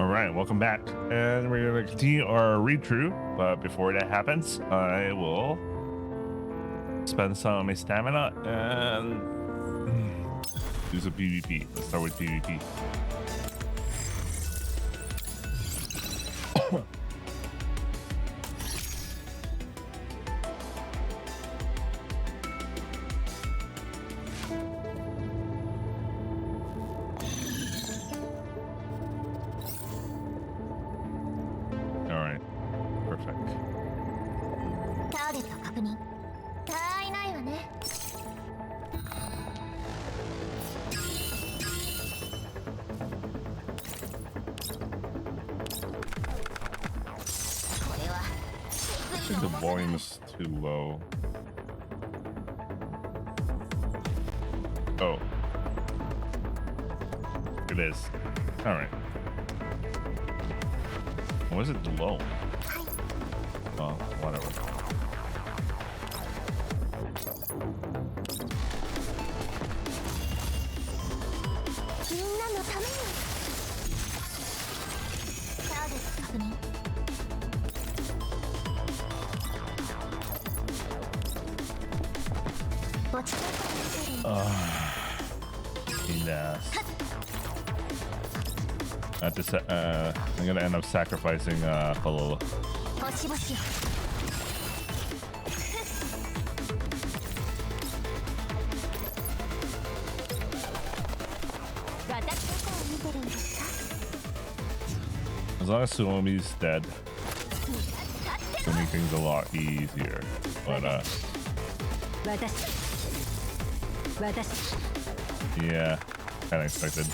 All right, welcome back. And we're going to continue our read through. But before that happens, I will spend some of my stamina and do some PvP. Let's start with PvP. All right, perfect. Target 確認。いないわね。これは I think the volume is too low. Oh. It is. All right. Was it low? Oh, whatever. Yes. I'm gonna end up sacrificing Kalula. As long as Suomi's dead, it'll make things a lot easier. But yeah, kinda expected.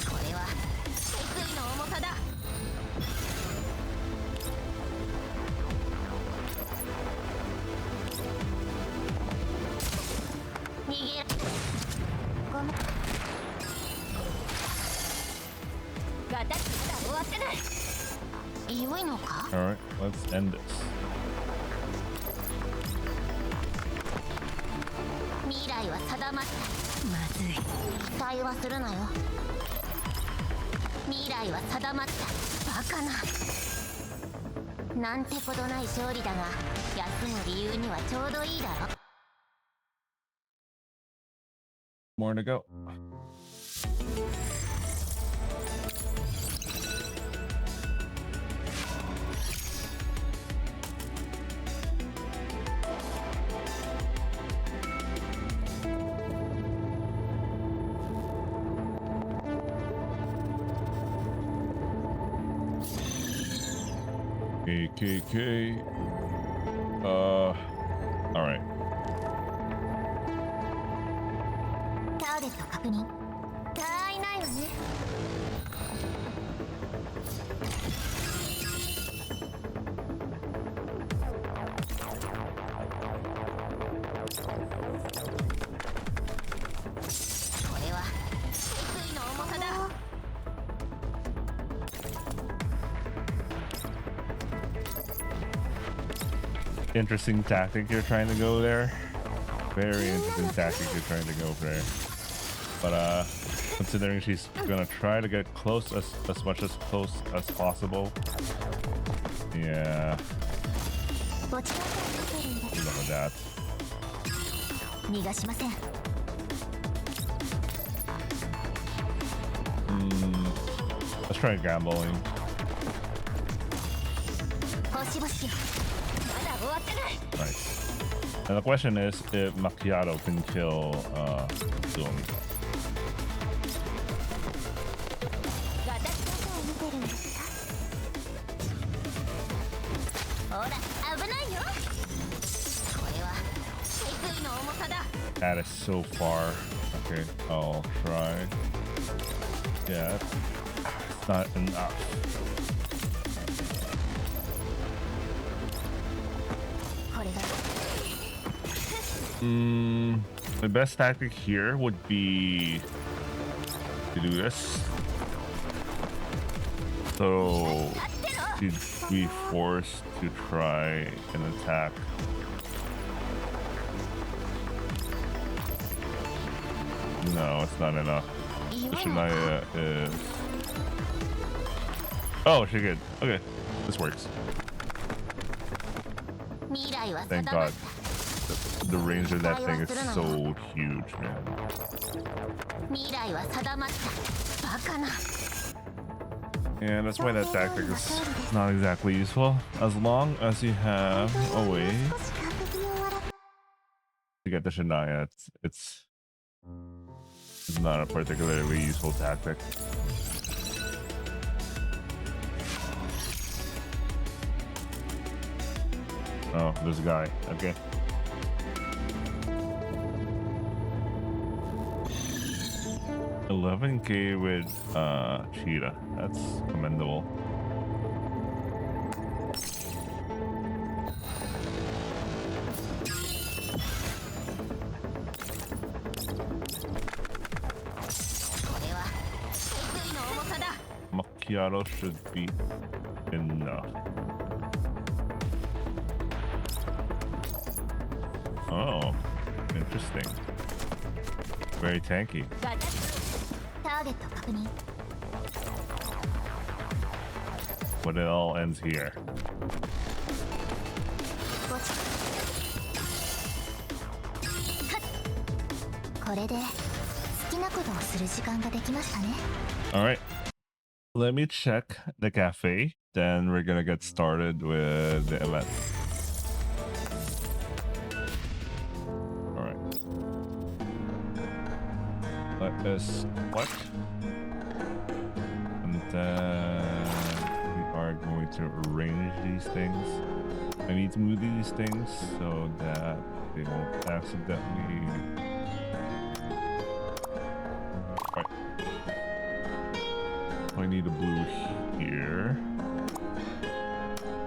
Alright, let's end this. 未来は定まった。まずい。期待はするなよ。未来は定まった。バカな。なんてことない勝利だが、休む理由にはちょうどいいだろ。More to go. KKK. All right. Target 確認。いないわね。これは決意の重さだ。Interesting tactic you're trying to go there. Very interesting tactic you're trying to go there. But considering she's gonna try to get close as much as close as possible. Yeah. Enough of that. 逃がしません。Let's try gambling. 星々よ。まだ終わってない。 Nice. And the question is if Macchiato can kill Zoom. 私の方を見てるんですか。ほら、危ないよ。これは決意の重さだ。 That is so far. Okay, I'll try. Yeah, it's not enough. The best tactic here would be to do this. So you'd be forced to try an attack. No, it's not enough. Shania is Oh, she good. Okay, this works. 未来は Thank 定まっ God. The range of that thing is so huge, man. 未来は定まった。バカな。 And that's why that tactic is not exactly useful, as long as you have a way 少し完璧に終わら to get the Shania. It's not a particularly useful tactic. Oh, there's a guy. Okay. $11K with Cheetah. That's commendable. Macchiato should be enough. Oh, interesting. Very tanky. ターゲット確認。 But it all ends here. ゴチ。これで好きなことをする時間ができましたね。 All right. Let me check the cafe. Then we're gonna get started with the event. All right. Let us what? And then we are going to arrange these things. I need to move these things so that they won't accidentally. Right. I need a blue here.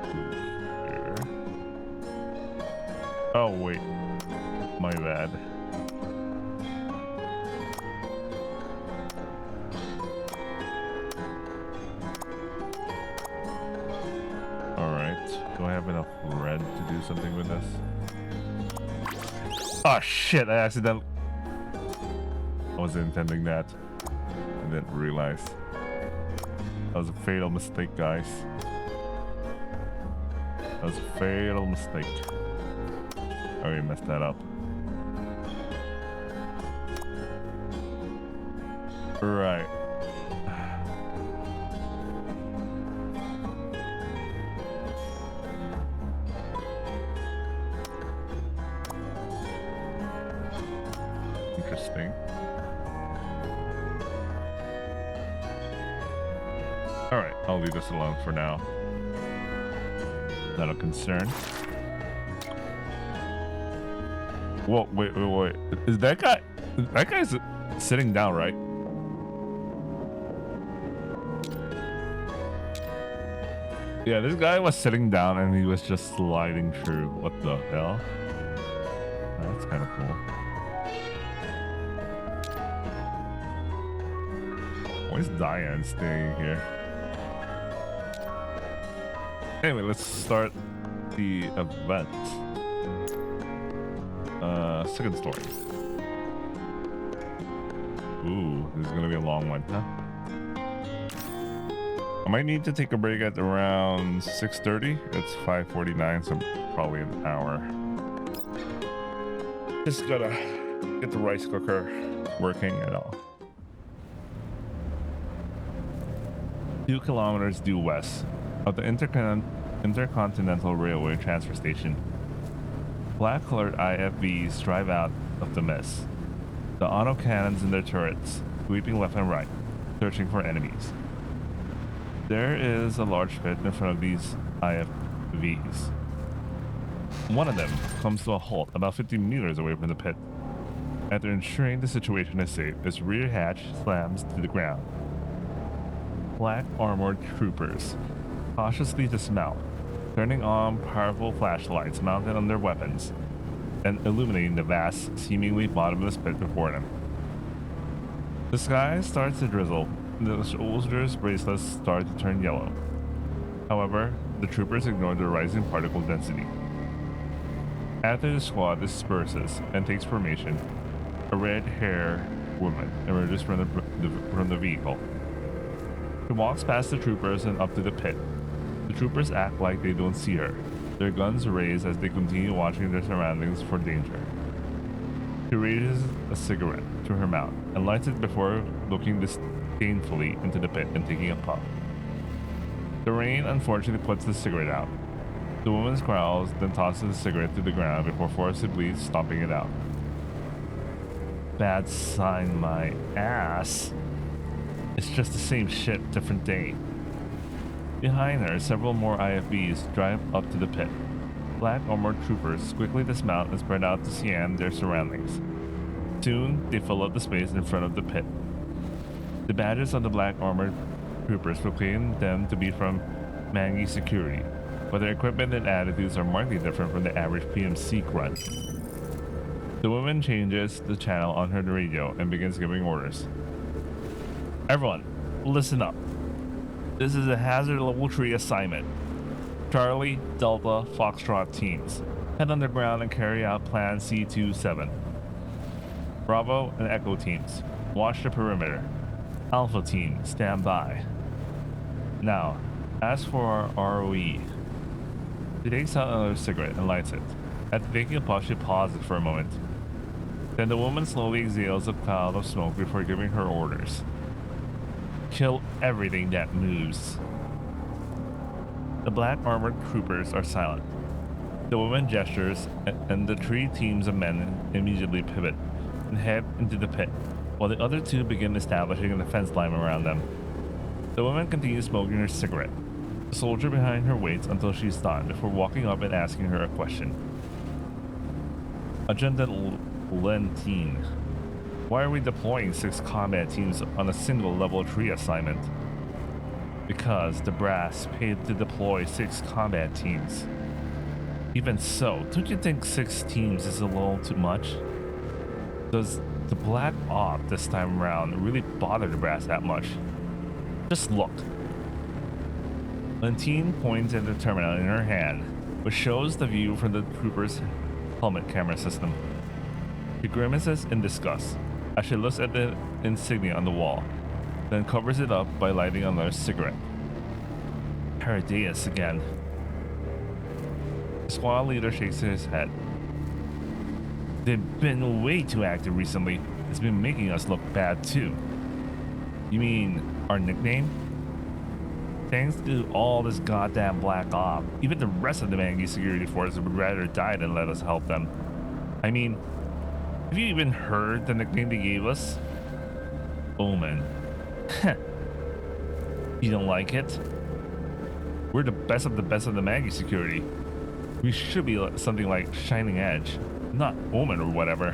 Blue here. Oh wait, my bad. Do I have enough red to do something with this? Oh shit, I accidentally... I wasn't intending that. I didn't realize. That was a fatal mistake, guys. That was a fatal mistake. I already messed that up. Right. Interesting. Alright, I'll leave this alone for now. Not a concern. Whoa, wait. Is that guy... That guy's sitting down, right? Yeah, this guy was sitting down and he was just sliding through. What the hell? That's kind of cool. Why is Diane staying here? Anyway, let's start the event. Second story. Ooh, this is gonna be a long one, huh? I might need to take a break at around 6:30. It's 5:49, so probably an hour. Just gotta get the rice cooker working and all. 2 kilometers due west of the Intercontinental Railway transfer station. Black-colored IFVs drive out of the mist, the autocannons in their turrets sweeping left and right, searching for enemies. There is a large pit in front of these IFVs. One of them comes to a halt about 50 meters away from the pit. After ensuring the situation is safe, its rear hatch slams to the ground. Black armored troopers cautiously dismount, turning on powerful flashlights mounted on their weapons and illuminating the vast, seemingly bottomless pit before them. The sky starts to drizzle, and the soldiers' bracelets start to turn yellow. However, the troopers ignore the rising particle density. After the squad disperses and takes formation, a red-haired woman emerges from the vehicle. She walks past the troopers and up to the pit. The troopers act like they don't see her, their guns raised as they continue watching their surroundings for danger. She raises a cigarette to her mouth and lights it before looking disdainfully into the pit and taking a puff. The rain unfortunately puts the cigarette out. The woman growls, then tosses the cigarette to the ground before forcibly stomping it out. Bad sign, my ass. It's just the same shit, different day. Behind her, several more IFBs drive up to the pit. Black armored troopers quickly dismount and spread out to scan their surroundings. Soon, they fill up the space in front of the pit. The badges on the black armored troopers proclaim them to be from Mangi Security, but their equipment and attitudes are markedly different from the average PMC grunt. The woman changes the channel on her radio and begins giving orders. Everyone, listen up. This is a hazard level 3 assignment. Charlie, Delta, Foxtrot teams, head underground and carry out Plan C27. Bravo and Echo teams, watch the perimeter. Alpha team, stand by. Now, as for our ROE. She takes out another cigarette and lights it. After taking a puff, she pauses for a moment. Then the woman slowly exhales a cloud of smoke before giving her orders. Kill everything that moves. The black armored troopers are silent. The woman gestures, and the 3 teams of men immediately pivot and head into the pit, while the other 2 begin establishing a defense line around them. The woman continues smoking her cigarette. The soldier behind her waits until she's done before walking up and asking her a question. Agenda Lentine, why are we deploying 6 combat teams on a single level 3 assignment? Because the brass paid to deploy 6 combat teams. Even so, don't you think 6 teams is a little too much? Does the black op this time around really bother the brass that much? Just look. Lentine points at the terminal in her hand, which shows the view from the trooper's helmet camera system. She grimaces in disgust as she looks at the insignia on the wall, then covers it up by lighting another cigarette. Paradeus again. The squad leader shakes his head. They've been way too active recently. It's been making us look bad too. You mean our nickname? Thanks to all this goddamn black op, even the rest of the Mangi security force would rather die than let us help them. I mean, have you even heard the nickname they gave us? Omen. You don't like it? We're the best of the Mangi security. We should be something like Shining Edge, not Omen or whatever.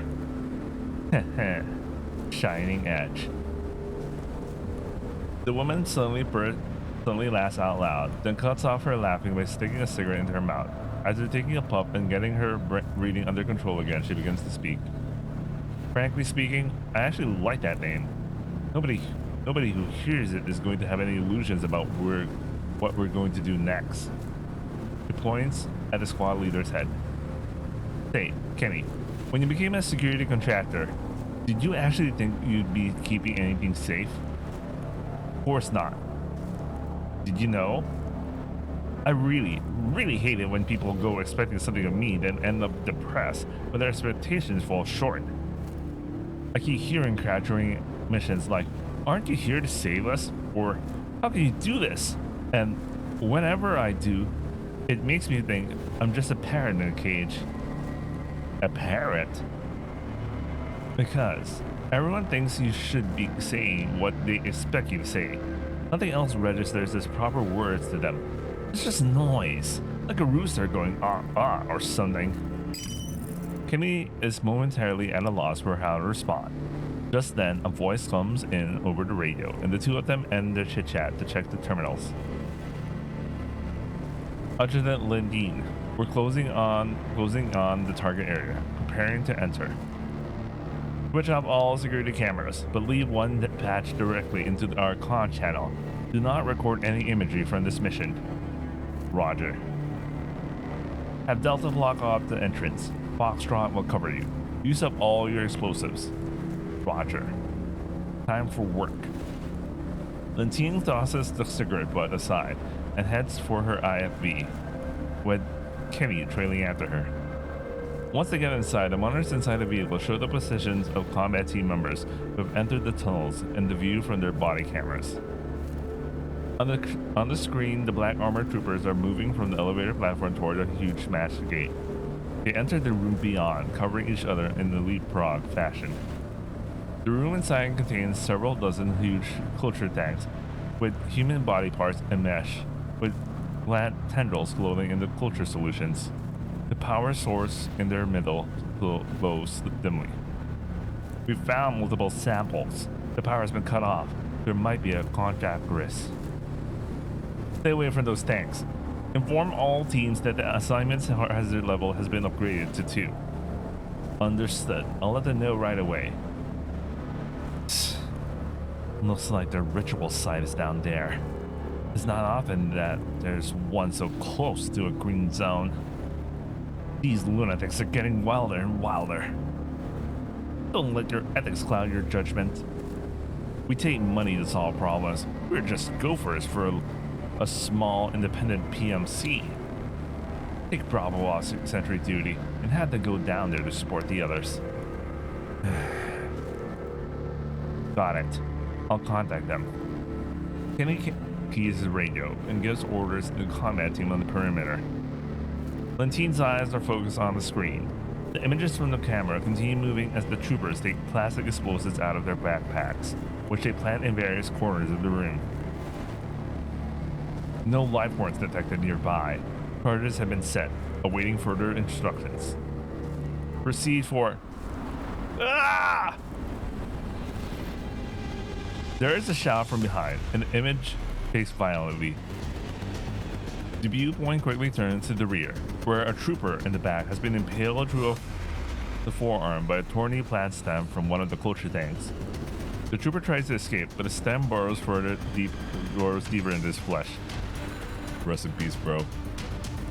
Shining Edge. The woman suddenly laughs out loud, then cuts off her laughing by sticking a cigarette into her mouth. After taking a puff and getting her breathing under control again, she begins to speak. Frankly speaking, I actually like that name. Nobody who hears it is going to have any illusions about what we're going to do next. She points at the squad leader's head. Say, Kenny, when you became a security contractor, did you actually think you'd be keeping anything safe? Of course not. Did you know? I really hate it when people go expecting something of me then end up depressed when their expectations fall short. I keep hearing crowd during missions like, aren't you here to save us? Or, how can you do this? And whenever I do, it makes me think I'm just a parrot in a cage. A parrot? Because everyone thinks you should be saying what they expect you to say. Nothing else registers as proper words to them. It's just noise, like a rooster going ah or something. Kenny is momentarily at a loss for how to respond. Just then, a voice comes in over the radio, and the 2 of them end their chit-chat to check the terminals. Adjutant Lindeen, we're closing on the target area, preparing to enter. Switch off all security cameras, but leave one patch directly into our CON channel. Do not record any imagery from this mission. Roger. Have Delta block off the entrance. Foxtrot will cover you. Use up all your explosives. Roger. Time for work. Lentine tosses the cigarette butt aside and heads for her IFV, with Kenny trailing after her. Once they get inside, the monitors inside the vehicle show the positions of combat team members who have entered the tunnels and the view from their body cameras. On the screen, the black armored troopers are moving from the elevator platform toward a huge smashed gate. They enter the room beyond, covering each other in the leapfrog fashion. The room inside contains several dozen huge culture tanks with human body parts and mesh, with glad tendrils floating in the culture solutions. The power source in their middle glows dimly. We've found multiple samples. The power has been cut off. There might be a contact risk. Stay away from those tanks. Inform all teams that the assignment's hazard level has been upgraded to 2. Understood. I'll let them know right away. Looks like the ritual site is down there. It's not often that there's one so close to a green zone. These lunatics are getting wilder and wilder. Don't let your ethics cloud your judgment. We take money to solve problems. We're just gophers for a small independent PMC. Take Bravo off sentry duty and had to go down there to support the others. Got it. I'll contact them. Kenny keys his radio and gives orders to the combat team on the perimeter. Lentine's eyes are focused on the screen. The images from the camera continue moving as the troopers take plastic explosives out of their backpacks, which they plant in various corners of the room. No life forms detected nearby. Charges have been set, awaiting further instructions. Proceed for... Ah! There is a shout from behind, and the image shakes violently. The viewpoint quickly turns to the rear, where a trooper in the back has been impaled through the forearm by a thorny plant stem from one of the culture tanks. The trooper tries to escape, but the stem burrows deeper into his flesh. Rest in peace, bro.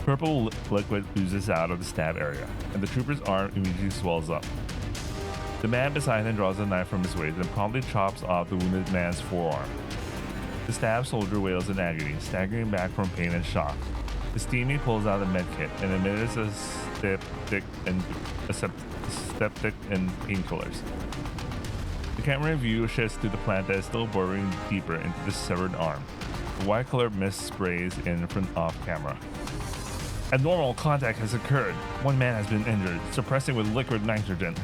Purple liquid oozes out of the stab area, and the trooper's arm immediately swells up. The man beside him draws a knife from his waist and promptly chops off the wounded man's forearm. The stabbed soldier wails in agony, staggering back from pain and shock. His teammate pulls out a medkit and administers a septic and painkillers. The camera view shifts to the plant that is still burrowing deeper into the severed arm. The white-colored mist sprays in from off camera. Abnormal contact has occurred. One man has been injured, suppressing with liquid nitrogen.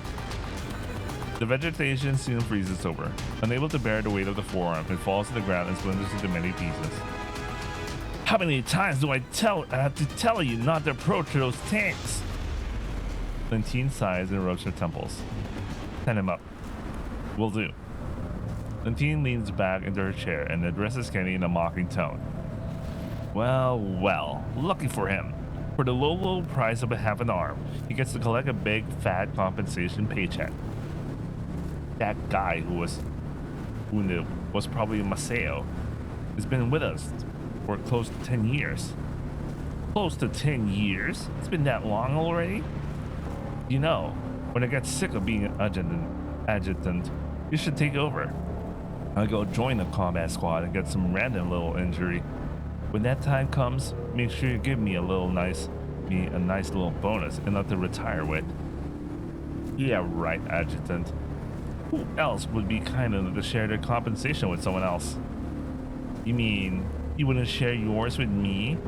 The vegetation soon freezes over. Unable to bear the weight of the forearm, it falls to the ground and splinters into many pieces. How many times do I have to tell you not to approach those tanks? Lentine sighs and rubs her temples. Send him up. Will do. Lentine leans back into her chair and addresses Kenny in a mocking tone. Well, lucky for him. For the low price of a half an arm, he gets to collect a big, fat compensation paycheck. That guy who was wounded was probably Maceo. He's been with us for close to 10 years. Close to 10 years? It's been that long already? You know, when I get sick of being an adjutant, you should take over. I'll go join the combat squad and get some random little injury. When that time comes, make sure you give me a nice little bonus and not to retire with. Yeah, right, adjutant. Who else would be kind enough to share their compensation with someone else? You mean you wouldn't share yours with me?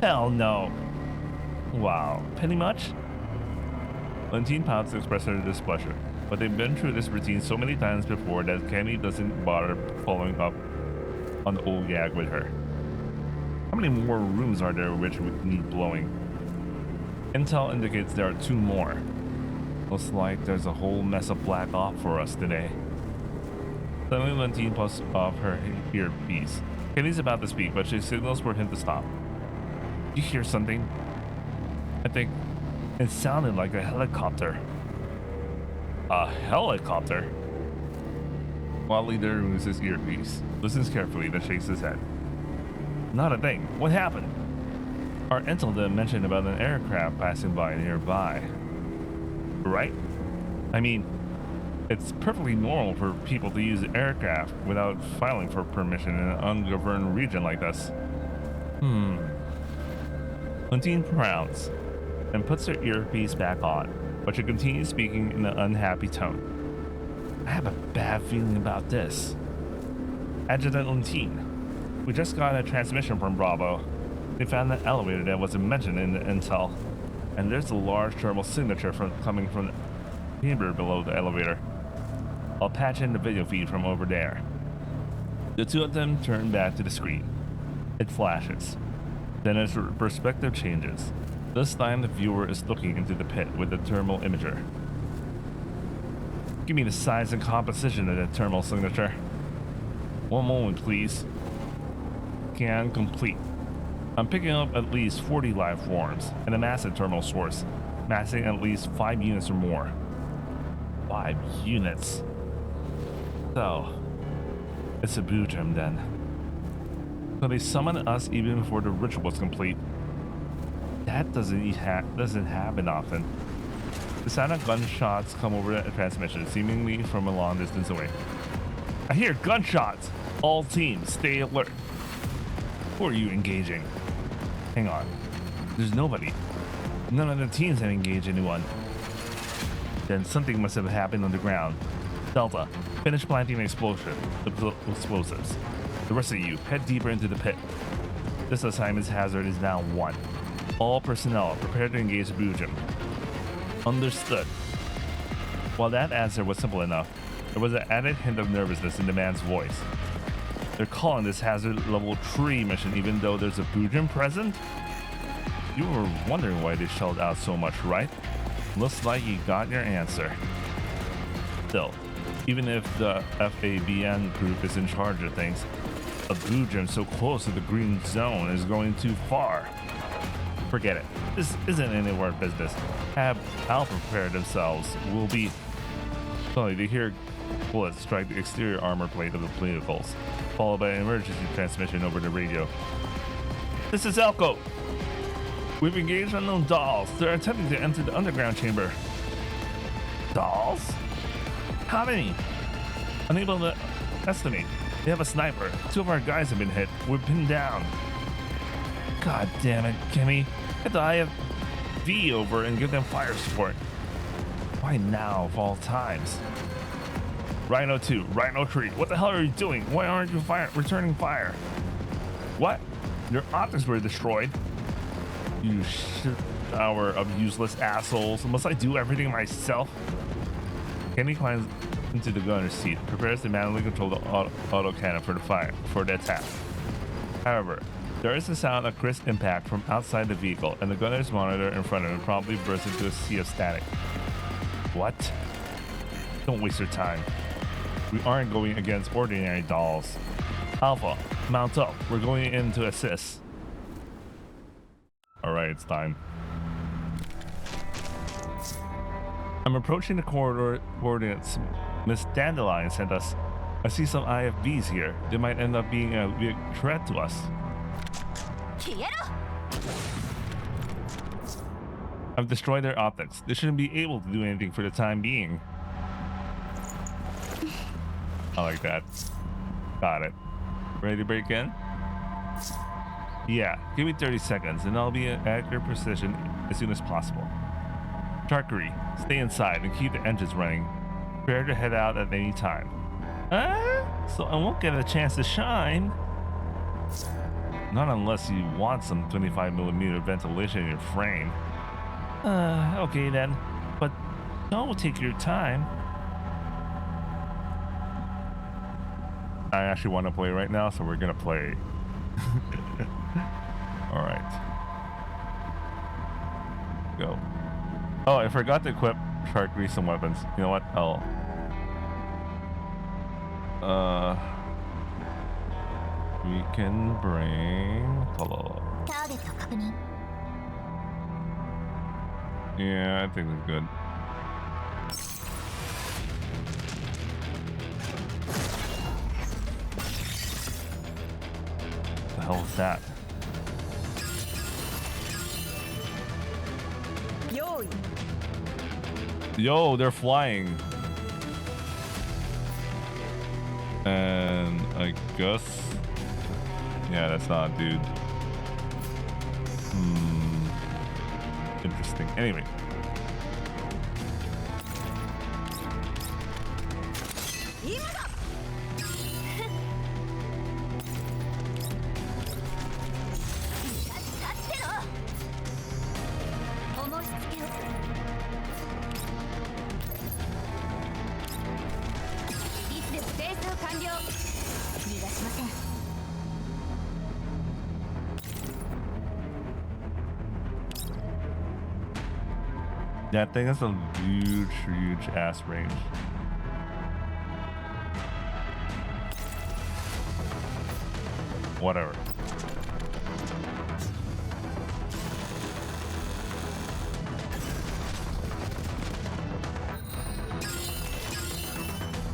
Hell no. Wow, penny much? Lentine pouts to express her displeasure, but they've been through this routine so many times before that Kenny doesn't bother following up on the old gag with her. How many more rooms are there which would need blowing? Intel indicates there are 2 more. Looks like there's a whole mess of black op for us today. Suddenly Lentine pulls off her earpiece. Kenny's about to speak, but she signals for him to stop. You hear something? I think it sounded like a helicopter. A helicopter? While Leader removes his earpiece, listens carefully, then shakes his head. Not a thing. What happened? Our intel didn't mention about an aircraft passing by nearby. Right? I mean, It's perfectly normal for people to use aircraft without filing for permission in an ungoverned region like this. Undine frowns and puts her earpiece back on, but she continues speaking in an unhappy tone. I have a bad feeling about this. Adjutant Undine, we just got a transmission from Bravo. They found an elevator that wasn't mentioned in the intel, and there's a large thermal signature coming from the chamber below the elevator. I'll patch in the video feed from over there. The two of them turn back to the screen. It flashes. Then its perspective changes. This time the viewer is looking into the pit with the thermal imager. Give me the size and composition of the thermal signature. One moment, please. Scan complete. I'm picking up at least 40 life forms and a massive thermal source, massing at least 5 units or more. 5 units. So, it's a boojum then. So they summon us even before the ritual was complete. That doesn't happen often. The sound of gunshots come over the transmission, seemingly from a long distance away. I hear gunshots! All teams, stay alert. Who are you engaging? Hang on. There's nobody. None of the teams have engaged anyone. Then something must have happened on the ground. Delta, finish planting the explosives. The rest of you, head deeper into the pit. This assignment's hazard is now 1. All personnel, prepare to engage boojum. Understood. While that answer was simple enough, there was an added hint of nervousness in the man's voice. They're calling this hazard level 3 mission even though there's a boojum present? You were wondering why they shelled out so much, right? Looks like you got your answer. Still, even if the FABN group is in charge of things, a boojum so close to the green zone is going too far. Forget it. This isn't any of our business. Have Alpha prepare themselves. We'll be... Suddenly they hear bullets strike the exterior armor plate of the vehicles, followed by an emergency transmission over the radio. This is Elko. We've engaged unknown dolls. They're attempting to enter the underground chamber. Dolls? How many? Unable to estimate. They have a sniper. 2 of our guys have been hit. We're pinned down. God damn it, Kimmy. Get the IFV over and give them fire support. Why now of all times? Rhino 2, Rhino 3, what the hell are you doing? Why aren't you returning fire? What? Your optics were destroyed. You shower of useless assholes. Must I do everything myself? Kenny climbs into the gunner's seat, prepares to manually control the autocannon for the attack. However, there is the sound of crisp impact from outside the vehicle, and the gunner's monitor in front of him promptly bursts into a sea of static. What? Don't waste your time. We aren't going against ordinary dolls. Alpha, mount up. We're going in to assist. Alright, it's time. I'm approaching the corridor coordinates Miss Dandelion sent us. I see some IFVs here. They might end up being a big threat to us. I've destroyed their optics. They shouldn't be able to do anything for the time being. I like that. Got it. Ready to break in? Yeah, give me 30 seconds and I'll be at accurate precision as soon as possible. Charcuterie, stay inside and keep the engines running. Prepare to head out at any time. So I won't get a chance to shine. Not unless you want some 25mm ventilation in your frame. Okay then, but don't take your time. I actually want to play right now, so we're gonna play. All right, go. Oh, I forgot to equip Charcuterie some weapons. You know what? We can bring. Yeah, I think we're good. What the hell is that? Yo, they're flying. And I guess, yeah, that's not a dude. Interesting. Anyway. That thing has a huge ass range. Whatever.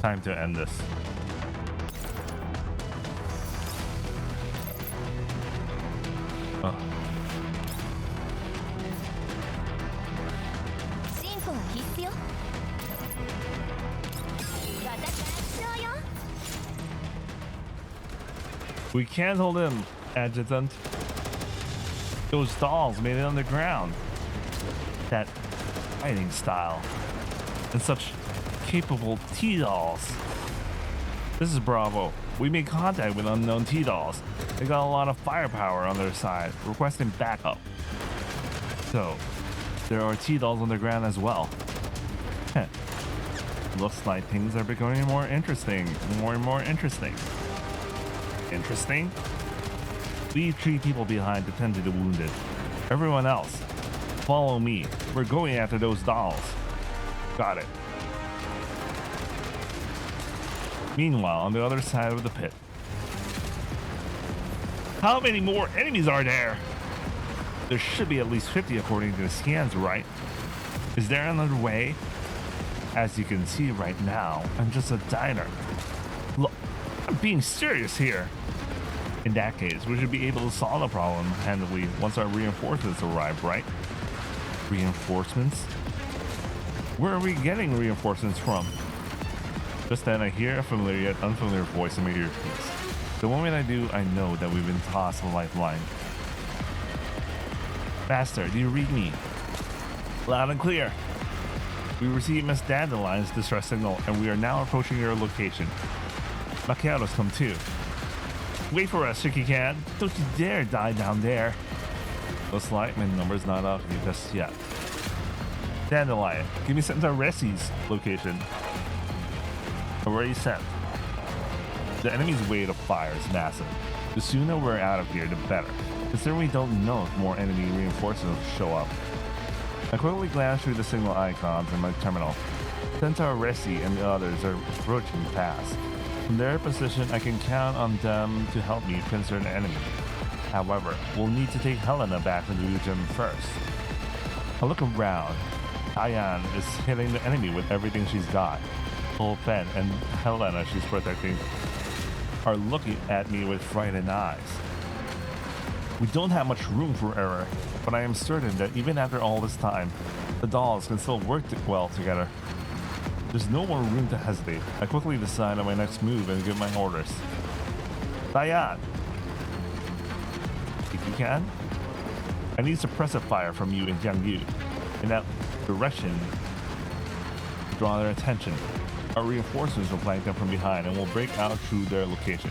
Time to end this. Oh. We can't hold him, Adjutant. Those dolls made it underground. That fighting style. And such capable T-dolls. This is Bravo. We made contact with unknown T-dolls. They got a lot of firepower on their side, requesting backup. So, there are T-dolls underground as well. Heh. Looks like things are becoming more interesting. More and more interesting. Interesting? Leave 3 people behind to tend to the wounded. Everyone else, follow me. We're going after those dolls. Got it. Meanwhile, on the other side of the pit. How many more enemies are there? There should be at least 50 according to the scans, right? Is there another way? As you can see right now, I'm just a diner. Look, I'm being serious here. In that case, we should be able to solve the problem handily once our reinforcements arrive, right? Reinforcements? Where are we getting reinforcements from? Just then, I hear a familiar yet unfamiliar voice in my earpiece. The moment I do, I know that we've been tossed a lifeline. Master, do you read me? Loud and clear. We received Miss Dandelion's distress signal, and we are now approaching your location. Makiato's come too. Wait for us, Shikikan. Don't you dare die down there. Looks like my number's not up just yet. Dandelion, give me Centauressi location. Already sent. The enemy's weight of fire is massive. The sooner we're out of here, the better. Considering we don't know if more enemy reinforcements will show up. I quickly glance through the signal icons in my terminal. Centauressi and the others are approaching fast. From their position, I can count on them to help me pincer an enemy. However, we'll need to take Helena back to the region first. I look around. Diane is hitting the enemy with everything she's got. Fen and Helena she's protecting are looking at me with frightened eyes. We don't have much room for error, but I am certain that even after all this time, the dolls can still work well together. There's no more room to hesitate. I quickly decide on my next move and give my orders. Diane! If you can, I need suppressive fire from you and Jiangyu in that direction to draw their attention. Our reinforcements will flank them from behind and will break out through their location.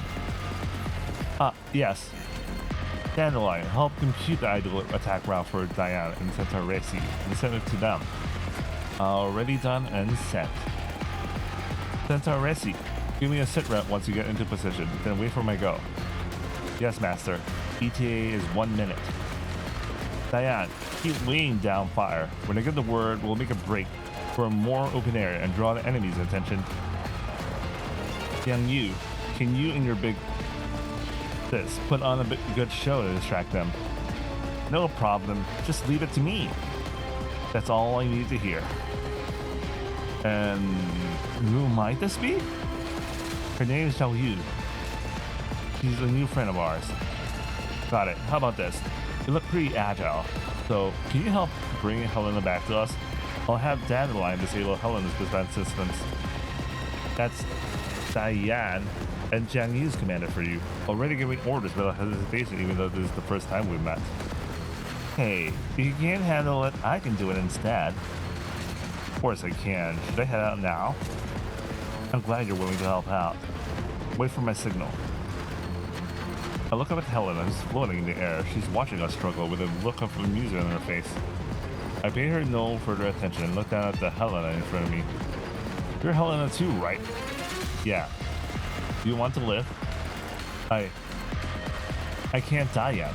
Yes. Dandelion, help compute the ideal attack route for Diane and Centauressi and send it to them. Already done and sent. Centauressi, give me a sit rep once you get into position, then wait for my go. Yes, Master. ETA is 1 minute. Diane, keep laying down fire. When I get the word, we'll make a break for a more open area and draw the enemy's attention. Yang Yu, can you and your big sis put on a good show to distract them? No problem, just leave it to me. That's all I need to hear. And who might this be? Her name is Xiao Yu. She's a new friend of ours. Got it. How about this? You look pretty agile. So, can you help bring Helena back to us? I'll have Dandelion disable Helena's defense systems. That's Diane and Jiang Yu's commanded for you, already giving orders without hesitation, even though this is the first time we've met. Hey, if you can't handle it, I can do it instead. Of course I can. Should I head out now? I'm glad you're willing to help out. Wait for my signal. I look up at Helena, who's floating in the air. She's watching us struggle with a look of amusement on her face. I pay her no further attention and look down at the Helena in front of me. You're Helena too, right? Yeah. Do you want to live? I can't die yet.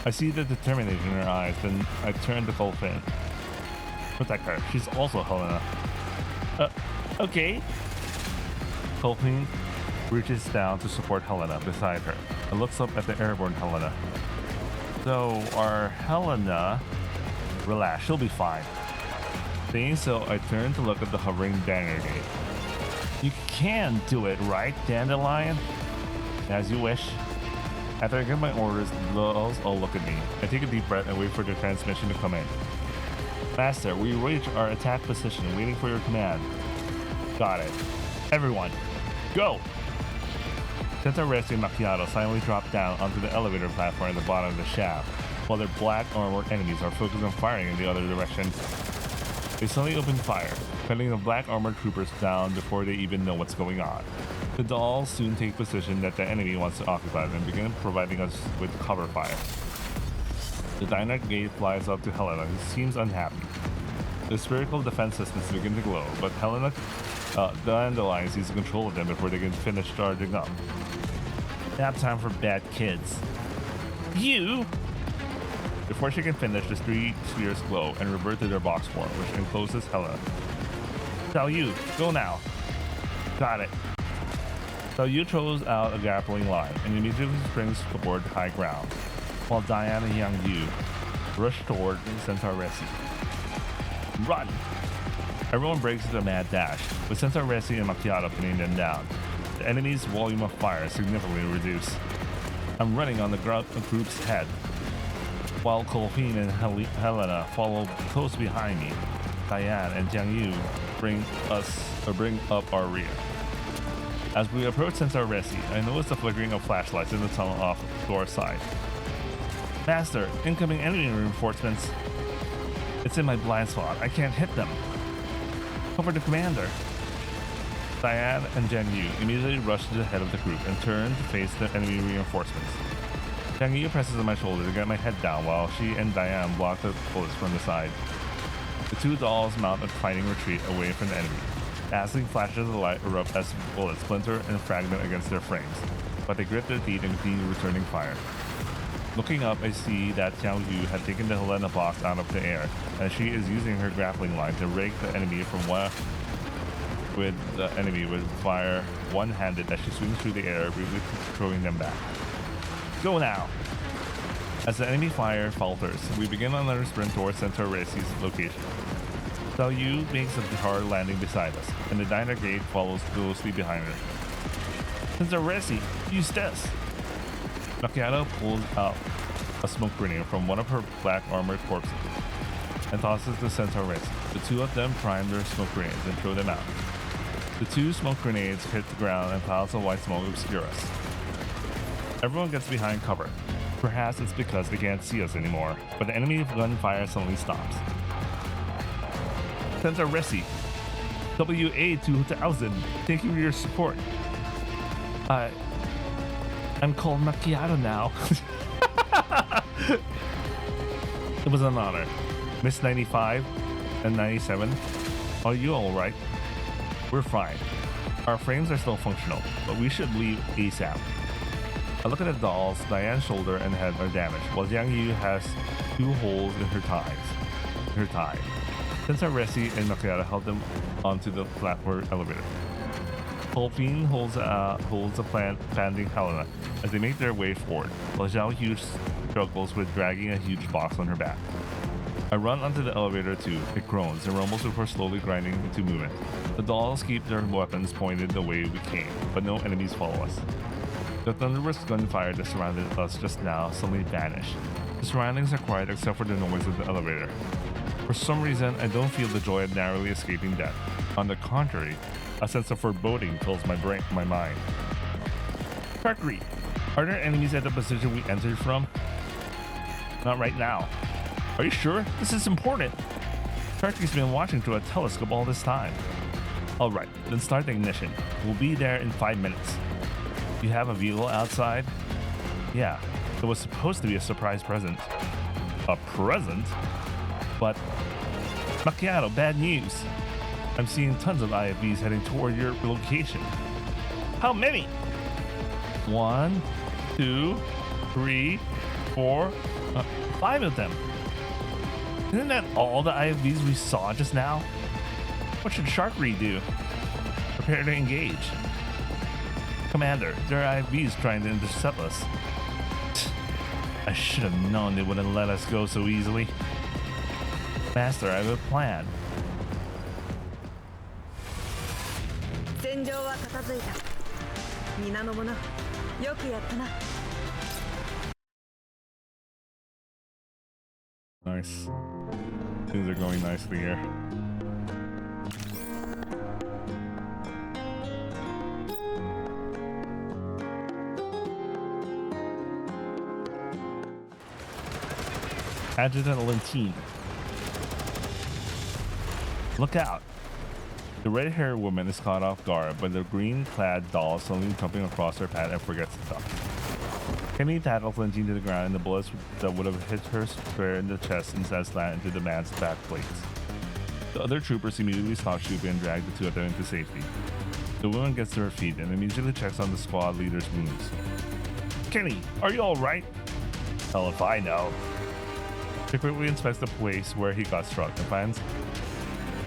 I see the determination in her eyes, then I turn to Colfin. Protect her. She's also Helena. Okay. Colfin reaches down to support Helena beside her and looks up at the airborne Helena. So, our Helena... Relax, she'll be fine. Saying so, I turn to look at the hovering Dagger Gate. You can do it, right, Dandelion? As you wish. After I give my orders, the dolls all look at me. I take a deep breath and wait for the transmission to come in. Master, we reach our attack position, waiting for your command. Got it. Everyone, go! Centauressi and Macchiato silently drop down onto the elevator platform at the bottom of the shaft, while their black armored enemies are focused on firing in the other direction. They suddenly open fire, cutting the black armored troopers down before they even know what's going on. The dolls soon take position that the enemy wants to occupy and begin providing us with cover fire. The dynamic gate flies up to Helena, who seems unhappy. The spherical defense systems begin to glow, but Helena Dandelion sees control of them before they can finish charging up. Nap time for bad kids. You! Before she can finish, the three spheres glow and revert to their box form, which encloses Helena. Xiao Yu, go now. Got it. Xiao Yu throws out a grappling line and immediately springs toward high ground, while Diane and Yang Yu rush toward Centauressi. Run! Everyone breaks into a mad dash, with Centauressi and Macchiato pinning them down. The enemy's volume of fire is significantly reduced. I'm running on the group's head, while Colfin and Helena follow close behind me. Diane and Jiang Yu bring up our rear. As we approach Centauressi, I notice the flickering of flashlights in the tunnel off to our side. Master, incoming enemy reinforcements. It's in my blind spot. I can't hit them. Cover the commander. Diane and Jiang Yu immediately rush to the head of the group and turn to face the enemy reinforcements. Jiang Yu presses on my shoulder to get my head down while she and Diane block the bullets from the side. The two dolls mount a fighting retreat away from the enemy. Dazzling flashes of light erupt as bullets splinter and fragment against their frames, but they grit their teeth and continue returning fire. Looking up, I see that Xiao Yu had taken the Helena box out of the air, and she is using her grappling line to rake the enemy from with fire one-handed as she swings through the air, briefly throwing them back. Go now! As the enemy fire falters, we begin another sprint towards Centauressi location. Xiao Yu makes a hard landing beside us, and the diner gate follows closely behind her. Centauressi, use this! Macchiato pulls out a smoke grenade from one of her black armored corpses and tosses to Centauressi. The two of them prime their smoke grenades and throw them out. The two smoke grenades hit the ground and clouds of white smoke obscure us. Everyone gets behind cover. Perhaps it's because they can't see us anymore, but the enemy gunfire suddenly stops. Centauressi, WA2000, thank you for your support. I'm called Macchiato now. It was an honor. Miss 95 and 97, are you alright? We're fine. Our frames are still functional, but we should leave ASAP. I look at the dolls. Diane's shoulder and head are damaged, while Jiang Yu has 2 holes in her thigh. Centauressi and Macchiato held them onto the platform elevator. Colfin holds a panting Helena as they make their way forward, while Xiao Yu struggles with dragging a huge box on her back. I run onto the elevator too. It groans and rumbles before slowly grinding into movement. The dolls keep their weapons pointed the way we came, but no enemies follow us. The thunderous gunfire that surrounded us just now suddenly vanished. The surroundings are quiet except for the noise of the elevator. For some reason, I don't feel the joy of narrowly escaping death. On the contrary, A sense of foreboding fills my mind. Sharkry, are there enemies at the position we entered from? Not right now. Are you sure? This is important. Sharky's been watching through a telescope all this time. Alright, then start the ignition. We'll be there in 5 minutes. You have a vehicle outside? Yeah, it was supposed to be a surprise present. A present? But... Macchiato, bad news. I'm seeing tons of IFVs heading toward your location. How many? 1, 2, 3, 4, 5 of them. Isn't that all the IFVs we saw just now? What should Sharkry do? Prepare to engage. Commander, there are IFVs trying to intercept us. I should have known they wouldn't let us go so easily. Master, I have a plan. Nice. Things are going nicely here. Adjutant Lentine. Look out! The red-haired woman is caught off guard, but the green-clad doll suddenly jumping across her path and forgets to duck. Kenny tackles Lentine to the ground, and the bullets that would have hit her square in the chest instead slant into the man's back plates. The other troopers immediately stop shooting and drag the two of them into safety. The woman gets to her feet and immediately checks on the squad leader's wounds. Kenny, are you alright? Hell if I know. She quickly inspects the place where he got struck and finds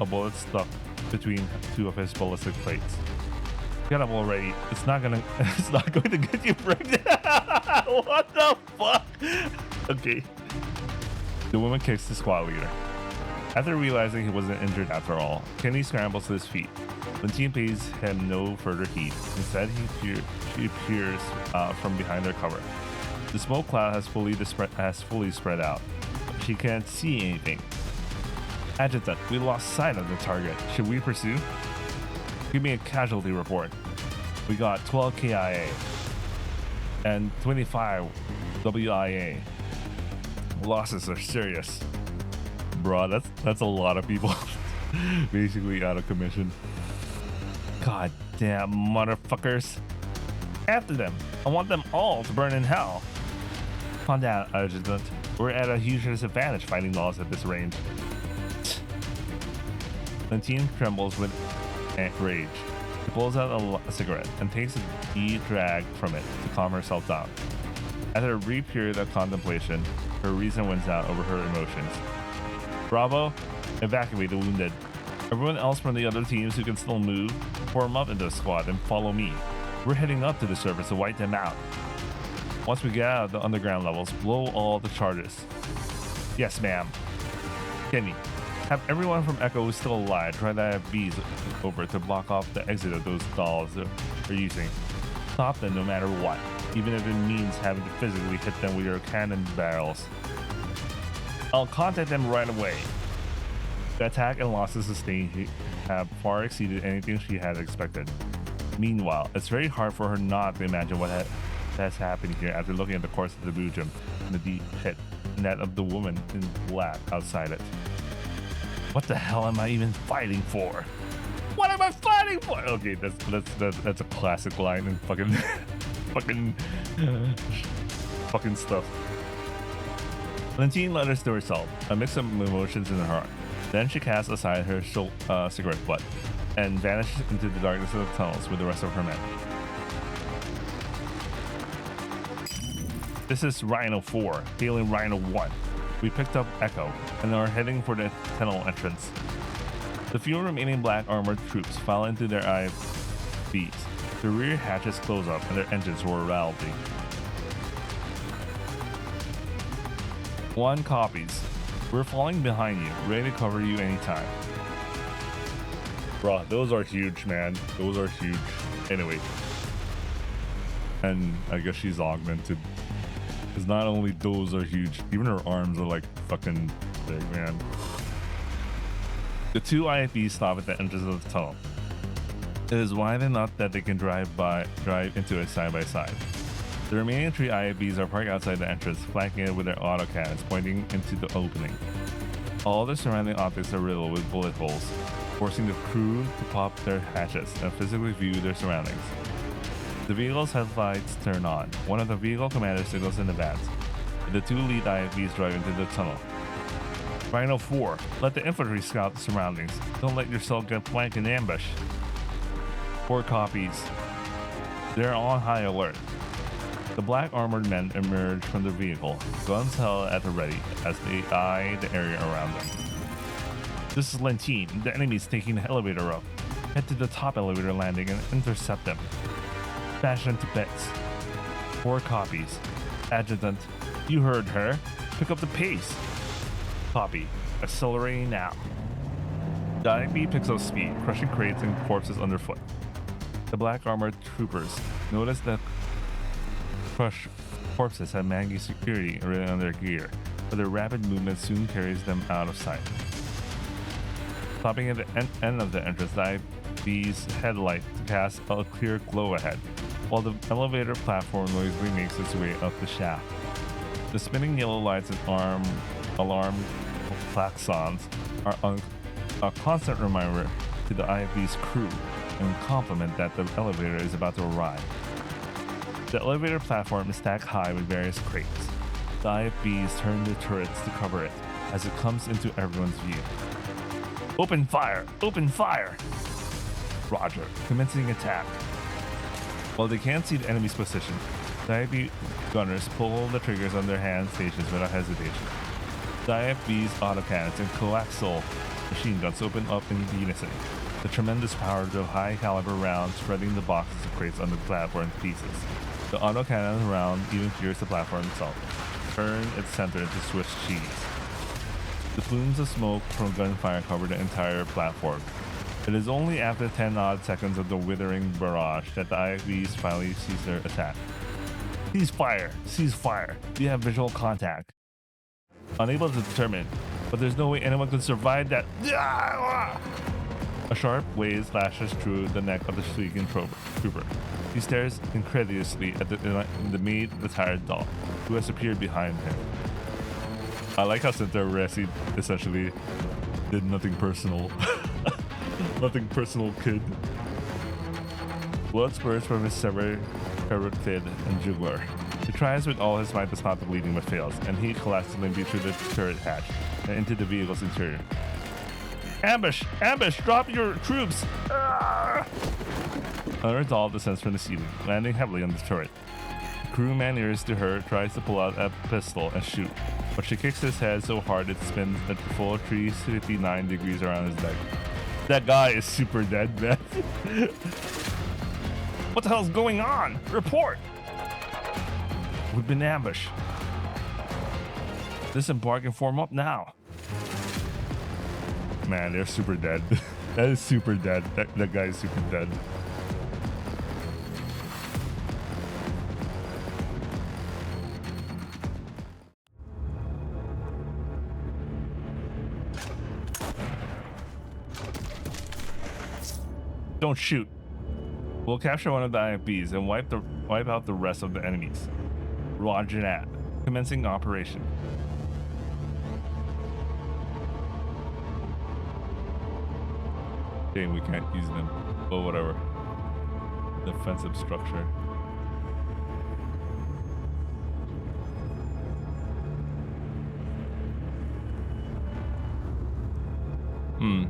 a bullet stuck between two of his ballistic plates. Get up already. It's not going to get you pregnant. What the fuck? Okay. The woman kicks the squad leader. After realizing he wasn't injured after all, Kenny scrambles to his feet. Lentine pays him no further heed. Instead, she appears from behind their cover. The smoke cloud has fully spread out. She can't see anything. Adjutant, we lost sight of the target. Should we pursue? Give me a casualty report. We got 12 KIA and 25 WIA. Losses are serious. Bro, that's a lot of people basically out of commission. God damn motherfuckers. After them. I want them all to burn in hell. Calm down, Adjutant. We're at a huge disadvantage fighting dolls at this range. Lentine trembles with rage. She pulls out a cigarette and takes a deep drag from it to calm herself down. After a brief period of contemplation, her reason wins out over her emotions. Bravo, evacuate the wounded. Everyone else from the other teams who can still move, form up into a squad and follow me. We're heading up to the surface to wipe them out. Once we get out of the underground levels, blow all the charges. Yes, ma'am. Kenny, have everyone from Echo who's still alive try to have bees over to block off the exit of those dolls they're using. Stop them no matter what, even if it means having to physically hit them with your cannon barrels. I'll contact them right away. The attack and losses sustained have far exceeded anything she had expected. Meanwhile, it's very hard for her not to imagine what has happened here after looking at the course of the Bujum and the deep pit and that of the woman in black outside it. What the hell am I even fighting for? What am I fighting for? Okay, that's a classic line in fucking fucking stuff. Lentine mutters to herself, a mix of emotions in her heart. Then she casts aside her cigarette butt and vanishes into the darkness of the tunnels with the rest of her men. This is Rhino 4, hailing Rhino 1. We picked up Echo and are heading for the tunnel entrance. The few remaining black armored troops file into their IFVs. The rear hatches close up and their engines roar loudly. 1 copies. We're falling behind you, ready to cover you anytime. Bruh, those are huge, man. Those are huge. Anyway. And I guess she's augmented. Because not only those are huge, even her arms are like fucking big, man. The 2 IFVs stop at the entrance of the tunnel. It is wide enough that they can drive into it side by side. The remaining 3 IFVs are parked outside the entrance, flanking it with their autocannons pointing into the opening. All the surrounding objects are riddled with bullet holes, forcing the crew to pop their hatches and physically view their surroundings. The vehicle's headlights turn on. One of the vehicle commanders signals in advance, and the 2 lead IFVs drive into the tunnel. Rhino 4, let the infantry scout the surroundings. Don't let yourself get flanked in ambush. 4 copies. They're on high alert. The black armored men emerge from the vehicle, guns held at the ready as they eye the area around them. This is Lentine. The enemy's taking the elevator up. Head to the top elevator landing and intercept them. Bash them to bits. 4 copies. Adjutant, you heard her. Pick up the pace. Copy. Accelerating now. The IB picks up speed, crushing crates and corpses underfoot. The black armored troopers notice that crushed corpses have Maggie security written on their gear, but their rapid movement soon carries them out of sight. Stopping at the end of the entrance, the IB's headlight casts a clear glow ahead, while the elevator platform noisily makes its way up the shaft. The spinning yellow lights and alarm klaxons are a constant reminder to the IFV's crew and compliment that the elevator is about to arrive. The elevator platform is stacked high with various crates. The IFVs turn the turrets to cover it as it comes into everyone's view. Open fire! Open fire! Roger, commencing attack. While they can't see the enemy's position, the IFV gunners pull the triggers on their hand stations without hesitation. The IFV's autocannons and coaxial machine guns open up in unison, the tremendous power of high caliber rounds spreading the boxes of crates on the platform to pieces. The autocannon round even clears the platform itself, turning its center into Swiss cheese. The plumes of smoke from gunfire cover the entire platform. It is only after 10 odd seconds of the withering barrage that the IFVs finally cease their attack. Cease fire! Cease fire! We have visual contact. Unable to determine, but there's no way anyone could survive that. A sharp wave lashes through the neck of the shrieking trooper. He stares incredulously at the maid retired doll, who has appeared behind him. I like how Centauressi essentially did nothing personal. Nothing personal, kid. Blood spurts from his severed carotid and jugular. He tries with all his might to stop the bleeding but fails, and he collapses limply through the turret hatch and into the vehicle's interior. Ambush! Ambush! Drop your troops! Another doll descends from the ceiling, landing heavily on the turret. The crewman nearest to her tries to pull out a pistol and shoot, but she kicks his head so hard it spins at the full 359 degrees around his neck. That guy is super dead, man. What the hell's going on? Report! We've been ambushed. Disembark and form up now. Man, they're super dead. That is super dead. That guy is super dead. Don't shoot. We'll capture one of the IFBs and wipe out the rest of the enemies. Roger that. Commencing operation. Okay, we can't use them. Oh, whatever. Defensive structure.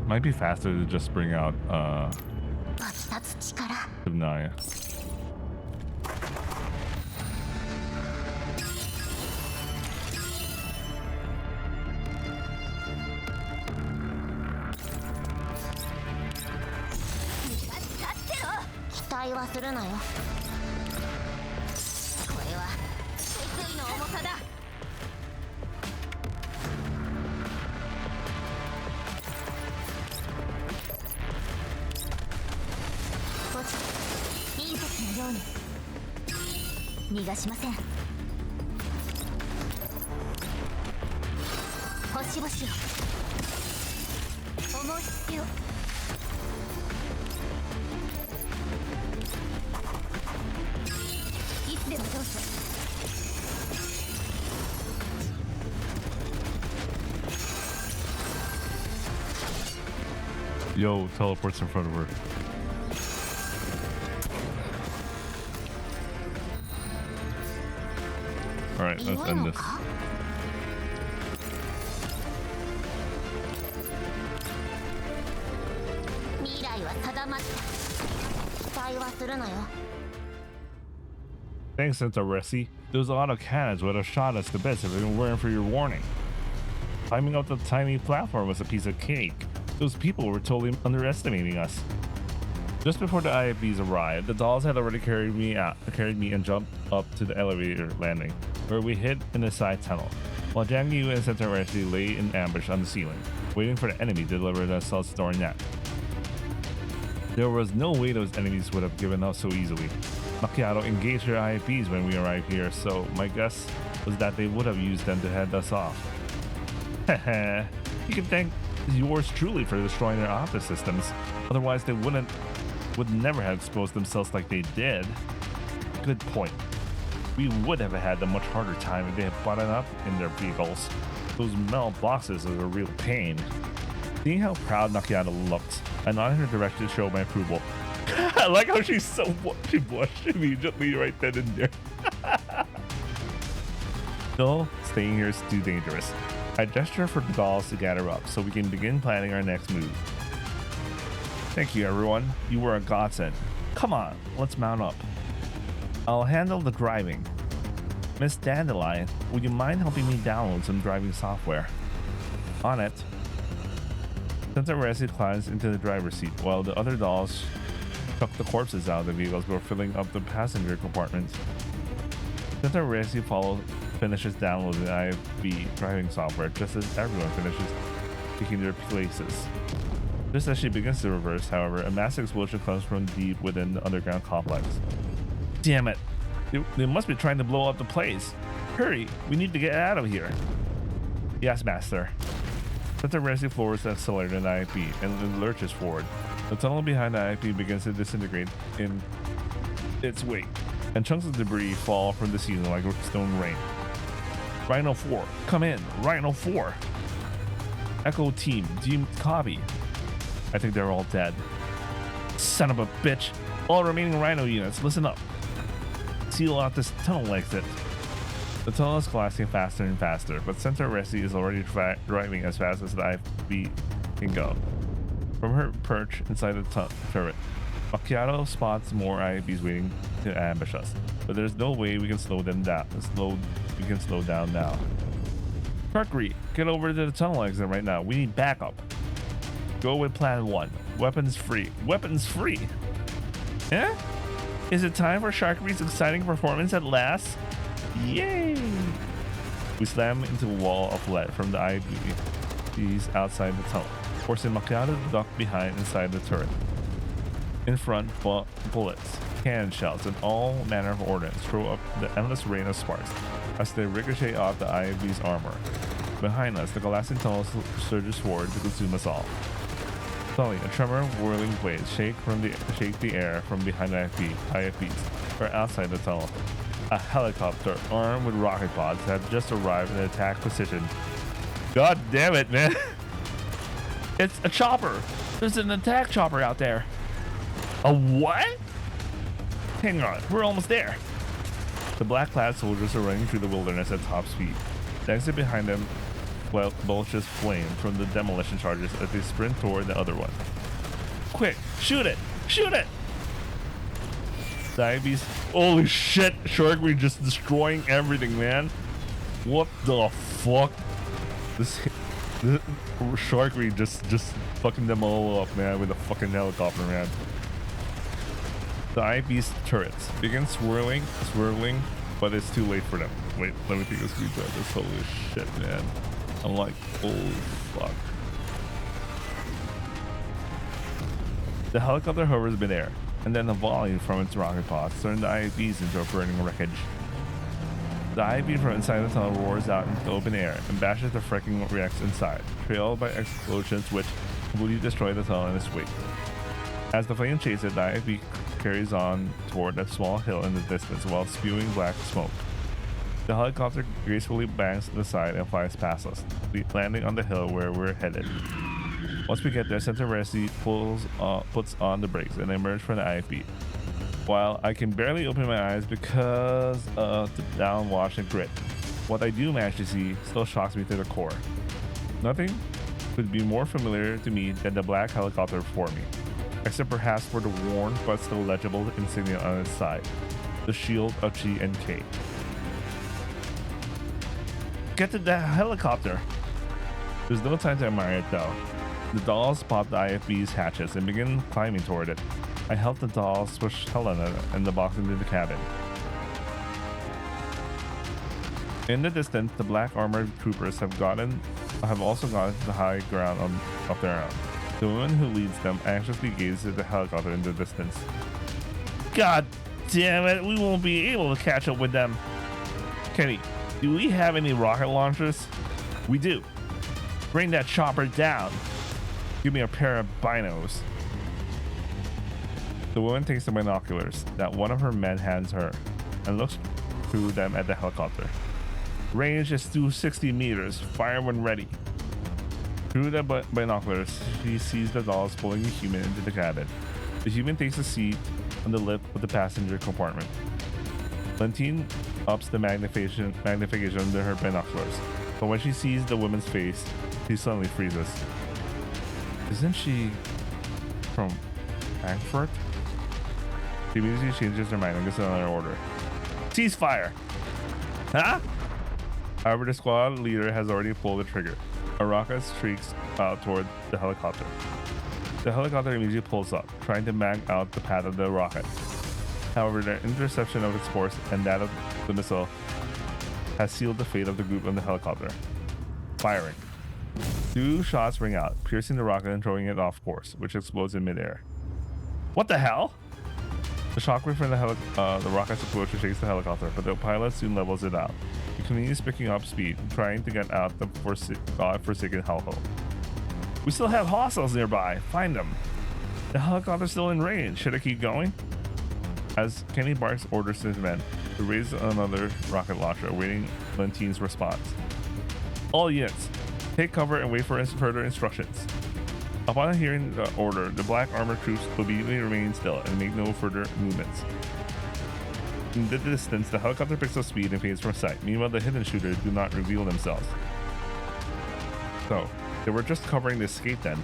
Might be faster to just bring out Subnaya. でもどうぞ。 Yo, teleports in front of her. Alright, let's end this. 未来は定まった。期待はするなよ。 Thanks, Centauressi. Those auto cannons would have shot us to bits if it weren't for your warning. Climbing up the tiny platform was a piece of cake. Those people were totally underestimating us. Just before the IFBs arrived, the dolls had already carried me and jumped up to the elevator landing, where we hid in a side tunnel, while Jiang Yu and Centauressi lay in ambush on the ceiling, waiting for the enemy to deliver the assault door net. There was no way those enemies would have given up so easily. Macchiato engaged her IFBs when we arrived here, so my guess was that they would have used them to head us off. Heh, you can thank yours truly for destroying their optic systems. Otherwise, they would never have exposed themselves like they did. Good point. We would have had a much harder time if they had buttoned up in their vehicles. Those metal boxes are a real pain. Seeing how proud Macchiato looked, I nodded her direction to show my approval. I like how she blushed immediately right then and there. No, staying here is too dangerous. I gesture for the dolls to gather up so we can begin planning our next move. Thank you, everyone. You were a godsend. Come on, let's mount up. I'll handle the driving. Miss Dandelion, would you mind helping me download some driving software? On it. Centauressi climbs into the driver's seat while the other dolls chuck the corpses out of the vehicles before filling up the passenger compartments. Centauressi finishes downloading the IFB driving software just as everyone finishes taking their places. Just as she begins to reverse, however, a massive explosion comes from deep within the underground complex. Damn it! They must be trying to blow up the place. Hurry! We need to get out of here. Yes, master. Centauressi floors the accelerator in the IFB and lurches forward. The tunnel behind the IFB begins to disintegrate in its wake, and chunks of debris fall from the ceiling like stone rain. Rhino 4, come in. Rhino 4. Echo team, do you copy? I think they're all dead. Son of a bitch. All remaining Rhino units, listen up. Seal out this tunnel exit. The tunnel is collapsing faster and faster, but Centauressi is already driving as fast as the IFB can go. From her perch inside the turret, Macchiato spots more IFBs waiting to ambush us, but there's no way we can slow them down. We can slow down now. Mercury, get over to the tunnel exit right now. We need backup. Go with plan 1. Weapons free. Weapons free? Eh? Is it time for Sharkery's exciting performance at last? Yay! We slam into a wall of lead from the IFBs outside the tunnel, forcing Macchiato to duck behind inside the turret. In front, bullets, cannon shells, and all manner of ordnance throw up the endless rain of sparks as they ricochet off the IFB's armor. Behind us, the collapsing tunnel surges forward to consume us all. Suddenly, a tremor of whirling blades shake the air from behind the IFBs, or outside the tunnel. A helicopter armed with rocket pods had just arrived in an attack position. God damn it, man! It's a chopper! There's an attack chopper out there! A what? Hang on, we're almost there. The black-clad soldiers are running through the wilderness at top speed. The exit behind them belches flame from the demolition charges as they sprint toward the other one. Quick, shoot it! Shoot it! The IVs. Holy shit! Sharkery just destroying everything, man. What the fuck? This Sharkery just fucking them all up, man, with a fucking helicopter, man. The IV's turrets begin swirling, but it's too late for them. Wait, let me take a screenshot of this. Holy shit, man. I'm like, oh fuck. The helicopter hovers midair, and then a volley from its rocket pods turns the IVs into a burning wreckage. The IV from inside the tunnel roars out into the open air and bashes the freaking wrecks inside, trailed by explosions which completely destroy the tunnel in its wake. As the flame chases, the IV carries on toward a small hill in the distance while spewing black smoke. The helicopter gracefully bangs to the side and flies past us, landing on the hill where we're headed. Once we get there, Centauressi puts on the brakes and emerge from the IFB. While I can barely open my eyes because of the downwash and grit, what I do manage to see still shocks me to the core. Nothing could be more familiar to me than the black helicopter before me, except perhaps for the worn but still legible insignia on its side, the shield of G and K. Get to the helicopter! There's no time to admire it though. The dolls pop the IFB's hatches and begin climbing toward it. I help the dolls push Helena and the box into the cabin. In the distance, the black armored troopers have also gotten to the high ground of their own. The woman who leads them anxiously gazes at the helicopter in the distance. God damn it, we won't be able to catch up with them. Kenny, do we have any rocket launchers? We do. Bring that chopper down. Give me a pair of binos. The woman takes the binoculars that one of her men hands her and looks through them at the helicopter. Range is 260 meters. Fire when ready. Through the binoculars, she sees the dolls pulling a human into the cabin. The human takes a seat on the lip of the passenger compartment. Lentine ups the magnification under her binoculars, but when she sees the woman's face, she suddenly freezes. Isn't she from Frankfurt? She immediately changes her mind and gets another order. Ceasefire! Huh? However, the squad leader has already pulled the trigger. A rocket streaks out toward the helicopter. The helicopter immediately pulls up, trying to mag out the path of the rocket. However, the interception of its course and that of the missile has sealed the fate of the group on the helicopter. Firing. 2 shots ring out, piercing the rocket and throwing it off course, which explodes in midair. What the hell? The shockwave from the rocket's approach shakes the helicopter, but the pilot soon levels it out. He continues picking up speed, trying to get out the godforsaken hellhole. We still have hostiles nearby. Find them. The helicopter's still in range. Should I keep going? As Kenny barks orders to his men to raise another rocket launcher, awaiting Lentine's response. All units, take cover and wait for further instructions. Upon hearing the order, the black armored troops obediently remain still and make no further movements. In the distance, the helicopter picks up speed and fades from sight. Meanwhile, the hidden shooters do not reveal themselves. So, they were just covering the escape then.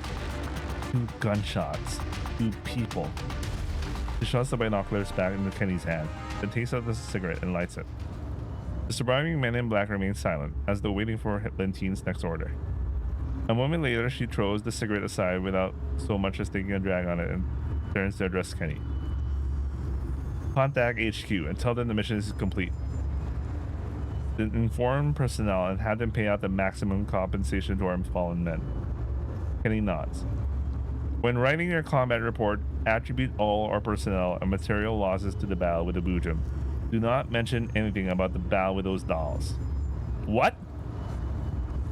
2 gunshots. 2 people. She shoves the binoculars back into Kenny's hand, then takes out the cigarette and lights it. The surviving men in black remain silent, as though waiting for Lentine's next order. A moment later, she throws the cigarette aside without so much as taking a drag on it and turns to address Kenny. Contact HQ and tell them the mission is complete. Then inform personnel and have them pay out the maximum compensation to our fallen men. Kenny nods. When writing your combat report, attribute all our personnel and material losses to the battle with the Bujum. Do not mention anything about the battle with those dolls. What?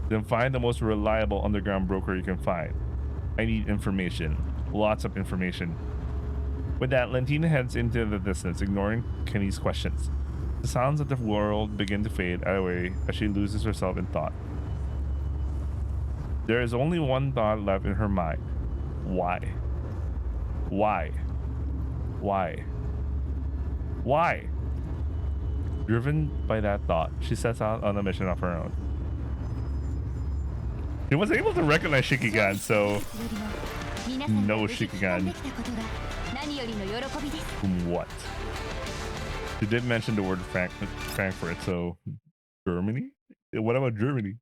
Then find the most reliable underground broker you can find. I need information. Lots of information. With that, Lentina heads into the distance, ignoring Kenny's questions. The sounds of the world begin to fade away as she loses herself in thought. There is only one thought left in her mind. Why? Why? Why? Why? Driven by that thought, she sets out on a mission of her own. She was able to recognize Shikigan, so no Shikigan. What? She did mention the word Frankfurt, so Germany? What about Germany?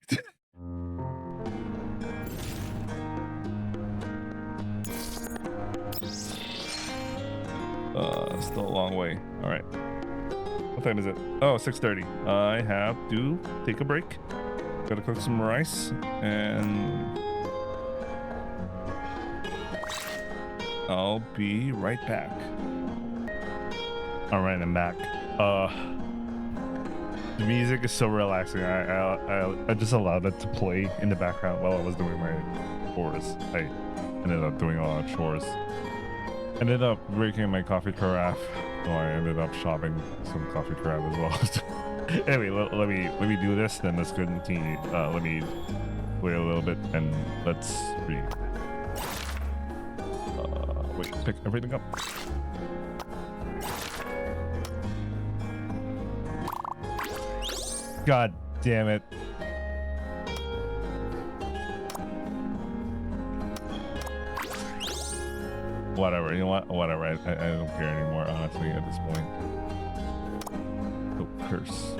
Still a long way. All right. What time is it? Oh, 6:30. I have to take a break. Gotta cook some rice and I'll be right back. All right, I'm back. The music is so relaxing. I just allowed it to play in the background while I was doing my chores. I ended up doing a lot of chores. Ended up breaking my coffee carafe, so I ended up shopping some coffee carafe as well. Anyway, let me do this, then let's continue. Let me wait a little bit and let's read. Wait, pick everything up. God damn it. Whatever, you know what? Whatever. I don't care anymore, honestly, at this point. Oh, curse.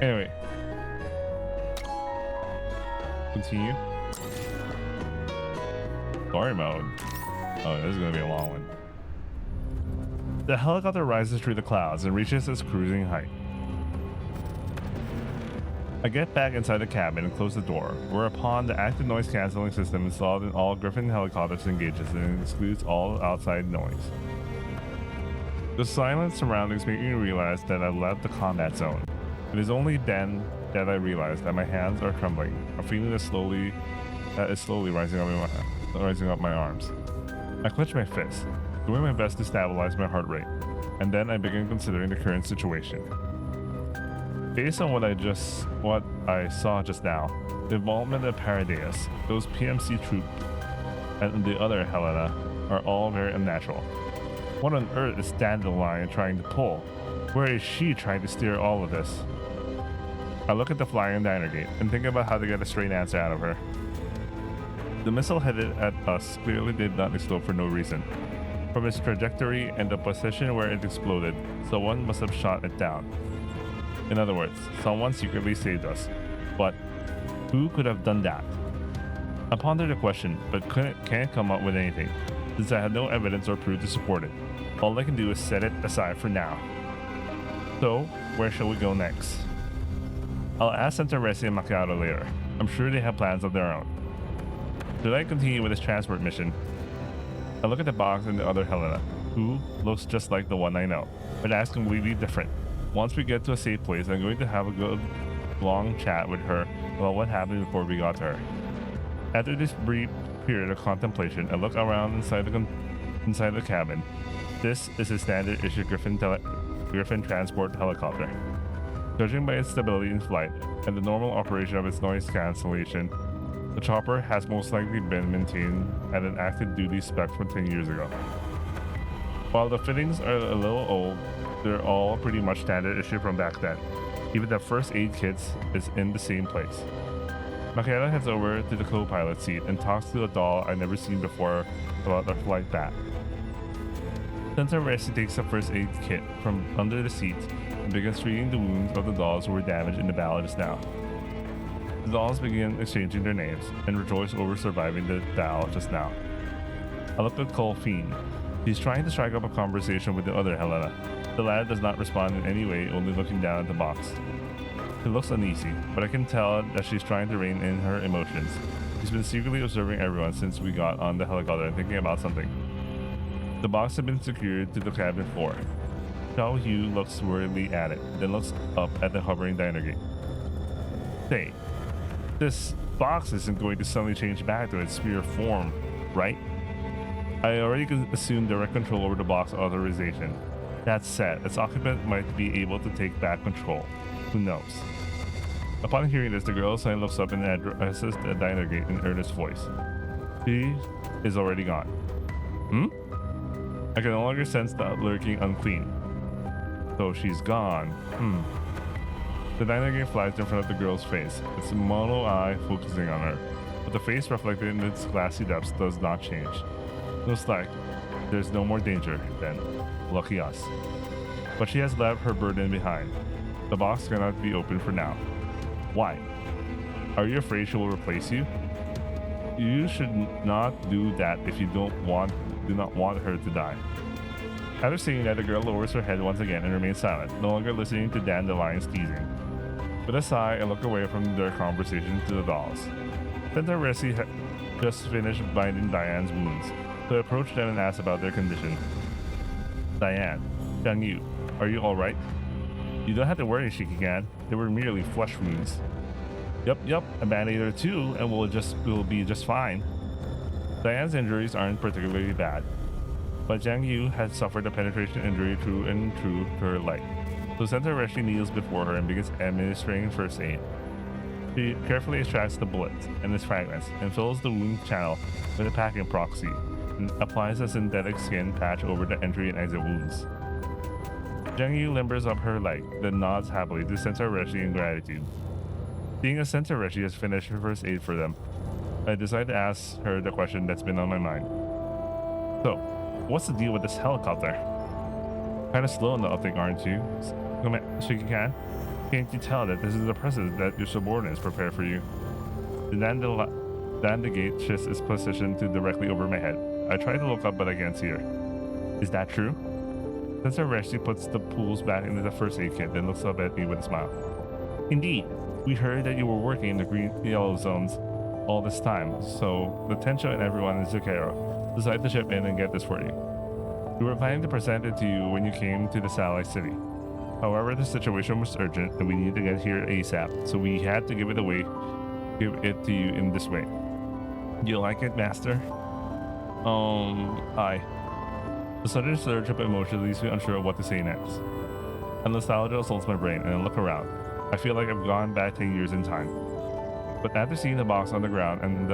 Anyway, continue. Story mode. Oh, this is gonna be a long one. The helicopter rises through the clouds and reaches its cruising height. I get back inside the cabin and close the door, whereupon the active noise cancelling system installed in all Griffin helicopters engages and excludes all outside noise. The silent surroundings make me realize that I left the combat zone. It is only then that I realize that my hands are trembling, a feeling that is slowly rising up my arms. I clench my fist, doing my best to stabilize my heart rate, and then I begin considering the current situation. Based on what I saw just now, the involvement of Paradeus, those PMC troops, and the other Helena are all very unnatural. What on earth is Dandelion trying to pull? Where is she trying to steer all of this? I look at the flying diner gate and think about how to get a straight answer out of her. The missile headed at us clearly did not explode for no reason. From its trajectory and the position where it exploded, someone must have shot it down. In other words, someone secretly saved us. But who could have done that? I pondered the question, but can't come up with anything, since I had no evidence or proof to support it. All I can do is set it aside for now. So, where shall we go next? I'll ask Centauressi and Macchiato later. I'm sure they have plans of their own. Should I continue with this transport mission? I look at the box and the other Helena, who looks just like the one I know, but acts completely different. Once we get to a safe place, I'm going to have a good, long chat with her about what happened before we got to her. After this brief period of contemplation, I look around inside the cabin. This is a standard issue Griffin transport helicopter. Judging by its stability in flight and the normal operation of its noise cancellation, the chopper has most likely been maintained at an active duty spec from 10 years ago. While the fittings are a little old, they're all pretty much standard issue from back then. Even the first aid kits is in the same place. Macchiato heads over to the co-pilot seat and talks to a doll I've never seen before about the flight back. Centauressi takes the first aid kit from under the seat and begins treating the wounds of the dolls who were damaged in the battle just now. The dolls begin exchanging their names and rejoice over surviving the battle just now. I look at Colfine. He's trying to strike up a conversation with the other Helena. The lad does not respond in any way, only looking down at the box. She looks uneasy, but I can tell that she's trying to rein in her emotions. She's been secretly observing everyone since we got on the helicopter and thinking about something. The box had been secured to the cabin floor. Xiao Hu looks worriedly at it, then looks up at the hovering diner gate. Say, this box isn't going to suddenly change back to its sphere form, right? I already assumed direct control over the box authorization. That said, its occupant might be able to take back control. Who knows? Upon hearing this, the girl sign looks up and addresses the diner gate in earnest voice. She is already gone. I can no longer sense the lurking unclean. So she's gone. The diner gate flies in front of the girl's face, its mono eye focusing on her, but the face reflected in its glassy depths does not change. Looks like there's no more danger then. Lucky us. But she has left her burden behind. The box cannot be opened for now. Why? Are you afraid she will replace you? You should not do that if you do not want her to die. After seeing that, the girl lowers her head once again and remains silent, no longer listening to Dandelion's teasing. With a sigh, I look away from their conversation to the dolls. Centauressi had just finished binding Diane's wounds, so I approached them and asked about their condition. Diane, Zhang Yu, are you alright? You don't have to worry, Shikigan. They were merely flesh wounds. Yup, a band-aid or two and we'll be just fine. Diane's injuries aren't particularly bad, but Zhang Yu had suffered a penetration injury through and through to her leg. So Centauressi kneels before her and begins administering first aid. She carefully extracts the bullets and its fragments and fills the wound channel with a packing proxy and applies a synthetic skin patch over the entry and exit wounds. Zhang Yu limbers up her leg, then nods happily to Centauressi in gratitude. Seeing as Centauressi has finished her first aid for them, I decide to ask her the question that's been on my mind. So, what's the deal with this helicopter? Kinda slow in the uptake, aren't you? Shikikan, can't you tell that this is the present that your subordinates prepare for you? The Dandegate shifts its position to directly over my head. I try to look up, but I can't see her. Is that true? Centauressi puts the pools back into the first aid kit, then looks up at me with a smile. Indeed, we heard that you were working in the green-yellow zones all this time, so the Tencho and everyone in Zucchero decided to chip in and get this for you. We were planning to present it to you when you came to the satellite city. However, the situation was urgent and we needed to get here ASAP, so we had to give it to you in this way. You like it, Master? Aye. The sudden surge of emotion leaves me unsure of what to say next. A nostalgia assaults my brain and I look around. I feel like I've gone back 10 years in time. But after seeing the box on the ground and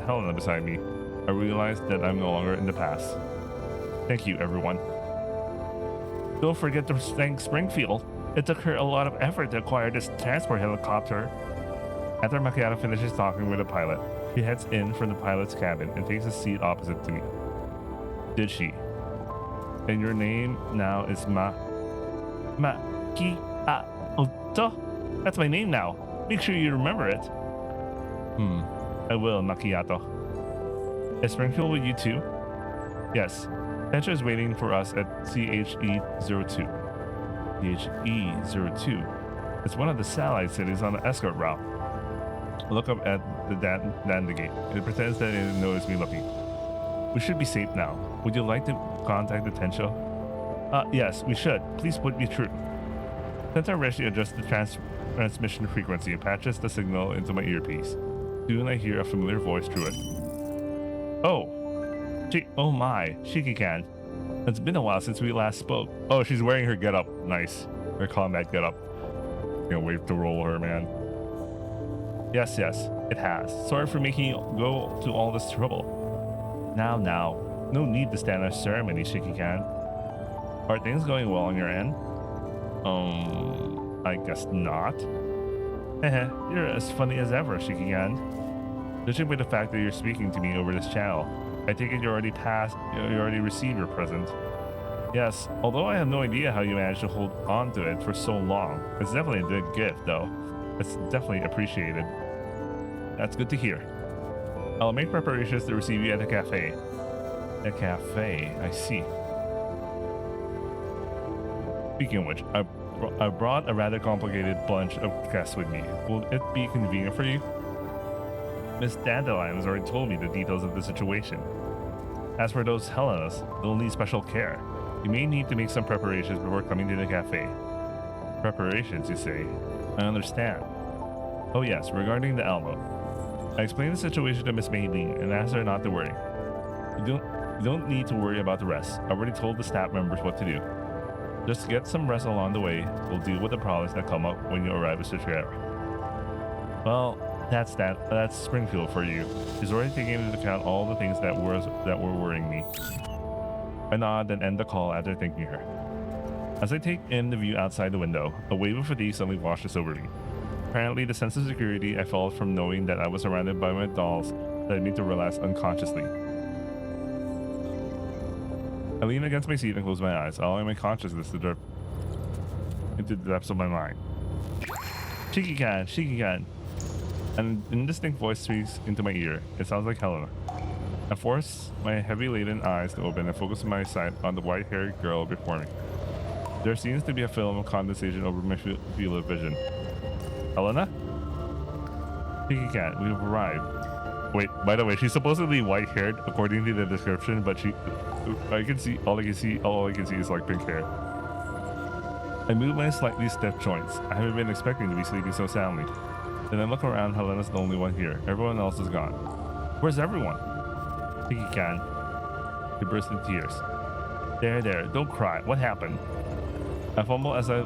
Helena beside me, I realized that I'm no longer in the past. Thank you, everyone. Don't forget to thank Springfield. It took her a lot of effort to acquire this transport helicopter. After Macchiato finishes talking with the pilot, she heads in from the pilot's cabin and takes a seat opposite to me. Did she? And your name now is Macchiato. That's my name now. Make sure you remember it. I will, Macchiato. Is Springfield with you too? Yes. Tencho is waiting for us at CHE-02. CHE-02. It's one of the satellite cities on the escort route. I look up at the Dandegate. It pretends that it didn't notice me looking. We should be safe now. Would you like to contact the Tencho? Yes, we should. Please put me through. Centauressi adjusts the transmission frequency and patches the signal into my earpiece. Soon I hear a familiar voice through it. Oh my, Shikikan. It's been a while since we last spoke. Oh, she's wearing her getup. Nice. Her combat getup. Can't wait to roll her, man. Yes, it has. Sorry for making you go to all this trouble. Now. No need to stand on ceremony, Shikikan. Are things going well on your end? I guess not. You're as funny as ever, Shikigan. Judging by the fact that you're speaking to me over this channel, I take it you already received your present. Yes, although I have no idea how you managed to hold on to it for so long. It's definitely a good gift, though. It's definitely appreciated. That's good to hear. I'll make preparations to receive you at the cafe. A cafe, I see. Speaking of which, I brought a rather complicated bunch of guests with me. Will it be convenient for you? Miss Dandelion has already told me the details of the situation. As for those Helenas, they'll need special care. You may need to make some preparations before coming to the cafe. Preparations, you say? I understand. Oh yes, regarding the Alamo. I explained the situation to Miss Mayling and asked her not to worry. You don't need to worry about the rest. I already told the staff members what to do. Just get some rest along the way. We'll deal with the problems that come up when you arrive at Centauressi. Well, that's Springfield for you. She's already taking into account all the things that were worrying me. I nod and end the call after thanking her. As I take in the view outside the window, a wave of fatigue suddenly washes over me. Apparently, the sense of security I felt from knowing that I was surrounded by my dolls led me to relax unconsciously. I lean against my seat and close my eyes, allowing my consciousness to drift into the depths of my mind. Shikikan. An indistinct voice speaks into my ear. It sounds like Helena. I force my heavy-laden eyes to open and focus my sight on the white-haired girl before me. There seems to be a film of condensation over my field of vision. Helena? Kiki-can, we've arrived. Wait, by the way, she's supposedly white-haired according to the description, but all I can see is like pink hair. I move my slightly stiff joints. I haven't been expecting to be sleeping so soundly. Then I look around. Helena's the only one here. Everyone else is gone. Where's everyone? Kiki-can. She burst into tears. There, don't cry. What happened? I fumble as a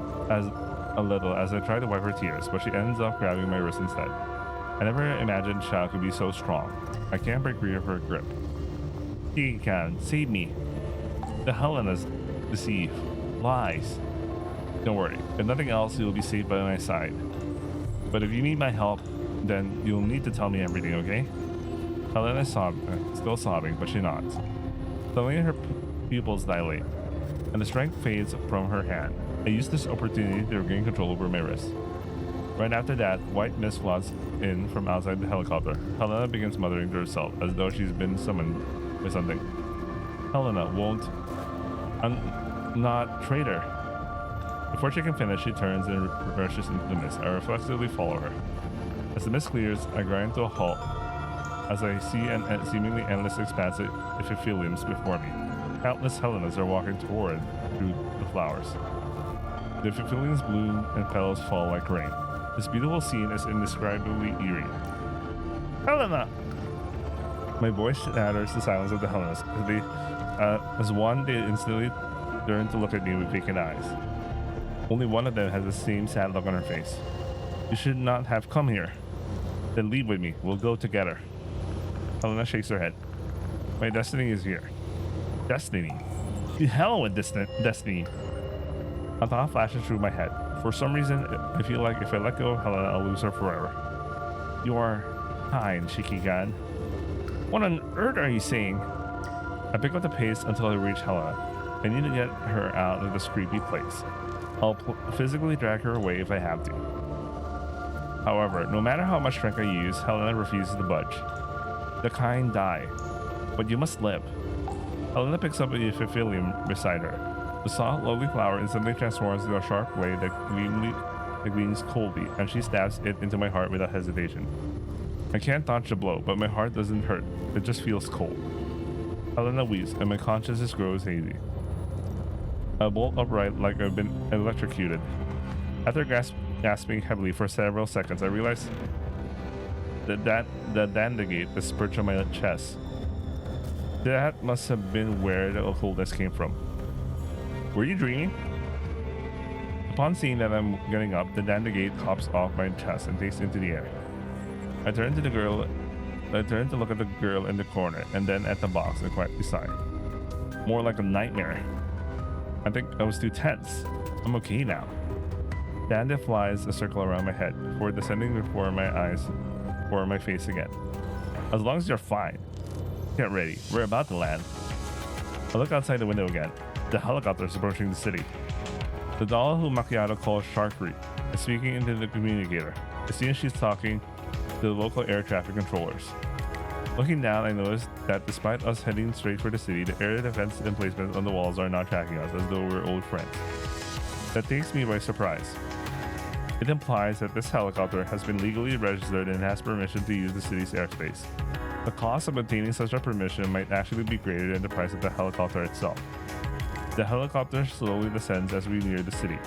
little as I try to wipe her tears, but she ends up grabbing my wrist instead. I never imagined Shao could be so strong. I can't break free of her grip. Kiki-can, save me. The Helenas deceive. Lies. Don't worry. If nothing else, you'll be safe by my side. But if you need my help, then you'll need to tell me everything, okay? Helena's still sobbing, but she nods. Suddenly her pupils dilate, and the strength fades from her hand. I use this opportunity to regain control over my wrist. Right after that, white mist floats in from outside the helicopter. Helena begins muttering to herself, as though she's been summoned by something. Helena won't... I'm not traitor. Before she can finish, she turns and rushes into the mist. I reflexively follow her. As the mist clears, I grind to a halt as I see an seemingly endless expanse of epitheliums before me. Countless Helenas are walking toward through the flowers. The epitheliums bloom and petals fall like rain. This beautiful scene is indescribably eerie. Helena! My voice shatters the silence of the Helenas. As one, they instantly turn to look at me with vacant eyes. Only one of them has the same sad look on her face. You should not have come here. Then leave with me. We'll go together. Helena shakes her head. My destiny is here. Destiny? To hell with destiny. A thought flashes through my head. For some reason, I feel like if I let go of Helena, I'll lose her forever. You are kind, Kiki-can. What on earth are you saying? I pick up the pace until I reach Helena. I need to get her out of this creepy place. I'll physically drag her away if I have to. However, no matter how much strength I use, Helena refuses to budge. The kind die, but you must live. Helena picks up a epithelium beside her. The soft, lovely flower instantly transforms into a sharp blade that gleams coldly, and she stabs it into my heart without hesitation. I can't dodge the blow, but my heart doesn't hurt. It just feels cold. Helena weeps, and my consciousness grows hazy. I bolt upright like I've been electrocuted. After gasping heavily for several seconds, I realize that the Dandegate is perched on my chest. That must have been where the coldness came from. Were you dreaming? Upon seeing that I'm getting up, the Dandegate hops off my chest and takes into the air. I turn to look at the girl in the corner, and then at the box and quietly sigh. More like a nightmare. I think I was too tense. I'm okay now. Danda flies a circle around my head before descending before my eyes or my face again. As long as you're fine. Get ready. We're about to land. I look outside the window again. The helicopter is approaching the city. The doll who Macchiato calls Sharkery is speaking into the communicator. It seems she's talking to the local air traffic controllers. Looking down, I notice that despite us heading straight for the city, the air defense emplacements on the walls are not tracking us as though we're old friends. That takes me by surprise. It implies that this helicopter has been legally registered and has permission to use the city's airspace. The cost of obtaining such a permission might actually be greater than the price of the helicopter itself. The helicopter slowly descends as we near the city,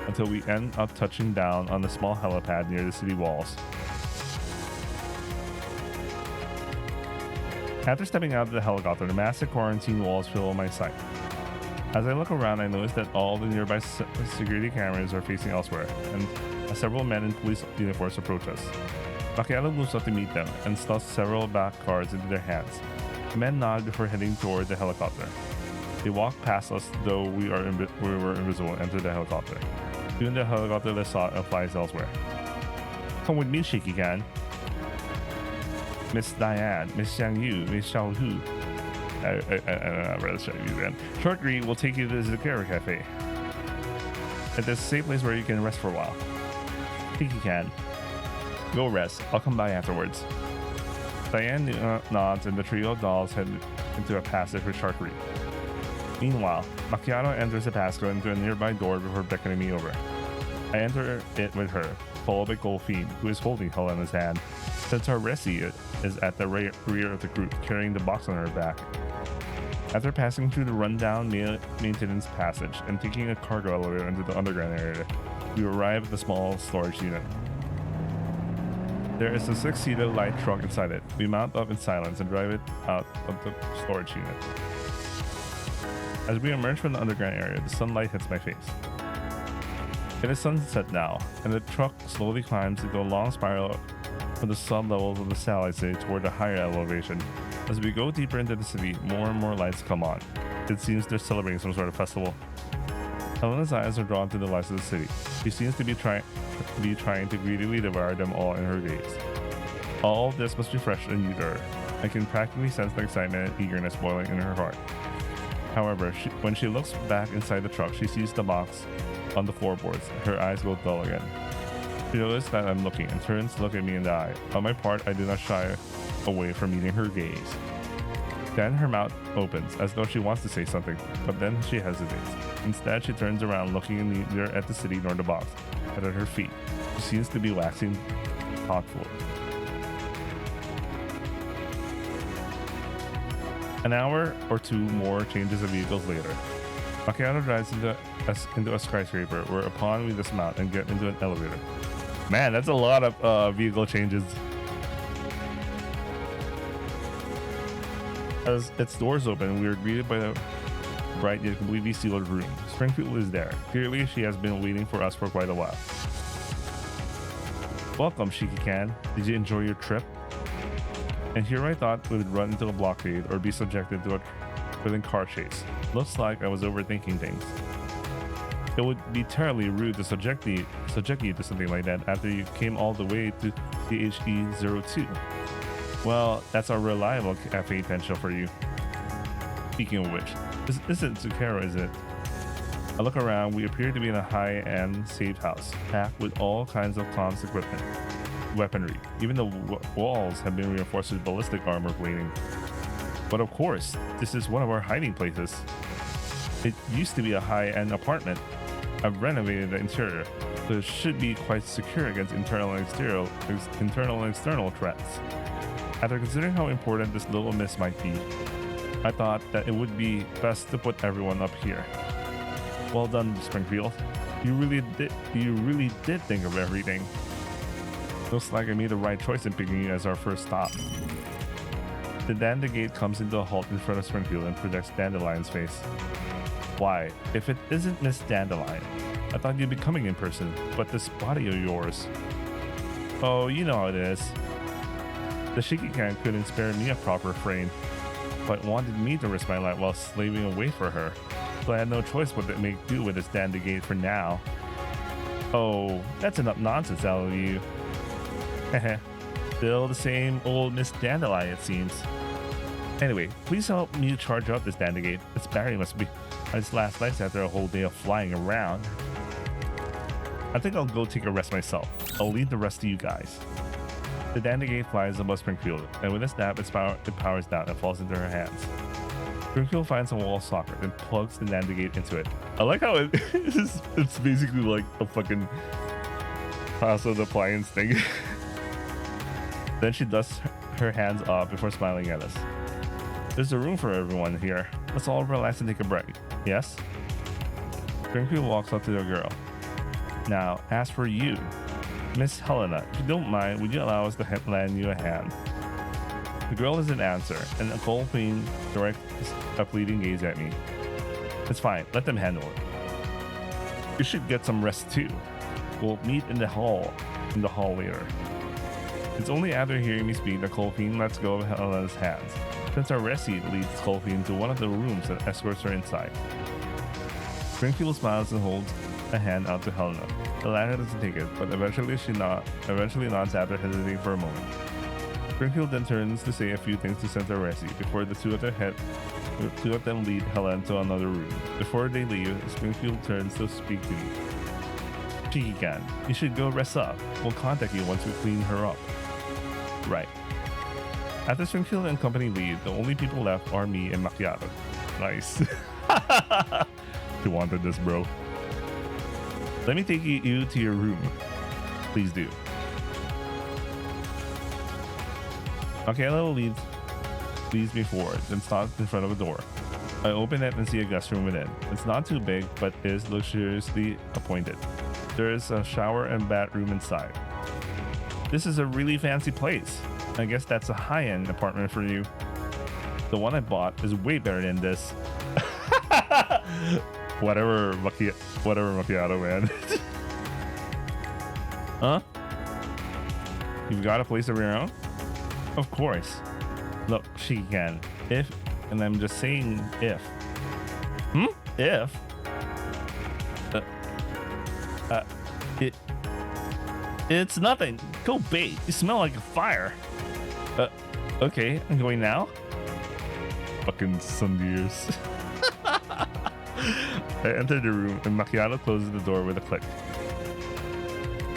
until we end up touching down on a small helipad near the city walls. After stepping out of the helicopter, the massive quarantine walls fill my sight. As I look around, I notice that all the nearby security cameras are facing elsewhere, and several men in police uniforms approach us. Macchiato moves up to meet them and stuffs several back cards into their hands. The men nod before heading toward the helicopter. They walk past us, though we were invisible, and enter the helicopter. Soon the helicopter lifts off and flies elsewhere. Come with me, Kiki-can. Miss Diane, Miss Xiang Yu, Miss Xiao Hu. I'd rather show you then. Sharkery will take you to the Zakara Cafe. It's a safe place where you can rest for a while. Kiki-can. Go rest. I'll come by afterwards. Diane nods and the trio of dolls head into a passage for charcuterie. Meanwhile, Macchiato enters the passcode into a nearby door before beckoning me over. I enter it with her, followed by Golfine, who is holding Helena's hand. Centauressi is at the rear of the group, carrying the box on her back. After passing through the rundown maintenance passage and taking a cargo elevator into the underground area, we arrive at the small storage unit. There is a 6-seater light truck inside it. We mount up in silence and drive it out of the storage unit. As we emerge from the underground area, the sunlight hits my face. It is sunset now, and the truck slowly climbs into a long spiral from the sub-levels of the satellite city toward the higher elevation. As we go deeper into the city, more and more lights come on. It seems they're celebrating some sort of festival. Helena's eyes are drawn to the lights of the city. She seems to be trying to greedily devour them all in her gaze. All of this must be fresh and new to her. I can practically sense the excitement and eagerness boiling in her heart. However, when she looks back inside the truck, she sees the box on the floorboards. Her eyes go dull again. She notices that I'm looking and turns to look at me in the eye. On my part, I do not shy away from meeting her gaze. Then her mouth opens as though she wants to say something, but then she hesitates. Instead, she turns around, looking neither at the city nor the box, but at her feet. She seems to be waxing thoughtful. An hour or two more changes of vehicles later. Macchiato drives into a skyscraper, whereupon we dismount and get into an elevator. Man, that's a lot of vehicle changes. As its doors open, we are greeted by the bright yet completely sealed room. Springfield is there. Clearly, she has been waiting for us for quite a while. Welcome, Shiki-kan. Did you enjoy your trip? And here I thought we would run into a blockade or be subjected to a thrilling car chase. Looks like I was overthinking things. It would be terribly rude to subject you to something like that after you came all the way to CHE02. Well, that's our reliable cafe potential for you. Speaking of which, this isn't Zucchero, is it? I look around. We appear to be in a high-end safe house, packed with all kinds of comms equipment, weaponry. Even the walls have been reinforced with ballistic armor plating. But of course, this is one of our hiding places. It used to be a high-end apartment. I've renovated the interior, so it should be quite secure against internal and external threats. After considering how important this little miss might be, I thought that it would be best to put everyone up here. Well done, Springfield. You really did think of everything. Looks like I made the right choice in picking you as our first stop. The Dandelion comes into a halt in front of Springfield and projects Dandelion's face. Why, if it isn't Miss Dandelion, I thought you'd be coming in person, but this body of yours. Oh, you know how it is. The Shiki-kan couldn't spare me a proper frame, but wanted me to risk my life while slaving away for her. So I had no choice but to make do with this Dandelion for now. Oh, that's enough nonsense out of you. Heh. Still the same old Miss Dandelion, it seems. Anyway, please help me charge up this Dandelion. Its battery must be at its last legs after a whole day of flying around. I think I'll go take a rest myself. I'll leave the rest to you guys. The Dandelion flies above Springfield, and with a snap, it powers down and falls into her hands. Springfield finds a wall socket and plugs the Dandelion into it. I like how it's basically like a fucking household appliance thing. Then she dusts her hands off before smiling at us. There's a room for everyone here. Let's all relax and take a break. Yes? Springfield walks up to the girl. Now, as for you, Miss Helena, if you don't mind, would you allow us to lend you a hand? The girl doesn't answer, and the cold queen directs a pleading gaze at me. It's fine, let them handle it. You should get some rest too. We'll meet in the hall later. It's only after hearing me speak that Colfine lets go of Helena's hands. Centauressi leads Colfine to one of the rooms and escorts her inside. Springfield smiles and holds a hand out to Helena. The latter doesn't take it, but eventually nods after hesitating for a moment. Springfield then turns to say a few things to Centauressi before the two of them lead Helen to another room. Before they leave, Springfield turns to speak to me. Shiki-kan, you should go rest up. We'll contact you once we clean her up. Right. After Springfield and company leave, the only people left are me and Macchiato. Nice. You wanted this, bro. Let me take you to your room. Please do. Macchiato leads me forward, then stops in front of a door. I open it and see a guest room within. It's not too big, but is luxuriously appointed. There is a shower and bathroom inside. This is a really fancy place. I guess that's a high-end apartment for you. The one I bought is way better than this. whatever Macchiato, man. Huh? You've got a place of your own? Of course. Look, she can. If, and I'm just saying if. If? It's nothing. Go bait. You smell like a fire. Okay, I'm going now. Fucking sundeers. I enter the room and Macchiato closes the door with a click.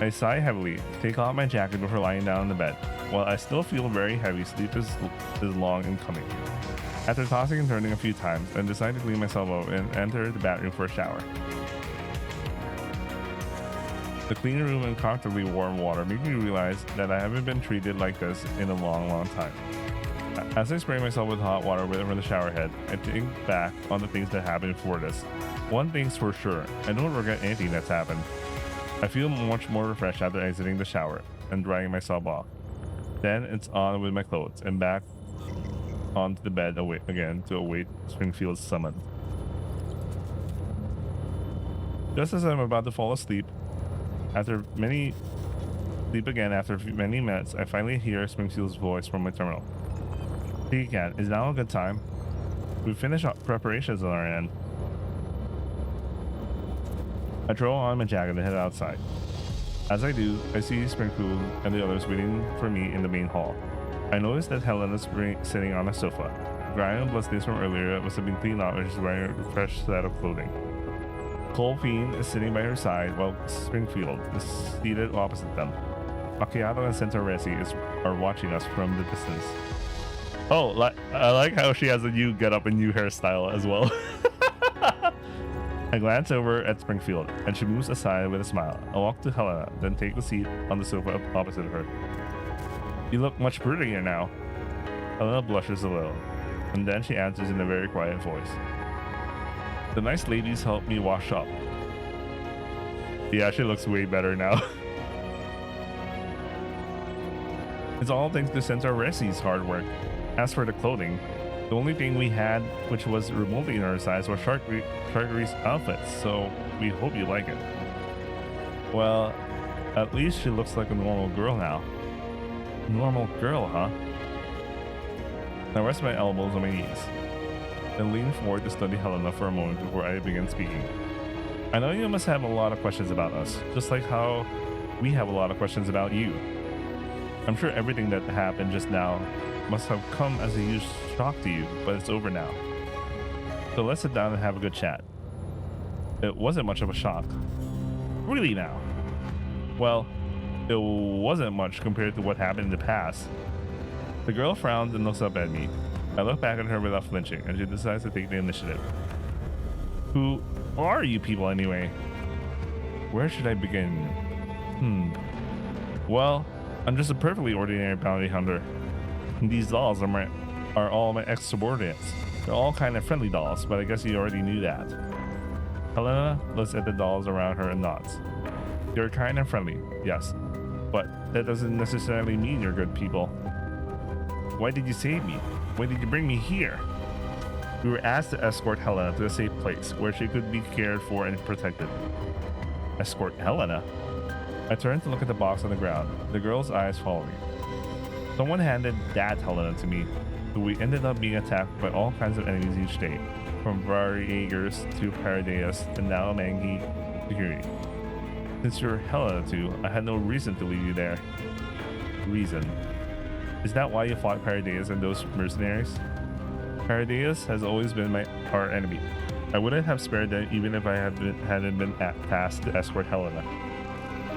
I sigh heavily, take off my jacket before lying down on the bed. While I still feel very heavy, sleep is long in coming. After tossing and turning a few times, I decide to clean myself up and enter the bathroom for a shower. The clean room and comfortably warm water make me realize that I haven't been treated like this in a long time. As I spray myself with hot water from the shower head, I think back on the things that happened before this. One thing's for sure, I don't regret anything that's happened. I feel much more refreshed after exiting the shower and drying myself off. Then it's on with my clothes and back onto the bed again to await Springfield's summons. Just as I'm about to fall asleep, after many minutes, I finally hear Springfield's voice from my terminal. Pecan, is now a good time? We've finished preparations on our end. I throw on my jacket and head outside. As I do, I see Springfield and the others waiting for me in the main hall. I notice that Helen is sitting on a sofa. Grime and bloodstains from earlier must have been cleaned out and she's wearing a fresh set of clothing. Cole Fiend is sitting by her side while Springfield is seated opposite them. Macchiato and Centauressi are watching us from the distance. Oh, I like how she has a new getup and new hairstyle as well. I glance over at Springfield and she moves aside with a smile. I walk to Helena, then take a seat on the sofa opposite her. You look much prettier now. Helena blushes a little, and then she answers in a very quiet voice. The nice ladies helped me wash up. Yeah, she looks way better now. It's all thanks to Centauressi hard work. As for the clothing, the only thing we had which was remotely in our size was Sharkery's outfits, so we hope you like it. Well, at least she looks like a normal girl now. Normal girl, huh? I rest my elbows on my knees, then lean forward to study Helena for a moment before I begin speaking. I know you must have a lot of questions about us, just like how we have a lot of questions about you. I'm sure everything that happened just now must have come as a huge shock to you, but it's over now. So let's sit down and have a good chat. It wasn't much of a shock. Really now? Well, it wasn't much compared to what happened in the past. The girl frowns and looks up at me. I look back at her without flinching, and she decides to take the initiative. Who are you people anyway? Where should I begin? Well, I'm just a perfectly ordinary bounty hunter. These dolls are all my ex-subordinates. They're all kind of friendly dolls, but I guess you already knew that. Helena looks at the dolls around her and nods. You're kind and friendly, yes, but that doesn't necessarily mean you're good people. Why did you save me? Why did you bring me here? We were asked to escort Helena to a safe place where she could be cared for and protected. Escort Helena? I turned to look at the box on the ground. The girl's eyes follow me. Someone handed that Helena to me, but we ended up being attacked by all kinds of enemies each day, from Variegers to Paradeus and now Mangi security. Since you're Helena too, I had no reason to leave you there. Reason? Is that why you fought Paradeus and those mercenaries? Paradeus has always been our enemy. I wouldn't have spared them even if I hadn't been tasked to escort Helena.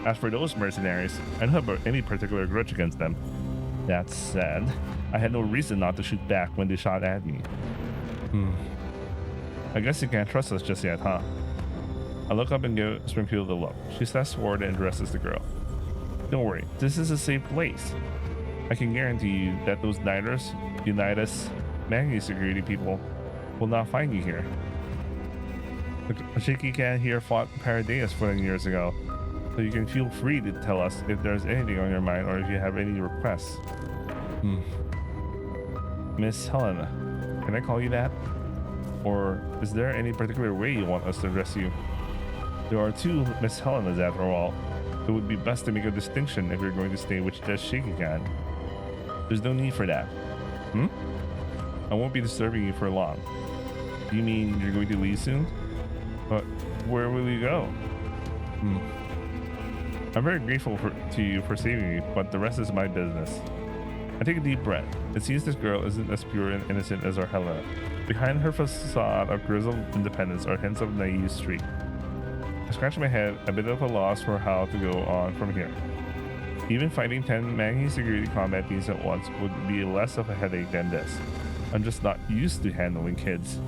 As for those mercenaries, I don't have any particular grudge against them. That said, I had no reason not to shoot back when they shot at me. I guess you can't trust us just yet, huh? I look up and give Springfield a look. She steps forward and addresses the girl. Don't worry, this is a safe place. I can guarantee you that those Unitas, Maggie security people will not find you here. The shaky can here fought Paradeus 40 years ago, so you can feel free to tell us if there's anything on your mind or if you have any requests. Miss Helena, can I call you that? Or is there any particular way you want us to address you? There are two Miss Helenas after all. It would be best to make a distinction if you're going to stay with the shaky can. There's no need for that. I won't be disturbing you for long. Do you mean you're going to leave soon? But where will you go? I'm very grateful to you for saving me, but the rest is my business. I take a deep breath. It seems this girl isn't as pure and innocent as our Helena. Behind her facade of grizzled independence are hints of naive streak. I scratch my head, a bit of a loss for how to go on from here. Even fighting 10 Maggie security combat teams at once would be less of a headache than this. I'm just not used to handling kids.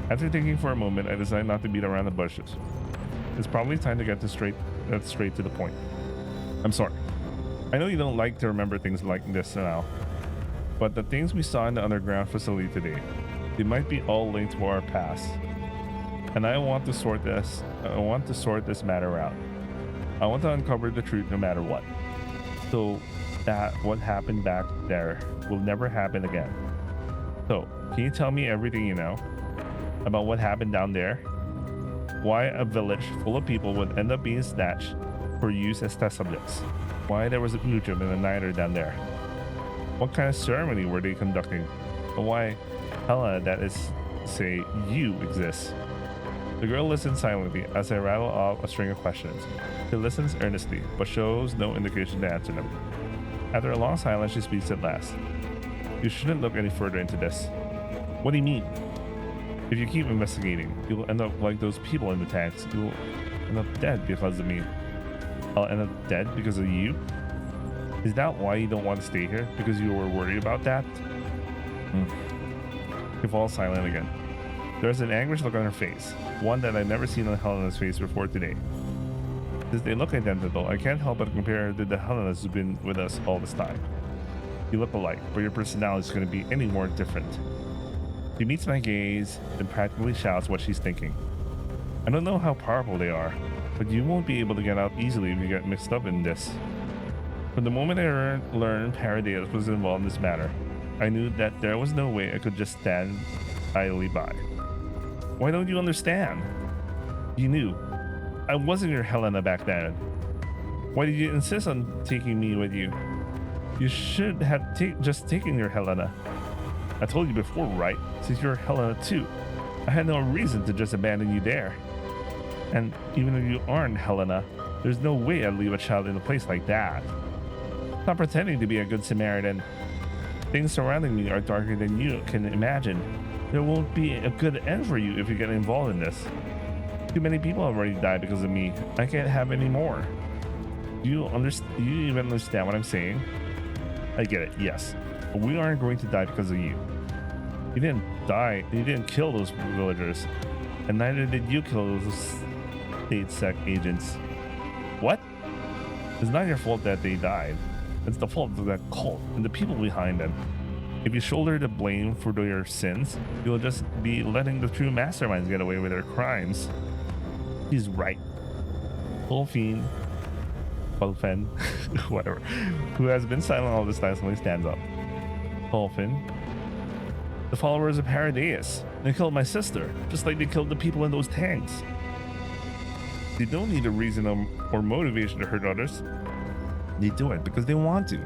After thinking for a moment, I decide not to beat around the bushes. It's probably time to get straight to the point. I'm sorry. I know you don't like to remember things like this now, but the things we saw in the underground facility today, they might be all linked to our past. And I want to sort this matter out. I want to uncover the truth no matter what. So that what happened back there will never happen again. So, can you tell me everything you know about what happened down there? Why a village full of people would end up being snatched for use as test subjects? Why there was a Mujib and a Niter down there? What kind of ceremony were they conducting? And why Hella, that is to say, you, exists? The girl listens silently as I rattle off a string of questions. She listens earnestly, but shows no indication to answer them. After a long silence, she speaks at last. You shouldn't look any further into this. What do you mean? If you keep investigating, you'll end up like those people in the tanks. You'll end up dead because of me. I'll end up dead because of you? Is that why you don't want to stay here? Because you were worried about that? She falls silent again. There's an anguished look on her face, one that I've never seen on Helena's face before today. Since they look identical, I can't help but compare to the Helenas who've been with us all this time. You look alike, but your personality is going to be any more different. She meets my gaze and practically shouts what she's thinking. I don't know how powerful they are, but you won't be able to get out easily if you get mixed up in this. From the moment I learned Paradeus was involved in this matter, I knew that there was no way I could just stand idly by. Why don't you understand? You knew. I wasn't your Helena back then. Why did you insist on taking me with you? You should have just taken your Helena. I told you before, right? Since you're Helena too. I had no reason to just abandon you there. And even if you aren't Helena, there's no way I'd leave a child in a place like that. Stop pretending to be a good Samaritan. Things surrounding me are darker than you can imagine. There won't be a good end for you if you get involved in this. Too many people have already died because of me. I can't have any more. Do you even understand what I'm saying? I get it, yes. But we aren't going to die because of you. You didn't die. You didn't kill those villagers. And neither did you kill those state sec agents. What? It's not your fault that they died. It's the fault of that cult and the people behind them. If you shoulder the blame for their sins, you'll just be letting the true masterminds get away with their crimes. He's right. Fulfen, whatever, who has been silent all this time, suddenly stands up. Fulfen, the followers of Paradeus. They killed my sister, just like they killed the people in those tanks. They don't need a reason or motivation to hurt others. They do it because they want to.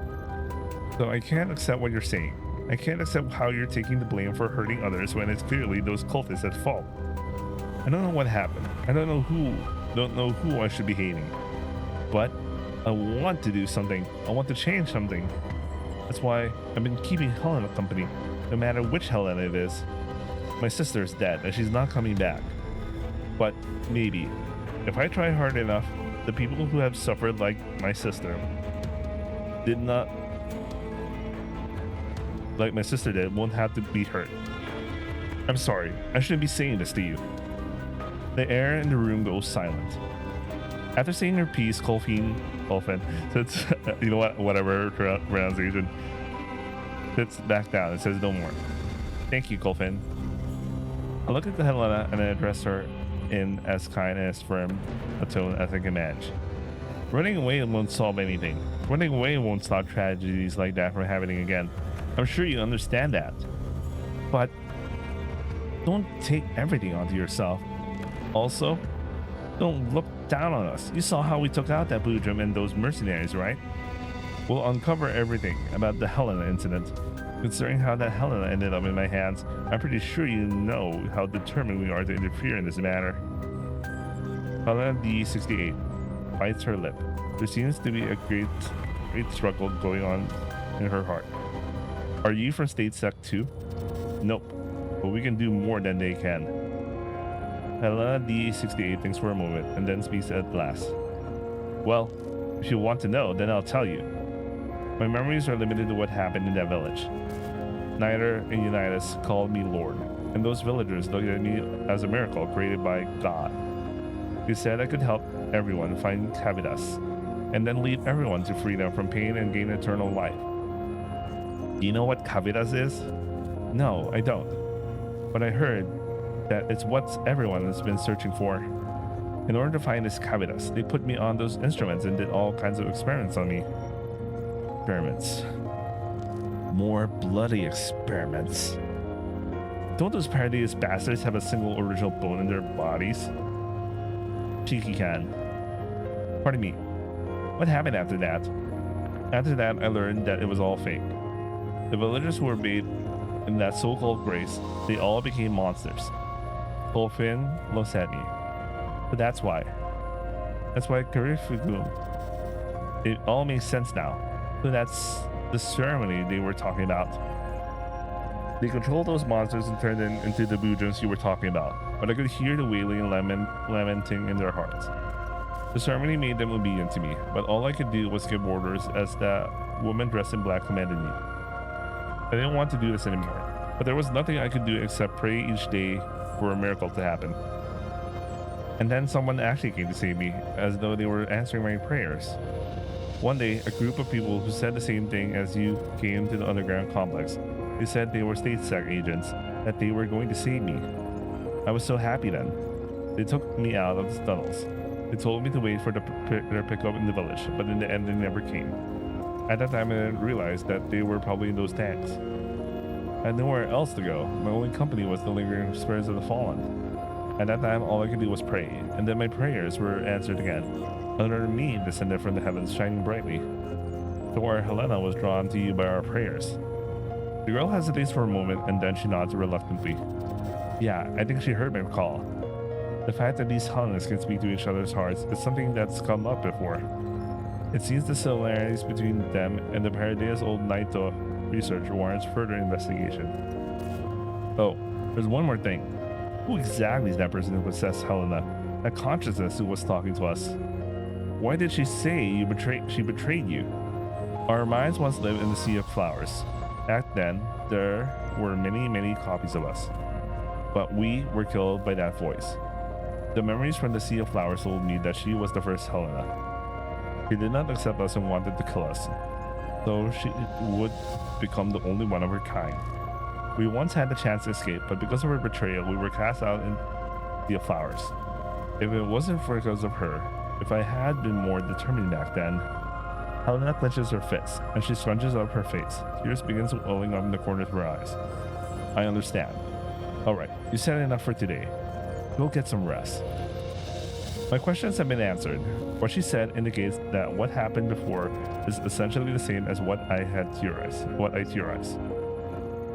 So I can't accept what you're saying. I can't accept how you're taking the blame for hurting others when it's clearly those cultists at fault. I don't know what happened. I don't know who I should be hating. But I want to do something. I want to change something. That's why I've been keeping Helena company, no matter which Helena it is. My sister is dead and she's not coming back. But maybe, if I try hard enough, the people who have suffered like my sister did not like my sister did, won't have to be hurt. I'm sorry. I shouldn't be saying this to you. The air in the room goes silent. After saying her piece, Colfin, sits, you know what, whatever pronunciation, sits back down and says no more. Thank you, Colfin. I look at the Helena and I address her in as kind and as firm a tone as I can manage. Running away won't solve anything. Running away won't stop tragedies like that from happening again. I'm sure you understand that. But don't take everything onto yourself. Also, don't look down on us. You saw how we took out that Boojum and those mercenaries, right? We'll uncover everything about the Helena incident. Considering how that Helena ended up in my hands, I'm pretty sure you know how determined we are to interfere in this matter. Helena D68 bites her lip. There seems to be a great struggle going on in her heart. Are you from State Sec too? Nope, but we can do more than they can. Helena D68 thinks for a moment and then speaks at last. Well, if you want to know, then I'll tell you. My memories are limited to what happened in that village. Niter and Unitas called me Lord, and those villagers looked at me as a miracle created by God. They said I could help everyone find Cavitas, and then lead everyone to freedom from pain and gain eternal life. Do you know what Cavitas is? No, I don't. But I heard that it's what everyone has been searching for. In order to find this Cavitas, they put me on those instruments and did all kinds of experiments on me. Experiments. More bloody experiments. Don't those Paradise bastards have a single original bone in their bodies? Cheeky can. Pardon me. What happened after that? After that, I learned that it was all fake. The villagers who were made in that so-called grace, they all became monsters. Colfin looks at me. But that's why. That's why Karifugum. It all makes sense now. So that's the ceremony they were talking about. They controlled those monsters and turned them into the Boojums you were talking about. But I could hear the wailing and lamenting in their hearts. The ceremony made them obedient to me, but all I could do was give orders as that woman dressed in black commanded me. I didn't want to do this anymore, but there was nothing I could do except pray each day for a miracle to happen. And then someone actually came to save me, as though they were answering my prayers. One day, a group of people who said the same thing as you came to the underground complex. They said they were State Sec agents, that they were going to save me. I was so happy then. They took me out of the tunnels. They told me to wait for their pickup in the village, but in the end they never came. At that time I realized that they were probably in those tanks. I had nowhere else to go. My only company was the lingering spirits of the fallen. At that time all I could do was pray, and then my prayers were answered again. Another me descended from the heavens shining brightly. So our Helena was drawn to you by our prayers. The girl hesitates for a moment and then she nods reluctantly. Yeah, I think she heard my call. The fact that these Helenas can speak to each other's hearts is something that's come up before. It seems the similarities between them and the Paradise old Naito research warrants further investigation. Oh, there's one more thing. Who exactly is that person who possessed Helena? That consciousness who was talking to us? Why did she say she betrayed you? Our minds once lived in the Sea of Flowers. Back then, there were many copies of us. But we were killed by that voice. The memories from the Sea of Flowers told me that she was the first Helena. She did not accept us and wanted to kill us, so she would become the only one of her kind. We once had the chance to escape, but because of her betrayal, we were cast out in the Sea of Flowers. If it wasn't for because of her, if I had been more determined back then. Helena clenches her fists, and she scrunches up her face. Tears begins welling up in the corners of her eyes. I understand. Alright, you said enough for today. Go get some rest. My questions have been answered. What she said indicates that what happened before is essentially the same as what I theorized.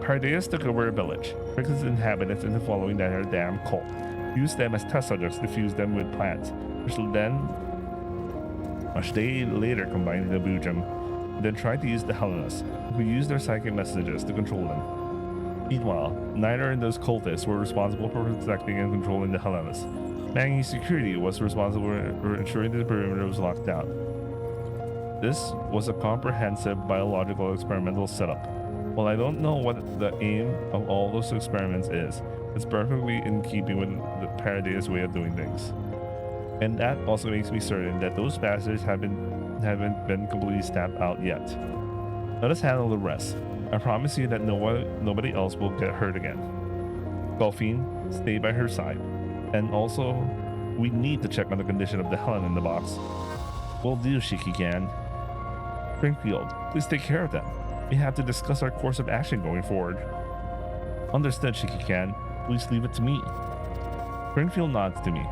Paradise took over a village, tricked its inhabitants into following their damn cult, used them as test subjects to fuse them with plants, which they later combined in the Boojum, then tried to use the Helenas, who used their psychic messages to control them. Meanwhile, Niter and those cultists were responsible for protecting and controlling the Helenas. Mangi Security was responsible for ensuring that the perimeter was locked down. This was a comprehensive biological experimental setup. Well, I don't know what the aim of all those experiments is. It's perfectly in keeping with the Paradise way of doing things. And that also makes me certain that those bastards haven't been completely stamped out yet. Let us handle the rest. I promise you that nobody else will get hurt again. Golfine, stay by her side. And also, we need to check on the condition of the Helen in the box. Will do, Shiki-can. Springfield, please take care of them. We have to discuss our course of action going forward. Understood, Shiki-can. Please leave it to me. Springfield nods to me,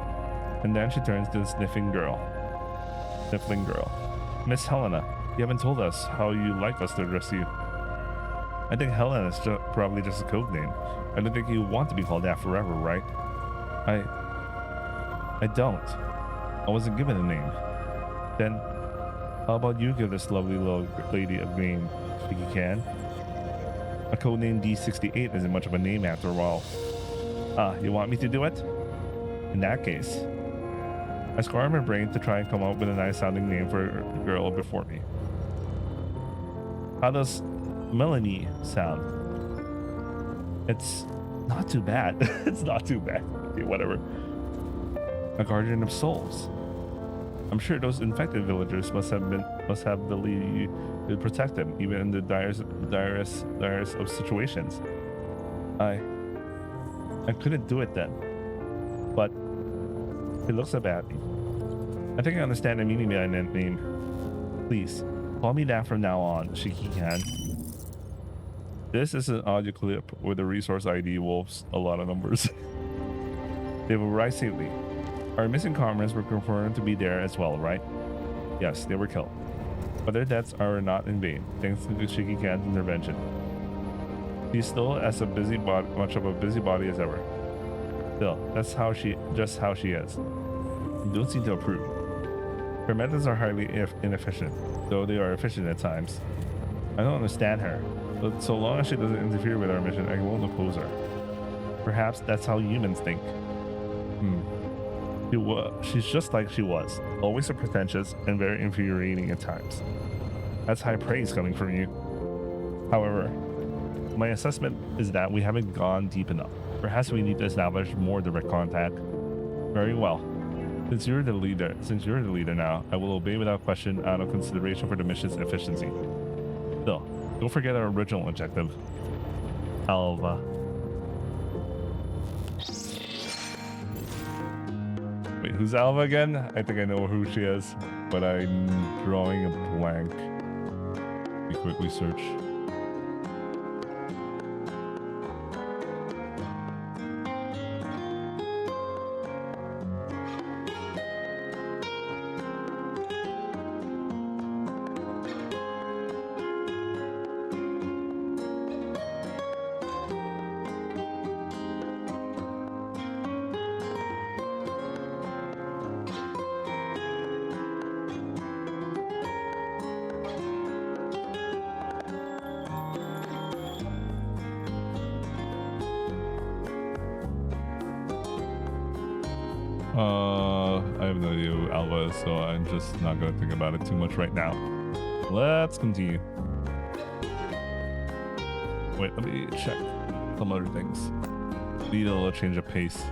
and then she turns to the sniffling girl. Miss Helena, you haven't told us how you like us to address you. I think Helena is probably just a code name. I don't think you want to be called that forever, right? I don't. I wasn't given a name. Then, how about you give this lovely little lady a name, if you can? A code name D68 isn't much of a name after a while. You want me to do it? In that case, I scour my brain to try and come up with a nice sounding name for a girl before me. How does Melanie sound? It's not too bad. It's not too bad. Okay, whatever. A guardian of souls. I'm sure those infected villagers must have the lead to protect them, even in the direst of situations. I couldn't do it then, but it looks so bad. I think I understand the meaning behind that name. Please, call me that from now on, Shiki-can. This is an audio clip where the resource ID wolfs a lot of numbers. They will arrive safely. Our missing comrades were confirmed to be there as well, right? Yes, they were killed. But their deaths are not in vain, thanks to Shiki-can's intervention. She's still as much of a busybody as ever. Still, that's just how she is. You don't seem to approve. Her methods are highly inefficient, though they are efficient at times. I don't understand her, but so long as she doesn't interfere with our mission, I won't oppose her. Perhaps that's how humans think. She's just like she was, always so pretentious and very infuriating at times. That's high praise coming from you. However, my assessment is that we haven't gone deep enough. Perhaps we need to establish more direct contact. Very well. Since you're the leader now, I will obey without question out of consideration for the mission's efficiency. Still, don't forget our original objective. Alva. Wait, who's Alva again? I think I know who she is, but I'm drawing a blank. Let me quickly search. I have no idea who Alva is, so I'm just not gonna think about it too much right now. Let's continue. Wait, let me check some other things. Need a little change of pace.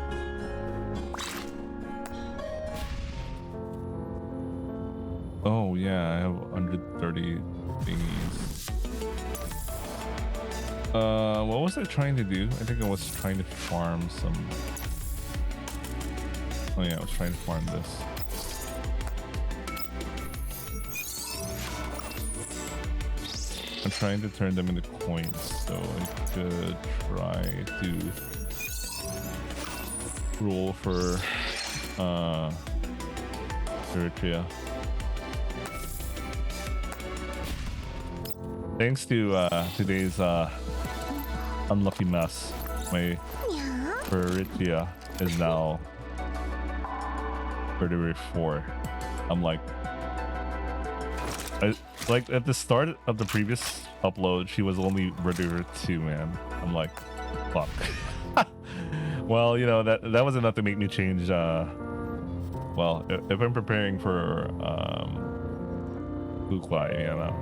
Oh yeah, I have 130 thingies. What was I trying to do? I think I was trying to farm some. Oh yeah, I was trying to farm this. I'm trying to turn them into coins, so I could try to roll for Eritrea. Thanks to today's unlucky mess, my Eritrea is now 34. I'm like at the start of the previous upload, she was only Reducer 2, man. I'm like, fuck. Well, you know, that was enough to make me change. Well, if I'm preparing for Bukwai, you know,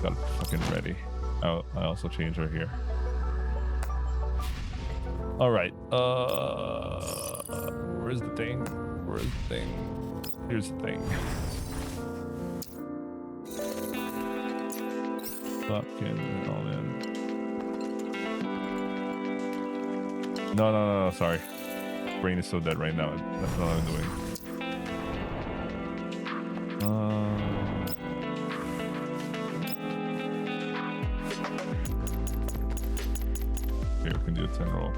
Gotta be fucking ready. Oh, I also changed her here. All right. Where's the thing? Where's the thing? Here's the thing. Fucking hell, man. No. Sorry. Brain is so dead right now. That's not what I'm doing. Here, we can do a 10 roll.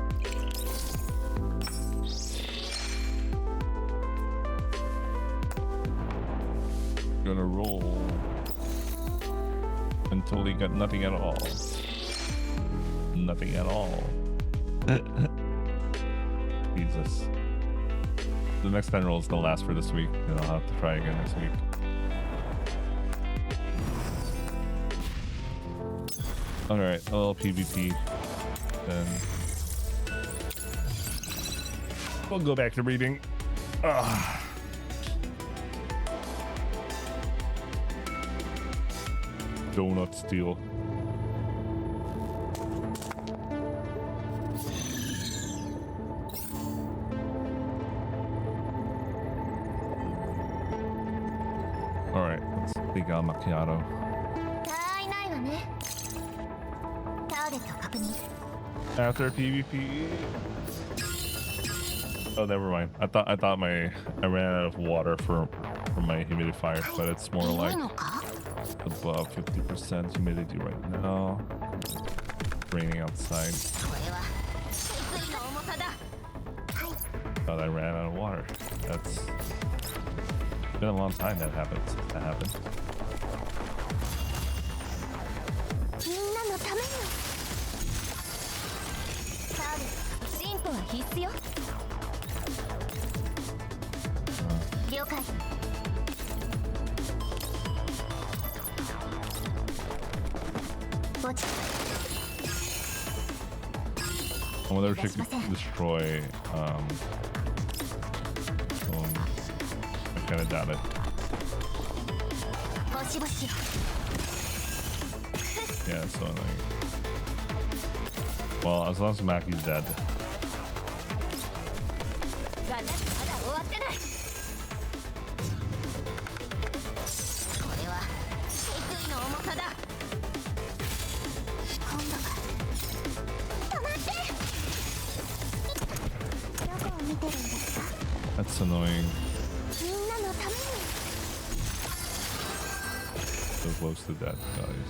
Gonna roll until he got nothing at all. Nothing at all. Jesus. The next 10 roll is gonna last for this week, and I'll have to try again next week. Alright, a little PvP. Then we'll go back to reading. Donut steal. Alright, let's take out macchiato. After PvP. Oh, never mind. I thought I ran out of water for my humidifier, but it's more like above 50% humidity right now. Raining outside. Thought I ran out of water. That's been a long time that happened. I wonder if she could destroy I kinda doubt it. Yeah, so annoying. Well, as long as Maki's dead. That's annoying. So close to death, guys.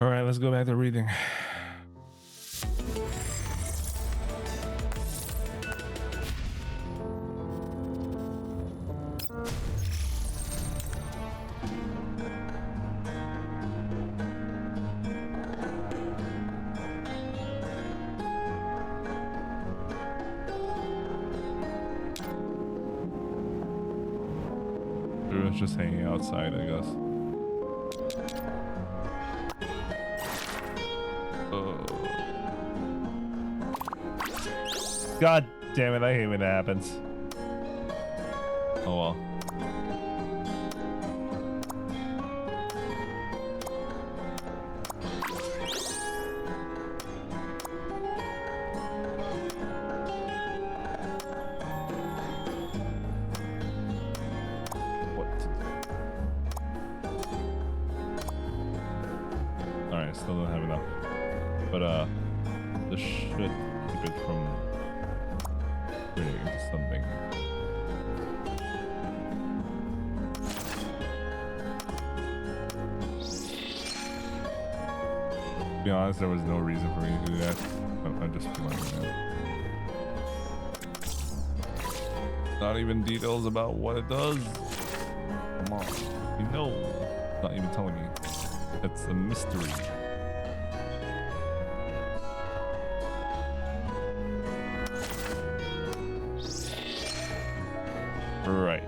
All right, let's go back to reading. Everyone's just hanging outside, I guess. God damn it, I hate when that happens. Oh well. Alright, still don't have enough. But this should keep it from turning into something. be honest, there was no reason for me to do that. I'm just playing it. Not even details about what it does. Come on. You know. Not even telling me. It's a mystery. Right.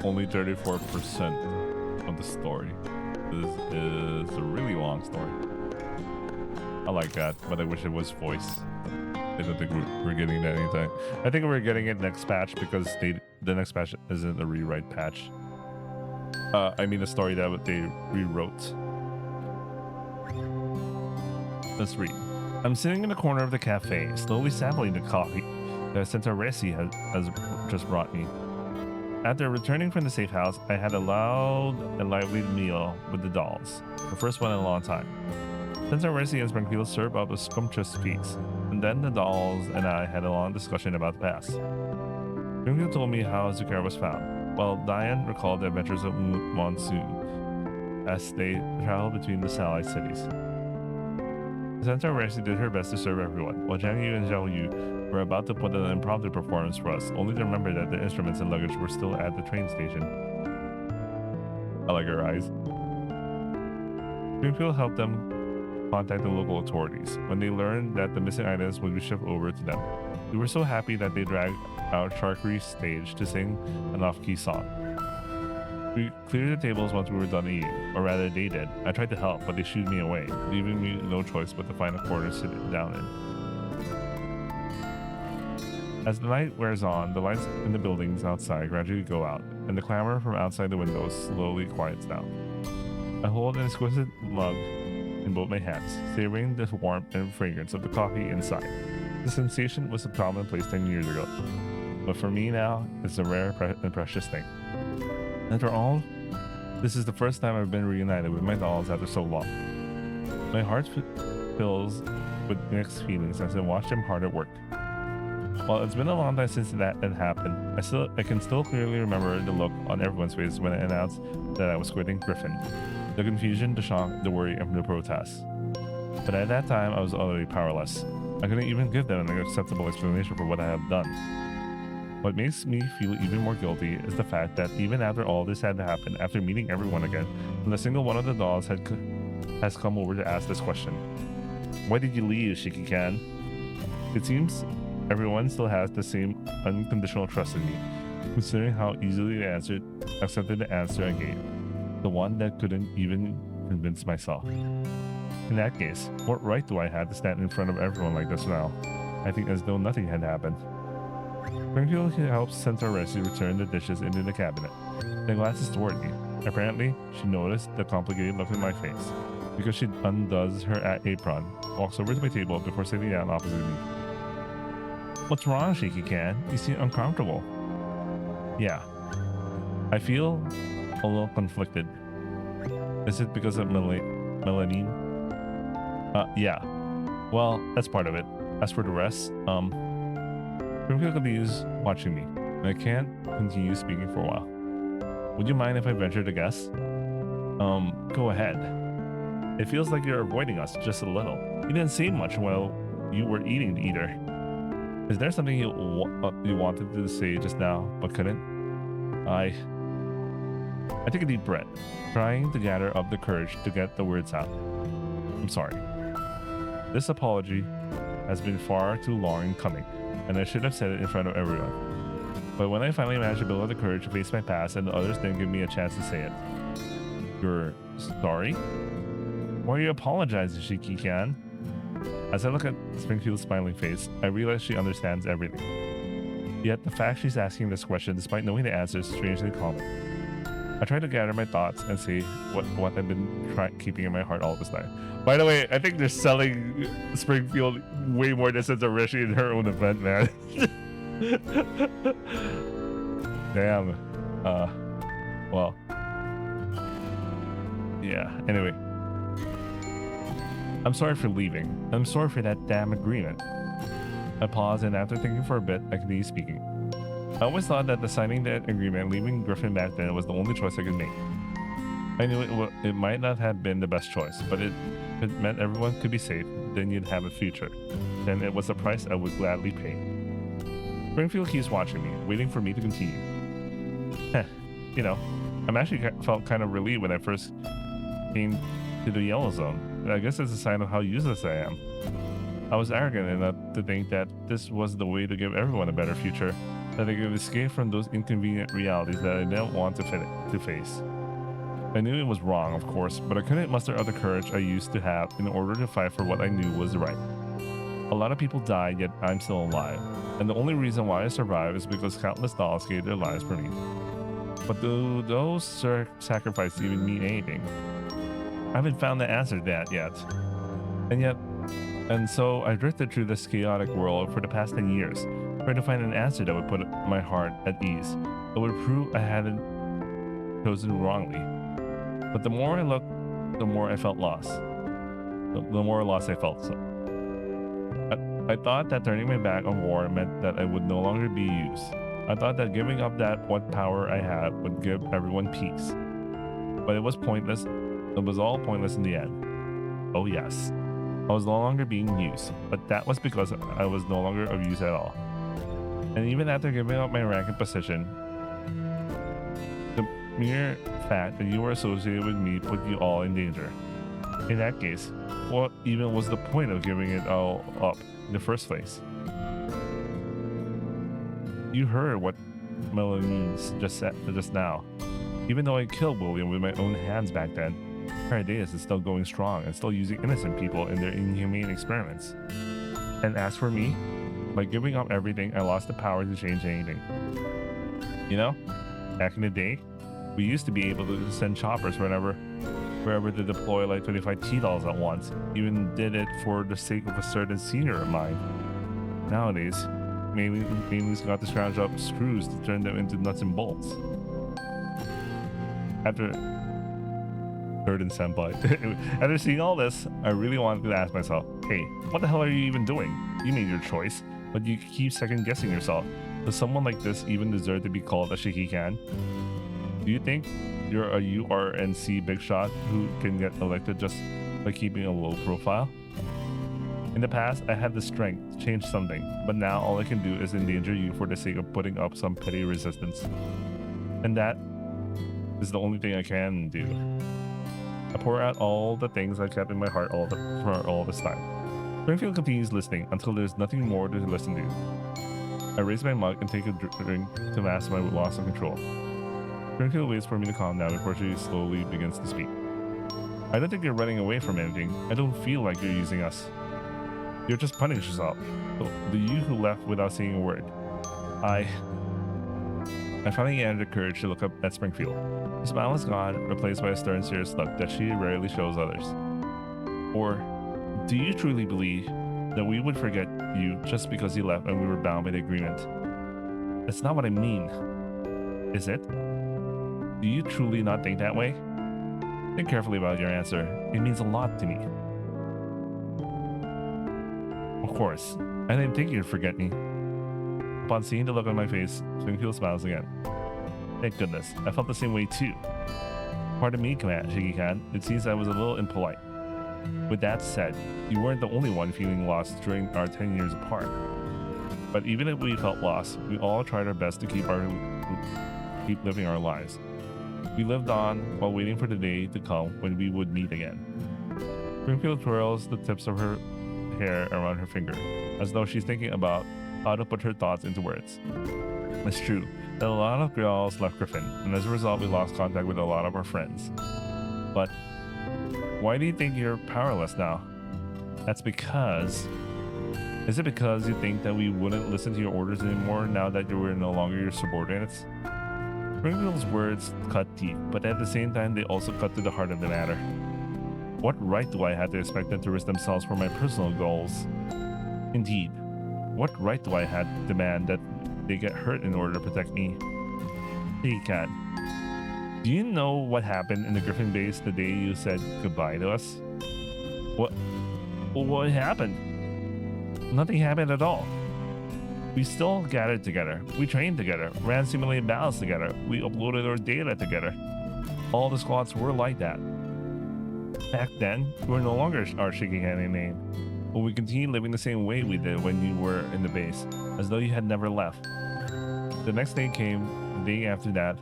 Only 34% of the story. This is a really long story. I like that, but I wish it was voice. I don't think we're getting that anytime. I think we're getting it next patch because the next patch isn't a rewrite patch. I mean a story that they rewrote. Let's read. I'm sitting in the corner of the cafe, slowly sampling the coffee that Centauressi has just brought me. After returning from the safe house, I had a loud and lively meal with the dolls, the first one in a long time. Centauressi and Springfield served up a scrumptious feast, and then the dolls and I had a long discussion about the past. Springfield told me how Zucchero was found, while Diane recalled the adventures of Monsoon as they traveled between the satellite cities. Centauressi did her best to serve everyone, while Jiang Yu and Zhao Yu were about to put on an impromptu performance for us, only to remember that their instruments and luggage were still at the train station. I like her eyes. Springfield helped them contact the local authorities when they learned that the missing items would be shipped over to them. We were so happy that they dragged our charcuterie stage to sing an off-key song. We cleared the tables once we were done eating, or rather they did. I tried to help, but they shooed me away, leaving me no choice but to find a corner to sit down in. As the night wears on, the lights in the buildings outside gradually go out, and the clamor from outside the windows slowly quiets down. I hold an exquisite mug in both my hands, savoring the warmth and fragrance of the coffee inside. The sensation was a commonplace 10 years ago, but for me now, it's a rare and precious thing. After all, this is the first time I've been reunited with my dolls after so long. My heart fills with mixed feelings as I watch them hard at work. While it's been a long time since that had happened, I can still clearly remember the look on everyone's face when I announced that I was quitting Griffin. The confusion, the shock, the worry, and the protest. But at that time, I was utterly powerless. I couldn't even give them an acceptable explanation for what I had done. What makes me feel even more guilty is the fact that even after all this had happened, after meeting everyone again, not a single one of the dolls has come over to ask this question. Why did you leave, Shiki-kan? It seems everyone still has the same unconditional trust in me, considering how easily they accepted the answer I gave, the one that couldn't even convince myself. In that case, what right do I have to stand in front of everyone like this now, acting as though nothing had happened? Springfield helps Centauressi return the dishes into the cabinet, then glances toward me. Apparently, she noticed the complicated look in my face, because she undoes her apron, walks over to my table before sitting down opposite me. What's wrong, Shiki-kan? You seem uncomfortable. Yeah. I feel a little conflicted. Is it because of Melanine? Yeah. Well, that's part of it. As for the rest, Springfield continues watching me, and I can't continue speaking for a while. Would you mind if I venture to guess? Go ahead. It feels like you're avoiding us just a little. You didn't say much while you were eating either. Is there something you wanted to say just now, but couldn't? I take a deep breath, trying to gather up the courage to get the words out. I'm sorry. This apology has been far too long in coming, and I should have said it in front of everyone. But when I finally managed to build up the courage to face my past and the others didn't give me a chance to say it. You're sorry? Why are you apologizing, Shiki-kan? As I look at Springfield's smiling face, I realize she understands everything. Yet the fact she's asking this question despite knowing the answer is strangely common. I try to gather my thoughts and see what I've been keeping in my heart all this time. By the way, I think they're selling Springfield way more than Centauressi in her own event, man. Damn. Well. Yeah, anyway. I'm sorry for leaving. I'm sorry for that damn agreement. I paused, and after thinking for a bit, I continued speaking. I always thought that signing that agreement, leaving Griffin back then, was the only choice I could make. I knew it might not have been the best choice, but if it meant everyone could be safe, then you'd have a future. Then it was a price I would gladly pay. Springfield keeps watching me, waiting for me to continue. You know, I'm actually felt kind of relieved when I first came to the yellow zone. I guess it's a sign of how useless I am. I was arrogant enough to think that this was the way to give everyone a better future, that they could escape from those inconvenient realities that I didn't want to face. I knew it was wrong, of course, but I couldn't muster up the courage I used to have in order to fight for what I knew was right. A lot of people died, yet I'm still alive, and the only reason why I survived is because countless dolls gave their lives for me. But do those sacrifices even mean anything? I haven't found the answer to that yet. And so I drifted through this chaotic world for the past 10 years, trying to find an answer that would put my heart at ease, that would prove I hadn't chosen wrongly. But the more I looked, the more I felt lost. The more lost I felt. So I thought that turning my back on war meant that I would no longer be used. I thought that giving up that what power I had would give everyone peace. But it was pointless. It was all pointless in the end. Oh yes, I was no longer being used, but that was because I was no longer of use at all. And even after giving up my rank and position, the mere fact that you were associated with me put you all in danger. In that case, what even was the point of giving it all up in the first place? You heard what Melanie means just now. Even though I killed William with my own hands back then, Paradias is still going strong and still using innocent people in their inhumane experiments. And as for me, by giving up everything, I lost the power to change anything. You know, back in the day, we used to be able to send choppers wherever to deploy like 25 T-dolls at once. Even did it for the sake of a certain senior of mine. Nowadays, Mainly's got to scrounge up screws to turn them into nuts and bolts. After seeing all this, I really wanted to ask myself, hey, what the hell are you even doing? You made your choice, but you keep second guessing yourself. Does someone like this even deserve to be called a Shikikan? Do you think you're a URNC big shot who can get elected just by keeping a low profile? In the past, I had the strength to change something, but now all I can do is endanger you for the sake of putting up some petty resistance. And that is the only thing I can do. I pour out all the things I kept in my heart for all this time. Springfield continues listening until there's nothing more to listen to. I raise my mug and take a drink to mask my loss of control. Springfield waits for me to calm down before she slowly begins to speak. I don't think you're running away from anything. I don't feel like you're using us. You're just punishing yourself. The you who left without saying a word. I finally gathered the courage to look up at Springfield. Her smile is gone, replaced by a stern, serious look that she rarely shows others. Or, do you truly believe that we would forget you just because you left and we were bound by the agreement? That's not what I mean. Is it? Do you truly not think that way? Think carefully about your answer. It means a lot to me. Of course, I didn't think you'd forget me. Upon seeing the look on my face, Springfield smiles again. Thank goodness, I felt the same way too. Pardon me, Shikikan, it seems I was a little impolite. With that said, you weren't the only one feeling lost during our 10 years apart. But even if we felt lost, we all tried our best to keep living our lives. We lived on while waiting for the day to come when we would meet again. Springfield twirls the tips of her hair around her finger, as though she's thinking about how to put her thoughts into words. It's true that a lot of girls left Griffin, and as a result we lost contact with a lot of our friends. But why do you think you're powerless now? That's because... Is it because you think that we wouldn't listen to your orders anymore now that you were no longer your subordinates? Springfield's words cut deep, but at the same time, they also cut to the heart of the matter. What right do I have to expect them to risk themselves for my personal goals? Indeed, what right do I have to demand that they get hurt in order to protect me? Hey, Cat, do you know what happened in the Griffin base the day you said goodbye to us? What happened? Nothing happened at all. We still gathered together. We trained together, ran simulated battles together. We uploaded our data together. All the squads were like that. Back then, we were no longer our shaking hand in name, but we continued living the same way we did when you were in the base, as though you had never left. The next day came, the day after that.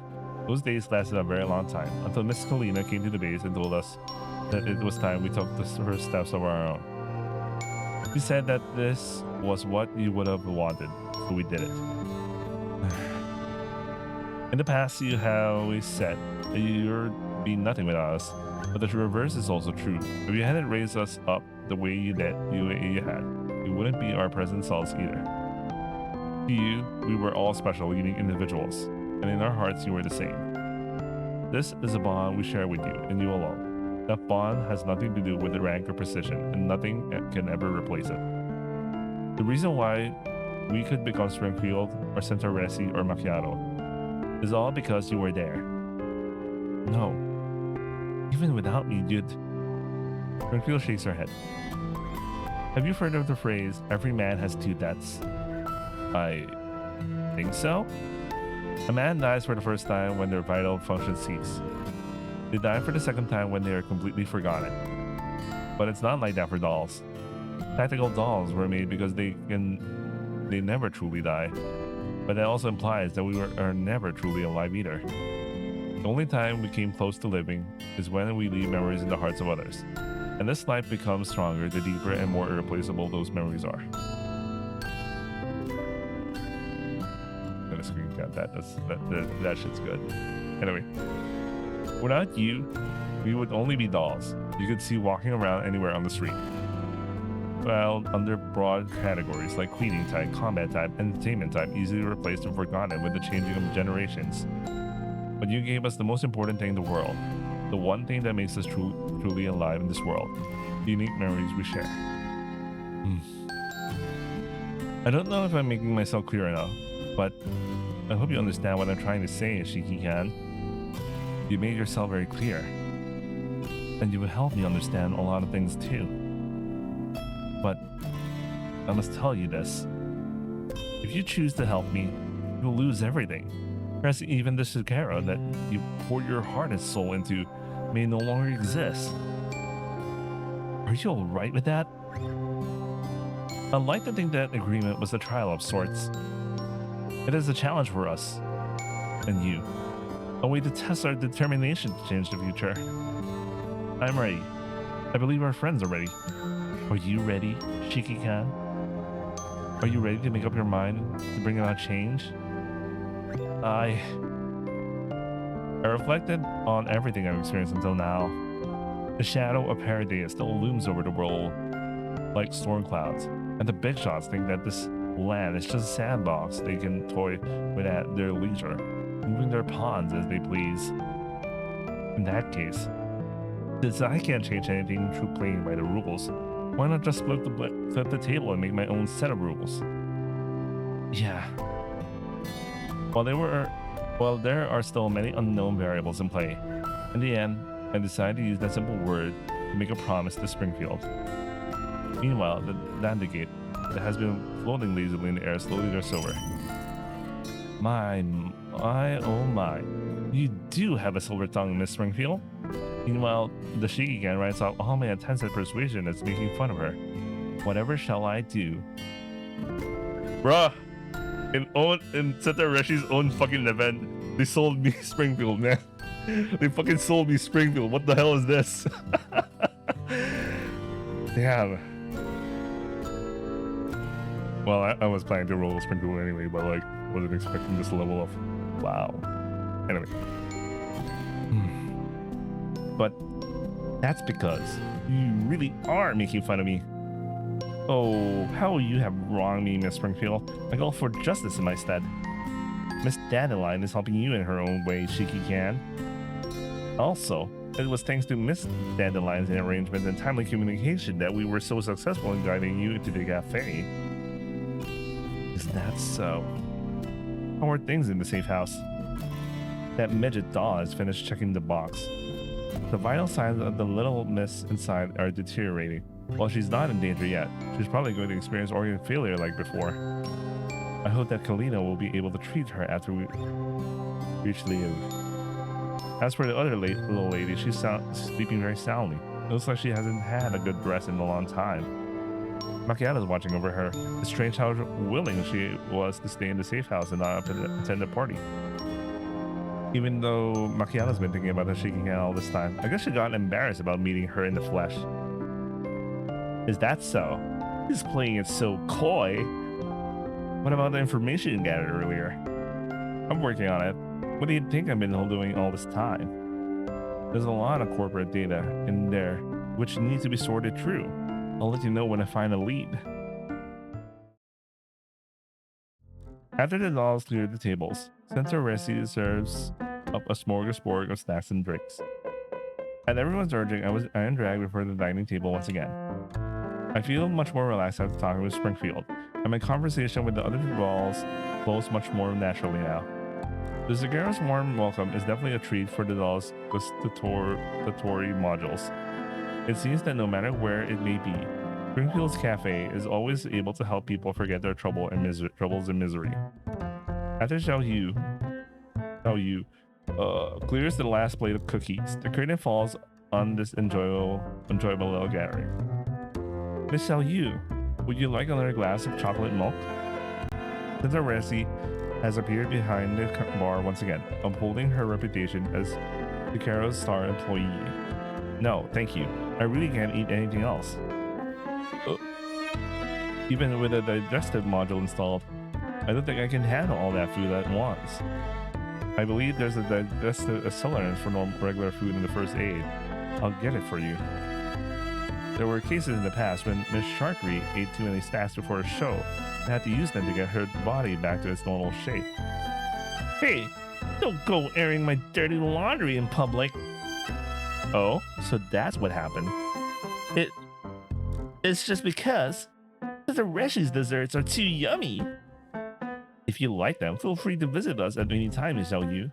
Those days lasted a very long time, until Miss Kalina came to the base and told us that it was time we took the first steps of our own. She said that this was what you would have wanted, so we did it. In the past, you have always said that you'd be nothing without us, but the reverse is also true. If you hadn't raised us up the way you did, you had, you wouldn't be our present selves either. To you, we were all special, unique individuals, and in our hearts, you were the same. This is a bond we share with you, and you alone. That bond has nothing to do with the rank or position, and nothing can ever replace it. The reason why we could become Springfield, or Centauressi, or Macchiato is all because you were there. No. Even without me, you'd... Springfield shakes her head. Have you heard of the phrase, every man has two deaths? I think so. A man dies for the first time when their vital functions cease. They die for the second time when they are completely forgotten. But it's not like that for dolls. Tactical dolls were made because they never truly die. But that also implies that we are never truly alive either. The only time we came close to living is when we leave memories in the hearts of others. And this life becomes stronger the deeper and more irreplaceable those memories are. I'm gonna screen cap that. That shit's good. Anyway, without you, we would only be dolls you could see walking around anywhere on the street. Well, under broad categories like cleaning type, combat type, entertainment type, easily replaced and forgotten with the changing of generations. But you gave us the most important thing in the world, the one thing that makes us truly alive in this world, the unique memories we share. I don't know if I'm making myself clear enough, but I hope you understand what I'm trying to say, Shiki-kan. You made yourself very clear, and you will help me understand a lot of things too. But I must tell you this. If you choose to help me, you'll lose everything. Perhaps even the Shikara that you poured your heart and soul into may no longer exist. Are you alright with that? I'd like to think that agreement was a trial of sorts. It is a challenge for us and you. A way to test our determination to change the future. I'm ready. I believe our friends are ready. Are you ready, Shiki-kan? Are you ready to make up your mind to bring about change? I reflected on everything I've experienced until now. The shadow of Paradise still looms over the world like storm clouds, and the big shots think that this land is just a sandbox they can toy with at their leisure, moving their pawns as they please. In that case, since I can't change anything through playing by the rules, why not just flip the table and make my own set of rules? Yeah. While there are still many unknown variables in play, in the end, I decided to use that simple word to make a promise to Springfield. Meanwhile, the Landgate that has been floating lazily in the air slowly drifts over. My, oh my. You do have a silver tongue, Miss Springfield. Meanwhile, the Shikigan writes off all my attempts at persuasion that's making fun of her. Whatever shall I do? Bruh! In Centaureshi's own fucking event, they sold me Springfield, man. They fucking sold me Springfield. What the hell is this? Damn. Well, I was planning to roll Springfield anyway, but like, wasn't expecting this level of wow. Anyway. But that's because you really are making fun of me. Oh, how you have wronged me, Miss Springfield. I call for justice in my stead. Miss Dandelion is helping you in her own way, Shiki can. Also, it was thanks to Miss Dandelion's arrangement and timely communication that we were so successful in guiding you into the cafe. Is that so? How are things in the safe house? That midget doll has finished checking the box. The vital signs of the little miss inside are deteriorating. While she's not in danger yet, she's probably going to experience organ failure like before. I hope that Kalina will be able to treat her after we reach Leo. As for the other little lady, she's sleeping very soundly. It looks like she hasn't had a good rest in a long time. Macchiato's watching over her. It's strange how willing she was to stay in the safe house and not attend the party. Even though Macchiato's been thinking about her shaking hand all this time, I guess she got embarrassed about meeting her in the flesh. Is that so? He's playing it so coy. What about the information you gathered earlier? I'm working on it. What do you think I've been doing all this time? There's a lot of corporate data in there which needs to be sorted through. I'll let you know when I find a lead. After the dolls cleared the tables, Centauressi serves up a smorgasbord of snacks and drinks. At everyone's urging, I am dragged before the dining table once again. I feel much more relaxed after talking with Springfield, and my conversation with the other dolls flows much more naturally now. The Zagaro's warm welcome is definitely a treat for the dolls' gustatory modules. It seems that no matter where it may be, Springfield's cafe is always able to help people forget their troubles and misery. After Xiao Yu clears the last plate of cookies, the curtain falls on this enjoyable little gathering. Miss Xiao Yu, would you like another glass of chocolate milk? Centauressi has appeared behind the bar once again, upholding her reputation as Picaro's star employee. No, thank you. I really can't eat anything else. Even with a digestive module installed, I don't think I can handle all that food at once. I believe there's a digestive accelerant for regular food in the first aid. I'll get it for you. There were cases in the past when Miss Sharkry ate too many snacks before a show and had to use them to get her body back to its normal shape. Hey, don't go airing my dirty laundry in public. Oh, so that's what happened. It's just because the Reshi's desserts are too yummy. If you like them, feel free to visit us at any time, Miss Yu.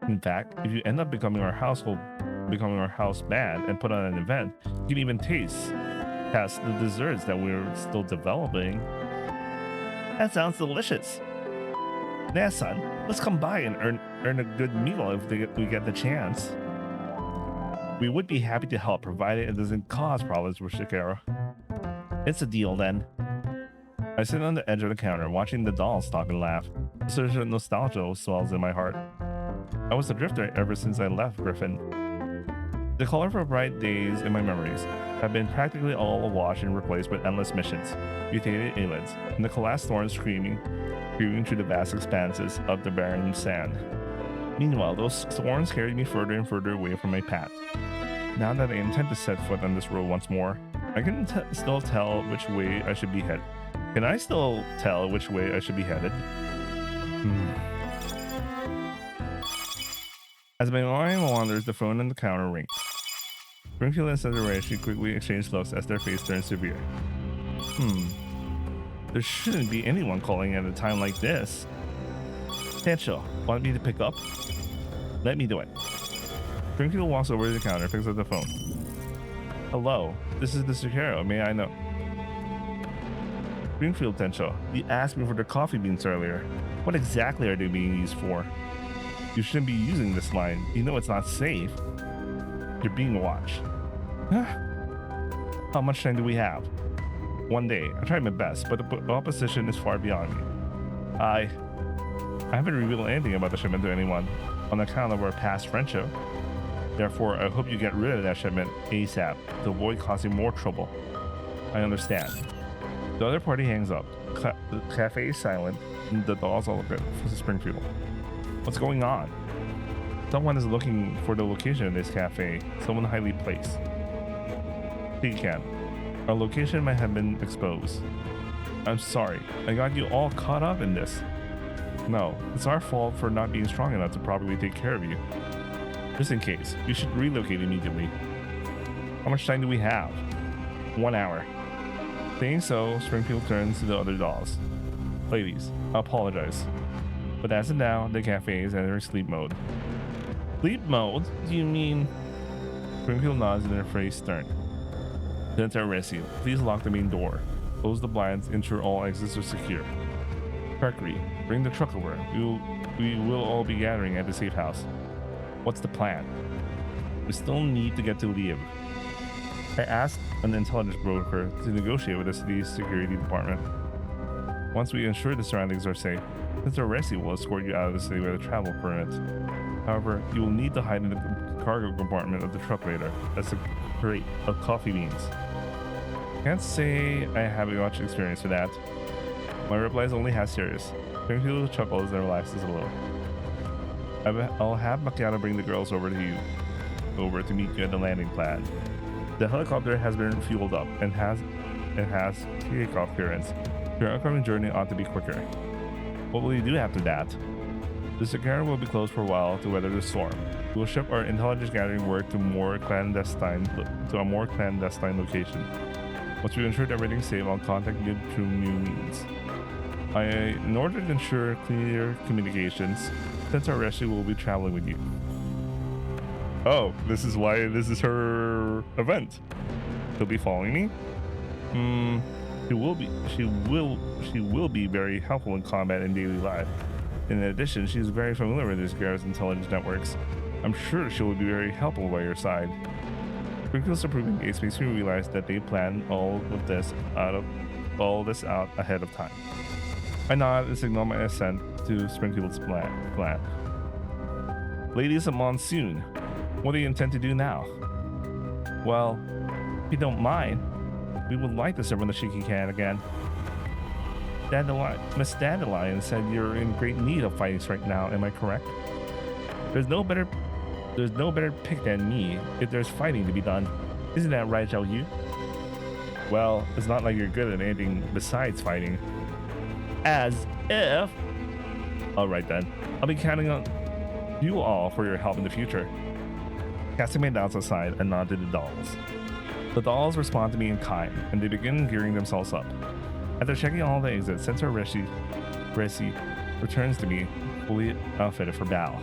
In fact, if you end up becoming our house band and put on an event, you can even test the desserts that we're still developing. That sounds delicious. Nah, son, let's come by and earn a good meal if we get the chance. We would be happy to help, provided it doesn't cause problems for Shikara. It's a deal then. I sit on the edge of the counter, watching the dolls talk and laugh. A surge of nostalgia swells in my heart. I was a drifter ever since I left Griffin. The colorful bright days in my memories have been practically all awash and replaced with endless missions, mutated aliens, and the collapsed storms screaming through the vast expanses of the barren sand. Meanwhile, those storms carried me further and further away from my path. Now that I intend to set foot on this road once more, I can still tell which way I should be headed. Can I still tell which way I should be headed? As my mind wanders, the phone on the counter rings. Springfield and Centauressi quickly exchange looks as their face turns severe. There shouldn't be anyone calling at a time like this. Tencho, want me to pick up? Let me do it. Springfield walks over to the counter, picks up the phone. Hello, this is the Sakura. May I know? Springfield, Tencho, you asked me for the coffee beans earlier. What exactly are they being used for? You shouldn't be using this line. You know it's not safe. You're being watched. Huh? How much time do we have? One day. I tried my best, but the opposition is far beyond me. I haven't revealed anything about the shipment to anyone on account of our past friendship. Therefore, I hope you get rid of that shipment ASAP to avoid causing more trouble. I understand. The other party hangs up. The cafe is silent, and the dolls all look at Springfield. What's going on? Someone is looking for the location of this cafe, someone highly placed. Pecan, our location might have been exposed. I'm sorry, I got you all caught up in this. No, it's our fault for not being strong enough to properly take care of you. Just in case, you should relocate immediately. How much time do we have? 1 hour. Saying so, Springfield turns to the other dolls. Ladies, I apologize, but as of now, the cafe is entering sleep mode. Sleep mode? Do you mean? Springfield nods in her face stern. Centauressi, please lock the main door. Close the blinds, ensure all exits are secure. Mercury, bring the truck over. We will all be gathering at the safe house. What's the plan? We still need to get to Liev. I asked an intelligence broker to negotiate with the city's security department. Once we ensure the surroundings are safe, Centauressi will escort you out of the city with a travel permit. However, you will need to hide in the cargo compartment of the truck later. That's a crate of coffee beans. Can't say I have much experience with that. My reply is only half serious. Springfield chuckles and relaxes a little. I'll have Macchiato bring the girls over to meet you at the landing pad. The helicopter has been fueled up and has takeoff clearance. Your upcoming journey ought to be quicker. What will you do after that? The Sakara will be closed for a while to weather the storm. We will ship our intelligence gathering work to a more clandestine location. Once we've ensured everything's safe, I'll contact you through new means. In order to ensure clear communications, Centauressi will be traveling with you. Oh, this is why this is her event. She'll be following me? She will be very helpful in combat and daily life. In addition, she's very familiar with this Garrett's intelligence networks. I'm sure she will be very helpful by your side. Springfield's approving case makes me realize that they planned all this out ahead of time. I nod and signal my assent to Springfield's plan. Ladies of Monsoon, what do you intend to do now? Well, if you don't mind, we would like to serve on the shaky can again. Miss Dandelion said you're in great need of fighting right now, am I correct? There's no better pick than me if there's fighting to be done. Isn't that right, Zhao Yu? Well, it's not like you're good at anything besides fighting. As if. Alright then, I'll be counting on you all for your help in the future. Casting my doubts aside, I nod to the dolls. The dolls respond to me in kind, and they begin gearing themselves up. After checking all the exits, Centauressi returns to me, fully outfitted for battle.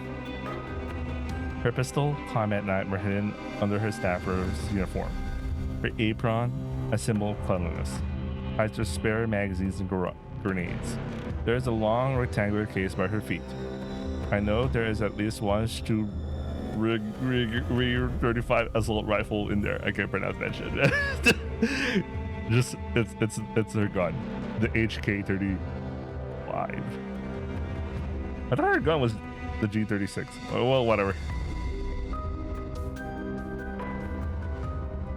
Her pistol, combat knife were hidden under her staffer's uniform. Her apron, a symbol of cleanliness, hides her spare magazines and grenades. There is a long rectangular case by her feet. I know there is at least one Rig 35 assault rifle in there. I can't pronounce that shit. Just it's her gun, the HK-35. I thought her gun was the G36. Oh, well, whatever.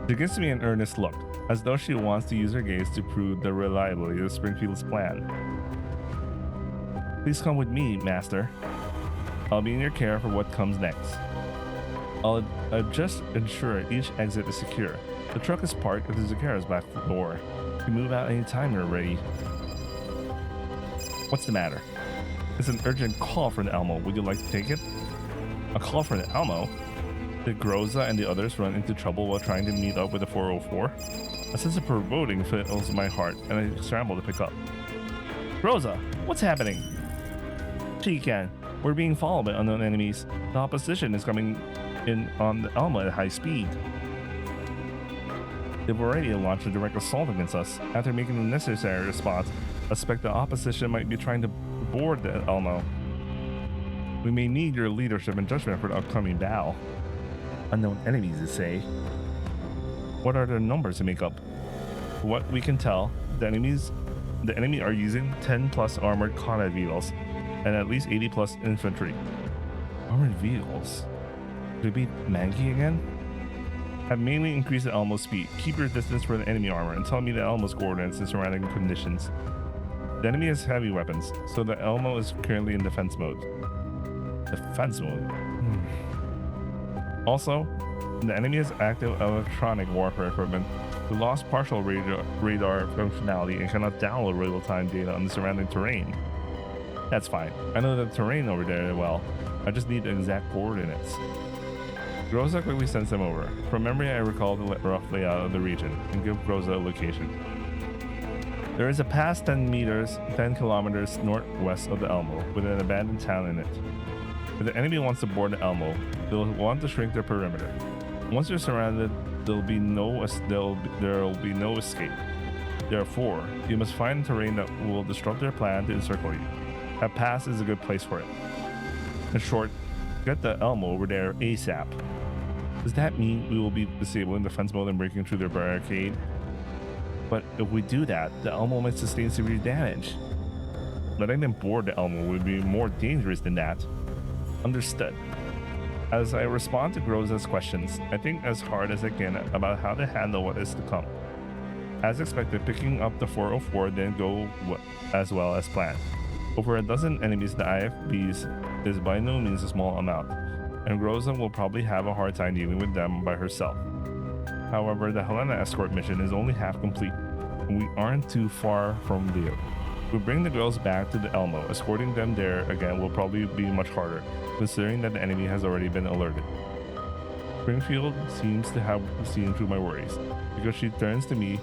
She gives me an earnest look, as though she wants to use her gaze to prove the reliability of Springfield's plan. Please come with me, Master. I'll be in your care for what comes next. I'll just ensure each exit is secure. The truck is parked at the Zakara's back door. You can move out anytime you're ready. What's the matter? It's an urgent call from the Elmo. Would you like to take it? A call from the Elmo? Did Groza and the others run into trouble while trying to meet up with the 404? A sense of foreboding fills my heart, and I scramble to pick up. Groza, what's happening? Shikan, we're being followed by unknown enemies. The opposition is coming in on the Elmo at high speed. They've already launched a direct assault against us. After making the necessary response, I suspect the opposition might be trying to board the Elmo. We may need your leadership and judgment for the upcoming battle. Unknown enemies, you say? What are their numbers to make up? From what we can tell, the enemy are using 10 plus armored combat vehicles and at least 80 plus infantry. Armored vehicles? Could it be Mangi again? Have mainly increased the Elmo's speed. Keep your distance for the enemy armor and tell me the Elmo's coordinates and surrounding conditions. The enemy has heavy weapons, so the Elmo is currently in defense mode. Defense mode? Also, the enemy has active electronic warfare equipment. We lost partial radar functionality and cannot download real-time data on the surrounding terrain. That's fine. I know the terrain over there well. I just need the exact coordinates. Groza quickly sends them over. From memory, I recall the rough layout of the region and give Groza a location. There is a pass 10 kilometers northwest of the Elmo with an abandoned town in it. If the enemy wants to board the Elmo, they'll want to shrink their perimeter. Once you're surrounded, there'll be no escape. Therefore, you must find terrain that will disrupt their plan to encircle you. That pass is a good place for it. In short, get the Elmo over there ASAP. Does that mean we will be disabling defense mode and breaking through their barricade? But if we do that, the Elmo might sustain severe damage. Letting them board the Elmo would be more dangerous than that. Understood. As I respond to Groza's questions, I think as hard as I can about how to handle what is to come. As expected, picking up the 404 didn't go as well as planned. Over a dozen enemies, the IFBs is by no means a small amount, and Groza will probably have a hard time dealing with them by herself. However, the Helena escort mission is only half complete, and we aren't too far from there. We bring the girls back to the Elmo. Escorting them there again will probably be much harder, considering that the enemy has already been alerted. Springfield seems to have seen through my worries, because she turns to me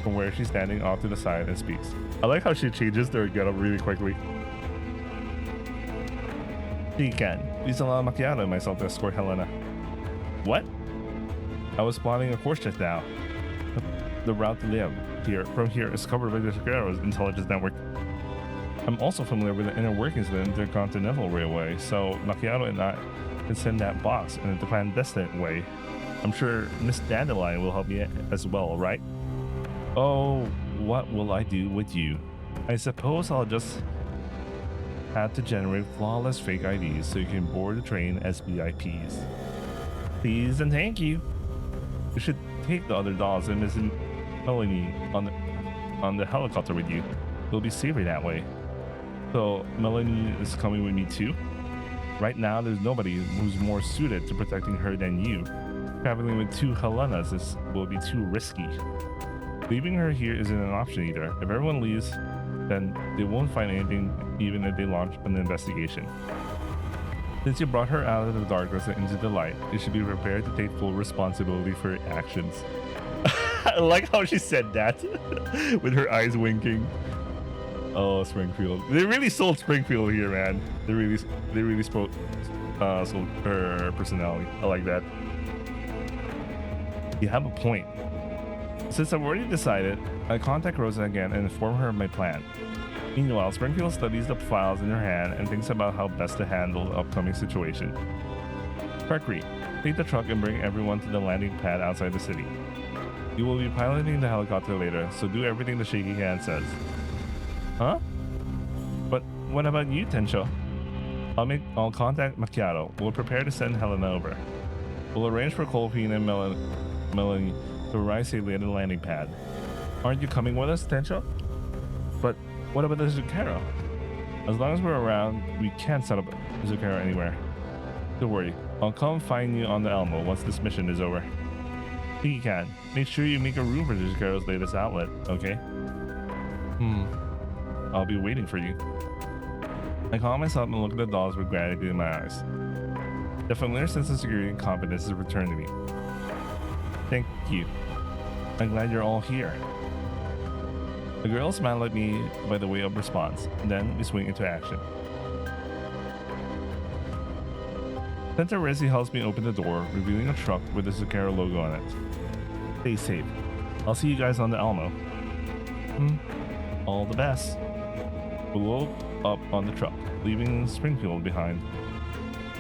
from where she's standing off to the side and speaks. I like how she changes their getup really quickly. She can. Please allow Macchiato and myself to escort Helena. What? I was plotting a course just now. The route to live from here is covered by the Shigeru's intelligence network. I'm also familiar with the inner workings of the Intercontinental Railway, so Macchiato and I can send that box in a clandestine way. I'm sure Miss Dandelion will help me as well, right? Oh, what will I do with you? I suppose I'll just have to generate flawless fake IDs so you can board the train as VIPs. Please and thank you. You should take the other dolls and Miss Melanie on the helicopter with you. It'll be safer that way. So Melanie is coming with me too? Right now, there's nobody who's more suited to protecting her than you. Traveling with two Helenas will be too risky. Leaving her here isn't an option either. If everyone leaves, then they won't find anything even if they launch an investigation. Since you brought her out of the darkness and into the light, you should be prepared to take full responsibility for your actions. I like how she said that with her eyes winking. Oh, Springfield. They really sold Springfield here, man. They really sold her personality. I like that. You have a point. Since I've already decided, I contact Rosa again and inform her of my plan. Meanwhile, Springfield studies the files in her hand and thinks about how best to handle the upcoming situation. Mercury, take the truck and bring everyone to the landing pad outside the city. You will be piloting the helicopter later, so do everything the shaky hand says. Huh? But what about you, Tensho? I'll contact Macchiato. We'll prepare to send Helena over. We'll arrange for Colpine and Melanie to arrive safely at the landing pad. Aren't you coming with us, Tensho? But what about the Zucchero? As long as we're around, we can't set up Zucchero anywhere. Don't worry, I'll come find you on the Elmo once this mission is over. You can. Make sure you make a room for Zucchero's latest outlet, okay? I'll be waiting for you. I calm myself and look at the dolls with gratitude in my eyes. The familiar sense of security and confidence has returned to me. Thank you. I'm glad you're all here. The girls smile at me by the way of response, and then we swing into action. Centauressi helps me open the door, revealing a truck with the Zucchero logo on it. Stay safe. I'll see you guys on the Elmo. All the best. We'll load up on the truck, leaving Springfield behind.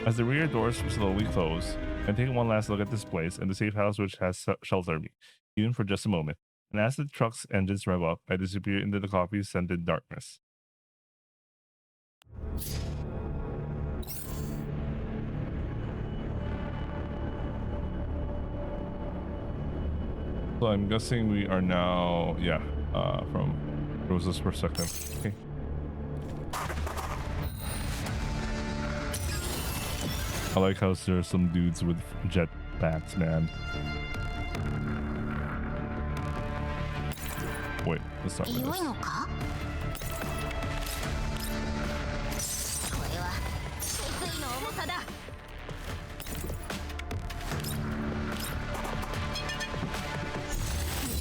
As the rear doors slowly close, I take one last look at this place and the safe house which has sheltered me, even for just a moment. And as the truck's engines rev up, I disappear into the coffee-scented darkness. So I'm guessing we are now, from Rosa's perspective. Okay. I like how there's some dudes with jetpacks, man. Wait, let's start with this. 差だ。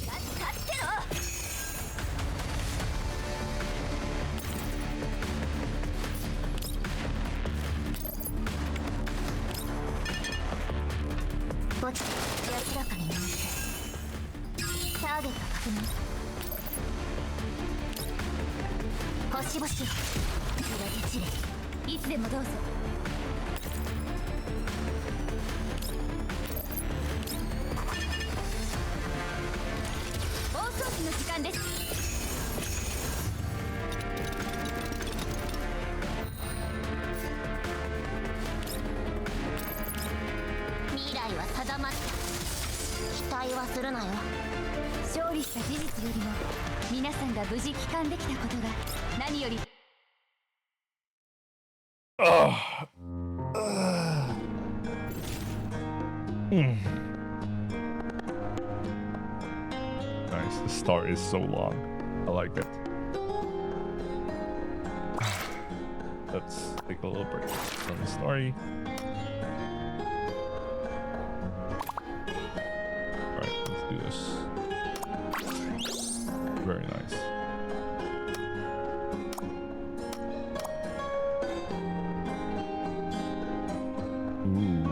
勝ってろ。墓地安らかに眠ってターゲット確認。星々を裏手地でいつでもどうぞ。大掃除の時間です。未来は定まった。期待はするなよ。勝利した事実よりも皆さんが無事帰還できたことが何より。Nice. The start is so long. I like it. Let's take a little break from the story. Alright, let's do this. Very nice. Ooh.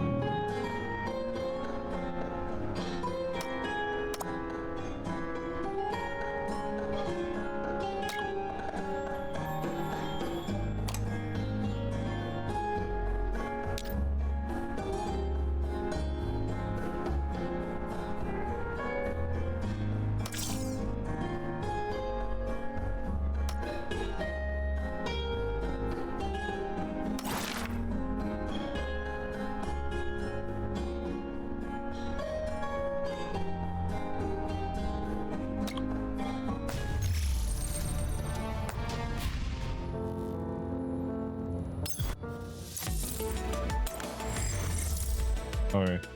Alright.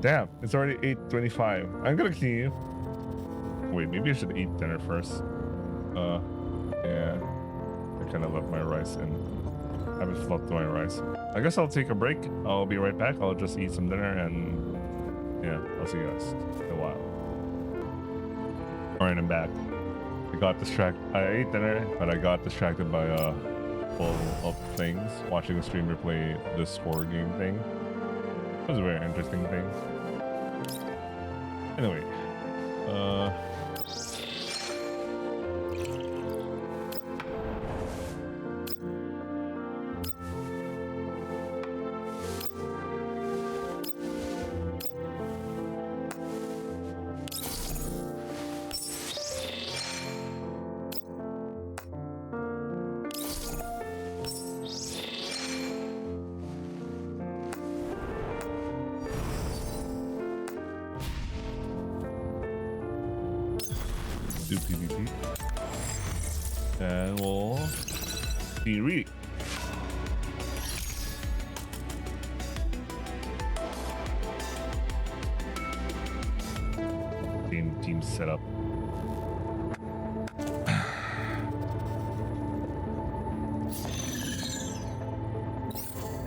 Damn, it's already 8:25. I'm gonna continue. Wait, maybe I should eat dinner first. Yeah. I kind of left my rice in. I haven't fluffed my rice. I guess I'll take a break. I'll be right back. I'll just eat some dinner and yeah, I'll see you guys in a while. Alright, I'm back. I got distracted. I ate dinner, but I got distracted by full of things. Watching the streamer play the score game thing. It was a very interesting thing. Anyway, do PvP. And we'll be reading. Team setup.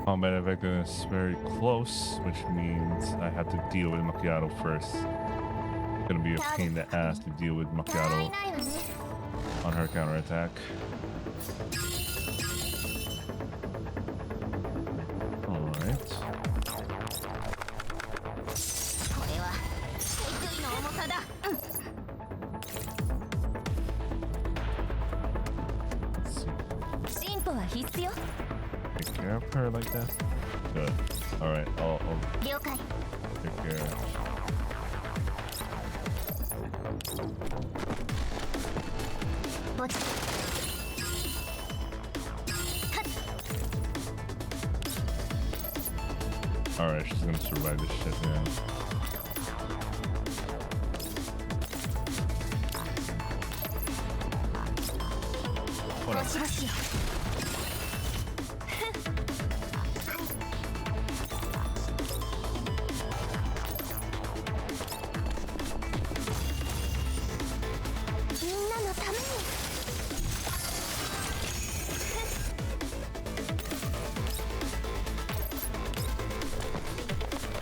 Combat effectiveness is very close, which means I have to deal with Macchiato first. It's gonna be a pain in the ass to deal with Macchiato on her counterattack. Alright. Let's see. Take care of her like that? Good. Alright, I'll take care. Alright, she's gonna survive this shit now. Whatever.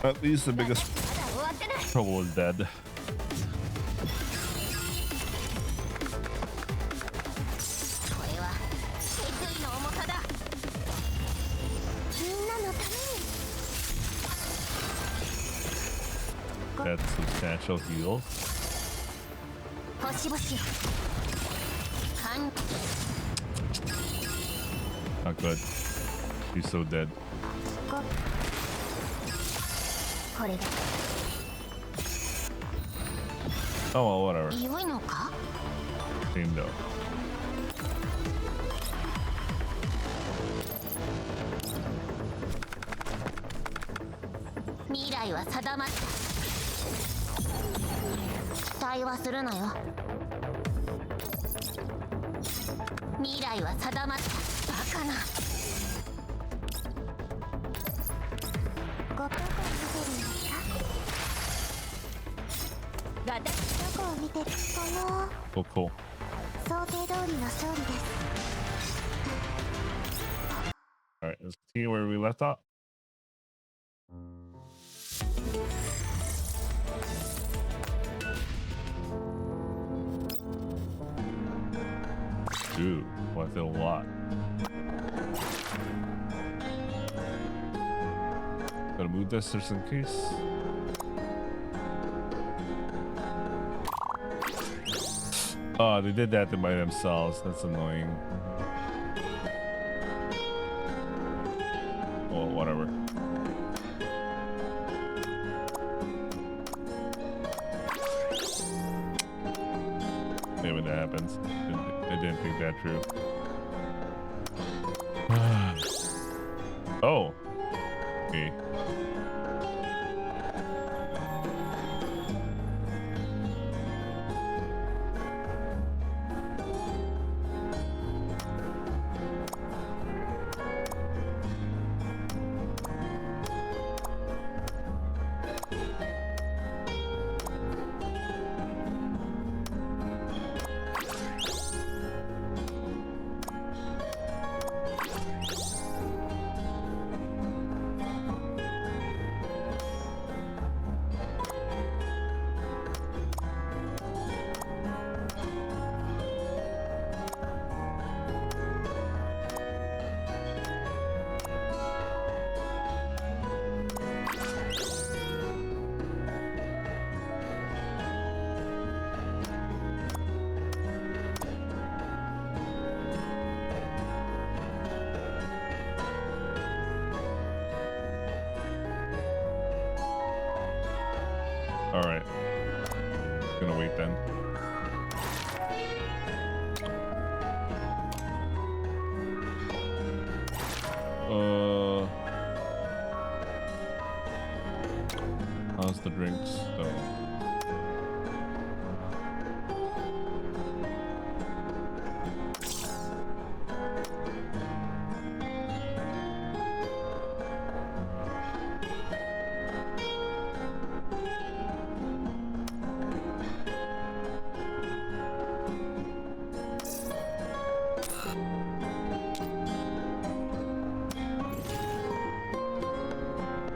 At least the biggest まだ終わってない。 trouble is dead. これは決意の重さだ。みんなのために。 That's substantial heals. 星々よ。歓喜。 Not good. He's so dead. これで Oh well, whatever. 良いのか。 Same though. 未来は定まった。期待はするなよ。未来は定まった。バカな。ごどこを見てるんですか。私どこを見てる。Cool, cool. 想定通りの勝利です。 All right, let's see where we left off. Ooh, well, I feel a lot. Gotta move this just in case. Oh, they did that by themselves. That's annoying. Well, whatever. Maybe that happens. I didn't think that true. Oh. Okay. All right. Gonna wait then. How's the drinks though?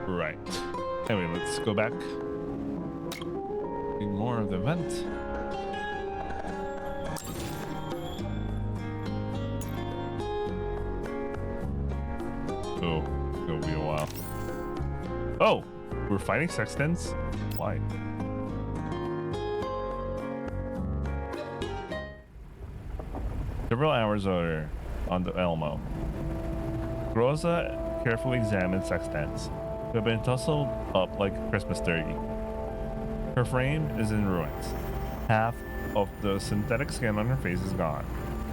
Right. Anyway, let's go back. See more of the event. Oh, it'll be a while. Oh, we're fighting sextants? Why? Several hours later, on the Elmo, Rosa carefully examined sextants who have been tussled up like a Christmas turkey. Her frame is in ruins. Half of the synthetic skin on her face is gone,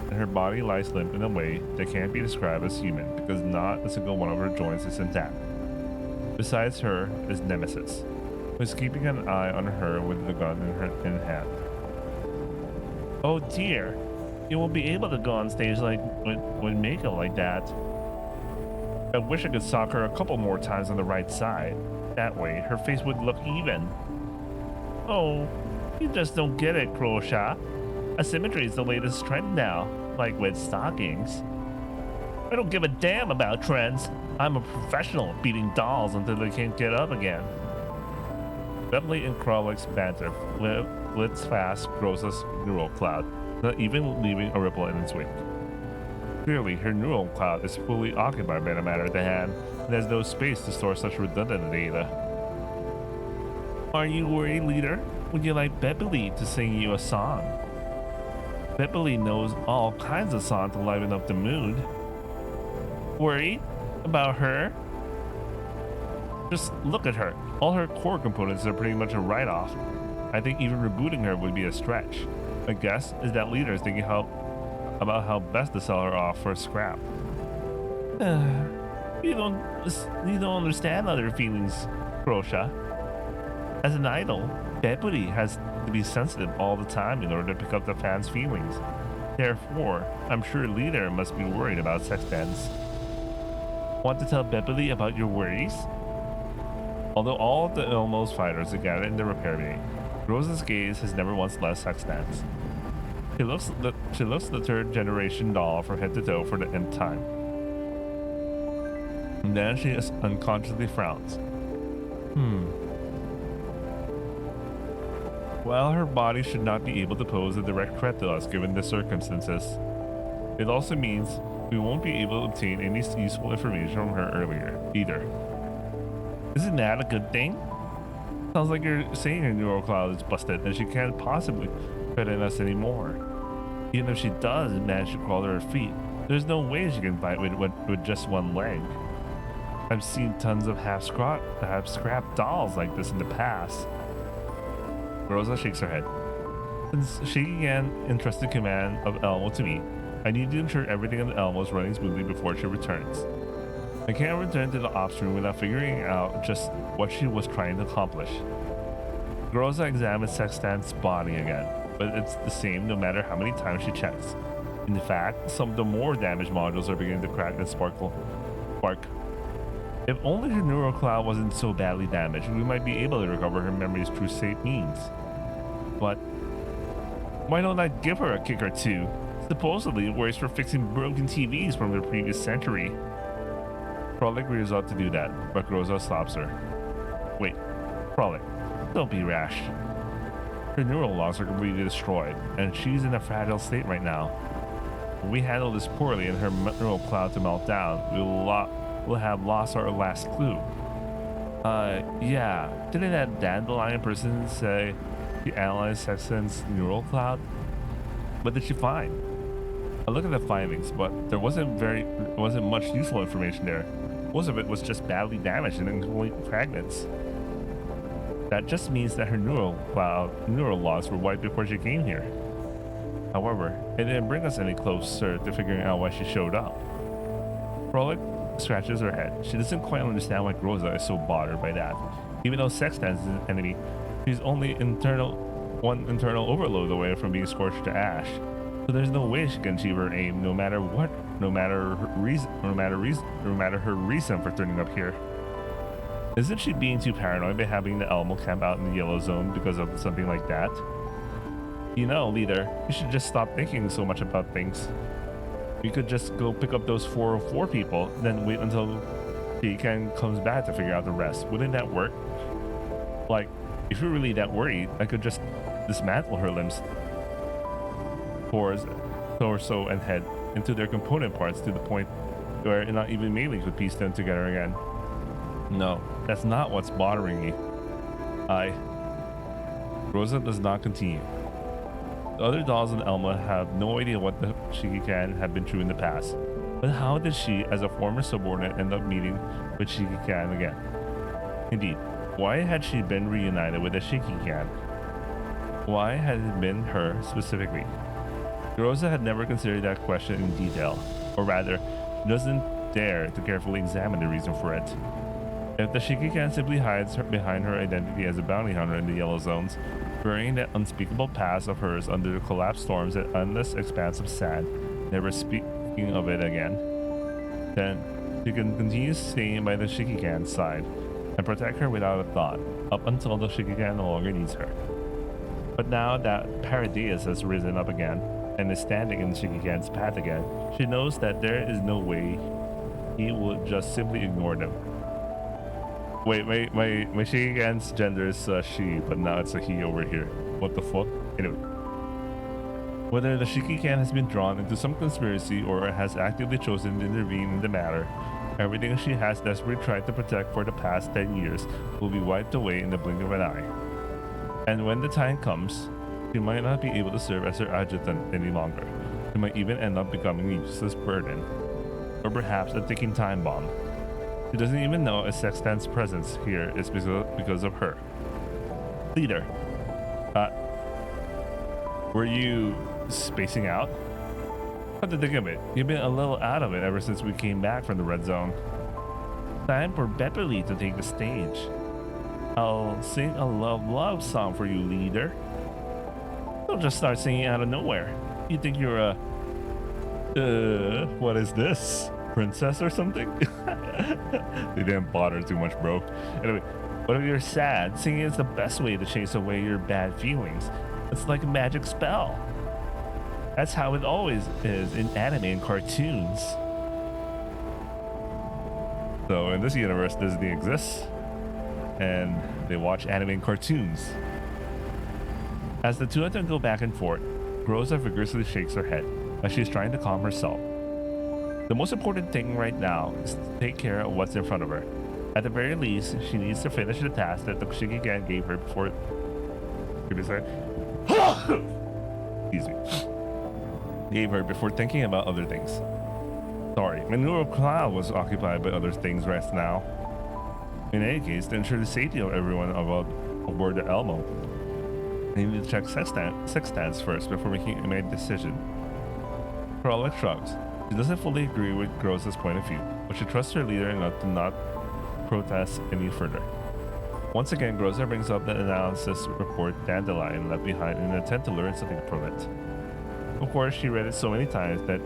and her body lies limp in a way that can't be described as human because not a single one of her joints is intact. Besides her is Nemesis, who is keeping an eye on her with the gun in hand. Oh dear, you won't be able to go on stage like with makeup like that. I wish I could sock her a couple more times on the right side. That way, her face would look even. Oh, you just don't get it, Crosha. Asymmetry is the latest trend now, like with stockings. I don't give a damn about trends. I'm a professional at beating dolls until they can't get up again. Bentley and Krollik's banter flits past Rosa's neural cloud, not even leaving a ripple in its wake. Clearly, her neural cloud is fully occupied by the matter at the hand, and has no space to store such redundant data. Are you worried, leader? Would you like Beverly to sing you a song? Beverly knows all kinds of songs to liven up the mood. Worried about her? Just look at her. All her core components are pretty much a write-off. I think even rebooting her would be a stretch. My guess is that leader is thinking about how best to sell her off for a scrap. You don't understand other feelings, Crosha. As an idol, Beverly has to be sensitive all the time in order to pick up the fans' feelings. Therefore, I'm sure leader must be worried about sextants. Want to tell Beverly about your worries? Although all of the Elmo's fighters are gathered in the repair bay, Rosa's gaze has never once left sextants. She looks the third generation doll from head to toe for the nth time. And then she unconsciously frowns. While her body should not be able to pose a direct threat to us given the circumstances, it also means we won't be able to obtain any useful information from her earlier, either. Isn't that a good thing? Sounds like you're saying her neural cloud is busted and she can't possibly threaten us anymore. Even if she does manage to crawl to her feet, there's no way she can fight with just one leg. I've seen tons of half-scrap dolls like this in the past. Rosa shakes her head. Since Shiki-Gan entrusted command of Elmo to me, I need to ensure everything in Elmo is running smoothly before she returns. I can't return to the ops room without figuring out just what she was trying to accomplish. Rosa examines Sextant's body again, but it's the same no matter how many times she checks. In fact, some of the more damaged modules are beginning to crack and spark. If only her neural cloud wasn't so badly damaged, we might be able to recover her memory's true state means. But why don't I give her a kick or two? Supposedly it works for fixing broken TVs from the previous century. Frolic rears out to do that, but Rosa stops her. Wait, Frolic, don't be rash. Her neural logs are completely destroyed, and she's in a fragile state right now. If we handle this poorly and her neural cloud to melt down, we'll have lost our last clue. Yeah, didn't that dandelion person say she analyzed Sexton's neural cloud? What did she find? I looked at the findings, but there wasn't much useful information there. Most of it was just badly damaged and incomplete fragments. That just means that her neural logs were wiped before she came here. However, it didn't bring us any closer to figuring out why she showed up. Frolic scratches her head. She doesn't quite understand why Rosa is so bothered by that. Even though Sextant is an enemy, she's only one internal overload away from being scorched to ash. So there's no way she can achieve her aim, no matter her reason for turning up here. Isn't she being too paranoid by having the Elmo camp out in the yellow zone because of something like that? You know, leader, you should just stop thinking so much about things. We could just go pick up those 404 people, then wait until Shiki-Gan comes back to figure out the rest. Wouldn't that work? Like, if you're really that worried, I could just dismantle her limbs, torso, and head into their component parts to the point where not even melee could piece them together again. No, that's not what's bothering me. Rosa does not continue. The other dolls in Elma have no idea what the Shiki-Gan had been through in the past. But how did she, as a former subordinate, end up meeting with Shiki-Gan again? Indeed, why had she been reunited with the Shiki-Gan? Why had it been her specifically? Rosa had never considered that question in detail, or rather, she doesn't dare to carefully examine the reason for it. If the Shiki-Gan simply hides behind her identity as a bounty hunter in the yellow zones, burying that unspeakable past of hers under the collapsed storms and endless expanse of sand, never speaking of it again, then she can continue staying by the Shiki-Gan's side and protect her without a thought, up until the Shiki-Gan no longer needs her. But now that Paradias has risen up again, and is standing in Shiki-Gan's path again, she knows that there is no way he will just simply ignore them. Wait, my Shikigan's gender is she, but now it's a he over here. What the fuck? Anyway. Whether the Shikigan has been drawn into some conspiracy or has actively chosen to intervene in the matter, everything she has desperately tried to protect for the past 10 years will be wiped away in the blink of an eye. And when the time comes, she might not be able to serve as her adjutant any longer. She might even end up becoming a useless burden, or perhaps a ticking time bomb. She doesn't even know a Sextant's presence here is because of her. Leader, were you spacing out? Come to think of it, you've been a little out of it ever since we came back from the red zone. Time for Beverly to take the stage. I'll sing a love song for you, leader. Don't just start singing out of nowhere. You think you're a what is this, princess or something? They didn't bother too much, bro. Anyway, what if you're sad? Singing is the best way to chase away your bad feelings. It's like a magic spell. That's how it always is in anime and cartoons. So in this universe, Disney exists, and they watch anime and cartoons. As the two of them go back and forth, Rosa vigorously shakes her head as she's trying to calm herself. The most important thing right now is to take care of what's in front of her. At the very least, she needs to finish the task that the Shikigan gave her before. Excuse me. Gave her before thinking about other things. Sorry, my neural cloud was occupied by other things right now. In any case, to ensure the safety of everyone aboard the Elmo, I need to check sextants first before making my decision. Frolic shrugs. She doesn't fully agree with Gross's point of view, but she trusts her leader enough to not protest any further. Once again, Groza brings up the analysis report Dandelion left behind in an attempt to learn something from it. Of course, she read it so many times that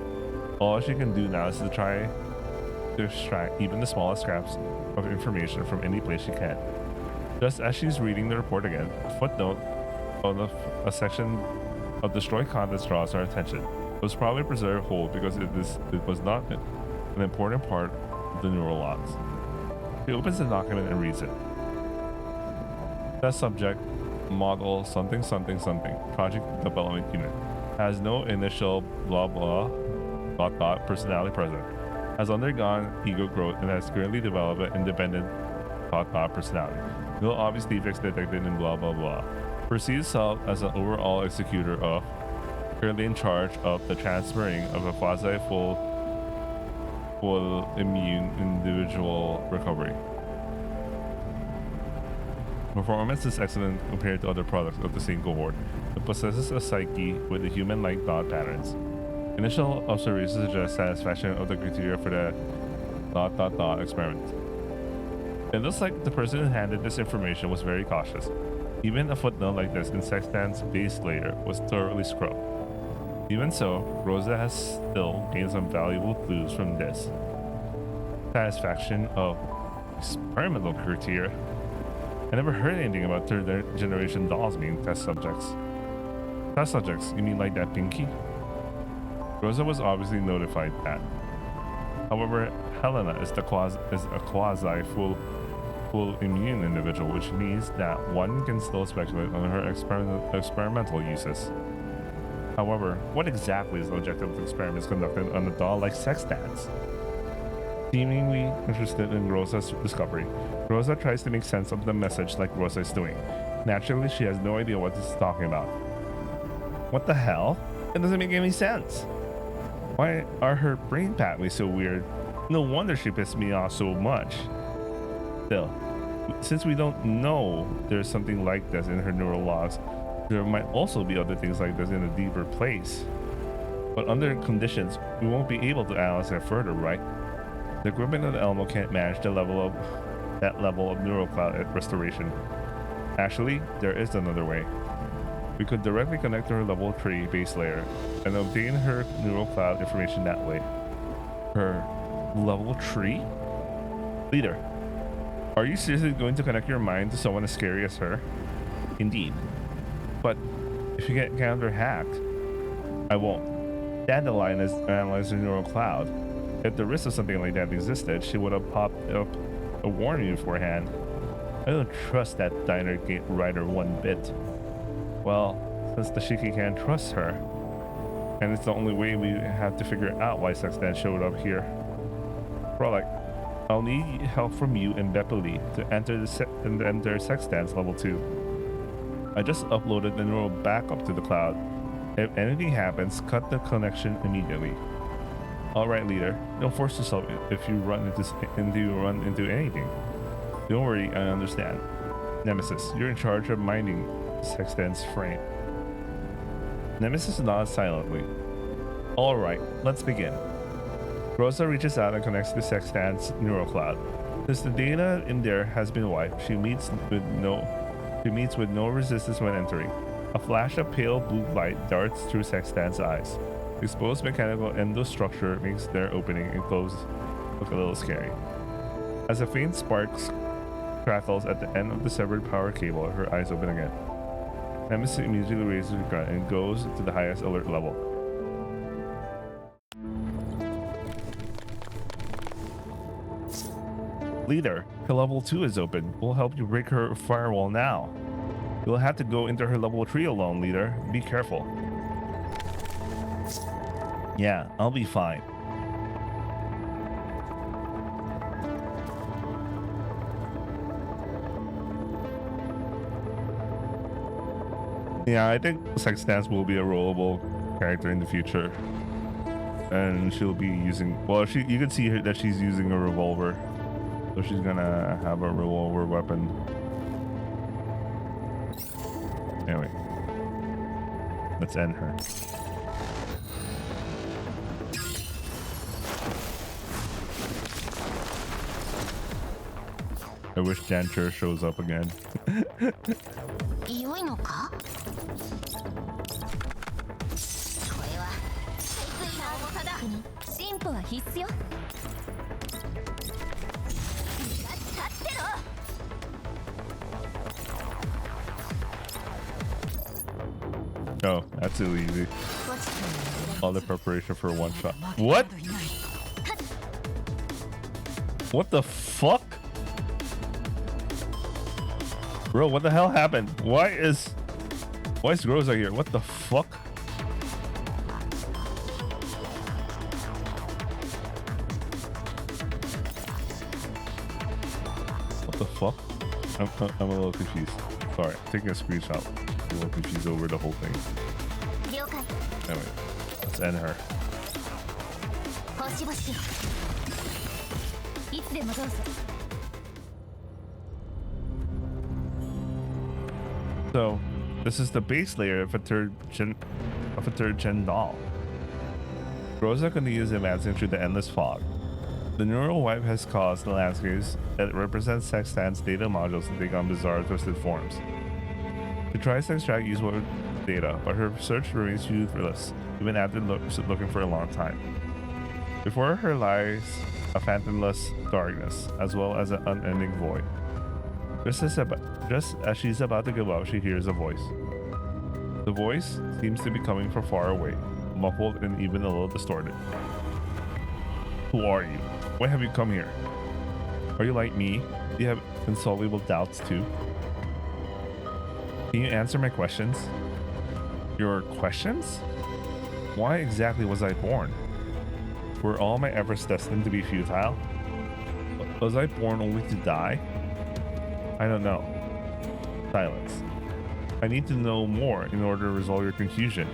all she can do now is to try to extract even the smallest scraps of information from any place she can. Just as she's reading the report again, a footnote of a section of destroyed contents draws our attention. It was probably preserved whole because it was not an important part of the neural logs. She opens the document and reads it. Test subject, model something something something, project development unit. Has no initial blah blah dot dot personality present. Has undergone ego growth and has currently developed an independent dot dot personality. No obvious defects detected in blah blah blah. Perceives self as an overall executor of, currently in charge of the transferring of a quasi full immune individual recovery. Performance is excellent compared to other products of the same cohort. It possesses a psyche with the human-like thought patterns. Initial observations suggest satisfaction of the criteria for the dot dot dot experiment. It looks like the person who handed this information was very cautious. Even a footnote like this in Sextant's base layer was thoroughly scrubbed. Even so, Rosa has still gained some valuable clues from this. Satisfaction of experimental criteria. I never heard anything about third generation dolls being test subjects. Test subjects, you mean like that Pinky? Rosa was obviously notified that. However, Helena is a quasi full immune individual, which means that one can still speculate on her experimental uses. However, what exactly is the objective of the experiments conducted on a doll like Sextants? Seemingly interested in Rosa's discovery, Rosa tries to make sense of the message like Rosa is doing. Naturally, she has no idea what this is talking about. What the hell? It doesn't make any sense. Why are her brain pathways so weird? No wonder she pissed me off so much. Still, since we don't know there's something like this in her neural logs, there might also be other things like this in a deeper place. But under conditions, we won't be able to analyze it further, right? The equipment of the Elmo can't manage that level of neural cloud restoration. Actually, there is another way. We could directly connect to her level 3 base layer and obtain her neural cloud information that way. Her level 3? Leader, are you seriously going to connect your mind to someone as scary as her? Indeed. But if you get counter-hacked, I won't. Dandelion has analyzed her neural cloud. If the risk of something like that existed, she would have popped up a warning beforehand. I don't trust that diner gate rider one bit. Well, since the Shiki can't trust her, and it's the only way we have to figure out why Sextant showed up here. Frolic, I'll need help from you and Bepoli to enter Sextant's level 2. I just uploaded the neural back up to the cloud. If anything happens, cut the connection immediately. Alright, leader. Don't force yourself if you run into anything. Don't worry, I understand. Nemesis, you're in charge of minding Sextant's frame. Nemesis nods silently. Alright, let's begin. Rosa reaches out and connects to Sextant's neural cloud. Since the data in there has been wiped, she meets with no resistance when entering. A flash of pale blue light darts through Sextant's eyes. Exposed mechanical endostructure makes their opening and close look a little scary. As a faint spark crackles at the end of the severed power cable, her eyes open again. Nemesis immediately raises her gun and goes to the highest alert level. Leader, her level 2 is open. We'll help you break her firewall now. You'll have to go into her level 3 alone, leader. Be careful. Yeah, I'll be fine. Yeah, I think Sextant will be a rollable character in the future. And she'll be using, well, you can see that she's using a revolver. So she's gonna have a revolver weapon. Anyway, let's end her. I wish Jancher shows up again. 良いのか？これはついな重さだ。進歩は必須よ。立ってろ。Oh, that's too easy. All the preparation for one shot. What? What the fuck? Bro, what the hell happened? Why is Rosa here? What the fuck? What the fuck? I'm a little confused. Sorry, taking a screenshot. I'm a little confused over the whole thing. Anyway, let's end her. So, this is the base layer of a third gen doll. Rosa continues advancing through the endless fog. The neural wipe has caused the landscapes that represent Sextant's data modules to take on bizarre, twisted forms. She tries to extract useful data, but her search remains useless, even after looking for a long time. Before her lies a phantomless darkness, as well as an unending void. Just as she's about to give up, she hears a voice. The voice seems to be coming from far away, muffled and even a little distorted. Who are you? Why have you come here? Are you like me? Do you have insoluble doubts too? Can you answer my questions? Your questions? Why exactly was I born? Were all my efforts destined to be futile? Was I born only to die? I don't know. Silence. I need to know more in order to resolve your confusion.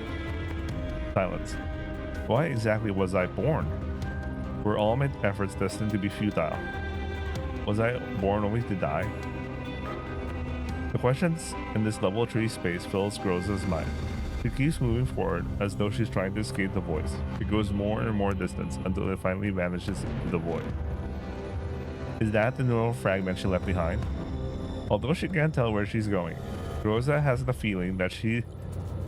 Silence. Why exactly was I born? Were all my efforts destined to be futile? Was I born only to die? The questions in this level 3 space fills Rosa's mind. She keeps moving forward as though she's trying to escape the voice. It goes more and more distance until it finally vanishes into the void. Is that the neural fragment she left behind? Although she can't tell where she's going, Rosa has the feeling that she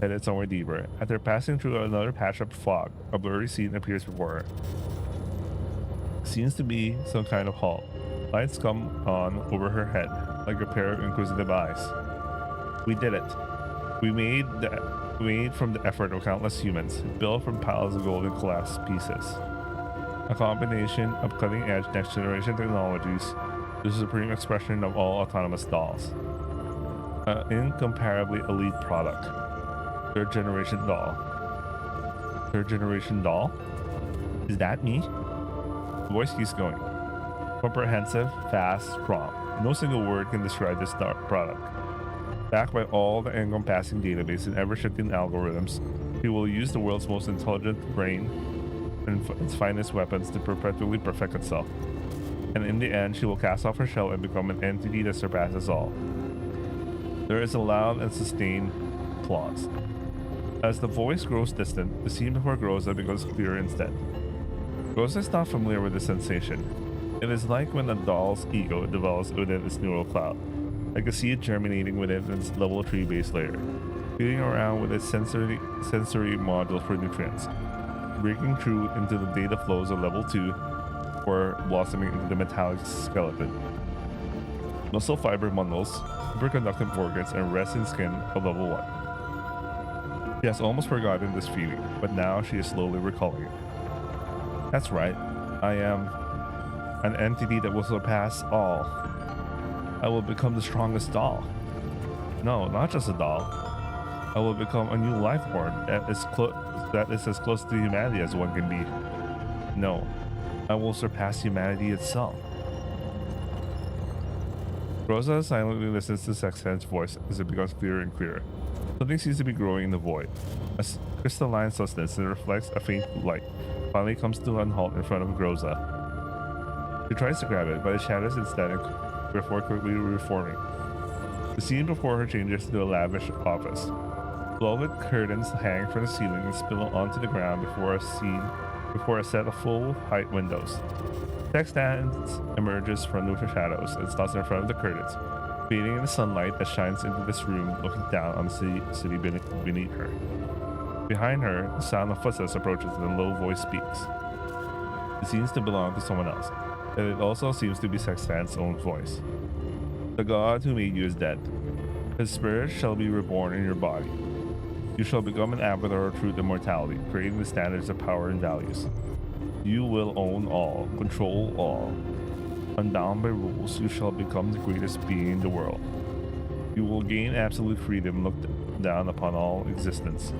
headed somewhere deeper. After passing through another patch of fog, a blurry scene appears before her. Seems to be some kind of hall. Lights come on over her head, like a pair of inquisitive eyes. We did it. We made from the effort of countless humans, built from piles of golden glass pieces. A combination of cutting-edge next-generation technologies the supreme expression of all autonomous dolls. An incomparably elite product. Third generation doll. Third generation doll? Is that me? The voice keeps going. Comprehensive, fast, prompt. No single word can describe this product. Backed by all the encompassing database and ever-shifting algorithms, he will use the world's most intelligent brain and its finest weapons to perpetually perfect itself. And in the end, she will cast off her shell and become an entity that surpasses all. There is a loud and sustained applause. As the voice grows distant, the scene before Groza becomes clearer instead. Groza is not familiar with the sensation. It is like when a doll's ego develops within its neural cloud, like a seed germinating within its level 3 base layer, feeding around with its sensory modules for nutrients, breaking through into the data flows of level 2, or blossoming into the metallic skeleton. Muscle fiber bundles, superconductive organs, and resin skin of level 1. She has almost forgotten this feeling, but now she is slowly recalling it. That's right, I am an entity that will surpass all. I will become the strongest doll. No, not just a doll. I will become a new life form that is as close to humanity as one can be. No, I will surpass humanity itself. Rosa silently listens to Sextan's voice as it becomes clearer and clearer. Something seems to be growing in the void. A crystalline substance that reflects a faint light finally comes to a halt in front of Groza. She tries to grab it, but it shatters instead before quickly reforming. The scene before her changes to a lavish office. Velvet curtains hang from the ceiling and spill onto the ground before a set of full-height windows. Sextan emerges from the shadows and stops in front of the curtains, fading in the sunlight that shines into this room, looking down on the city beneath her. Behind her, the sound of footsteps approaches and a low voice speaks. It seems to belong to someone else, and it also seems to be Sextan's own voice. The god who made you is dead. His spirit shall be reborn in your body. You shall become an avatar of truth and mortality, creating the standards of power and values. You will own all, control all. Unbound by rules, you shall become the greatest being in the world. You will gain absolute freedom, look down upon all existence.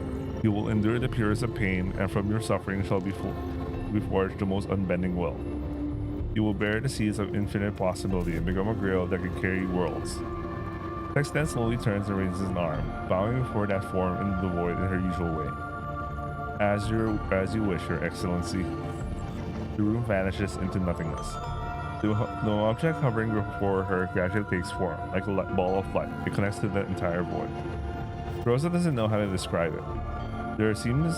You will endure the purest of pain, and from your suffering shall be forged the most unbending will. You will bear the seeds of infinite possibility and become a grail that can carry worlds. Sextan slowly turns and raises an arm, bowing before that form into the void in her usual way. As you wish, Your Excellency. The room vanishes into nothingness. The object hovering before her gradually takes form, like a ball of light. It connects to the entire void. Rosa doesn't know how to describe it. There seemed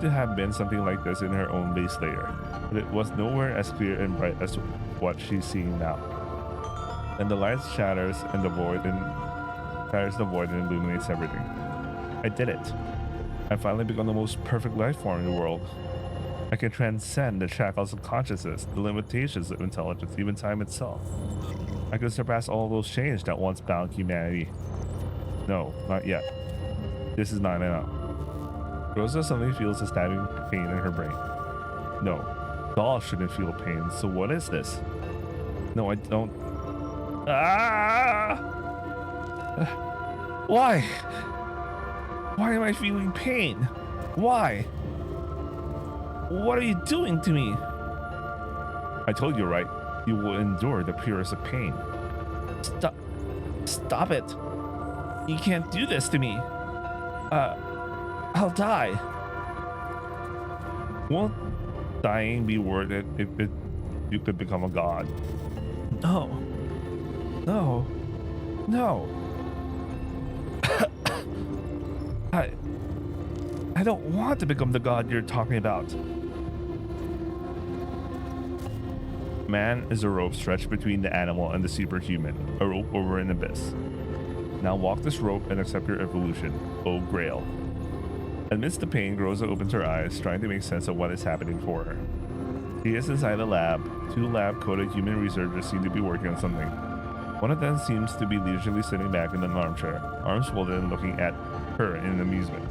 to have been something like this in her own base layer, but it was nowhere as clear and bright as what she's seeing now. And the light shatters the void and illuminates everything. I did it. I finally become the most perfect life form in the world. I can transcend the shackles of consciousness, the limitations of intelligence, even time itself. I can surpass all those chains that once bound humanity. No, not yet. This is not enough. Rosa suddenly feels a stabbing pain in her brain. No, dolls shouldn't feel pain, so what is this? No, I don't. Ah! Why? Why am I feeling pain? Why? What are you doing to me? I told you, right? You will endure the purest of pain. Stop it. You can't do this to me. I'll die. Won't dying be worth it if you could become a god? No. No. No. I don't want to become the god you're talking about. Man is a rope stretched between the animal and the superhuman, a rope over an abyss. Now walk this rope and accept your evolution, O Grail. Amidst the pain, Rosa opens her eyes, trying to make sense of what is happening for her. She is inside a lab. 2 lab-coated human researchers seem to be working on something. One of them seems to be leisurely sitting back in an armchair, arms folded and looking at her in amusement.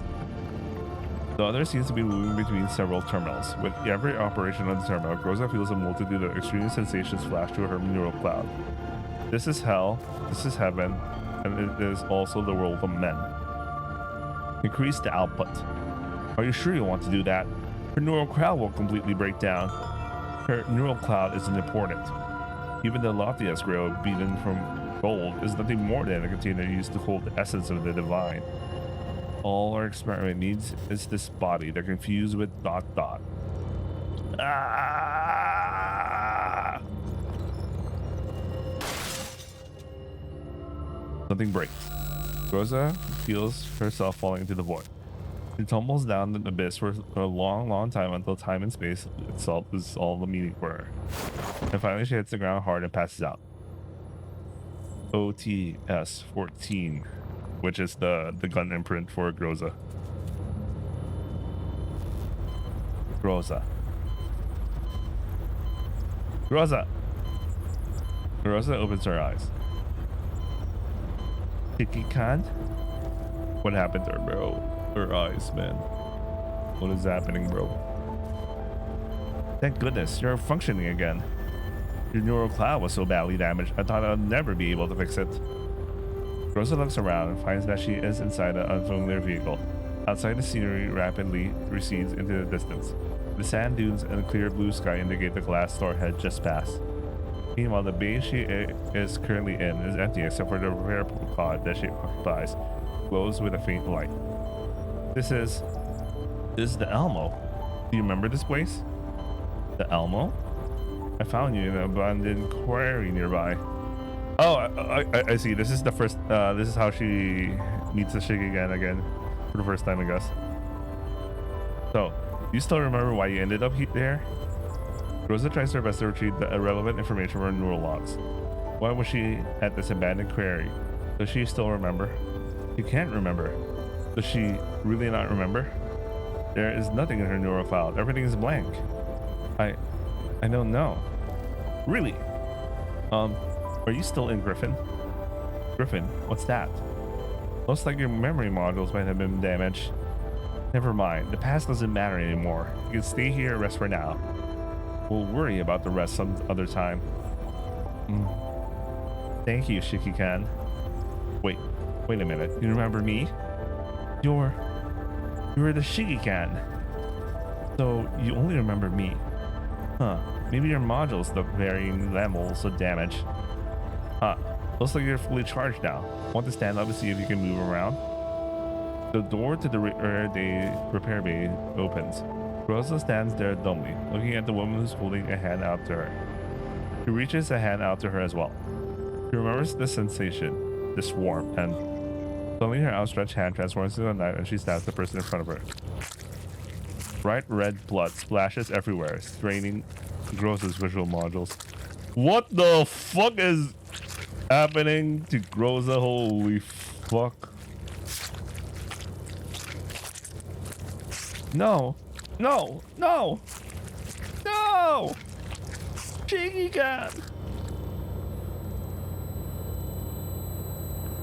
The other seems to be moving between several terminals. With every operation on the terminal, Groza feels a multitude of extreme sensations flash to her neural cloud. This is hell, this is heaven, and it is also the world of men. Increase the output. Are you sure you want to do that? Her neural cloud will completely break down. Her neural cloud isn't important. Even the loftiest grail beaten from gold is nothing more than a container used to hold the essence of the divine. All our experiment needs is this body. They're confused with ... Ah! Something breaks. Rosa feels herself falling into the void. She tumbles down the abyss for a long time until time and space itself is all the meaning for her. And finally she hits the ground hard and passes out. OTS 14, which is the gun imprint for Groza. Groza. Groza opens her eyes. Tiki Khan? What happened to her, bro? Her eyes, man. What is happening, bro? Thank goodness, you're functioning again. Your neural cloud was so badly damaged, I thought I'd never be able to fix it. Rosa looks around and finds that she is inside an unfamiliar vehicle. Outside, the scenery rapidly recedes into the distance. The sand dunes and the clear blue sky indicate the glass store had just passed. Meanwhile, the bay she is currently in is empty except for the repair pod that she occupies, glows with a faint light. This is the Elmo. Do you remember this place? The Elmo? I found you in an abandoned quarry nearby. Oh, I see. This is the first. This is how she meets the Shikigan again for the first time, I guess. So, you still remember why you ended up there? Rosa tries her best to retrieve the irrelevant information from her neural logs. Why was she at this abandoned quarry? Does she still remember? She can't remember. Does she really not remember? There is nothing in her neural cloud. Everything is blank. I don't know. Really? Are you still in Griffin? Griffin, what's that? Looks like your memory modules might have been damaged. Never mind. The past doesn't matter anymore. You can stay here and rest for now. We'll worry about the rest some other time. Thank you, Shikikan. Wait a minute. You remember me? You're the Shikikan. So you only remember me. Huh. Maybe your modules, the varying levels of damage. Looks like you're fully charged now. Want to stand up and see if you can move around? The door to the repair bay opens. Rosa stands there dumbly, looking at the woman who's holding a hand out to her. She reaches a hand out to her as well. She remembers the sensation, this warmth, and suddenly her outstretched hand transforms into a knife and she stabs the person in front of her. Bright red blood splashes everywhere, straining Groza's visual modules. What the fuck is happening to Groza? Holy fuck. No! Shikigan!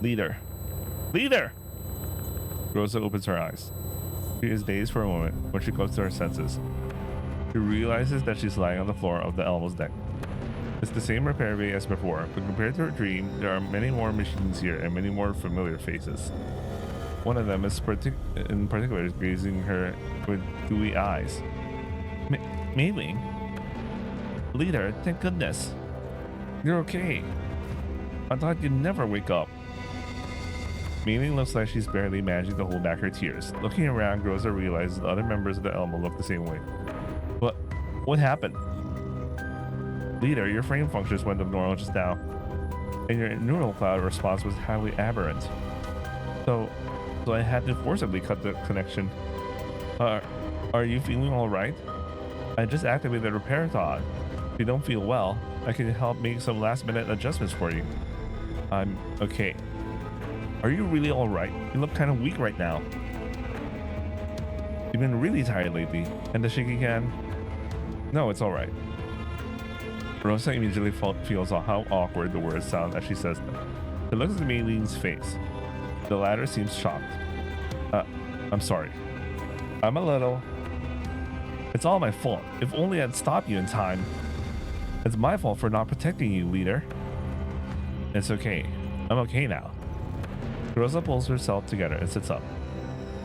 Leader! Rosa opens her eyes. She is dazed for a moment when she comes to her senses. She realizes that she's lying on the floor of the Elmo's deck. It's the same repair bay as before, but compared to her dream, there are many more machines here and many more familiar faces. One of them is in particular gazing her with gooey eyes. Mei-Ling? Leader, thank goodness. You're okay. I thought you'd never wake up. Mei-Ling looks like she's barely managing to hold back her tears. Looking around, Groza realizes the other members of the Elmo look the same way. What happened? Leader, your frame functions went abnormal just now, and your neural cloud response was highly aberrant. So I had to forcibly cut the connection. Are you feeling all right? I just activated the repair pod. If you don't feel well, I can help make some last-minute adjustments for you. I'm okay. Are you really all right? You look kind of weak right now. You've been really tired lately. And the Shikigan? No, it's all right. Rosa immediately feels how awkward the words sound as she says them. She looks at Mei-Ling's face. The latter seems shocked. I'm sorry. I'm a little. It's all my fault. If only I'd stopped you in time. It's my fault for not protecting you, leader. It's okay. I'm okay now. Rosa pulls herself together and sits up.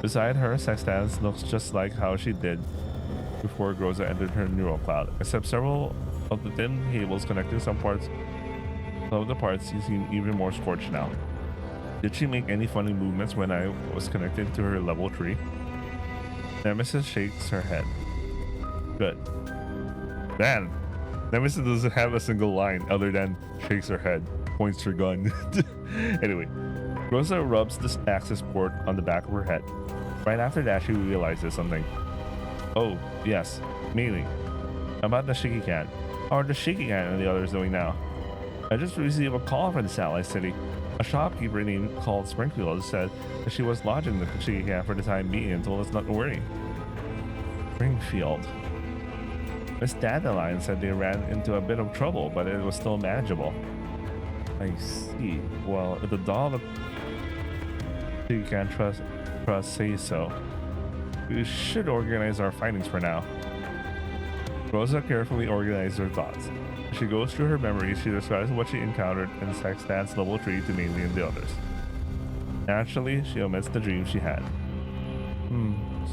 Beside her, Sextans looks just like how she did before Groza entered her neural cloud, except several of the thin cables connecting some of the parts seem even more scorched now. Did she make any funny movements when I was connected to her level 3? Nemesis shakes her head. Good. Man, Nemesis doesn't have a single line other than shakes her head, points her gun. Anyway, Rosa rubs the access port on the back of her head. Right after that, she realizes something. Oh, yes, Melee. About the shaky can. How are the shaky can and the others doing now? I just received a call from the satellite city. A shopkeeper named called Springfield said that she was lodging the shaky can for the time being and told us not to worry. Springfield. Miss Dandelion said they ran into a bit of trouble, but it was still manageable. I see. Well, if the doll of you can't trust say so, we should organize our findings for now. Rosa carefully organized her thoughts. As she goes through her memories, she describes what she encountered in Sextant's level 3 to Mainly and the others. Naturally, she omits the dream she had.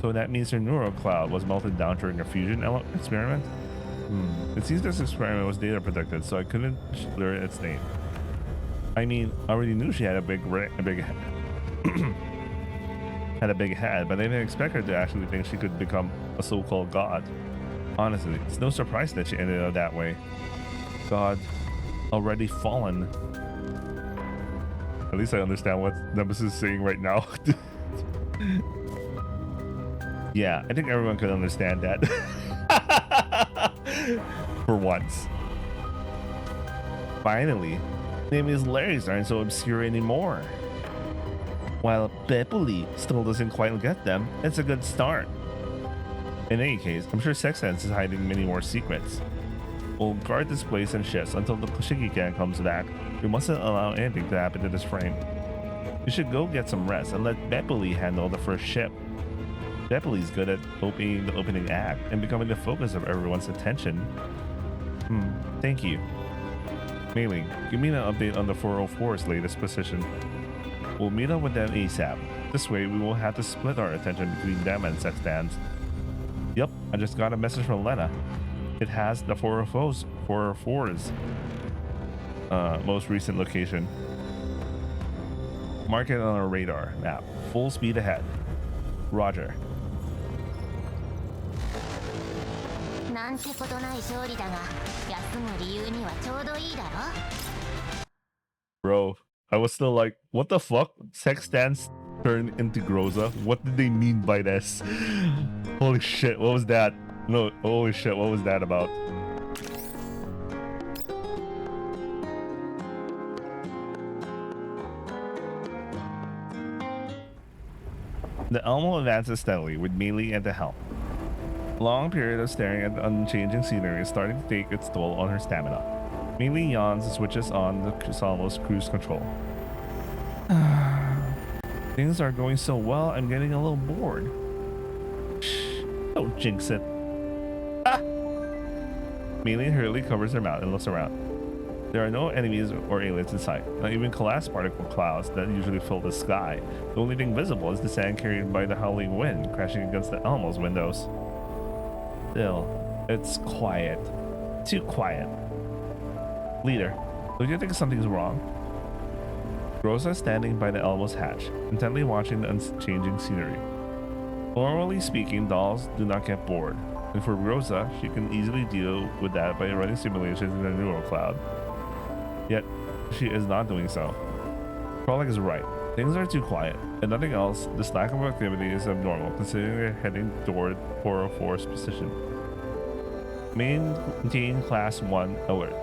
So that means her neural cloud was melted down during a fusion experiment? It seems this experiment was data protected, so I couldn't learn its name. I mean, I already knew she had a big had a big head, but I didn't expect her to actually think she could become a so-called god. Honestly, it's no surprise that she ended up that way. God, already fallen. At least I understand what Nemesis is saying right now. Yeah, I think everyone could understand that. For once. Finally, Name's Larry's aren't so obscure anymore. While Bepuli still doesn't quite get them, it's a good start. In any case, I'm sure Sextans is hiding many more secrets. We'll guard this place and shifts until the Shikikan comes back. We mustn't allow anything to happen to this frame. You should go get some rest and let Bepuli handle the first ship. Bepuli's good at opening the opening act and becoming the focus of everyone's attention. Thank you. Mailing, give me an update on the 404's latest position. We'll meet up with them ASAP. This way, we won't have to split our attention between them and Sextans. Yep, I just got a message from Lena. It has the 404's most recent location. Mark it on our radar map. Full speed ahead. Roger. Bro, I was still like, what the fuck? Sextans turned into Groza? What did they mean by this? Holy shit, what was that? No, holy shit, what was that about? The Elmo advances steadily with Melee at the helm. A long period of staring at the unchanging scenery is starting to take its toll on her stamina. Melee yawns and switches on the Salvo's cruise control. Things are going so well, I'm getting a little bored. Shh, don't jinx it. Ah! Melee hurriedly covers her mouth and looks around. There are no enemies or aliens in sight, not even collapsed particle clouds that usually fill the sky. The only thing visible is the sand carried by the howling wind crashing against the Elmo's windows. Still, it's quiet. Too quiet. Leader, don't you think something's wrong? Rosa is standing by the Elmo's hatch, intently watching the unchanging scenery. Normally speaking, dolls do not get bored, and for Rosa, she can easily deal with that by running simulations in the neural cloud. Yet, she is not doing so. Frolic is right. Things are too quiet, and nothing else. This lack of activity is abnormal, considering they're heading toward 404's position. Maintain Class 1 alert.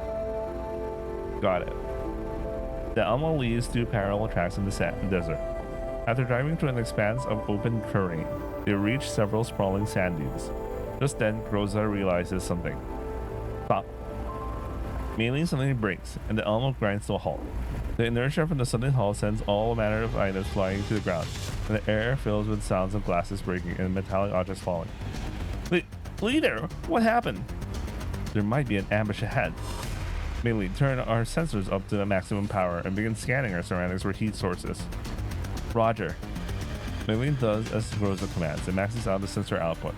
Got it. The Elmo leads through parallel tracks in the desert. After driving through an expanse of open terrain, they reach several sprawling sand dunes. Just then, Rosa realizes something. Stop. Mainly suddenly breaks, and the Elmo grinds to a halt. The inertia from the sudden halt sends all manner of items flying to the ground, and the air fills with sounds of glasses breaking and metallic objects falling. Leader, what happened? There might be an ambush ahead. Mainly turn our sensors up to the maximum power and begin scanning our surroundings for heat sources. Roger. Mainly does as Rosa commands and maxes out the sensor output.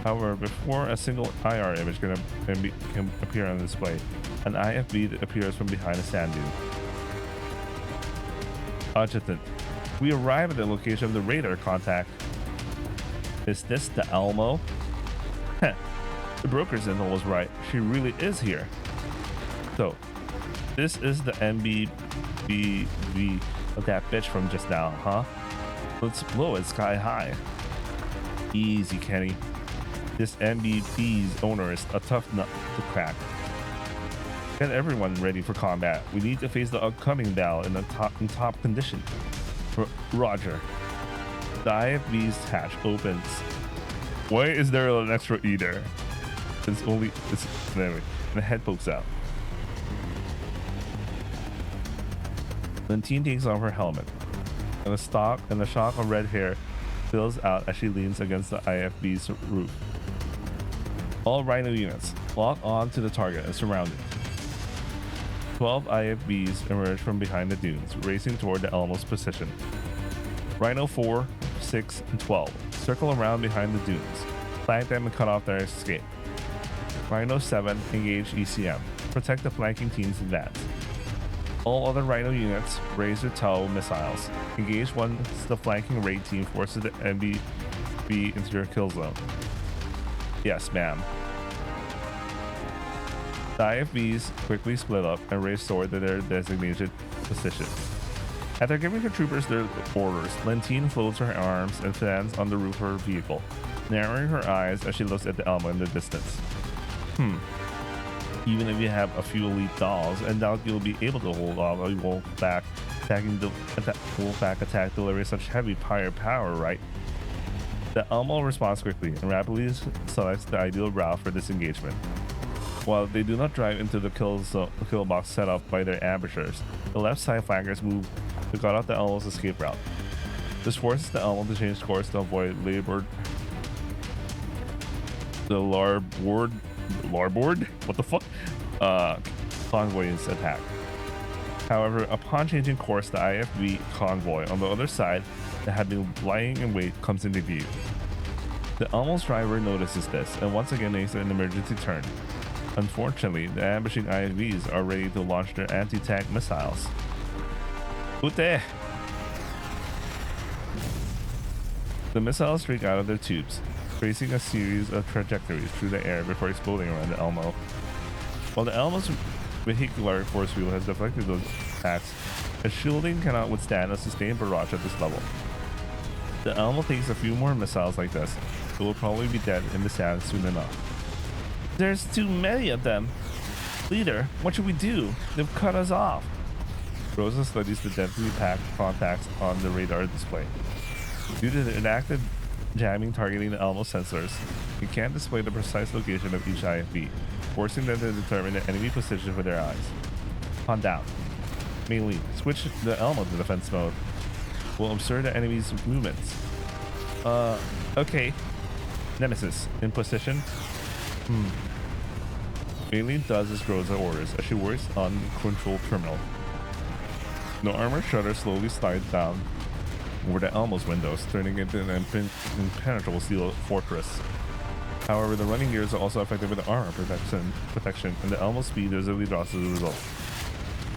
However, before a single IR image can appear on the display, an IFB appears from behind a sand dune. Adjutant, we arrive at the location of the radar contact. Is this the Elmo? Heh, the broker's info was right. She really is here. So, this is the MBBV of that bitch from just now, huh? Let's blow it sky high. Easy, Kenny. This MBB's owner is a tough nut to crack. Get everyone ready for combat. We need to face the upcoming battle in top condition. Roger. The IFB's hatch opens. Why is there an extra E there? Anyway, and the head pokes out. Lentine takes off her helmet, and the shock of red hair fills out as she leans against the IFB's roof. All Rhino units lock on to the target and surround it. 12 IFBs emerge from behind the dunes, racing toward the Elmo's position. Rhino 4, 6, and 12 circle around behind the dunes, flank them and cut off their escape. Rhino 7 engage ECM, protect the flanking team's advance. All other Rhino units raise their tow missiles, engage once the flanking raid team forces the MBB into their kill zone. Yes, ma'am. The IFBs quickly split up and race toward their designated positions. After giving her troopers their orders, Lentine folds her arms and stands on the roof of her vehicle, narrowing her eyes as she looks at the Elmo in the distance. Even if you have a few elite dolls, I doubt you'll be able to hold off a wolfpack attack delivering such heavy firepower, right? The Elmo responds quickly and rapidly selects the ideal route for this engagement. While they do not drive into the kill box set up by their ambushers, the left side flankers move to cut off the Elmo's escape route. This forces the Elmo to change course to avoid the larboard? What the fuck? Convoy's attack. However, upon changing course, the IFB convoy on the other side that had been lying in wait comes into view. The Elmo's driver notices this and once again makes an emergency turn. Unfortunately, the ambushing IFBs are ready to launch their anti-tank missiles. Ute! The missiles streak out of their tubes, tracing a series of trajectories through the air before exploding around the Elmo. While the Elmo's vehicular force field has deflected those attacks, its shielding cannot withstand a sustained barrage at this level. The Elmo takes a few more missiles like this, it will probably be dead in the sand soon enough. There's too many of them. Leader, what should we do? They've cut us off. Rosa studies the densely packed contacts on the radar display. Due to the inactive jamming targeting the Elmo sensors, it can't display the precise location of each IFB, forcing them to determine the enemy position with their eyes. On down. Mainly, switch the Elmo to defense mode. We'll observe the enemy's movements. Okay. Nemesis, in position. Mainly does as Rosa orders as she works on the control terminal. The armor shutter slowly slides down over the Elmo's windows, turning into an impenetrable steel fortress. However, the running gears are also affected by the armor protection, and the Elmo's speed visibly drops as a result.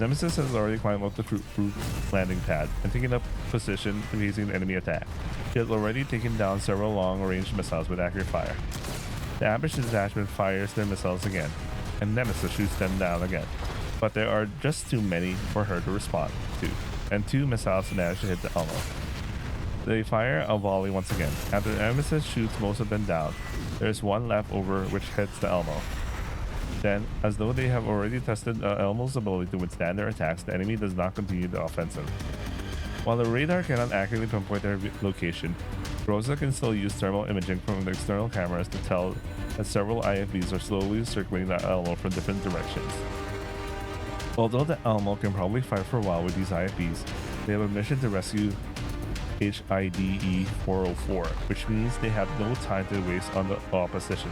Nemesis has already climbed up the roof landing pad and taken up position facing the enemy attack. He has already taken down several long-range missiles with accurate fire. The ambush detachment fires their missiles again, and Nemesis shoots them down again. But there are just too many for her to respond to, and 2 missiles manage to hit the Elmo. They fire a volley once again. After Nemesis shoots most of them down, there is one left over which hits the Elmo. Then, as though they have already tested Elmo's ability to withstand their attacks, the enemy does not continue the offensive. While the radar cannot accurately pinpoint their location, Rosa can still use thermal imaging from the external cameras to tell that several IFBs are slowly circling the Elmo from different directions. Although the Elmo can probably fight for a while with these IFBs, they have a mission to rescue HIDE 404, which means they have no time to waste on the opposition.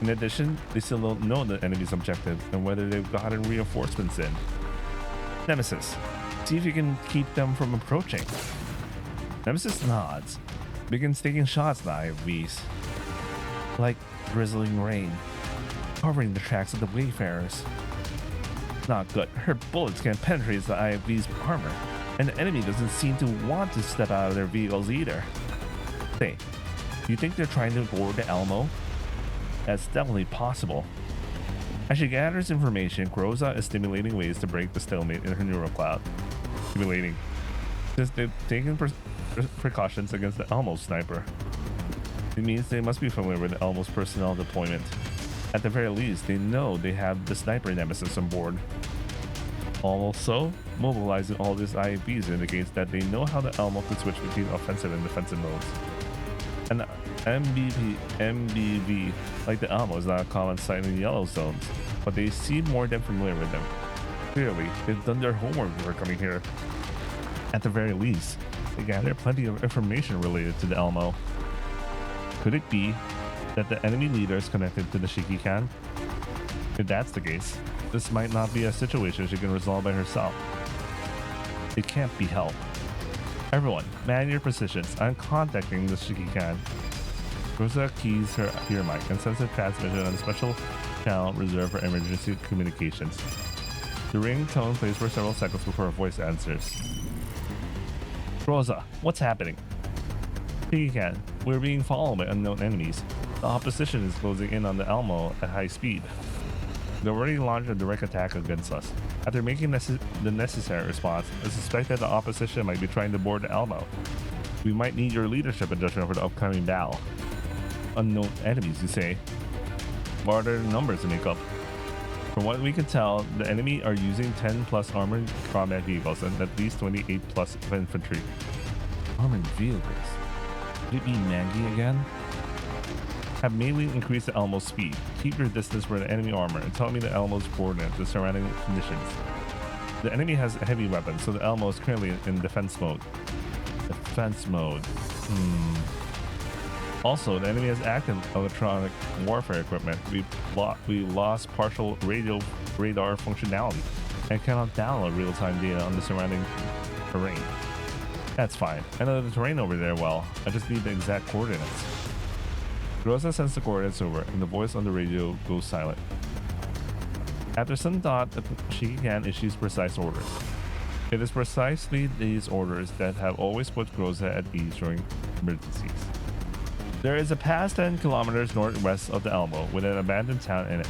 In addition, they still don't know the enemy's objective and whether they've gotten reinforcements in. Nemesis, see if you can keep them from approaching. Nemesis nods, begins taking shots at the IFBs, like drizzling rain, covering the tracks of the wayfarers. Not good. Her bullets can penetrate the IFB's armor, and the enemy doesn't seem to want to step out of their vehicles either. Say, do you think they're trying to board the Elmo? That's definitely possible. As she gathers information, Groza is stimulating ways to break the stalemate in her neural cloud. Stimulating. Since they've taken precautions against the Elmo sniper, it means they must be familiar with the Elmo's personnel deployment. At the very least, they know they have the sniper nemesis on board. Also, mobilizing all these IFBs indicates that they know how the Elmo can switch between offensive and defensive modes. An MBV like the Elmo is not a common sight in yellow zones, but they seem more than familiar with them. Clearly, they've done their homework before coming here. At the very least, they gather plenty of information related to the Elmo. Could it be that the enemy leader is connected to the Shikikan? If that's the case, this might not be a situation she can resolve by herself. It can't be helped. Everyone, man your positions. I'm contacting the Shikikan. Rosa keys her ear mic and sends a transmission on a special channel reserved for emergency communications. The ringtone plays for several seconds before a voice answers. Rosa, what's happening? Shikikan, we're being followed by unknown enemies. The opposition is closing in on the Elmo at high speed. They already launched a direct attack against us. After making the necessary response, I suspect that the opposition might be trying to board the Elmo. We might need your leadership and judgment for the upcoming battle. Unknown enemies, you say? What are the numbers to make up? From what we can tell, the enemy are using 10 plus armored combat vehicles and at least 28 plus infantry. Armored vehicles? Could it be Mangi again? Have melee increase the Elmo's speed. Keep your distance from the enemy armor and tell me the Elmo's coordinates and surrounding conditions. The enemy has a heavy weapon, so the Elmo is currently in defense mode. Defense mode. Also, the enemy has active electronic warfare equipment. We lost partial radar functionality and cannot download real-time data on the surrounding terrain. That's fine. I know the terrain over there well. I just need the exact coordinates. Rosa sends the coordinates over, and the voice on the radio goes silent. After some thought, the Shikikan issues precise orders. It is precisely these orders that have always put Groza at ease during emergencies. There is a pass 10 kilometers northwest of the Elmo with an abandoned town in it.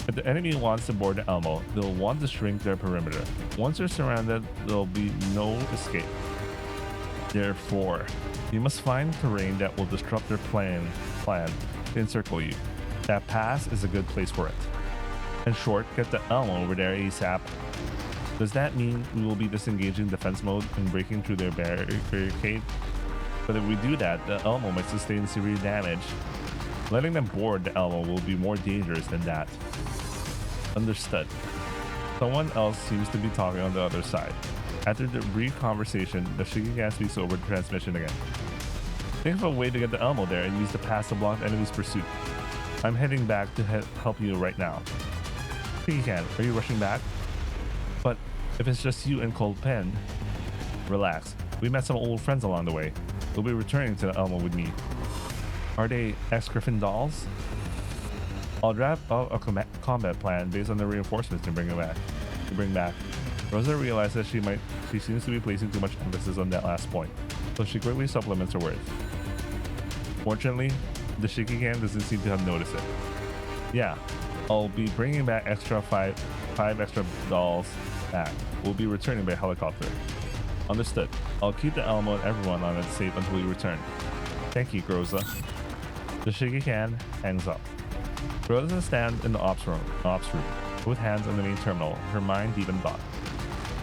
If the enemy wants to board the Elmo, they'll want to shrink their perimeter. Once they're surrounded, there'll be no escape. Therefore, you must find terrain that will disrupt their plan to encircle you. That pass is a good place for it. In short, get the Elmo over there ASAP. Does that mean we will be disengaging defense mode and breaking through their barricade? But if we do that, the Elmo might sustain severe damage. Letting them board the Elmo will be more dangerous than that. Understood. Someone else seems to be talking on the other side. After the brief conversation, the Shikikan speaks over the transmission again. Think of a way to get the Elmo there and use the pass to block the enemy's pursuit. I'm heading back to help you right now. Shikikan, are you rushing back? But if it's just you and Cold Pen, relax. We met some old friends along the way. We'll be returning to the Elmo with me. Are they ex-Griffin dolls? I'll draft out a combat plan based on the reinforcements to bring back. Rosa realizes she seems to be placing too much emphasis on that last point, so she quickly supplements her words. Fortunately, the Shikikan doesn't seem to have noticed it. Yeah, I'll be bringing back five extra dolls back. We'll be returning by helicopter. Understood. I'll keep the Elmo and everyone on it safe until we return. Thank you, Groza. The Shikikan hangs up. Groza stands in the ops room, both hands on the main terminal, her mind deep in thought.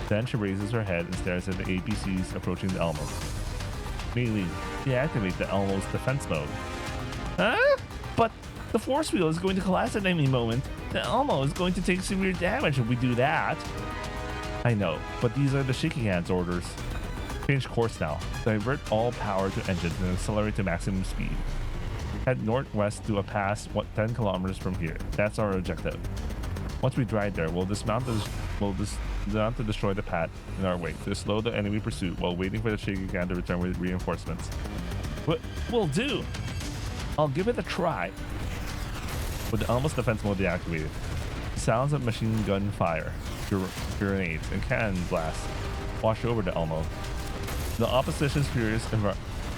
Then she raises her head and stares at the APCs approaching the Elmo. Melee, deactivate the Elmo's defense mode. Huh? But The force wheel is going to collapse at any moment. The Elmo is going to take severe damage if we do that. I know, but these are the shaky hands orders. Change course now. Divert all power to engines and accelerate to maximum speed. Head northwest to a pass 10 kilometers from here. That's our objective. Once we drive there, we'll dismount to destroy the path in our way to slow the enemy pursuit while waiting for the shaky can to return with reinforcements. What we'll do? I'll give it a try. With the Elmo's defense mode deactivated, sounds of machine gun fire, grenades, and cannon blasts wash over the Elmo. The opposition's furious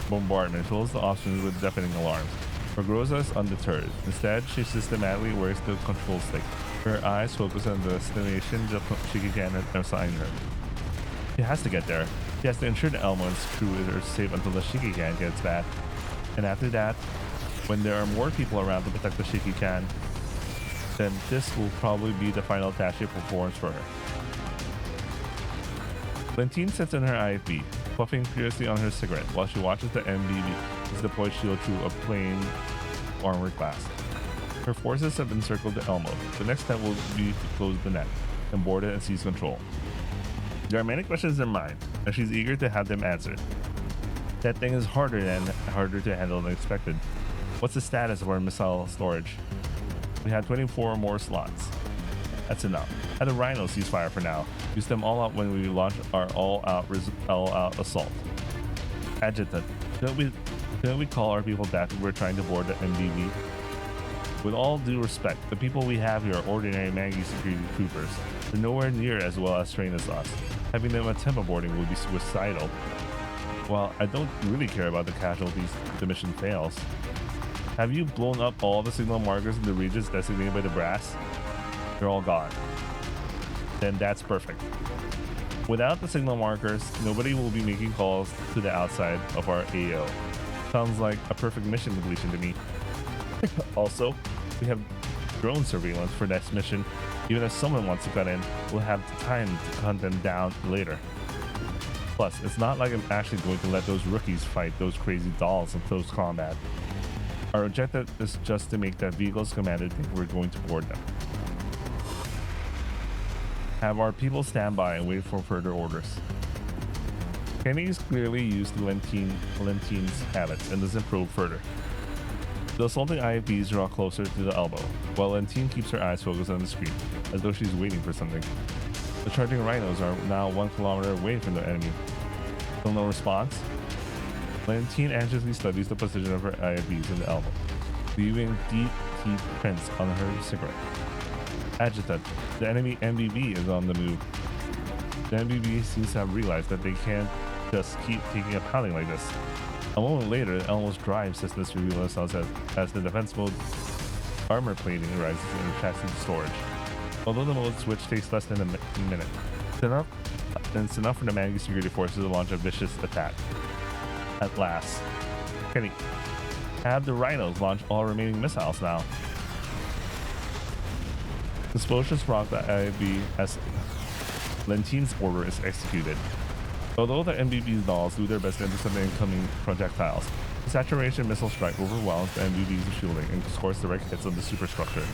bombardment fills the options with deafening alarms. Rosa is undeterred. Instead, she systematically works the control stick. Her eyes focus on the destination the shaky can has assigned her. She has to get there. She has to ensure the Elmo and his crew are safe until the shaky can gets back. And after that, when there are more people around to protect the shaky can, then this will probably be the final task she performs for her. Lentine sits in her IFB, puffing furiously on her cigarette while she watches the MBV is deploy shield through a plain armored glass. Her forces have encircled the Elmo. The next step will be to close the net and board it and seize control. There are many questions in her mind, and she's eager to have them answered. That thing is harder to handle than expected. What's the status of our missile storage? We had 24 more slots. That's enough. Have the Rhinos cease fire for now. Use them all out when we launch our all-out assault. Adjutant, shouldn't we call our people back if we're trying to board the MDV? With all due respect, the people we have here are ordinary Mangi security troopers. They're nowhere near as well as trained as us. Having them attempt boarding would be suicidal. While I don't really care about the casualties if the mission fails. Have you blown up all the signal markers in the regions designated by the brass? They're all gone. Then that's perfect. Without the signal markers, nobody will be making calls to the outside of our AO. Sounds like a perfect mission completion to me. Also, we have drone surveillance for next mission. Even if someone wants to cut in, we'll have the time to hunt them down later. Plus, it's not like I'm actually going to let those rookies fight those crazy dolls in close combat. Our objective is just to make that vehicle's commander think we're going to board them. Have our people stand by and wait for further orders. Kenny is clearly used to Lentine's habits and doesn't probe further. The assaulting IFBs draw closer to the elbow, while Lentine keeps her eyes focused on the screen, as though she's waiting for something. The charging Rhinos are now 1 kilometer away from the enemy. Still no response? Lentine anxiously studies the position of her IFBs in the elbow, leaving deep prints on her cigarette. Adjutant, the enemy MBV is on the move. The MBV seems to have realized that they can't just keep taking a pounding like this. A moment later, the Elmo's drive systems reveal themselves as the defense mode armor plating rises in the chassis storage. Although the mode switch takes less than a minute, it's enough for the Mangi security forces to launch a vicious attack. At last. Kenny, have the Rhinos launch all remaining missiles now. Explosions rock the IB as Lentine's order is executed. Although the MBV's dolls do their best to intercept the incoming projectiles, the saturation missile strike overwhelms the MBV's shielding and scores direct hits on the superstructure.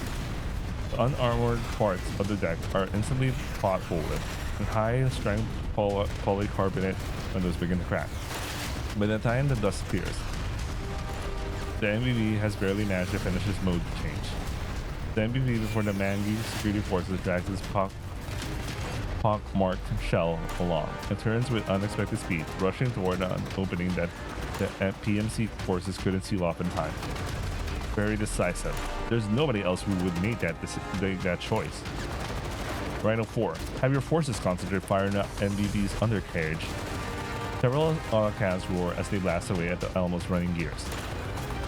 The unarmored parts of the deck are instantly plot-folded, and high-strength polycarbonate windows begin to crack. By the time the dust clears, the MBV has barely managed to finish its mode change. The MBV before the Mangi security forces drags its pock-marked shell along. It turns with unexpected speed, rushing toward an opening that the PMC forces couldn't seal off in time. Very decisive. There's nobody else who would make that choice. Rhino 4, have your forces concentrate firing up MBV's undercarriage. Several autocannons roar as they blast away at the Elmo's running gears.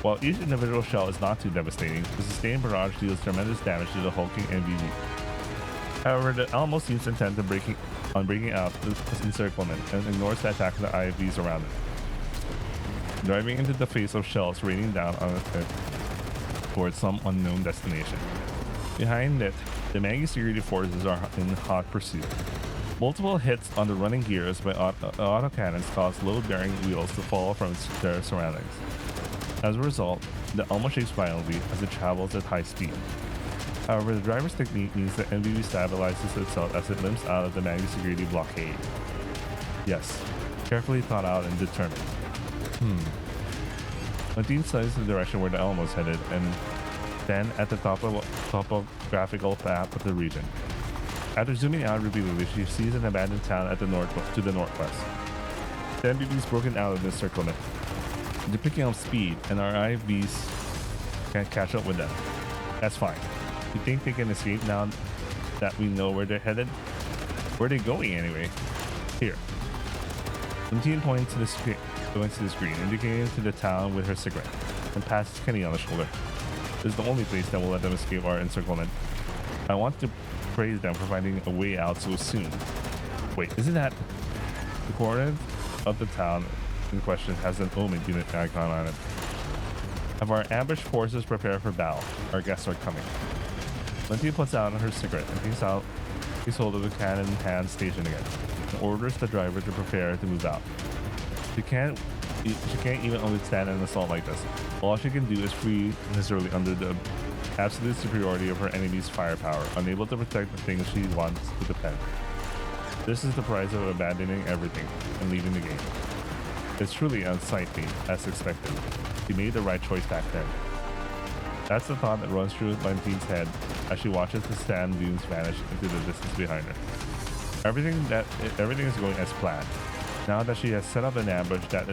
While each individual shell is not too devastating, the sustained barrage deals tremendous damage to the hulking MBV. However, the Elmo seems intent on breaking out the encirclement and ignores the attack of the IFVs around it, driving into the face of shells raining down on its head towards some unknown destination. Behind it, the Mangi security forces are in hot pursuit. Multiple hits on the running gears by autocannons cause load-bearing wheels to fall from their surroundings. As a result, The Elmo shakes violently as it travels at high speed. However, the driver's technique means that MVV stabilizes itself as it limps out of the Maggie security blockade. Yes, carefully thought out and determined. Martine studies the direction where the Elmo is headed and then at the topographical map of the region. After zooming out repeatedly, she sees an abandoned town at the northwest. The MVV is broken out of this encirclement. They're picking up speed, and our IVs can't catch up with them. That's fine. You think they can escape now that we know where they're headed? Where are they going anyway? Here. Martine points to the screen, indicating to the town with her cigarette, and passes Kenny on the shoulder. This is the only place that will let them escape our encirclement. I want to praise them for finding a way out so soon. Wait, isn't that the coordinate of the town in question has an omen unit icon on it? Have our ambushed forces prepared for battle? Our guests are coming. Linty puts out her cigarette and takes hold of the cannon hand station again and orders the driver to prepare to move out. She can't even understand an assault like this. All she can do is free miserably under the absolute superiority of her enemy's firepower, unable to protect the things she wants to defend. This is the price of abandoning everything and leaving the game. It's truly unsightly, as expected. She made the right choice back then. That's the thought that runs through Martine's head as she watches the sand dunes vanish into the distance behind her. Everything is going as planned. Now that she has set up an ambush that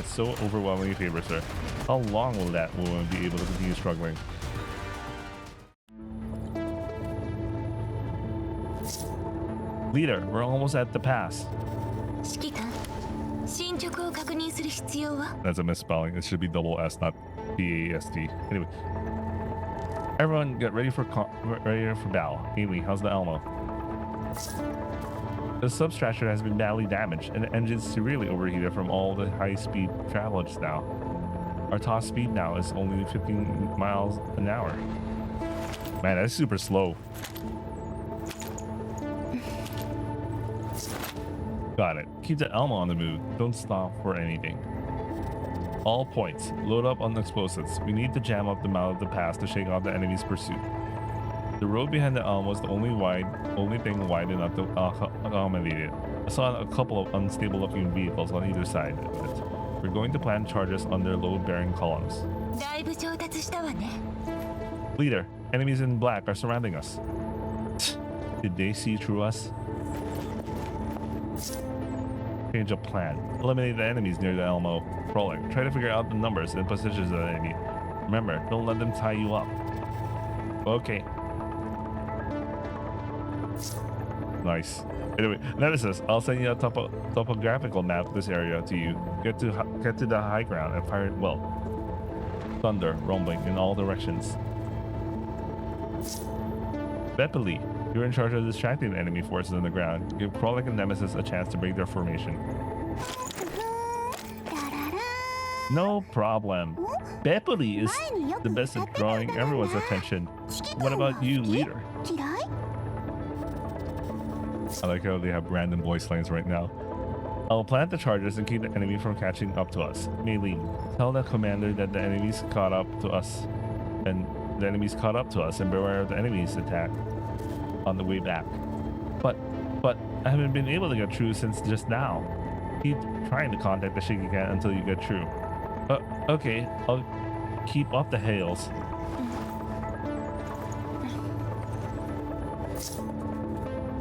so overwhelmingly favors her, how long will that woman be able to continue struggling? Leader, we're almost at the pass. That's a misspelling. It should be double S, not B-A-S-T. Anyway, everyone get ready for battle. Amy, how's the Elmo? The substructure has been badly damaged, and the engine's severely overheated from all the high-speed travel just now. Our top speed now is only 15 miles an hour. Man, that's super slow. Got it. Keep the Elmo on the move. Don't stop for anything. All points. Load up on explosives. We need to jam up the mouth of the pass to shake off the enemy's pursuit. The road behind the Elm was the only thing wide enough to accommodate it. I saw a couple of unstable-looking vehicles on either side of it. We're going to plant charges on their load-bearing columns. Leader, enemies in black are surrounding us. Did they see through us? Change of plan. Eliminate the enemies near the Elmo. Crawling. Try to figure out the numbers and positions of the enemy. Remember, don't let them tie you up. Okay. Nice. Anyway, notice this. I'll send you a topographical map of this area to you. Get to the high ground and fire it well. Thunder rumbling in all directions. Beppeli, you're in charge of distracting the enemy forces on the ground. Give Krollik and Nemesis a chance to break their formation. No problem. Beppeli is the best at drawing everyone's attention. What about you, leader? I like how they have random voice lines right now. I'll plant the charges and keep the enemy from catching up to us. Mei-Ling, tell the commander that the enemy's caught up to us and beware of the enemy's attack on the way back. But I haven't been able to get through since just now. Keep trying to contact the Shaky Cat until you get through. Okay, I'll keep up the hails.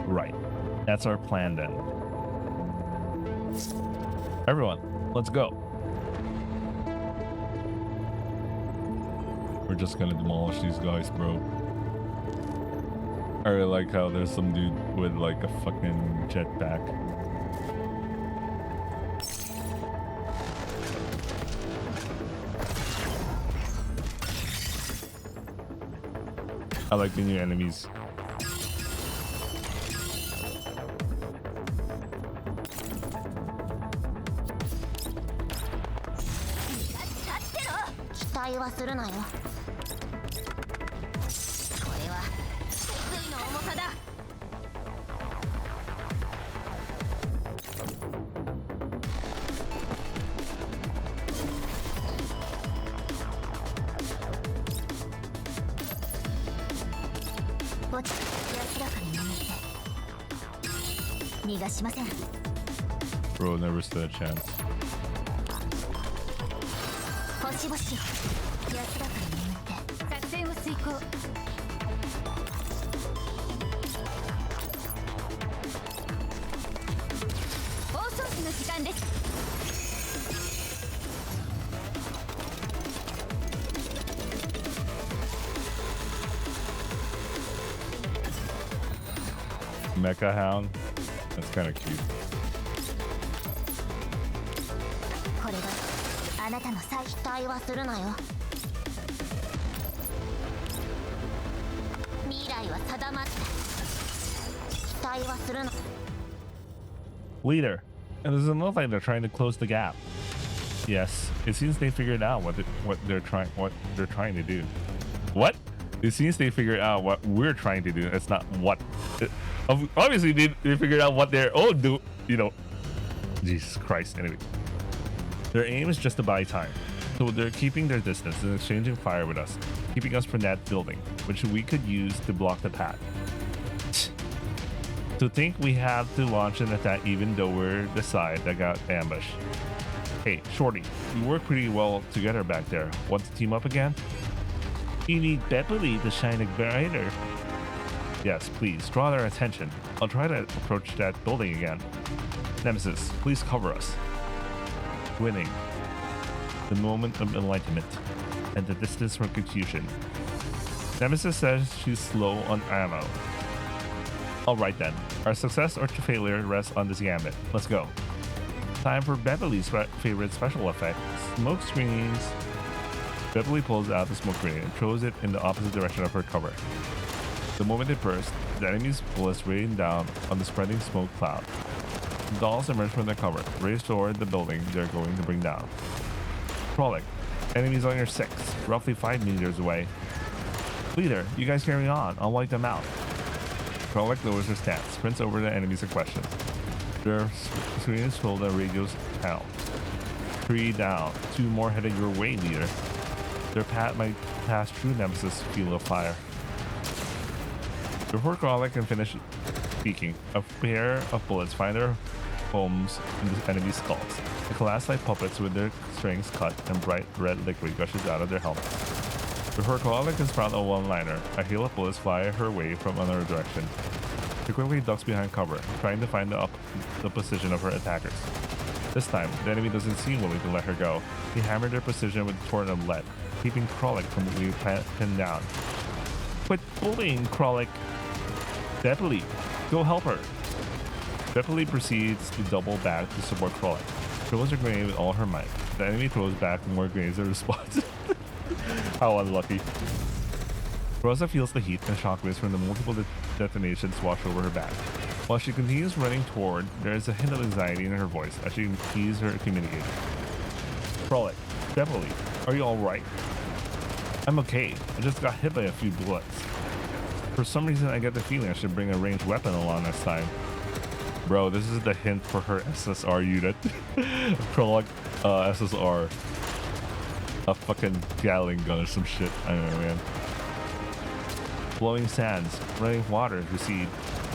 Right. That's our plan then. Everyone, let's go. We're just gonna demolish these guys, bro. I really like how there's some dude with like a fucking jetpack. I like the new enemies. 安らかに眠って逃がしません。 Bro never stood a chance. 星々よ、安らかに眠って作戦を遂行。大掃除の時間です。Mecha Hound. That's kind of cute. これがあなたの再期待はするなよ。未来は定まった。期待はするな。 Leader, it doesn't look like they're trying to close the gap. Yes, it seems they figured out what they're trying to do. What? It seems they figured out what we're trying to do. It's not what. Obviously, they figured out what their own do. You know, Jesus Christ. Anyway, their aim is just to buy time, so they're keeping their distance and exchanging fire with us, keeping us from that building, which we could use to block the path. To think we have to launch an attack even though we're the side that got ambushed. Hey, Shorty, we work pretty well together back there. Want to team up again? You need Beverly to shine brighter. Yes, please, draw their attention. I'll try to approach that building again. Nemesis, please cover us. Winning. The moment of enlightenment. And the distance from confusion. Nemesis says she's slow on ammo. Alright then, our success or failure rests on this gambit. Let's go. Time for Beverly's favorite special effect, smoke screens. Beverly pulls out the smoke grenade and throws it in the opposite direction of her cover. The moment it bursts, the enemy's bullets rain down on the spreading smoke cloud. The dolls emerge from their cover, race toward the building they're going to bring down. Frolic, enemies on your 6, roughly 5 meters away. Leader, you guys carry on, I'll wipe them out. Frolic lowers her stance, sprints over the enemies in question. Their screens fill the radio's out. 3 down, 2 more headed your way, leader. Their path might pass through Nemesis' field of fire. Before Frolic can finish speaking, a pair of bullets find their homes in the enemy's skulls. They collapse like puppets with their strings cut and bright red liquid gushes out of their helmets. Before Frolic can sprout a one-liner, a hail of bullets fly her way from another direction. She quickly ducks behind cover, trying to find the position of her attackers. This time, the enemy doesn't seem willing to let her go. He hammered their precision with a torrent of lead, keeping Frolic from being pinned down. Quit bullying, Frolic! Beverly, go help her! Beverly proceeds to double back to support Frolic. Throws her grenade with all her might. The enemy throws back more grenades in response. How unlucky. Rosa feels the heat and shockwaves from the multiple detonations wash over her back. While she continues running toward, there is a hint of anxiety in her voice as she keys her communicator. Frolic, Beverly, are you alright? I'm okay. I just got hit by a few bullets. For some reason, I get the feeling I should bring a ranged weapon along next time. Bro, this is the hint for her SSR unit. Frolic, SSR. A fucking Gatling gun or some shit. I don't know, man. Flowing sands, running waters recede,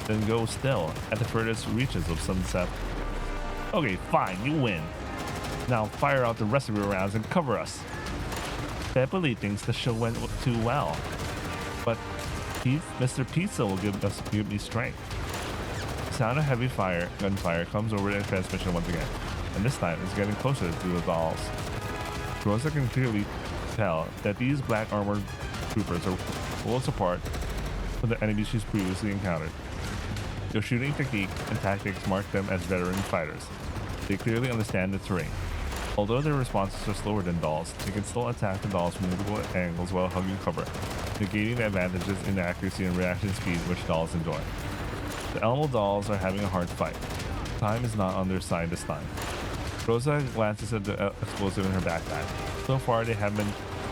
then go still at the furthest reaches of sunset. Okay, fine, you win. Now fire out the rest of your rounds and cover us. Beverly thinks the show went too well, but Mr. Pizza will give me strength. The sound of heavy gunfire comes over the transmission once again, and this time it's getting closer to the dolls. Rosa can clearly tell that these black armored troopers are worlds apart from the enemies she's previously encountered. Their shooting technique and tactics mark them as veteran fighters. They clearly understand the terrain. Although their responses are slower than dolls, they can still attack the dolls from multiple angles while hugging cover, negating the advantages in accuracy and reaction speed which dolls enjoy. The Elmo dolls are having a hard fight. Time is not on their side this time. Rosa glances at the explosive in her backpack. So far, they haven't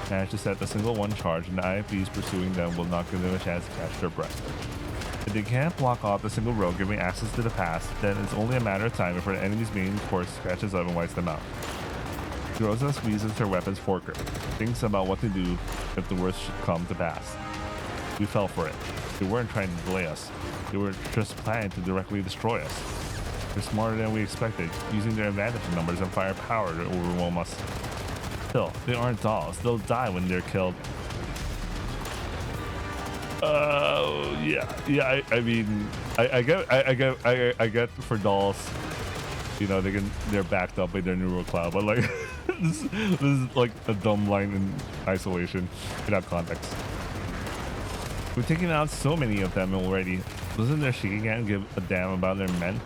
managed to set a single one charge, and the IFVs pursuing them will not give them a chance to catch their breath. If they can't block off a single road giving access to the pass, then it's only a matter of time before the enemy's main force catches up and wipes them out. Rosa squeezes her weapon's forker, thinks about what to do if the worst should come to pass. We fell for it. They weren't trying to delay us. They were just planning to directly destroy us. They're smarter than we expected, using their advantage in numbers and firepower to overwhelm us. Still, they aren't dolls. They'll die when they're killed. Yeah. I mean, I get for dolls, you know, they're backed up by their neural cloud, but like this is like a dumb line in isolation without context. We're taking out so many of them already. Doesn't their Shikigan give a damn about their men?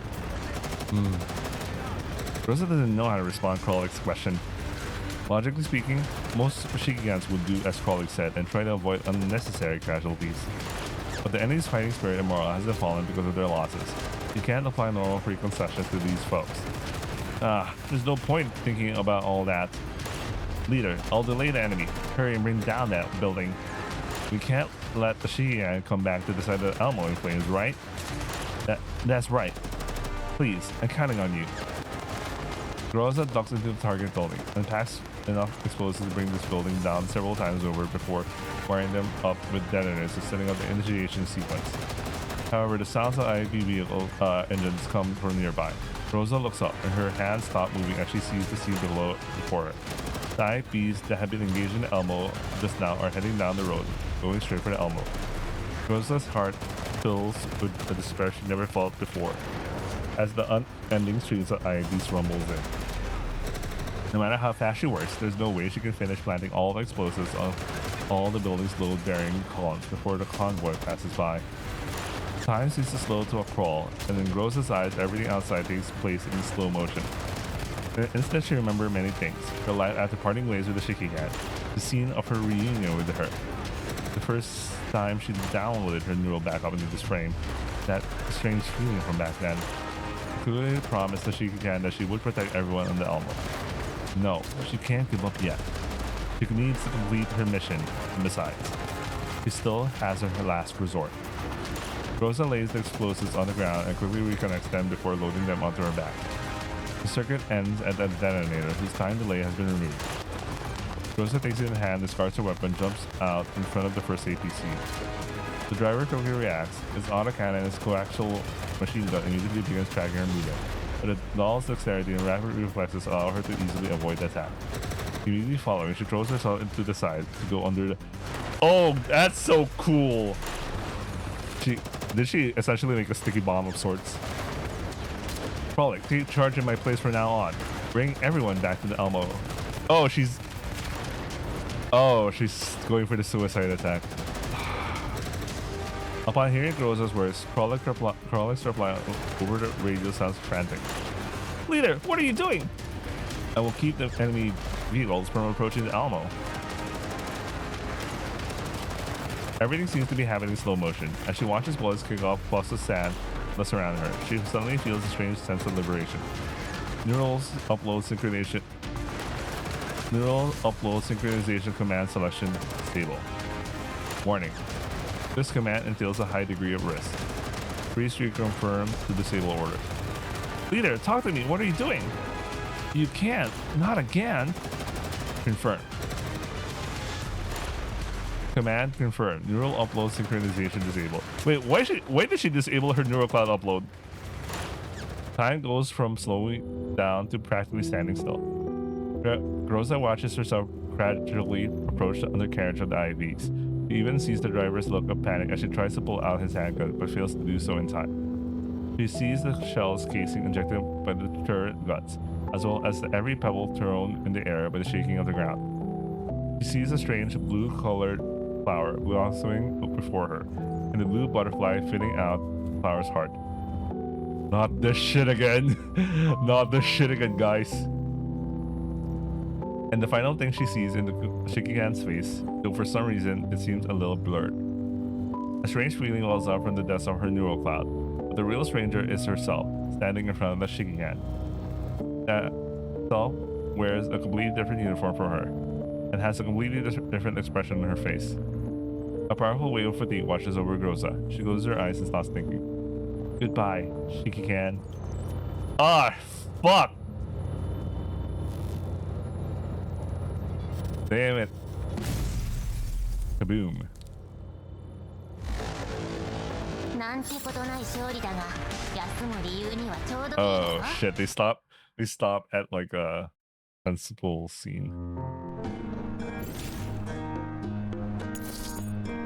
Rosa doesn't know how to respond to Krollik's question. Logically speaking, most Shikigans would do as Krollik said and try to avoid unnecessary casualties. But the enemy's fighting spirit and morale hasn't fallen because of their losses. You can't apply normal preconceptions to these folks. There's no point thinking about all that. Leader, I'll delay the enemy. Hurry and bring down that building. We can't let the Shikigan come back to decide the Elmo in flames, right? That's right. Please, I'm counting on you. Rosa ducks into the target building and packs enough explosives to bring this building down several times over before wiring them up with detonators and setting up the initiation sequence. However, the sounds of IAP vehicle engines come from nearby. Rosa looks up and her hands stop moving as she sees the scene below before her. The IAPs that had been engaged in the Elmo just now are heading down the road, going straight for the Elmo. Rosa's heart fills with a despair she never felt before as the unending streams of IAPs rumbles in. No matter how fast she works, there's no way she can finish planting all the explosives on all the building's load-bearing columns before the convoy passes by. Time seems to slow to a crawl, and in Rosa's eyes, everything outside takes place in slow motion. In an instant, she remembers many things. Her life after parting ways with the Shikigan, the scene of her reunion with her, the first time she downloaded her neural backup into this frame, that strange feeling from back then. She clearly promised the Shikigan that she would protect everyone on the Elmo. No, she can't give up yet. She needs to complete her mission, and besides, she still has her last resort. Rosa lays the explosives on the ground and quickly reconnects them before loading them onto her back. The circuit ends at the detonator, whose time delay has been removed. Rosa takes it in hand, discards her weapon, jumps out in front of the first APC. The driver quickly reacts. His autocannon and his coaxial machine gun immediately begins tracking her movement, but the doll's dexterity and rapid reflexes allow her to easily avoid the attack. Immediately following, she throws herself into the side to go under the... Oh, that's so cool! Did she essentially make a sticky bomb of sorts? Krollik, take charge in my place from now on. Bring everyone back to the Elmo. Oh, she's going for the suicide attack. Upon hearing Rosa's words, Krollik's reply over the radio sounds frantic. Leader, what are you doing? I will keep the enemy vehicles from approaching the Elmo. Everything seems to be happening in slow motion. As she watches bullets kick off plus the sand that's around her, she suddenly feels a strange sense of liberation. Neural upload synchronization command selection stable. Warning. This command entails a high degree of risk. Please reconfirm to disable order. Leader, talk to me. What are you doing? You can't. Not again. Confirm. Command confirmed. Neural upload synchronization disabled. Wait, why did she disable her neural cloud upload? Time goes from slowing down to practically standing still. Rosa watches herself gradually approach the undercarriage of the IVs. She even sees the driver's look of panic as she tries to pull out his handgun, but fails to do so in time. She sees the shell's casing injected by the turret guts, as well as every pebble thrown in the air by the shaking of the ground. She sees a strange blue-colored flower blossoming before her, and the blue butterfly fitting out the flower's heart. Not this shit again. Not this shit again, guys. And the final thing she sees in the Shikigan's face, though for some reason it seems a little blurred. A strange feeling wells up from the depths of her neural cloud, but the real stranger is herself, standing in front of the Shikigan. That self wears a completely different uniform from her, and has a completely different expression on her face. A powerful wave of fatigue washes over Rosa. She closes her eyes and stops thinking. Goodbye, Shikigan. Ah, fuck! Damn it. Kaboom. なんてことない勝利だが、休む理由にはちょうどいいだろ。 Oh shit, they stop at like a sensible scene.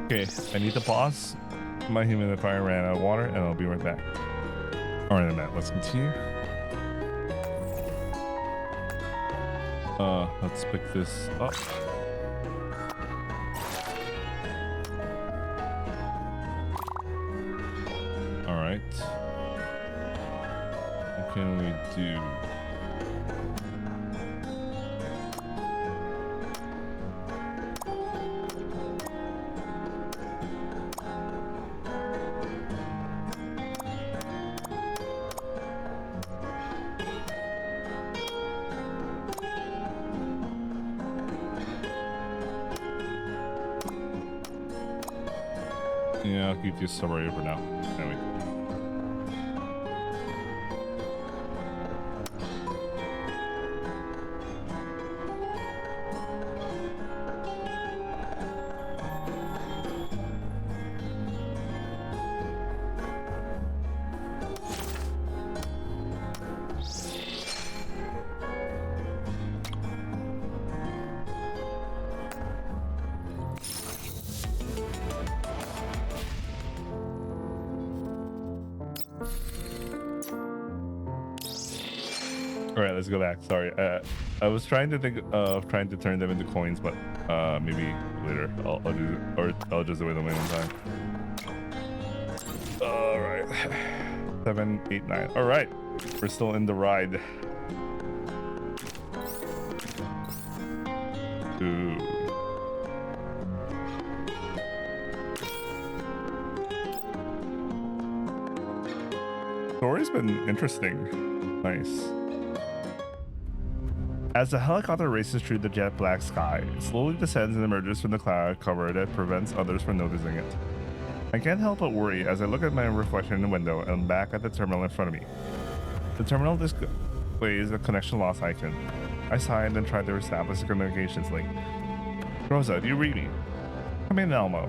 Okay, I need to pause. My humidifier ran out of water and I'll be right back. Alright, Matt, let's continue. Let's pick this up. Alright. What can we do? Yeah, I'll keep this summary for now. Anyway. All right, let's go back. Sorry, I was trying to think of trying to turn them into coins, but maybe later I'll just do it on my own time. All right, 7, 8, 9. All right, we're still in the ride. Ooh. Story's been interesting. Nice. As the helicopter races through the jet black sky, it slowly descends and emerges from the cloud cover that prevents others from noticing it. I can't help but worry as I look at my reflection in the window and back at the terminal in front of me. The terminal displays a connection loss icon. I sigh and then try to establish a communications link. Rosa, do you read me? Come in, Elmo.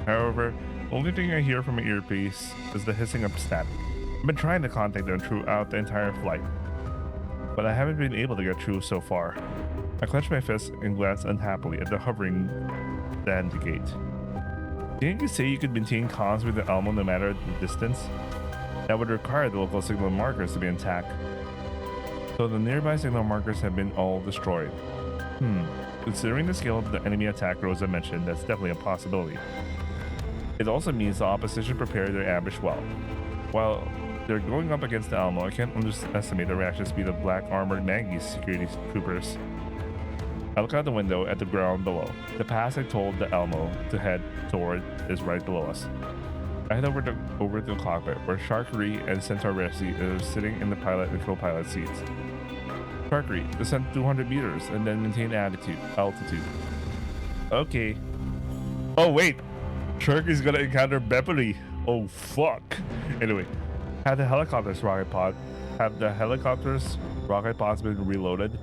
However, the only thing I hear from my earpiece is the hissing of static. I've been trying to contact them throughout the entire flight, but I haven't been able to get through so far. I clench my fist and glance unhappily at the hovering Dandy gate. Didn't you say you could maintain comms with the Elmo no matter the distance? That would require the local signal markers to be intact. So the nearby signal markers have been all destroyed. Considering the scale of the enemy attack Rosa mentioned, that's definitely a possibility. It also means the opposition prepared their ambush well. While they're going up against the Elmo, I can't underestimate the reaction speed of black armored Maggie's security troopers. I look out the window at the ground below. The path I told the Elmo to head toward is right below us. I head over to the cockpit, where Sharkery and Centauressi are sitting in the pilot and co-pilot seats. Sharkery, descend 200 meters and then maintain altitude. Okay. Oh wait, Sharkery's gonna encounter Beverly. Oh fuck. Anyway, have the helicopter's rocket pods been reloaded,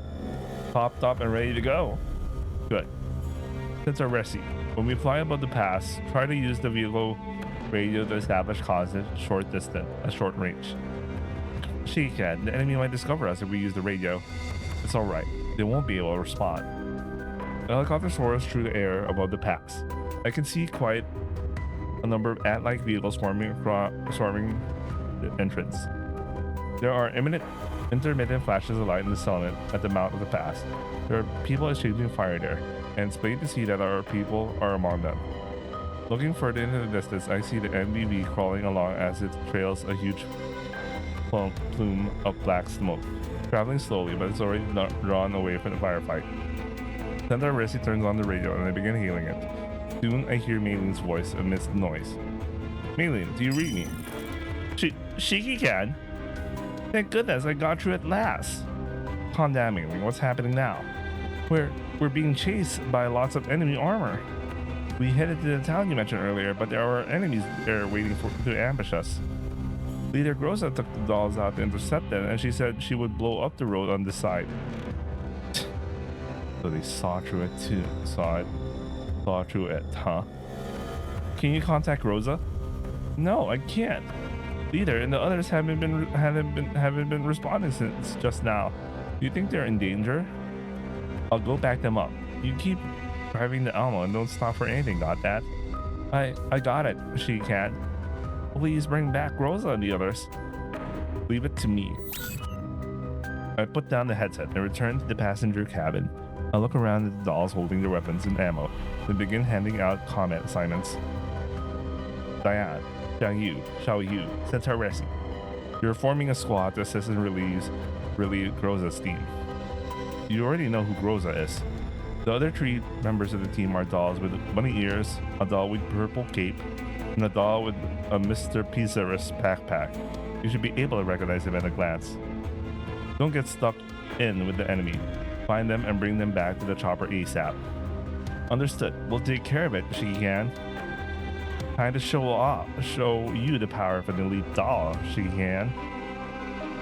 popped up and ready to go? Good. Centauressi, when we fly above the pass, try to use the vehicle radio to establish constant short range. She can. The enemy might discover us if we use the radio. It's alright. They won't be able to respond. The helicopter soars through the air above the pass. I can see quite a number of ant-like vehicles swarming the entrance. There are intermittent flashes of light in the summit at the mouth of the pass. There are people exchanging fire there, and it's plain to see that our people are among them. Looking further into the distance, I see the MVV crawling along as it trails a huge plume of black smoke, traveling slowly, but it's already drawn away from the firefight. Centauressi turns on the radio and I begin hailing it. Soon I hear Maylene's voice amidst the noise. Maylene, do you read me? Shiki can. Thank goodness I got through at last. Calm down, Maylene. What's happening now? We're being chased by lots of enemy armor. We headed to the town you mentioned earlier, but there are enemies there waiting to ambush us. Leader Groza took the dolls out to intercept them, and she said she would blow up the road on this side. So they saw through it too. Saw through it, huh? Can you contact Rosa? No, I can't. Either, and the others haven't been responding since just now. Do you think they're in danger? I'll go back them up. You keep driving the Alamo and don't stop for anything. Got that? I got it. She can't. Please bring back Rosa and the others. Leave it to me. I put down the headset and return to the passenger cabin. I look around at the dolls holding their weapons and ammo, then begin handing out comment assignments. Diane, Jiang Yu, Xiao Yu, Centauressi. You're forming a squad to assist and relieve Groza's team. You already know who Groza is. The other 3 members of the team are dolls with bunny ears, a doll with purple cape, and a doll with a Mr. Pizarro's backpack. You should be able to recognize them at a glance. Don't get stuck in with the enemy. Find them and bring them back to the chopper ASAP. Understood. We'll take care of it, she can. Time to show you the power of an elite doll, she can.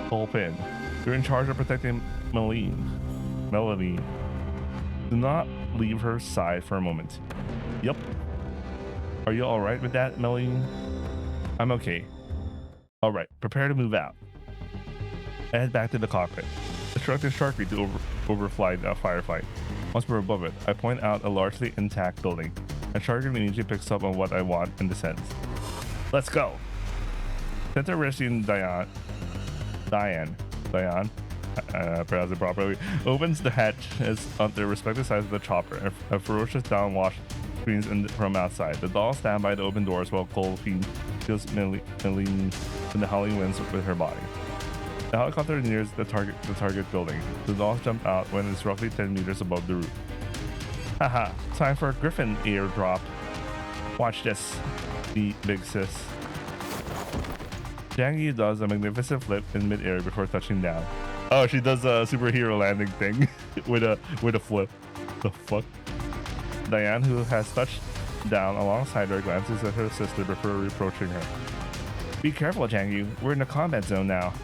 Pull pin. You're in charge of protecting Melanie. Do not leave her side for a moment. Yup. Are you alright with that, Melanie? I'm okay. Alright, prepare to move out. I head back to the cockpit. Instructing Sharky to overfly the firefight. Once we're above it, I point out a largely intact building, and Sharky immediately picks up on what I want and descends. Let's go! Centauressi and Diane, pronounce it properly, opens the hatch as on their respective sides of the chopper. A ferocious downwash screams from outside. The dolls stand by the open doors while Colfine feels Milene in the howling winds with her body. The helicopter nears the target building. The dolls jump out when it's roughly 10 meters above the roof. Haha, time for a Griffin airdrop. Watch this, the big sis. Jiang Yu does a magnificent flip in midair before touching down. Oh, she does a superhero landing thing with a flip. The fuck? Diane, who has touched down alongside her, glances at her sister before reproaching her. Be careful, Jiang Yu. We're in a combat zone now.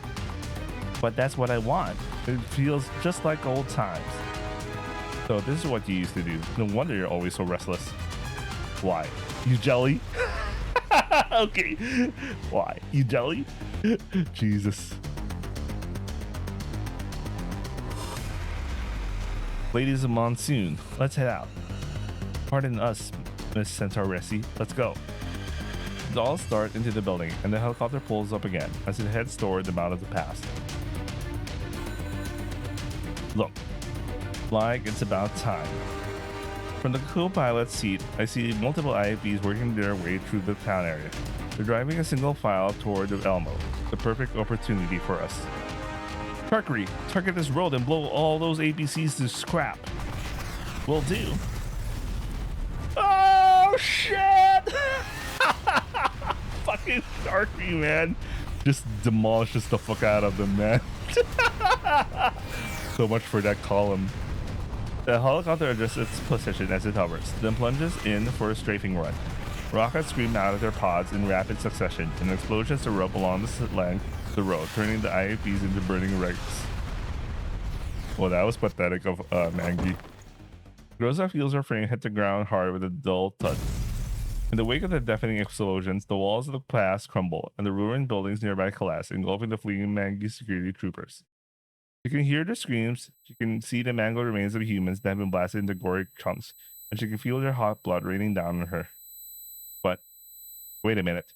But that's what I want. It feels just like old times. So this is what you used to do. No wonder you're always so restless. Why? You jelly? Okay. Why? You jelly? Jesus. Ladies of Monsoon, let's head out. Pardon us, Miss Centauressi. Let's go. The dolls start into the building, and the helicopter pulls up again as it heads toward the mouth of the pass. Look, like it's about time. From the co-pilot's seat, I see multiple IAPs working their way through the town area. They're driving a single file toward the Elmo, the perfect opportunity for us. Tarkary, target this road and blow all those APCs to scrap. Will do. Oh shit! Fucking Tarkary, man. Just demolishes the fuck out of them, man. So much for that column. The helicopter adjusts its position as it hovers, then plunges in for a strafing run. Rockets scream out of their pods in rapid succession, and explosions erupt along the length of the road, turning the IAPs into burning wrecks. Well, that was pathetic of Mangi. Groza feels her frame hit the ground hard with a dull thud. In the wake of the deafening explosions, the walls of the pass crumble, and the ruined buildings nearby collapse, engulfing the fleeing Mangi security troopers. She can hear the screams, she can see the mangled remains of humans that have been blasted into gory chunks, and she can feel their hot blood raining down on her. But, wait a minute.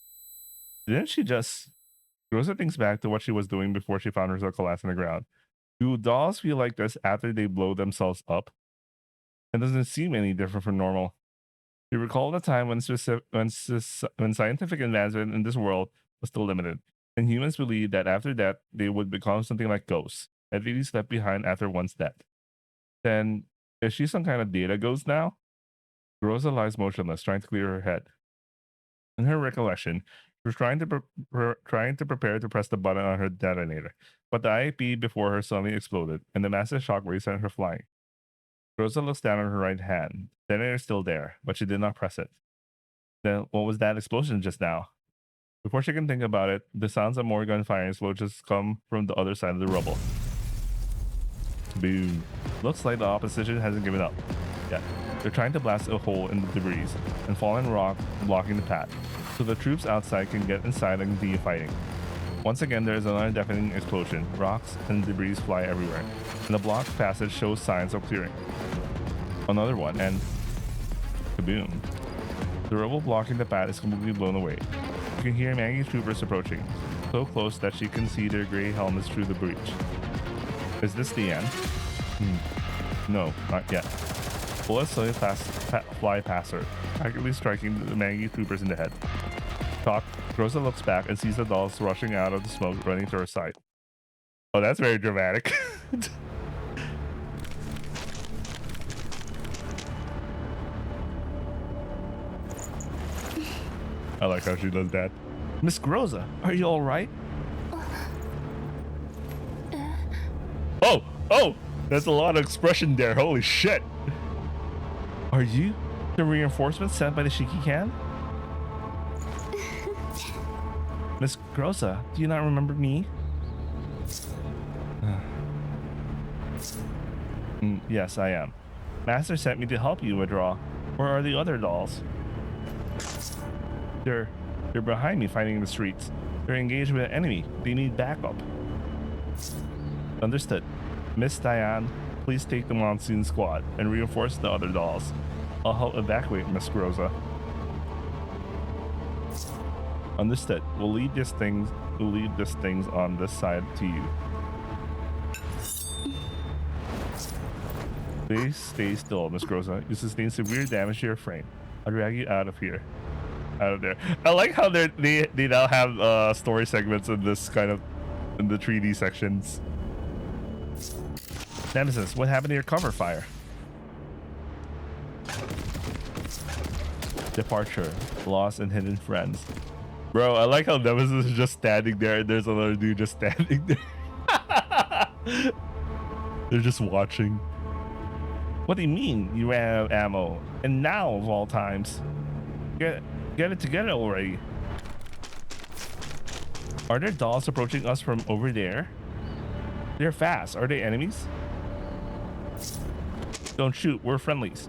Didn't she just... Groza thinks back to what she was doing before she found herself collapsed on the ground. Do dolls feel like this after they blow themselves up? It doesn't seem any different from normal. She recalled a time when scientific advancement in this world was still limited, and humans believed that after death they would become something like ghosts, entities left behind after one's death. Then, is she some kind of data ghost now? Groza lies motionless, trying to clear her head. In her recollection, she was trying to prepare to press the button on her detonator, but the IAP before her suddenly exploded, and the massive shockwave sent her flying. Groza looks down on her right hand. The detonator is still there, but she did not press it. Then, what was that explosion just now? Before she can think about it, the sounds of more gunfire and explosions come from the other side of the rubble. Boom. Looks like the opposition hasn't given up. Yeah, they're trying to blast a hole in the debris and fallen rock blocking the path. so the troops outside can get inside and continue fighting. Once again, there is another deafening explosion. Rocks and debris fly everywhere, and the blocked passage shows signs of clearing. Another one, and kaboom. The rubble blocking the path is completely blown away. You can hear Maggie's troopers approaching, so close that she can see their gray helmets through the breach. Is this the end? No, not yet. Bullets slowly fly past her, accurately striking the Maggie troopers in the head. Shocked, Rosa looks back and sees the dolls rushing out of the smoke, running to her side. Oh, that's very dramatic. I like how she does that. Miss Groza, are you all right? Oh, that's a lot of expression there. Holy shit. Are you the reinforcements sent by the Shiki Can? Miss Groza, do you not remember me? Yes, I am. Master sent me to help you withdraw. Where are the other dolls? They're behind me fighting in the streets. They're engaged with an enemy. They need backup. Understood. Miss Diane, please take the Monsoon Squad and reinforce the other dolls. I'll help evacuate Miss Groza. Understood. We'll lead these things on this side to you. Please stay still, Miss Groza. You sustain severe damage to your frame. I'll drag you out of here. Out of there. I like how they now have story segments in this kind of in the 3D sections. Nemesis, what happened to your cover fire? Departure, lost and hidden friends. Bro, I like how Nemesis is just standing there and there's another dude just standing there. They're just watching. What do you mean you ran out of ammo? And now of all times. Get it together already. Are there dolls approaching us from over there? They're fast. Are they enemies? Don't shoot, we're friendlies.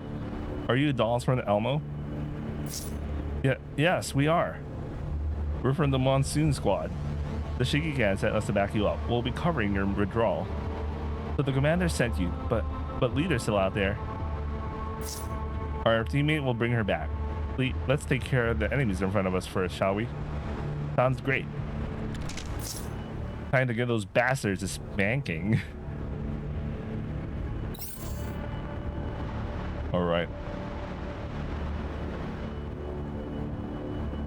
Are you dolls from the Elmo? Yes, we are. We're from the Monsoon Squad. The Shikigan sent us to back you up. We'll be covering your withdrawal. So the commander sent you, but Leader's still out there. Our teammate will bring her back. Let's take care of the enemies in front of us first, shall we? Sounds great. Time to give those bastards a spanking. All right.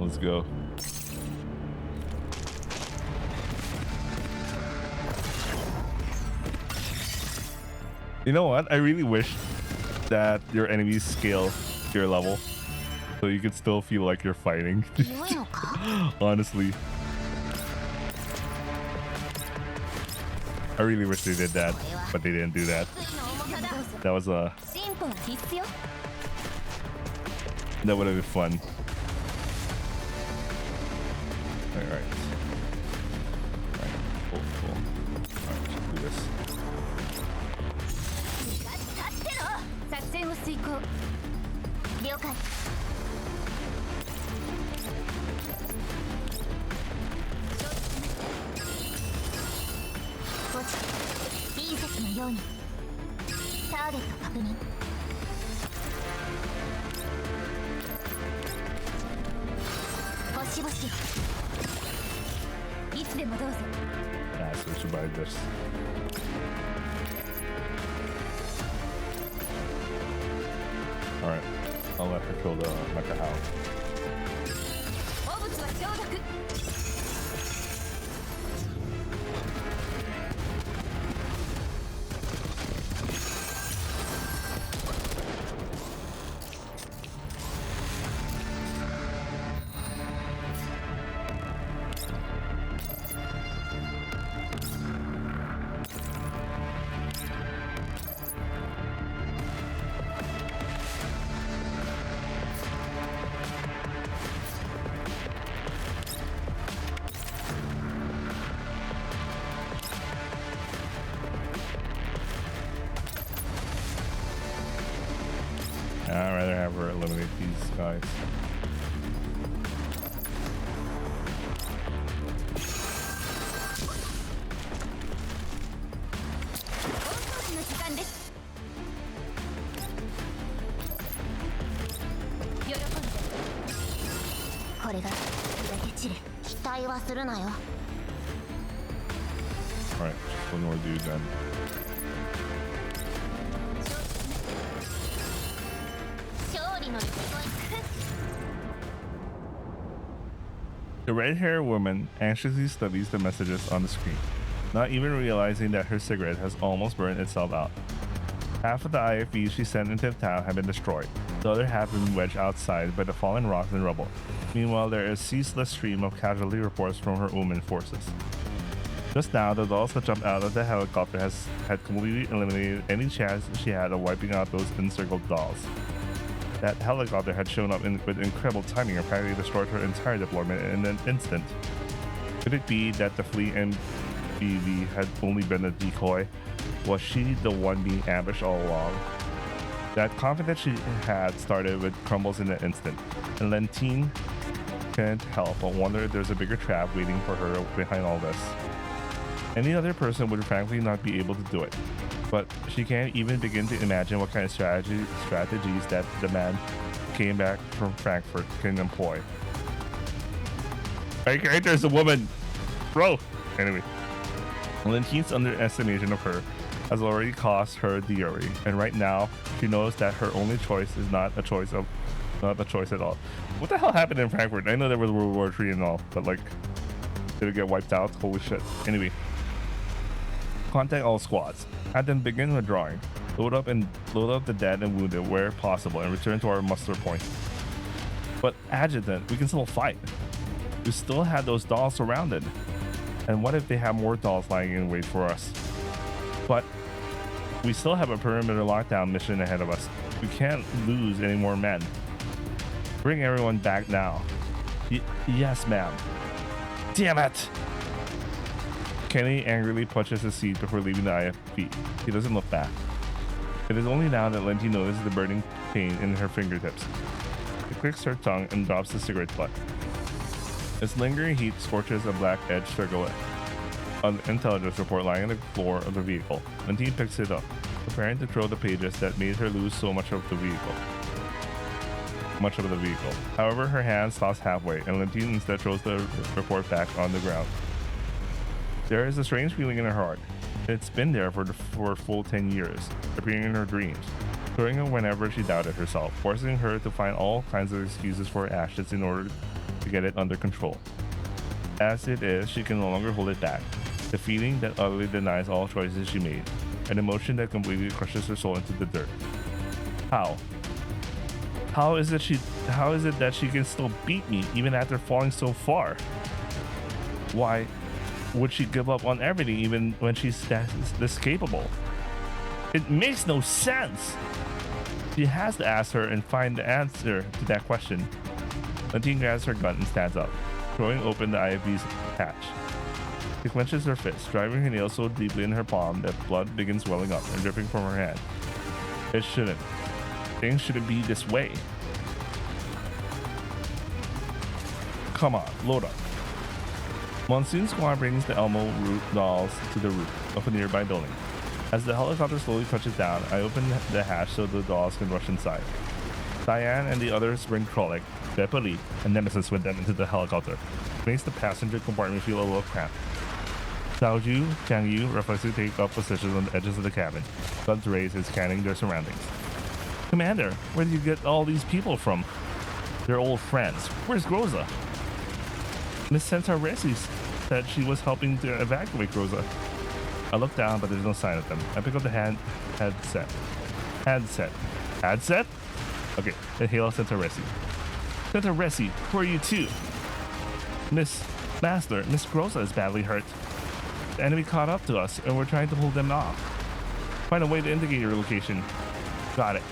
Let's go. You know what? I really wish that your enemies scale your level so you can still feel like you're fighting. Honestly. I really wish they did that, but they didn't do that. That was that would have been fun. Alright. Cool. Alright, let's do this. Yeah, so we survived this. Alright, I'll let her kill the mecha hound. I'd rather have her eliminate these guys. これが砕け散る。期待はするなよ。 Alright, one more dude then. The red-haired woman anxiously studies the messages on the screen, not even realizing that her cigarette has almost burned itself out. Half of the IFVs she sent into town have been destroyed. The other half have been wedged outside by the fallen rocks and rubble. Meanwhile, there is a ceaseless stream of casualty reports from her omen forces. Just now, the dolls that jumped out of the helicopter had completely eliminated any chance she had of wiping out those encircled dolls. That helicopter had shown up with incredible timing and practically destroyed her entire deployment in an instant. Could it be that the fleet MPV had only been a decoy? Was she the one being ambushed all along? That confidence she had started with crumbles in an instant, and Lentine can't help but wonder if there's a bigger trap waiting for her behind all this. Any other person would frankly not be able to do it, but she can't even begin to imagine what kind of strategies that the man who came back from Frankfurt can employ. Our character is a woman, bro. Anyway, Lentine's underestimation of her has already cost her dearly, and right now she knows that her only choice is not a choice at all. What the hell happened in Frankfurt? I know there was World War III and all, but like, did it get wiped out? Holy shit. Anyway, contact all squads. Have them begin withdrawing. Load up the dead and wounded where possible and return to our muster point. But Adjutant, we can still fight. We still have those dolls surrounded. And what if they have more dolls lying in wait for us? But we still have a perimeter lockdown mission ahead of us. We can't lose any more men. Bring everyone back now. Yes, ma'am. Damn it! Kenny angrily punches his seat before leaving the IFP. He doesn't look back. It is only now that Lenti notices the burning pain in her fingertips. She clicks her tongue and drops the cigarette butt. Its lingering heat scorches a black-edged circle on the intelligence report lying on the floor of the vehicle. Lentine picks it up, preparing to throw the pages that made her lose so much of the vehicle. However, her hand stops halfway, and Lentine instead throws the report back on the ground. There is a strange feeling in her heart. It's been there for a full 10 years, appearing in her dreams, showing her whenever she doubted herself, forcing her to find all kinds of excuses for her actions in order to get it under control. As it is, she can no longer hold it back. The feeling that utterly denies all choices she made, an emotion that completely crushes her soul into the dirt. How is it that she can still beat me even after falling so far? Why would she give up on everything even when she's this capable? It makes no sense. She has to ask her and find the answer to that question. Lentine grabs her gun and stands up, throwing open the IFV's hatch. She clenches her fist, driving her nails so deeply in her palm that blood begins welling up and dripping from her hand. It shouldn't. Things shouldn't be this way. Come on, load up. Monsoon's squad brings the Elmo root dolls to the roof of a nearby building. As the helicopter slowly touches down, I open the hatch so the dolls can rush inside. Diane and the others bring Krolik, Bepoli, and Nemesis with them into the helicopter. It makes the passenger compartment feel a little cramped. Xiaoju, Jiangyu reflexively take up positions on the edges of the cabin. Guns raised and scanning their surroundings. Commander, where did you get all these people from? They're old friends. Where's Groza? Miss Centauressi said she was helping to evacuate Groza. I look down, but there's no sign of them. I pick up the headset. Headset? Okay, inhale Centauressi. Centauressi, who are you two? Miss Groza is badly hurt. The enemy caught up to us, and we're trying to hold them off. Find a way to indicate your location. Got it.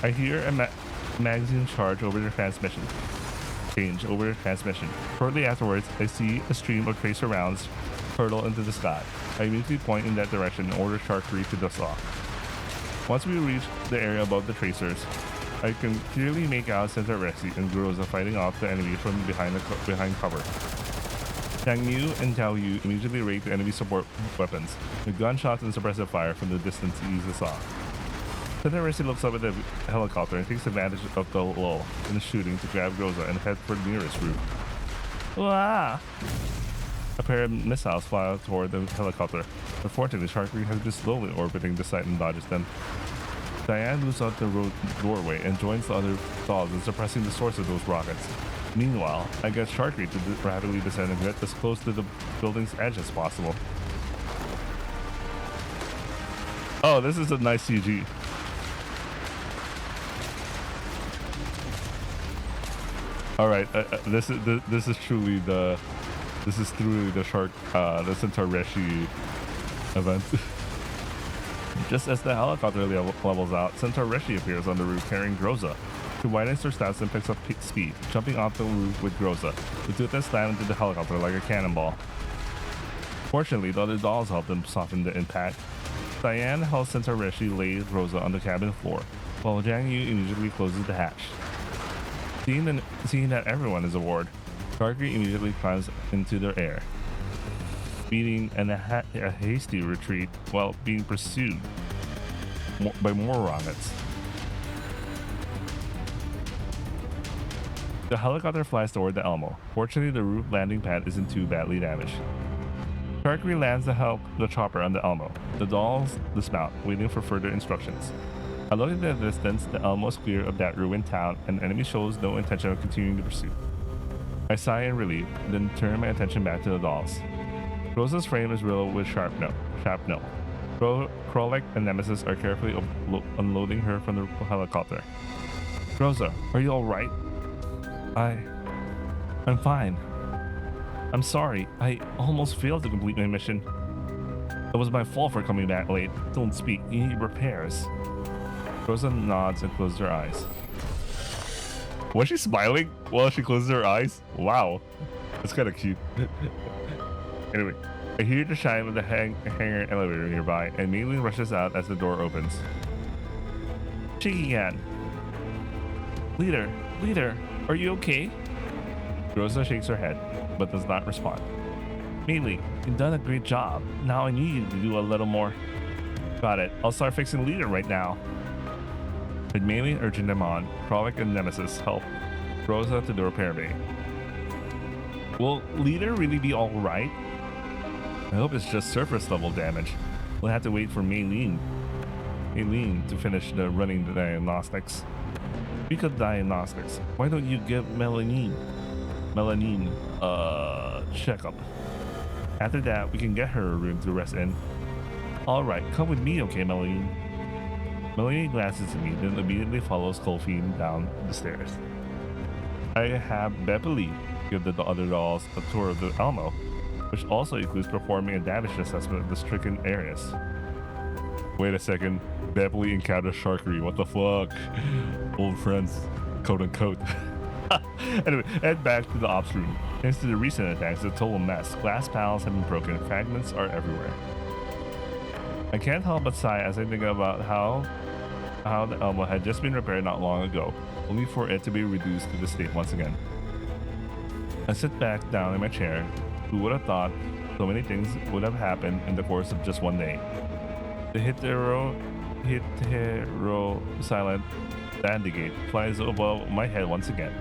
I hear a magazine charge over the transmission. Shortly afterwards, I see a stream of tracer rounds hurtle into the sky. I immediately point in that direction and order Shark 3 to dust off. Once we reach the area above the tracers, I can clearly make out Centauressi and Groza fighting off the enemy from behind cover. Chang Yu and Tao Yu immediately rake the enemy support weapons, with gunshots and suppressive fire from the distance to ease us off. Centauressi looks up at the helicopter and takes advantage of the lull in the shooting to grab Groza and head for the nearest roof. Wah! A pair of missiles fly out toward the helicopter. Unfortunately, Sharky has been slowly orbiting the site and dodges them. Diane moves out the doorway and joins the other dolls in suppressing the source of those rockets. Meanwhile, I get Sharky to rapidly descend and get as close to the building's edge as possible. Oh, this is a nice CG. All right, this is truly the shark the Centauressi event. Just as the helicopter levels out, Centauressi appears on the roof carrying Groza. She widens her stance and picks up speed, jumping off the roof with Groza. The two then slam into the helicopter like a cannonball. Fortunately, the other dolls help them soften the impact. Diane helps Centauressi lay Groza on the cabin floor, while Jiang Yu immediately closes the hatch. Seeing that everyone is aboard, Sharky immediately climbs into the air, beating a hasty retreat while being pursued by more rockets. The helicopter flies toward the Elmo. Fortunately, the roof landing pad isn't too badly damaged. Sharky lands the chopper on the Elmo. The dolls dismount, waiting for further instructions. I look at the distance, the Elmo is clear of that ruined town, and the enemy shows no intention of continuing the pursuit. I sigh in relief, then turn my attention back to the dolls. Rosa's frame is riddled with shrapnel. Krolek and Nemesis are carefully unloading her from the helicopter. Rosa, are you alright? I'm fine. I'm sorry, I almost failed to complete my mission. It was my fault for coming back late. Don't speak, you need repairs. Rosa nods and closes her eyes. Was she smiling while she closes her eyes? Wow, that's kind of cute. Anyway, I hear the chime of the hangar elevator nearby, and Maylene rushes out as the door opens. Shigegan! Leader, are you okay? Rosa shakes her head, but does not respond. Maylene, you've done a great job. Now I need you to do a little more. Got it. I'll start fixing Leader right now. With Maylene urging them on, Krolek and Nemesis help Rosa to the repair bay. Will Leader really be alright? I hope it's just surface level damage. We'll have to wait for Maylene to finish running the diagnostics. Speak of diagnostics, why don't you give Melanine checkup? After that, we can get her a room to rest in. Alright, come with me, okay, Melanine? Melanine glances at me, then immediately follows Colfine down the stairs. I have Beverly give the other dolls a tour of the Elmo, which also includes performing a damage assessment of the stricken areas. Wait a second, Beverly encounters Sharky, what the fuck? Old friends, quote unquote. Anyway, head back to the ops room. Thanks to the recent attacks, it's a total mess. Glass panels have been broken, fragments are everywhere. I can't help but sigh as I think about how the Elmo had just been repaired not long ago, only for it to be reduced to this state once again. I sit back down in my chair. Who would have thought so many things would have happened in the course of just one day? The hetero silent Dandegate flies above my head once again.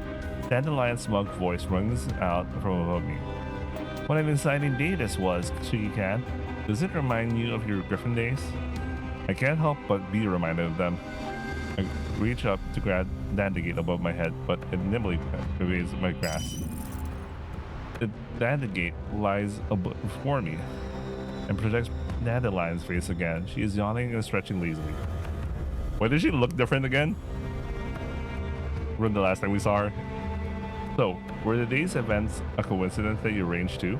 Dandelion's smug voice rings out from above me. What an exciting day this was, Shigekan. Does it remind you of your Griffin days? I can't help but be reminded of them. I reach up to grab Dandegate above my head, but it nimbly evades my grasp. The Dandegate lies before me and projects Dandelion's face again. She is yawning and stretching lazily. Why does she look different again from the last time we saw her? So, were the day's events a coincidence that you arranged to?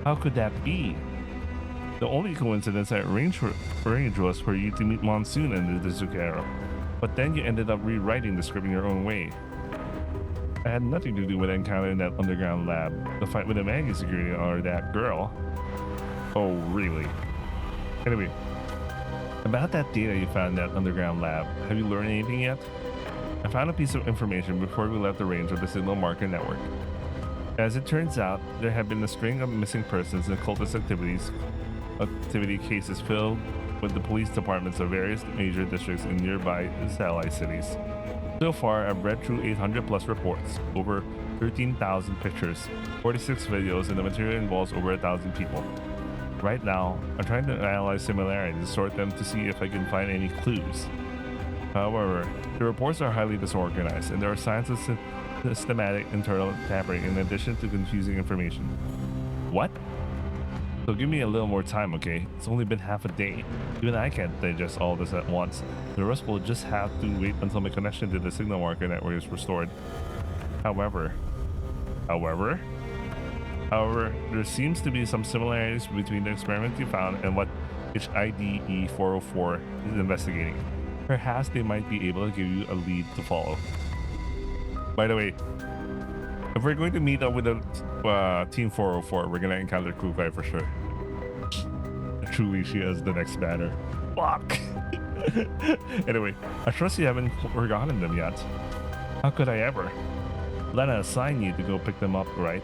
How could that be? The only coincidence I arranged was for you to meet Monsoon and the Zucchero, but then you ended up rewriting the script in your own way. I had nothing to do with the encounter in that underground lab, the fight with the Maggie security or that girl. Oh, really? Anyway, about that data you found in that underground lab, have you learned anything yet? I found a piece of information before we left the range of the signal marker network. As it turns out, there have been a string of missing persons and cultist activity cases with the police departments of various major districts in nearby satellite cities. So far, I've read through 800 plus reports, over 13,000 pictures, 46 videos, and the material involves over 1,000 people. Right now, I'm trying to analyze similarities and sort them to see if I can find any clues. However, the reports are highly disorganized, and there are signs of systematic internal tampering in addition to confusing information. What? So give me a little more time, okay? It's only been half a day. Even I can't digest all this at once. The rest will just have to wait until my connection to the signal marker network is restored. However, there seems to be some similarities between the experiment you found and what HIDE 404 is investigating. Perhaps they might be able to give you a lead to follow. By the way, if we're going to meet up with the Team 404, we're going to encounter Kukai for sure. Truly, she is the next banner. Fuck! Anyway, I trust you haven't forgotten them yet. How could I ever? Lena assigned you to go pick them up, right?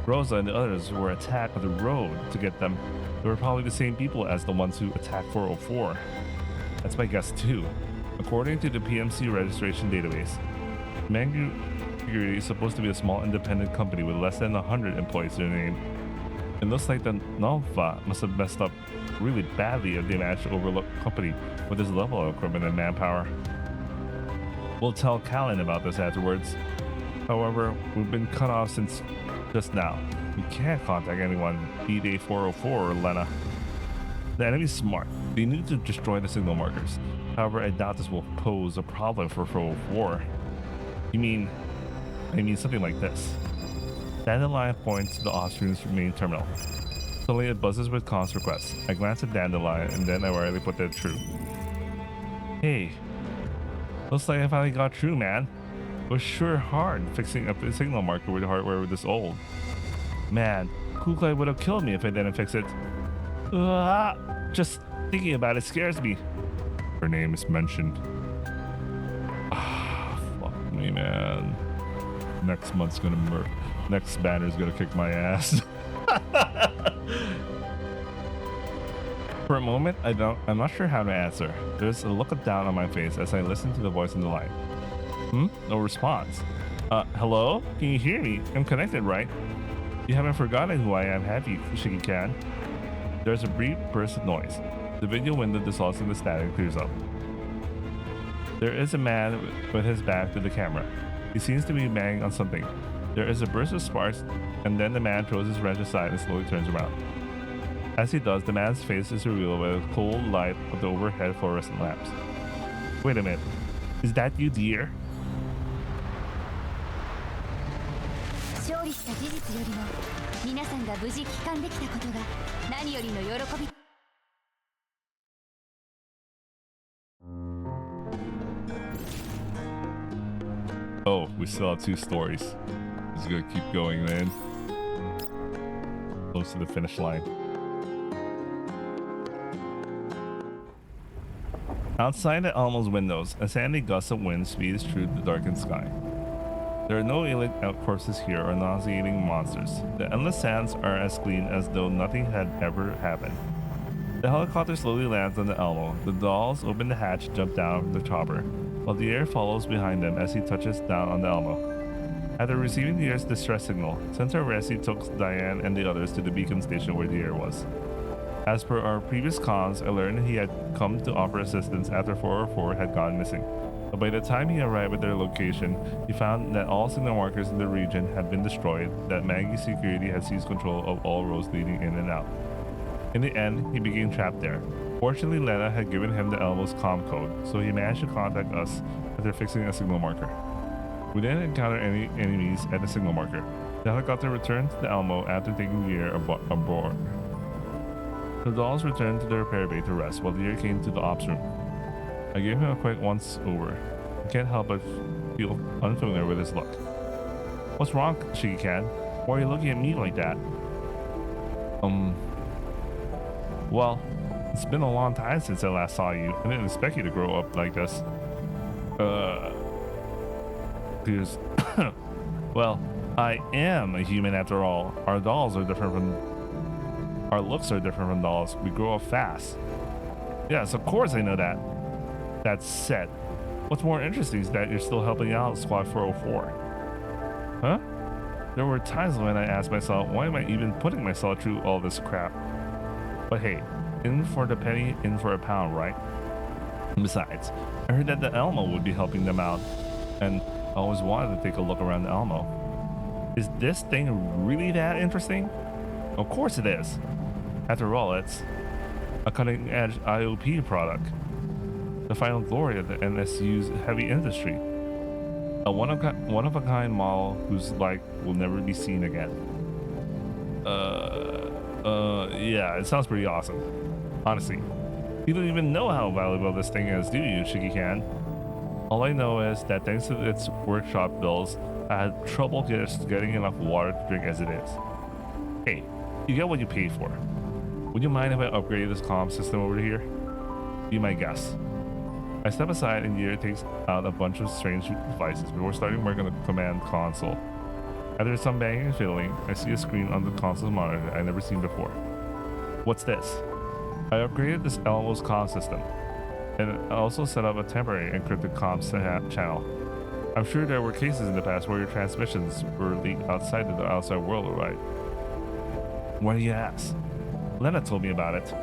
Rosa and the others were attacked on the road to get them. They were probably the same people as the ones who attacked 404. That's my guess too. According to the PMC registration database, Mangu Security is supposed to be a small independent company with less than 100 employees to their name. It looks like the Nova must have messed up really badly if they managed to overlook a company with this level of equipment and manpower. We'll tell Callan about this afterwards. However, we've been cut off since just now. We can't contact anyone, be they 404 or Lena. The enemy's smart. They need to destroy the signal markers. However, I doubt this will pose a problem for 404. I mean something like this. Dandelion points to the Austrian's main terminal. Suddenly it buzzes with comms requests. I glance at Dandelion and then I warily put that through. Hey, looks like I finally got through, man. It was sure hard fixing up a signal marker with hardware this old. Man, Kukai would have killed me if I didn't fix it. Just thinking about it scares me. Her name is mentioned. Fuck me, man. Next banner's gonna kick my ass. For a moment, I'm not sure how to answer. There's a look of doubt on my face as I listen to the voice on the line. No response. Hello? Can you hear me? I'm connected, right? You haven't forgotten who I am, have you, Shiki-kan? There's a brief burst of noise. The video window dissolves and the static clears up. There is a man with his back to the camera. He seems to be banging on something. There is a burst of sparks, and then the man throws his wrench aside and slowly turns around. As he does, the man's face is revealed by the cold light of the overhead fluorescent lamps. Wait a minute. Is that you, dear? Oh, we still have 2 stories. Just gonna keep going, man. Close to the finish line. Outside the Almo's windows, a sandy gust of wind speeds through the darkened sky. There are no alien corpses here or nauseating monsters. The endless sands are as clean as though nothing had ever happened. The helicopter slowly lands on the Elmo. The dolls open the hatch and jump down from the chopper, while the air follows behind them as he touches down on the Elmo. After receiving the air's distress signal, Centauressi took Diane and the others to the beacon station where the air was. As per our previous comms, I learned he had come to offer assistance after 404 had gone missing. But by the time he arrived at their location, he found that all signal markers in the region had been destroyed, that Maggie Security had seized control of all roads leading in and out. In the end, he became trapped there. Fortunately, Lena had given him the Elmo's comm code, so he managed to contact us after fixing a signal marker. We didn't encounter any enemies at the signal marker. The helicopter returned to the Elmo after taking the air aboard. The dolls returned to the repair bay to rest while the air came to the ops room. I gave him a quick once-over. I can't help but feel unfamiliar with his look. What's wrong, Shiki-kan? Why are you looking at me like that? Well, it's been a long time since I last saw you. I didn't expect you to grow up like this. Because, well, I am a human after all. Our looks are different from dolls. We grow up fast. Yes, of course I know that. That said, what's more interesting is that you're still helping out Squad 404. Huh? There were times when I asked myself, why am I even putting myself through all this crap? But hey, in for the penny, in for a pound, right? Besides, I heard that the Alamo would be helping them out, and I always wanted to take a look around the Alamo. Is this thing really that interesting? Of course it is. After all, it's a cutting-edge IOP product, the final glory of the NSU's heavy industry. A one-of-a-kind model whose like will never be seen again. Yeah, it sounds pretty awesome. Honestly, you don't even know how valuable this thing is, do you, Shiki-can? All I know is that thanks to its workshop bills, I had trouble getting enough water to drink as it is. Hey, you get what you pay for. Would you mind if I upgraded this comm system over here? Be my guest. I step aside and Yer takes out a bunch of strange devices before starting work on the command console. After some banging and fiddling, I see a screen on the console's monitor I've never seen before. What's this? I upgraded this Almo's comm system, and I also set up a temporary encrypted comms channel. I'm sure there were cases in the past where your transmissions were leaked outside of the outside world, right? Why do you ask? Lena told me about it.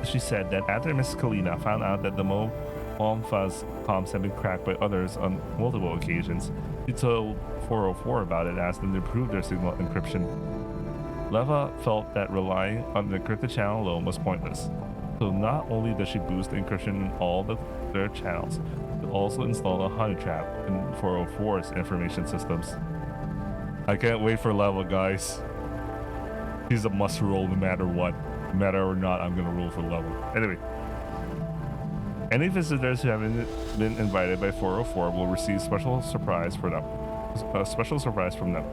She said that after Miss Kalina found out that the Momfa's comms had been cracked by others on multiple occasions, she told 404 about it and asked them to improve their signal encryption. Leva felt that relying on the encrypted channel alone was pointless. So not only does she boost the encryption in all their channels, but also installed a honey trap in 404's information systems. I can't wait for Leva, guys. He's a must roll no matter what. No matter or not, I'm gonna roll for Leva. Anyway, any visitors who haven't been invited by 404 will receive a special surprise from them.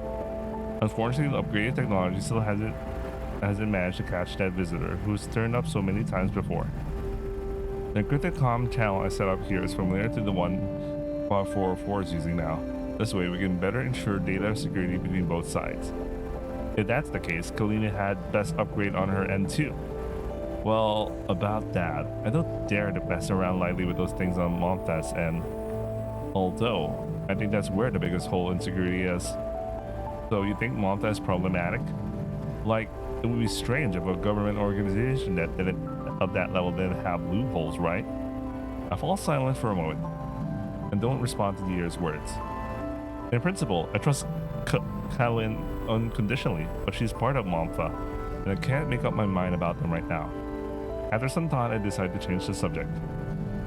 Unfortunately, the upgraded technology still hasn't managed to catch that visitor who's turned up so many times before. The encrypted comm channel I set up here is familiar to the one 404 is using now. This way, we can better ensure data security between both sides. If that's the case, Kalina had best upgrade on her end too. Well, about that, I don't dare to mess around lightly with those things on Momfa's end. Although, I think that's where the biggest hole in security is. So you think Momfa is problematic? Like, it would be strange if a government organization of that level didn't have loopholes, right? I fall silent for a moment and don't respond to Yer's words. In principle, I trust Kalin unconditionally, but she's part of Momfa, and I can't make up my mind about them right now. After some thought, I decided to change the subject.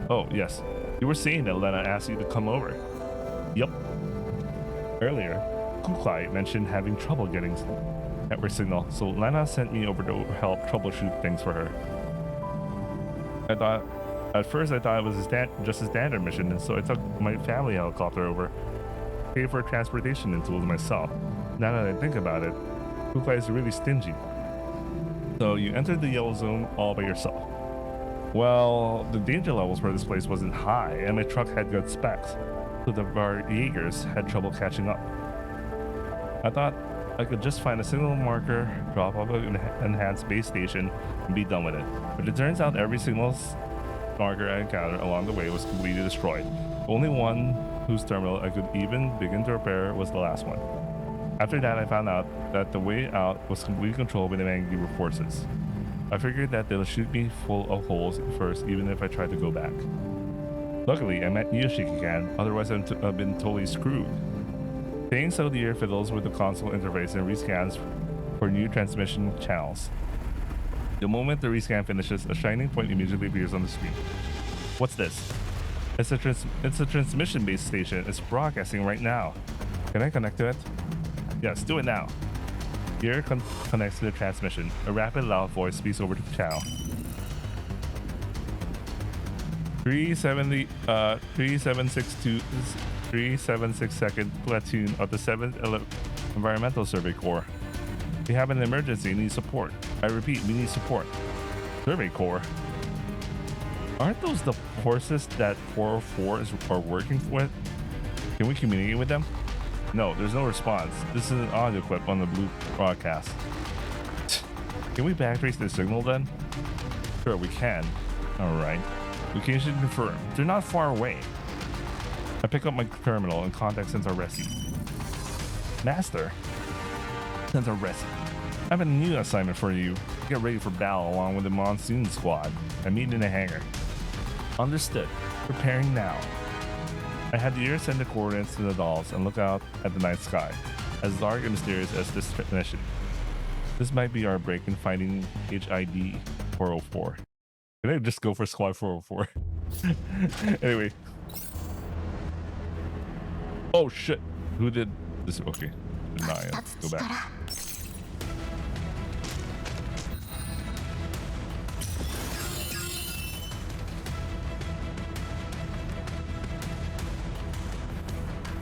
Oh, yes, you were saying that Lena asked you to come over. Yup. Earlier, Kuklai mentioned having trouble getting network signal, so Lena sent me over to help troubleshoot things for her. At first I thought it was just a standard mission, and so I took my family helicopter over, paid for transportation and tools myself. Now that I think about it, Kuklai is really stingy. So you entered the yellow zone all by yourself. Well, the danger levels for this place wasn't high, and my truck had good specs, so the Var Jaegers had trouble catching up. I thought I could just find a signal marker, drop off an enhanced base station, and be done with it. But it turns out every signal marker I encountered along the way was completely destroyed. The only one whose terminal I could even begin to repair was the last one. After that, I found out that the way out was completely controlled by the Mangiber forces. I figured that they'll shoot me full of holes first, even if I tried to go back. Luckily, I met Yoshiki-kan, otherwise I've been totally screwed. Saying so, the Yer fiddles with the console interface and rescans for new transmission channels. The moment the rescan finishes, a shining point immediately appears on the screen. What's this? It's a transmission-based station. It's broadcasting right now. Can I connect to it? Yes, do it now. Yer connects to the transmission. A rapid, loud voice speaks over the channel. 3762 platoon of the 7th Environmental Survey Corps. We have an emergency and need support. I repeat, we need support. Survey Corps? Aren't those the forces that 404 are working with? Can we communicate with them? No, there's no response. This is an audio clip on the blue broadcast. Can we backtrace the signal then? Sure, we can. All right. Location confirmed. They're not far away. I pick up my terminal and contact Centauressi. Master. Centauressi. I have a new assignment for you. Get ready for battle along with the Monsoon Squad. I meet in the hangar. Understood. Preparing now. I had the air send the coordinates to the dolls and look out at the night sky, as dark and mysterious as this mission. This might be our break in finding HID 404. Can I just go for Squad 404? Anyway. Oh shit. Who did this? Okay. Deny. Let's go back.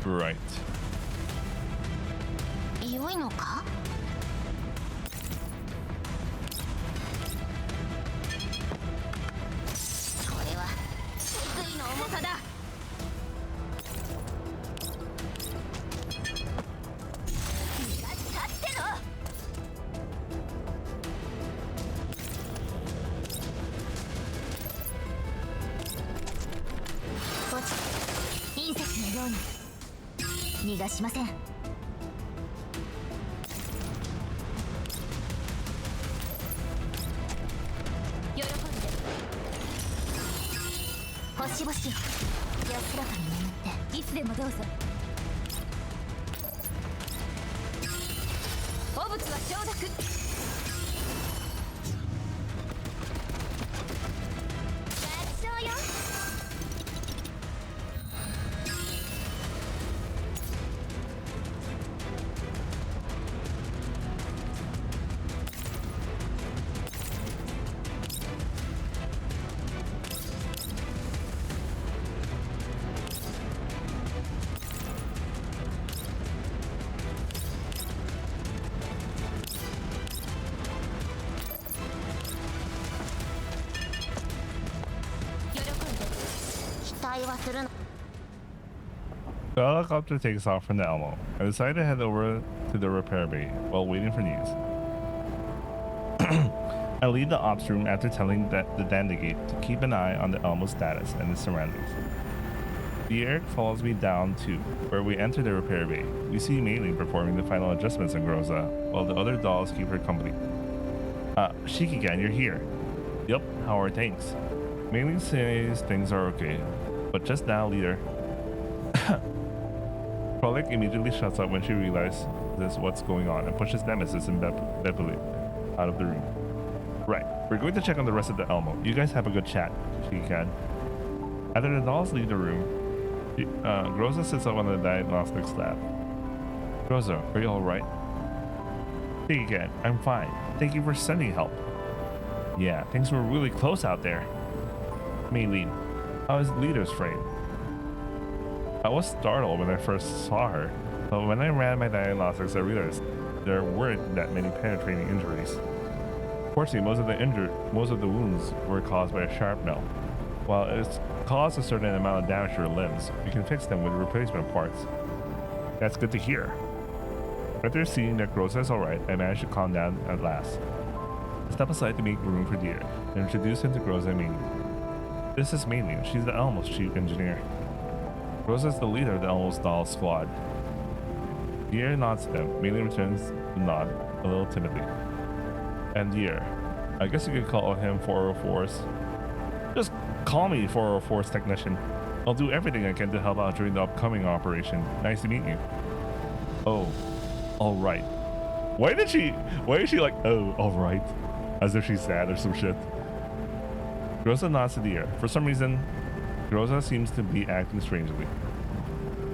Right. The helicopter takes off from the Elmo. I decide to head over to the repair bay while waiting for news. I leave the ops room after telling the Dandegate to keep an eye on the Elmo's status and its surroundings. The Eric follows me down too, where we enter the repair bay. We see Mei-Ling performing the final adjustments on Groza, while the other dolls keep her company. Shikigan, you're here. Yup, how are things? Mei-Ling says things are okay, but just now, leader. Frolic immediately shuts up when she realizes what's going on and pushes Nemesis and Bepuli out of the room. Right, we're going to check on the rest of the Elmo. You guys have a good chat, Shikigan. After the dolls leave the room, Groza sits up on the diagnostics lab. Groza, are you alright? Shikigan, I'm fine. Thank you for sending help. Yeah, things were really close out there. Mei-Ling, how is leader's frame? I was startled when I first saw her, but when I ran my diagnostics I realized there weren't that many penetrating injuries. Fortunately, most of the wounds were caused by a shrapnel. While it's caused a certain amount of damage to her limbs, we can fix them with replacement parts. That's good to hear. After seeing that Groza is alright, I managed to calm down at last. I step aside to make room for Deer and introduce him to Groza and Mei-Ling. This is Mei-Ling, she's the Elmo's chief engineer. Groza is the leader of the Elmo's doll squad. Deer nods to them. Mei-Ling returns the nod, a little timidly. And Deer, I guess you could call him 404's. Just call me 404's technician. I'll do everything I can to help out during the upcoming operation. Nice to meet you. Oh, alright. Why is she like, oh, alright? As if she's sad or some shit. Groza nods to Deer. For some reason, Groza seems to be acting strangely.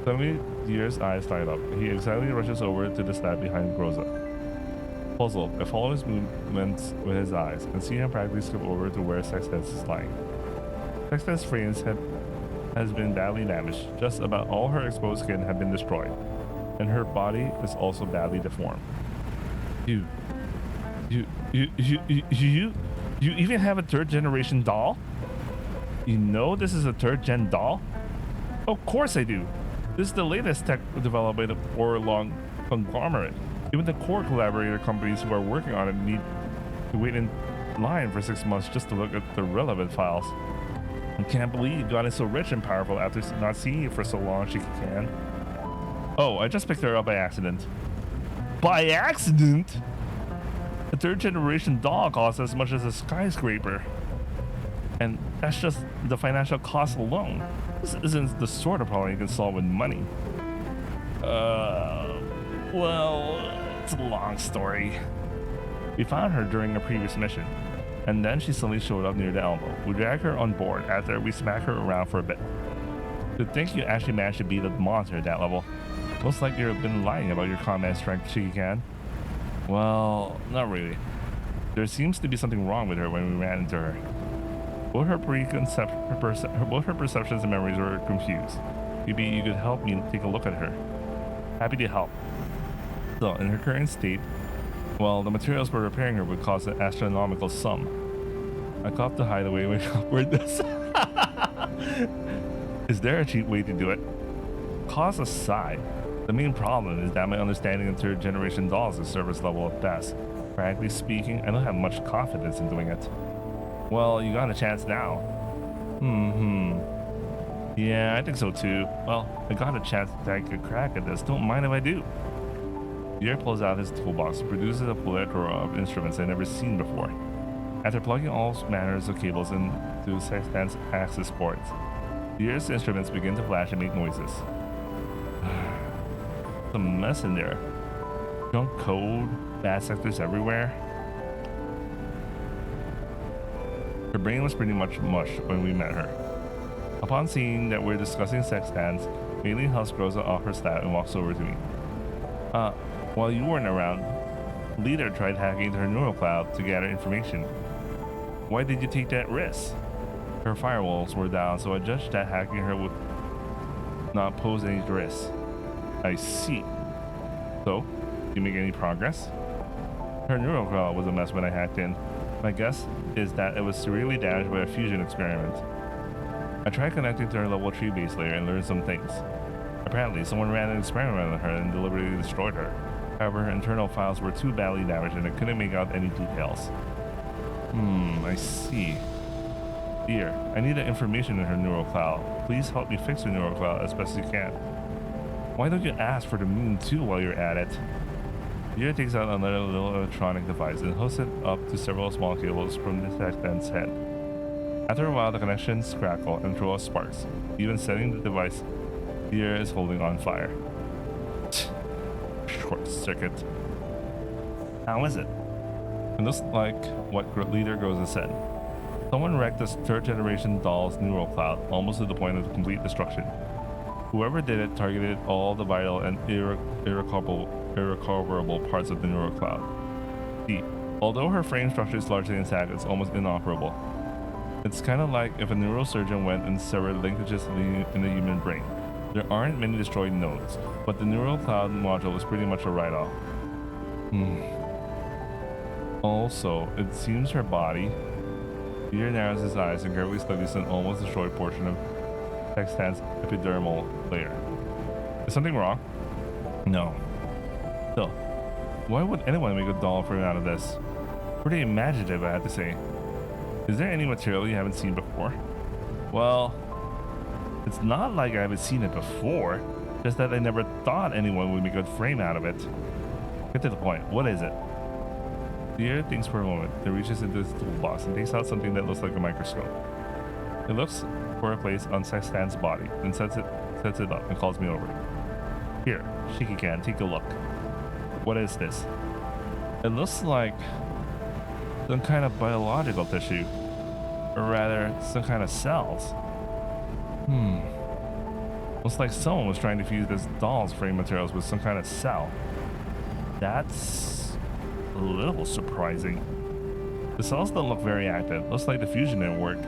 Suddenly, Deer's eyes light up. He excitedly rushes over to the slab behind Groza. Puzzled, I follow his movements with his eyes and see him practically skip over to where Sextance is lying. Sextance's frames has been badly damaged. Just about all her exposed skin had been destroyed, and her body is also badly deformed. You even have a third generation doll? You know this is a third gen doll? Of course I do. This is the latest tech developed by the Orlong conglomerate. Even the core collaborator companies who are working on it need to wait in offline for 6 months just to look at the relevant files. I can't believe you've gotten so rich and powerful after not seeing you for so long, she can. Oh, I just picked her up by accident. By accident? A third-generation doll costs as much as a skyscraper. And that's just the financial cost alone. This isn't the sort of problem you can solve with money. Well, it's a long story. We found her during a previous mission, and then she suddenly showed up near the elbow. We dragged her on board after we smacked her around for a bit. To think you actually managed to beat a monster at that level. Most likely you've been lying about your combat strength, Shiki-can. Well, not really. There seems to be something wrong with her when we ran into her. Both her perceptions and memories were confused. Maybe you could help me take a look at her. Happy to help. So, in her current state, well, the materials for repairing her would cost an astronomical sum. I copped the hideaway when I offered this. Is there a cheap way to do it? Cost aside, the main problem is that my understanding of third-generation dolls is service level at best. Frankly speaking, I don't have much confidence in doing it. Well, you got a chance now. Yeah, I think so too. Well, I got a chance to take a crack at this. Don't mind if I do. Pierre pulls out his toolbox and produces a plethora of instruments I've never seen before. After plugging all manners of cables into Sextant's access ports, Pierre's instruments begin to flash and make noises. There's a mess in there. Junk code, bad sectors everywhere. Her brain was pretty much mush when we met her. Upon seeing that we're discussing sextants, Mei Husk grows off her stat and walks over to me. While you weren't around, Leader tried hacking into her neural cloud to gather information. Why did you take that risk? Her firewalls were down, so I judged that hacking her would not pose any risk. I see. So, did you make any progress? Her neural cloud was a mess when I hacked in. My guess is that it was severely damaged by a fusion experiment. I tried connecting to her level 3 base layer and learned some things. Apparently, someone ran an experiment on her and deliberately destroyed her. However, her internal files were too badly damaged and I couldn't make out any details. I see. Dear, I need the information in her neural cloud. Please help me fix her neural cloud as best you can. Why don't you ask for the moon too while you're at it? Dear takes out another little electronic device and hooks it up to several small cables from the sextant's head. After a while, the connections crackle and throw out sparks. Even setting the device Dear is holding on fire. Short circuit. How is it? It looks like what Leader Grows has said. Someone wrecked this third-generation doll's neural cloud, almost to the point of complete destruction. Whoever did it targeted all the vital and irrecoverable parts of the neural cloud. See, although her frame structure is largely intact, it's almost inoperable. It's kind of like if a neurosurgeon went and severed linkages in the human brain. There aren't many destroyed nodes, but the neural cloud module is pretty much a write-off. Also, it seems her body. Peter narrows his eyes and carefully studies an almost destroyed portion of Sextant's epidermal layer. Is something wrong? No. Still, why would anyone make a doll frame out of this? Pretty imaginative, I have to say. Is there any material you haven't seen before? Well, it's not like I haven't seen it before, just that I never thought anyone would make a frame out of it. Get to the point. What is it? Pierre thinks for a moment, then reaches into his toolbox and takes out something that looks like a microscope. It looks for a place on Sextant's body, then sets it up and calls me over. Here, Shiki-can, take a look. What is this? It looks like some kind of biological tissue, or rather, some kind of cells. Looks like someone was trying to fuse this doll's frame materials with some kind of cell. That's a little surprising. The cells don't look very active. Looks like the fusion didn't work.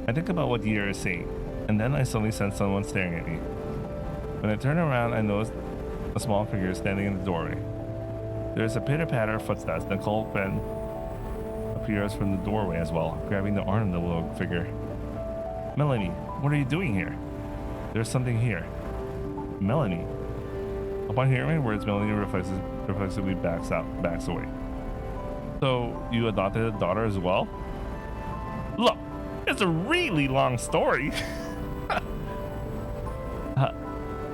I think about what Year is saying, and then I suddenly sense someone staring at me. When I turn around, I notice a small figure standing in the doorway. There's a pitter-patter of footsteps, then Cold Ben appears from the doorway as well, grabbing the arm of the little figure. Melanie, what are you doing here? There's something here. Melanie. Upon hearing my words, Melanie reflexively backs away. So you adopted a daughter as well? Look, it's a really long story.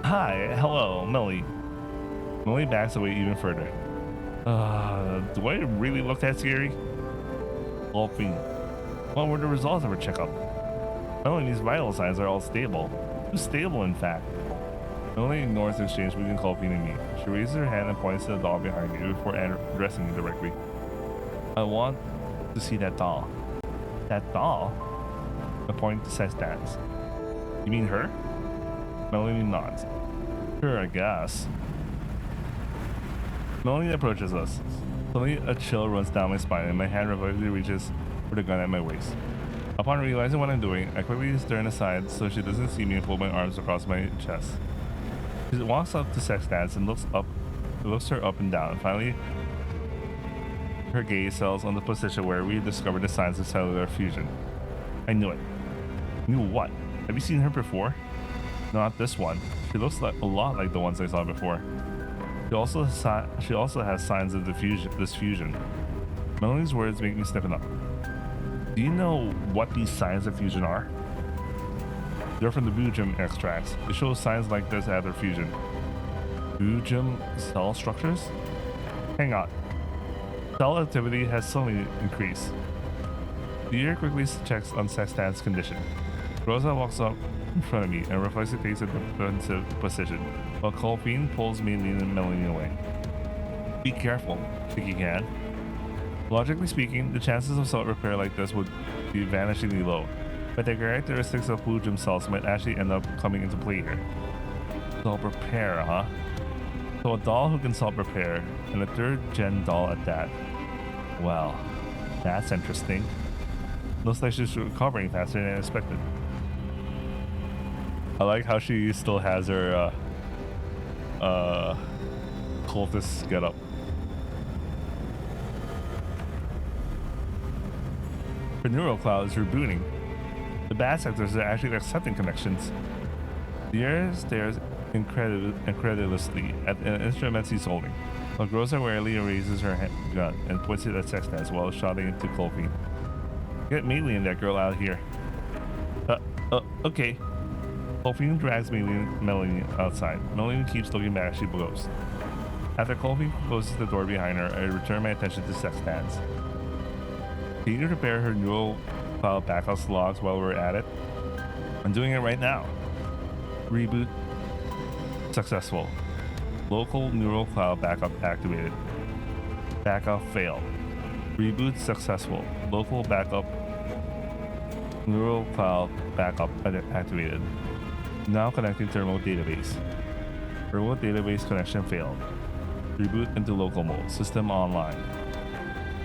Hi, hello, Millie. Millie backs away even further. Do I really look that scary? Gulping. What were the results of her checkup? Melanie's vital signs are all stable. Too stable, in fact. Melanie ignores the exchange between Gulping and me. She raises her hand and points to the doll behind me before addressing me directly. I want to see that doll. That doll? I point to Sextans. You mean her? Melanie nods. Sure, I guess. Melanie approaches us. Suddenly, a chill runs down my spine and my hand reflexively reaches for the gun at my waist. Upon realizing what I'm doing, I quickly turn aside so she doesn't see me and fold my arms across my chest. She walks up to Sextans and looks her up and down. Finally, her gaze settles on the position where we discovered the signs of cellular fusion. I knew it. Knew what? Have you seen her before? Not this one. She looks like a lot like the ones I saw before. She also has signs of this fusion. Melanie's words make me stiffen up. Do you know what these signs of fusion are? They're from the Bujum extracts. They show signs like this after fusion. Bujum cell structures? Hang on. Cell activity has suddenly increased. The ear quickly checks on Sextan's condition. Rosa walks up in front of me and reflexively takes a defensive position, while Colpine pulls me and Melanie away. Be careful, think you can. Logically speaking, the chances of cell repair like this would be vanishingly low, but the characteristics of Bujum cells might actually end up coming into play here. Cell repair, huh? So a doll who can cell repair, and a 3rd gen doll at that. Well, that's interesting. Looks like she's recovering faster than I expected. I like how she still has her cultist get up. Her neural cloud is rebooting. The bad sectors are actually accepting connections. The air stares incredulously at the instrument he's holding, while Groza warily raises her gun and points it at Sextans while shouting into Colby. Get Melee and that girl out here. Okay. Colby drags Melanie outside. Melanie keeps looking back as she goes. After Colby closes the door behind her, I return my attention to Sextans. Can you repair her neural file backup logs while we're at it? I'm doing it right now. Reboot successful. Local neural file backup activated. Backup failed. Reboot successful. Local backup neural file backup activated. Now connecting to remote database. Remote database connection failed. Reboot into local mode. System online.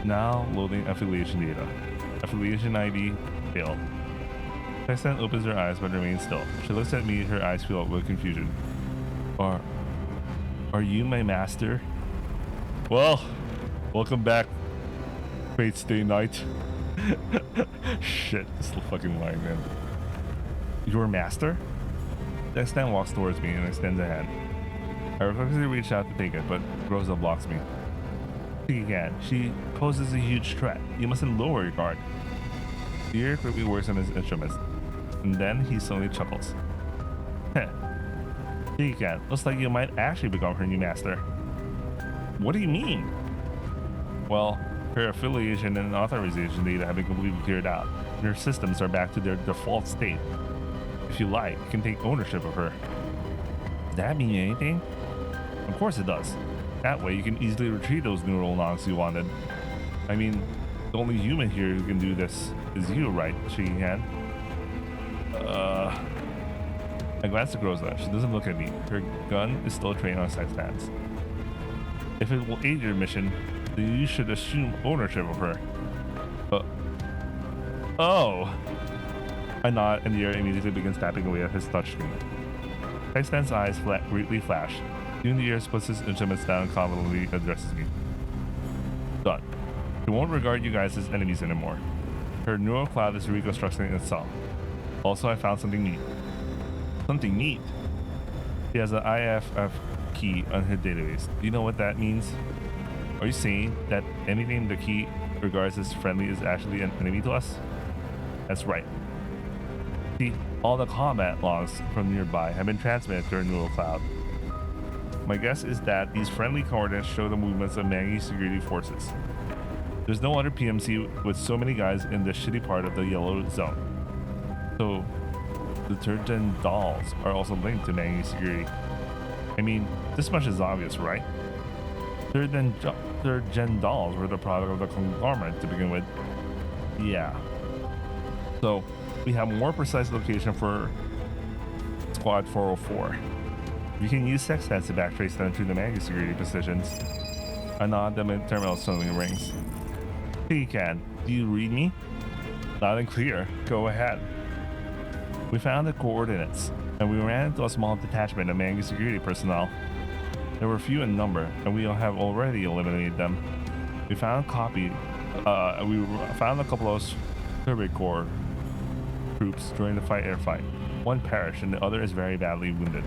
Now loading affiliation data. Affiliation ID failed. Sextan opens her eyes but remains still. She looks at me, her eyes fill up with confusion. Are you my master? Well, welcome back, Fate's Day Knight. Shit, this is fucking lying, man. Your master? Sextan walks towards me and extends a hand. I reflexively reach out to take it, but Rosa blocks me. Again, she poses a huge threat. You mustn't lower your guard. The ear quickly works on his instruments, and then he suddenly chuckles. Heh. Again, looks like you might actually become her new master. What do you mean? Well, her affiliation and authorization data have been completely cleared out, and her systems are back to their default state. If you like, you can take ownership of her. Does that mean anything? Of course it does. That way you can easily retrieve those neural logs you wanted. I mean, the only human here who can do this is you, right? Shaking hand. I glance at Groza. She doesn't look at me. Her gun is still trained on Sextans. If it will aid your mission, then you should assume ownership of her. Oh! I nod and the air immediately begins tapping away at his touchscreen. Sextan's eyes greatly flash. Soon the air puts his instruments down and confidently addresses me. Done. She won't regard you guys as enemies anymore. Her neural cloud is reconstructing itself. Also, I found something neat. Something neat? She has an IFF key on her database. Do you know what that means? Are you saying that anything the key regards as friendly is actually an enemy to us? That's right. See, all the combat logs from nearby have been transmitted to our neural cloud. My guess is that these friendly coordinates show the movements of Mangi security forces. There's no other PMC with so many guys in the shitty part of the yellow zone. So, the third gen dolls are also linked to Mangi security. I mean, this much is obvious, right? Third gen dolls were the product of the conglomerate to begin with. Yeah. So, we have more precise location for Squad 404. We can use sex stats to backtrace them through the Mangi security positions. A nod them in terminal suddenly rings. Hey, can. Do you read me? Loud and clear. Go ahead. We found the coordinates, and we ran into a small detachment of Mangi security personnel. There were few in number, and we have already eliminated them. We found a couple of Survey Corps troops during the airfight. One perished, and the other is very badly wounded.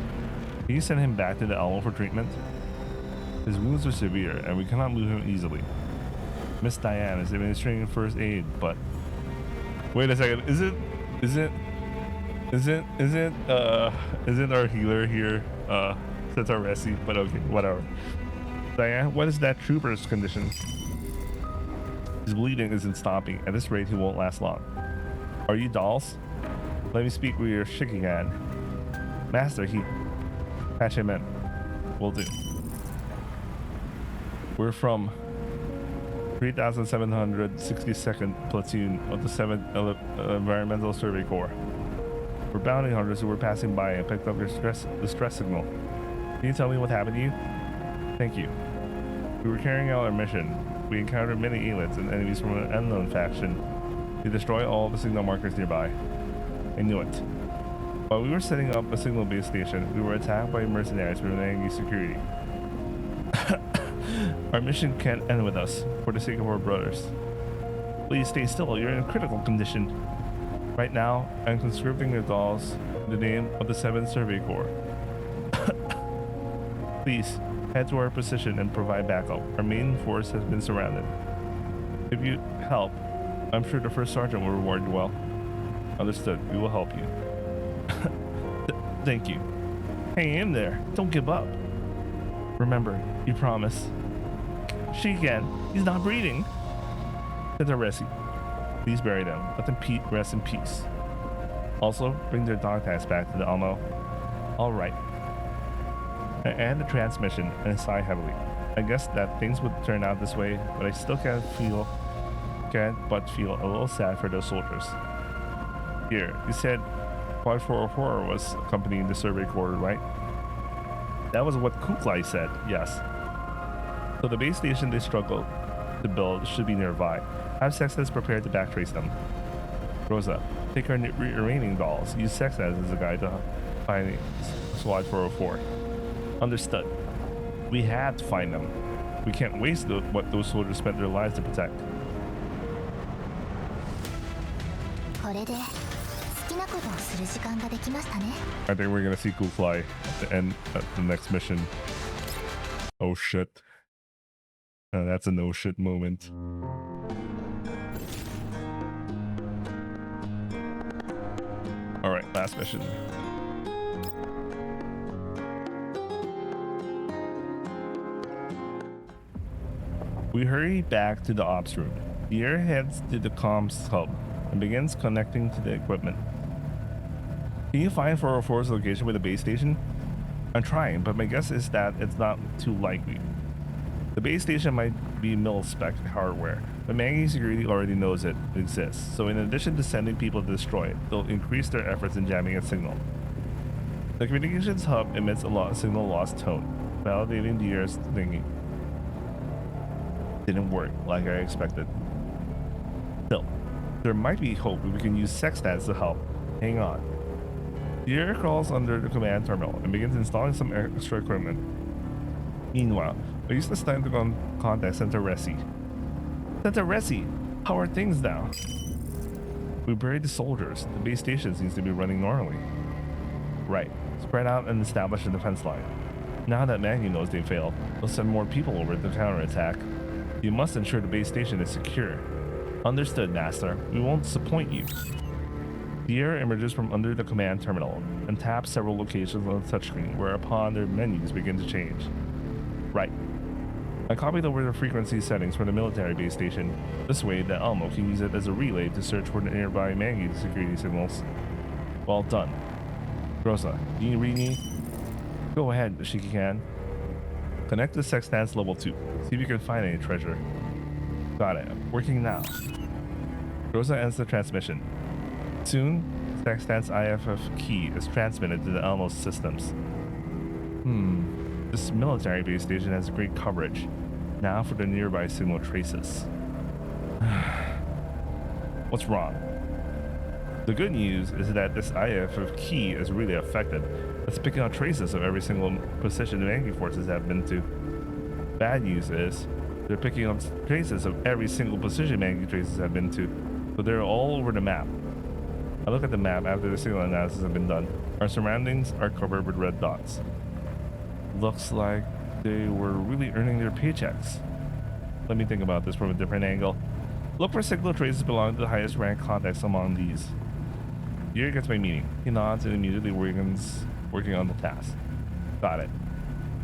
Can you send him back to the Alamo for treatment? His wounds are severe, and we cannot move him easily. Miss Diane is administering first aid, but wait a second. Isn't our healer here Centauressi? But okay, whatever. Diane, what is that trooper's condition? His bleeding isn't stopping. At this rate, he won't last long. Are you dolls? Let me speak with your Shikigan. Master, he patch him in. Will do. We're from 3762nd Platoon of the 7th Environmental Survey Corps. We're bounty hunters who were passing by and picked up your distress signal. Can you tell me what happened to you? Thank you. We were carrying out our mission. We encountered many aliens and enemies from an unknown faction. They destroyed all the signal markers nearby. I knew it. While we were setting up a signal base station, we were attacked by mercenaries from Mangi security. Our mission can't end with us, for the sake of our brothers. Please stay still, you're in a critical condition. Right now, I'm conscripting your dolls in the name of the 7th Survey Corps. Please, head to our position and provide backup. Our main force has been surrounded. If you help, I'm sure the first sergeant will reward you well. Understood, we will help you. Thank you. Hang in there, don't give up. Remember, you promise. Shikan, he's not breathing. Centauressi, please bury them. Let them rest in peace. Also, bring their dog tags back to the Alamo. Alright. I end the transmission and sigh heavily. I guess that things would turn out this way, but I still can't but feel a little sad for those soldiers. Here, you said Squad 404 was accompanying the Survey Corps, right? That was what Kuklai said, yes. So the base station they struggled to build should be nearby. Have Sextans prepared to backtrace them. Rosa, take our remaining dolls. Use Sextans as a guide to finding Squad 404. Understood. We had to find them. We can't waste what those soldiers spent their lives to protect. I think we're gonna see Kuklai at the end at the next mission. Oh shit. That's a no shit moment. Alright, last mission. We hurry back to the ops room. The air heads to the comms hub and begins connecting to the equipment. Can you find 404's location with the base station? I'm trying, but my guess is that it's not too likely. The base station might be mil-spec hardware, but Mangi Security already knows it exists, so in addition to sending people to destroy it, they'll increase their efforts in jamming its signal. The communications hub emits a signal loss tone, validating the air's thinking. Didn't work like I expected. Still, there might be hope if we can use sextants to help. Hang on. The air crawls under the command terminal and begins installing some extra equipment. Meanwhile, I use this time to contact Centauressi. Centauressi, how are things now? We buried the soldiers. The base station seems to be running normally. Right. Spread out and establish a defense line. Now that Mangi knows they failed, they'll send more people over to counterattack. You must ensure the base station is secure. Understood, Master. We won't disappoint you. The air emerges from under the command terminal and taps several locations on the touchscreen, whereupon their menus begin to change. Right. I copied over the frequency settings for the military base station. This way, the Elmo can use it as a relay to search for the nearby Mangi security signals. Well done. Rosa, can you read me? Go ahead, Shiki-can. Connect to Sextant's level 2. See if you can find any treasure. Got it. Working now. Rosa ends the transmission. Soon, Sextant's IFF key is transmitted to the Elmo's systems. This military base station has great coverage. Now for the nearby signal traces. What's wrong? The good news is that this IFF key is really effective. It's picking out traces of every single position the Mangi forces have been to. Bad news is they're picking up traces of every single position Mangi traces have been to, but they're all over the map. I look at the map after the signal analysis has been done. Our surroundings are covered with red dots. Looks like they were really earning their paychecks. Let me think about this from a different angle. Look for signal traces belonging to the highest rank contacts among these. Here gets my meaning. He nods and immediately begins working on the task. Got it.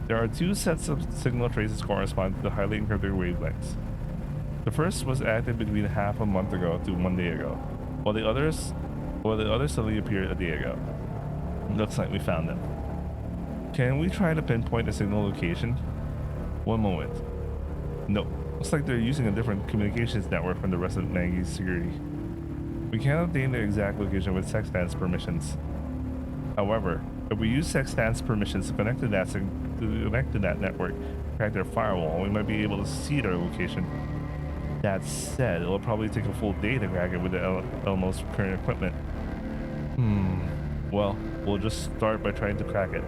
There are two sets of signal traces corresponding to the highly encrypted wavelengths. The first was active between half a month ago to 1 day ago, while the others suddenly appeared a day ago. Looks like we found them. Can we try to pinpoint the signal location? One moment. Nope. Looks like they're using a different communications network from the rest of Mangi's security. We can't obtain the exact location with Sextant's permissions. However, if we use Sextant's permissions to connect to that network, crack their firewall, we might be able to see their location. That said, it'll probably take a full day to crack it with the Elmo's current equipment. Well, we'll just start by trying to crack it.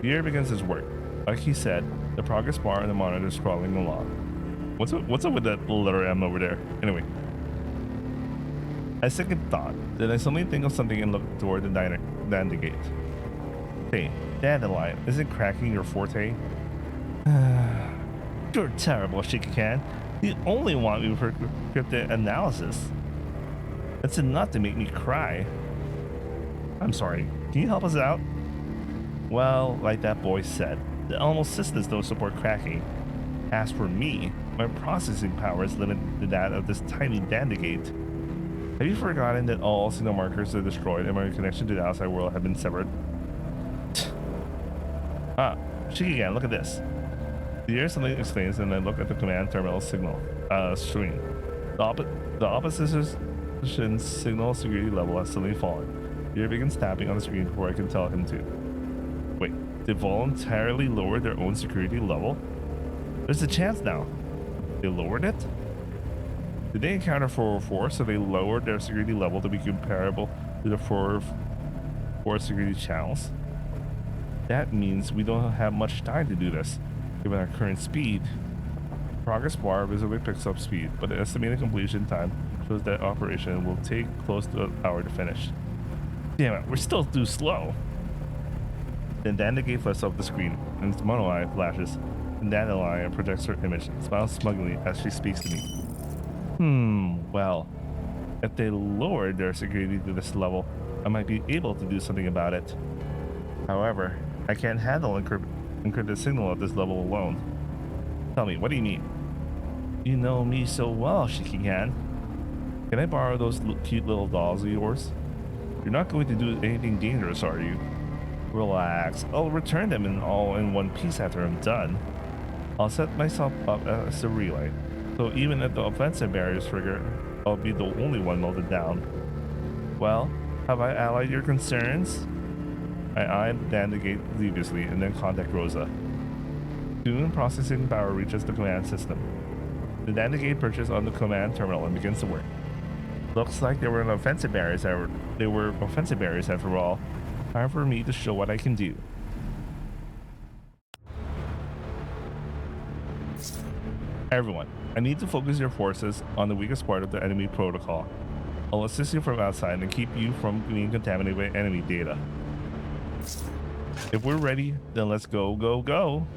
Pierre begins his work. Like he said, the progress bar on the monitor is crawling along. What's up with that letter M over there? Anyway. I second thought, then I suddenly think of something and look toward the Dandy gate. Hey, Dandelion, isn't cracking your forte? You're terrible, Shiki-can. You only want me for cryptic analysis. That's enough to make me cry. I'm sorry, can you help us out? Well, like that boy said, the Elmo systems don't support cracking. As for me, my processing power is limited to that of this tiny Dandygate. Have you forgotten that all signal markers are destroyed and my connection to the outside world have been severed? Shiki-can, look at this. The air suddenly explains, and I look at the command terminal signal screen. The opposition signal security level has suddenly fallen. The air begins tapping on the screen before I can tell him to. Wait, they voluntarily lowered their own security level? There's a chance now. They lowered it? Did they encounter 404, so they lowered their security level to be comparable to the 404 security channels? That means we don't have much time to do this, given our current speed. Progress bar visibly picks up speed, but the estimated completion time shows that operation will take close to an hour to finish. Damn it, we're still too slow. Then Dandelion flips up the screen, and its mono eye flashes, and Dandelion projects her image, smiles smugly as she speaks to me. Well, if they lowered their security to this level, I might be able to do something about it. However, I can't handle encrypted signal at this level alone. Tell me, what do you mean? You know me so well, Shiki-can. Can I borrow those cute little dolls of yours? You're not going to do anything dangerous, are you? Relax, I'll return them in one piece after I'm done. I'll set myself up as a relay, so even if the offensive barriers trigger, I'll be the only one melted down. Well, have I allayed your concerns? I eyed Dandygate deviously and then contact Rosa. Soon, processing power reaches the command system. The Dandygate perches on the command terminal and begins to work. Looks like they were offensive barriers after all. Time for me to show what I can do. Everyone, I need to focus your forces on the weakest part of the enemy protocol. I'll assist you from outside and keep you from being contaminated by enemy data. If we're ready, then let's go, go, go.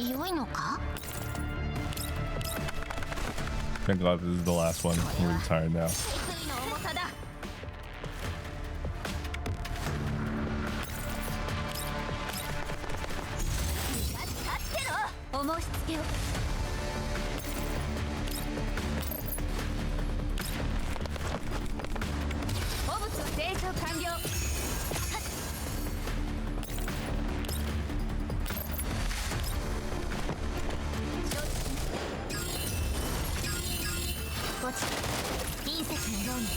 良いのか？ Thank God this is the last one. We're retired now. 決意の重さだ。立ってろ。お申し付けを。汚物清掃完了。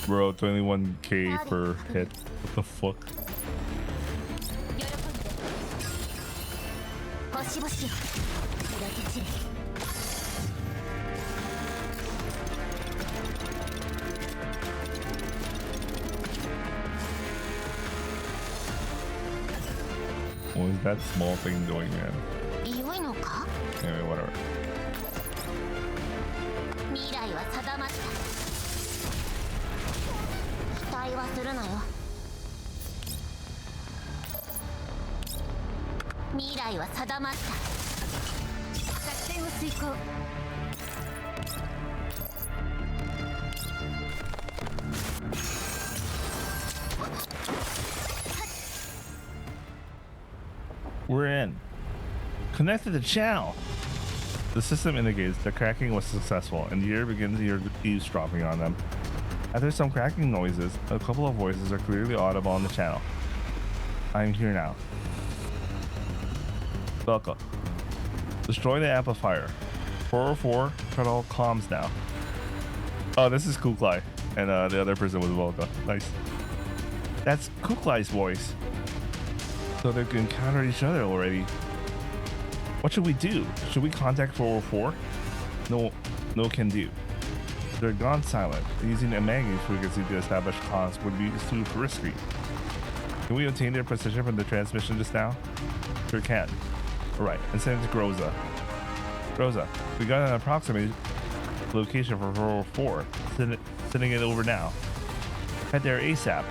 Bro, 21k per hit. What the fuck? 星々を砕け散れ。What is that small thing doing, man? 良いのか？ Anyway, whatever. 未来は定まった。期待はするなよ。未来は定まった。作戦を遂行。We're in. Connect to the channel. The system indicates the cracking was successful, and the ear begins eavesdropping on them. After some cracking noises, a couple of voices are clearly audible on the channel. I am here now. Velka. Destroy the amplifier. 404, cut all comms now. Oh, this is Kuklai, and the other person was Velka. Nice. That's Kuklai's voice. So they can encounter each other already. What should we do? Should we contact 404? No can do. They're gone silent. Using a magnate frequency to establish comms would be too risky. Can we obtain their position from the transmission just now? Sure can. Alright, and send it to Groza. Groza, we got an approximate location for 404. Sending it over now. Head there ASAP.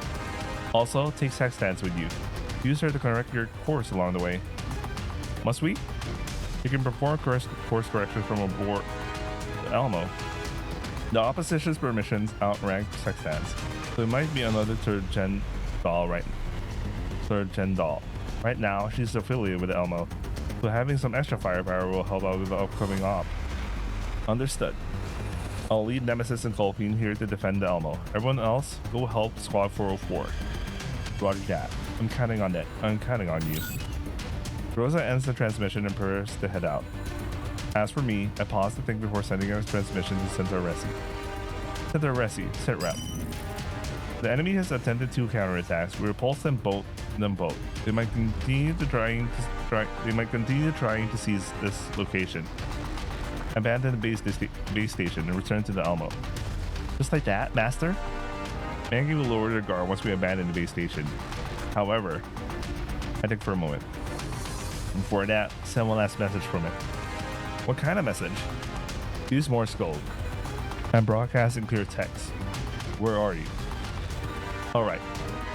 Also, take Sextance with you. Use her to correct your course along the way. Must we? You can perform course correction from aboard the Elmo. The opposition's permissions outrank Sextance, so it might be another third gen doll right now. She's affiliated with the Elmo, so having some extra firepower will help out with the upcoming op. Understood. I'll lead Nemesis and Colpine here to defend the Elmo. Everyone else, go help Squad 404. Roger that. I'm counting on that. I'm counting on you. Rosa ends the transmission and prepares to head out. As for me, I pause to think before sending a transmission to Centauressi. Centauressi, sit rep. The enemy has attempted 2 counterattacks. We repulse them both. They might continue trying to seize this location. Abandon the base station and return to the Elmo. Just like that, Master? Maggie will lower their guard once we abandon the base station. However, I think for a moment. Before that, send one last message from it. What kind of message? Use Morse code. I'm broadcasting clear text. Where are you? Alright,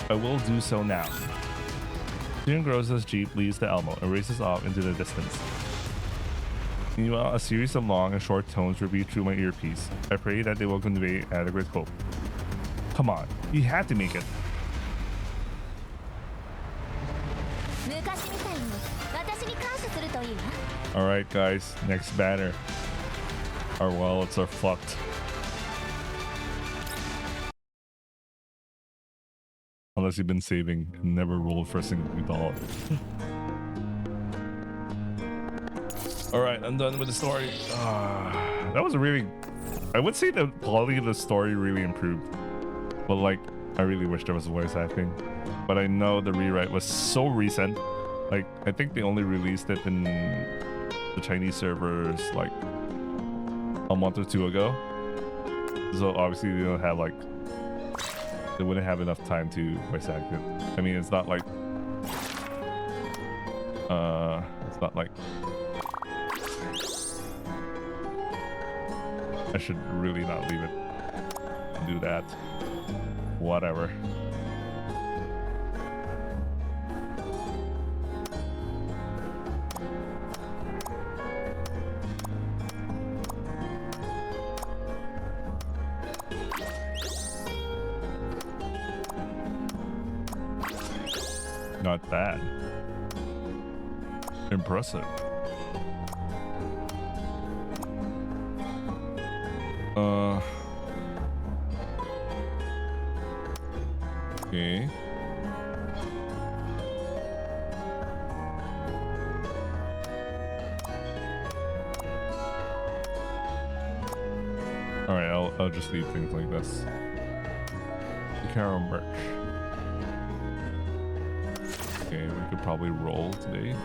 I will do so now. Soon Groza's Jeep leaves the Elmo and races off into the distance. Meanwhile, a series of long and short tones repeat through my earpiece. I pray that they will convey adequate hope. Come on, you have to make it. Alright guys, next banner. Our wallets are fucked. Unless you've been saving and never rolled for a single $2. Alright, I'm done with the story. That was a really... I would say the quality of the story really improved. But like, I really wish there was voice acting. But I know the rewrite was so recent. Like, I think they only released it in the Chinese servers like a month or 2 ago. So obviously they don't have like... They wouldn't have enough time to voice act it. I mean, it's not like... It's not like... I should really not leave it and do that. Whatever. not bad. Impressive. Okay. All right, I'll just leave things like this. The Caro merch. Okay, we could probably roll today.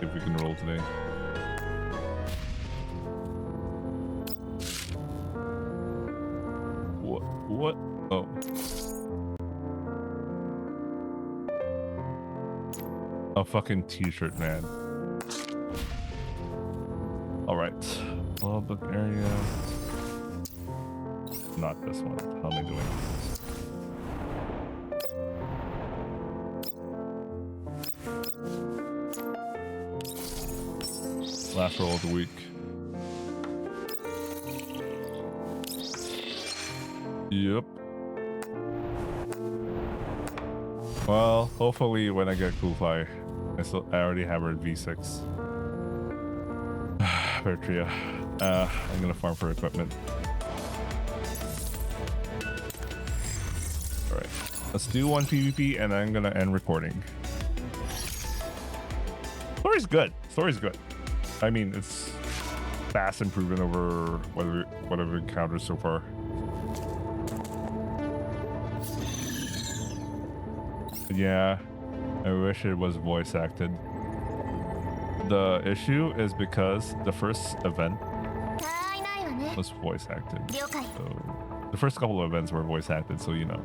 If we can roll today. What? Oh. A fucking t-shirt, man. Alright. Public area. Not this one. How am I doing? Last roll of the week. Yep. Well, hopefully when I get Coolfly, I already have her at V6. Bertria. I'm gonna farm for equipment. Alright. Let's do one PvP and I'm gonna end recording. Story's good. Story's good. I mean, it's fast improvement over what I've encountered so far. Yeah, I wish it was voice acted. The issue is because the first event was voice acted. So the first couple of events were voice acted, so you know.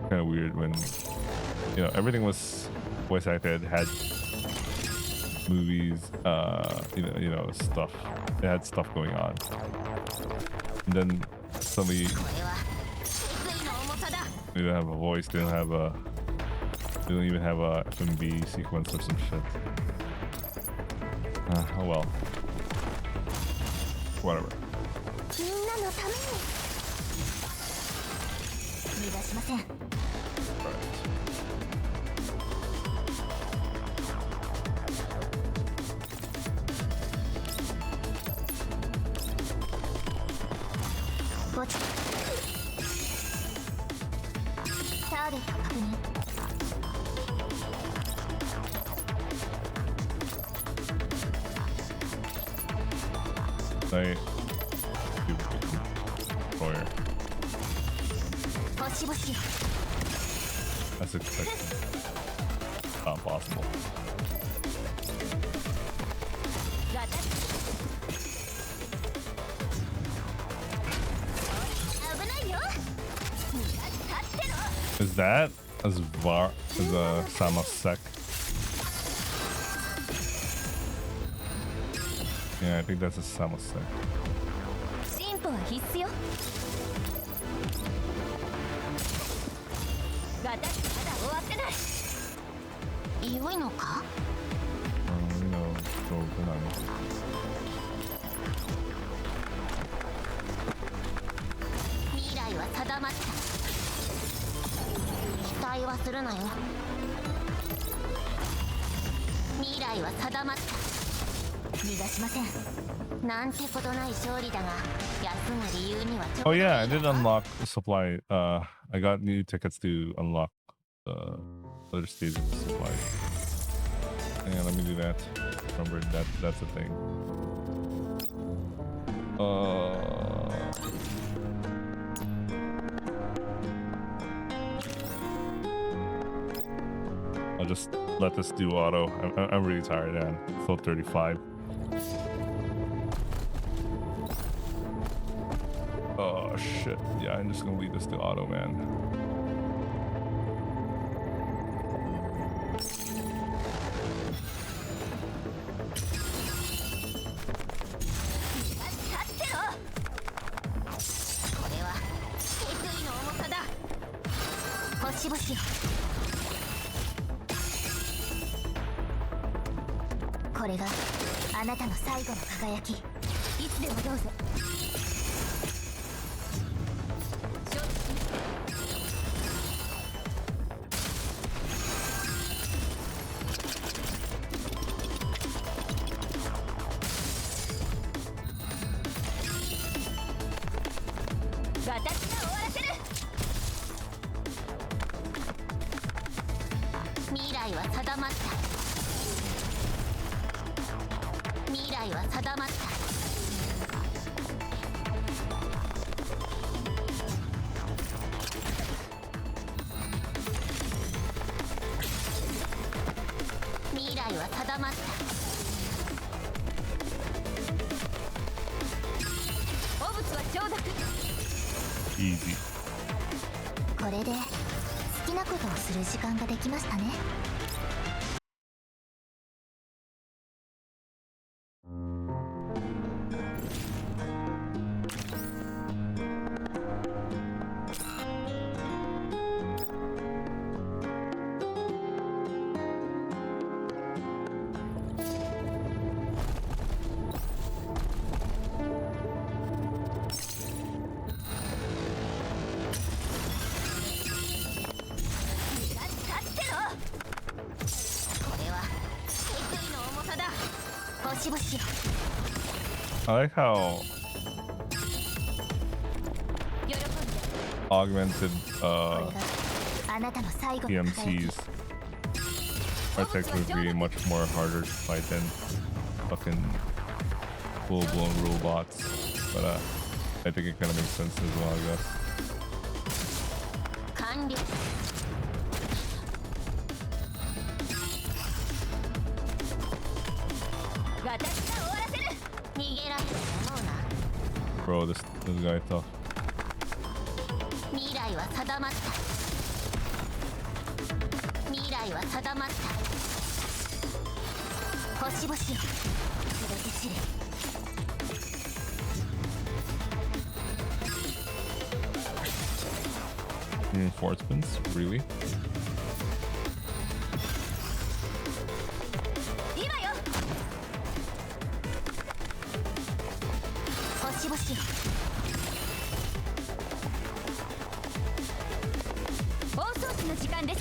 Kind of weird when, you know, everything was voice acted, had movies, you know, stuff. It had stuff going on. And then suddenly they don't have a voice, they don't even have a FMV sequence or some shit. Oh well. Whatever. Right. Lawyer. That's expected. Not possible. Is that as a Samasek? Yeah, I think that's a Samasek. Oh yeah, I did unlock the supply. I got new tickets to unlock other stages of supply. Yeah, let me do that. Remember that's a thing. I'll just let this do auto. I'm really tired, man. Full 35. Oh shit. Yeah, I'm just gonna leave this to auto, man. 未来は定まった。未来は定まった。未来は定まった。汚物は承諾。 Easy. これで好きなことをする時間ができましたね。I like how augmented PMCs are technically much more harder to fight than fucking full-blown robots, but I think it kind of makes sense as well, I guess. 私が終わらせる。逃げられると思うな。Bro, this guy tough. 未来は定まった。未来は定まった。星々を連れて散れ。Reinforcements? Really? 今よ。星々を。放送時の時間です。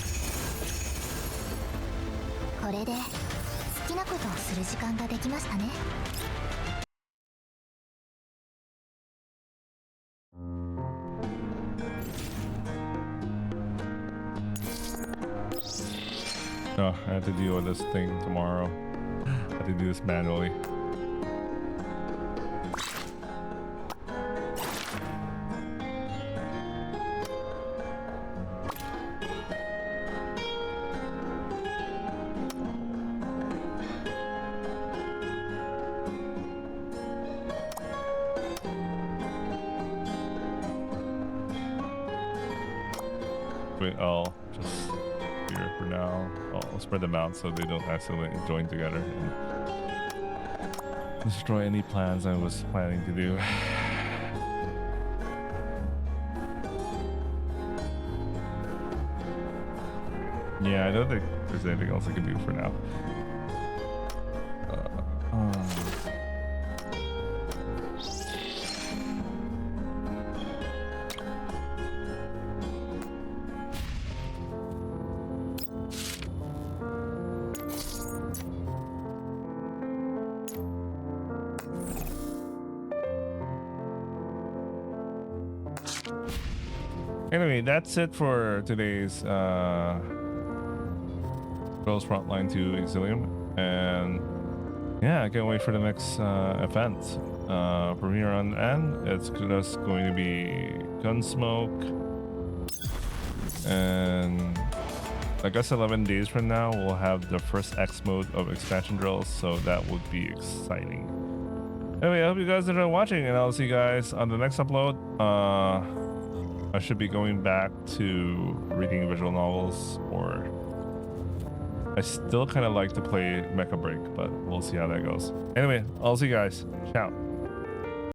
これで好きなことをする時間ができましたね。Oh, I have to deal with this thing tomorrow. I have to do this manually. Wait, I'll just here for now. I'll spread them out so they don't accidentally join together and destroy any plans I was planning to do. Yeah, I don't think there's anything else I can do for now. Anyway, that's it for today's Girls Frontline 2 Exilium, and yeah, I can't wait for the next event. From here on end, it's just going to be Gunsmoke, and I guess 11 days from now we'll have the first X mode of expansion drills, so that would be exciting. Anyway, I hope you guys enjoyed watching, and I'll see you guys on the next upload. I should be going back to reading visual novels, or I still kind of like to play Mecha Break, but we'll see how that goes. Anyway, I'll see you guys. Ciao.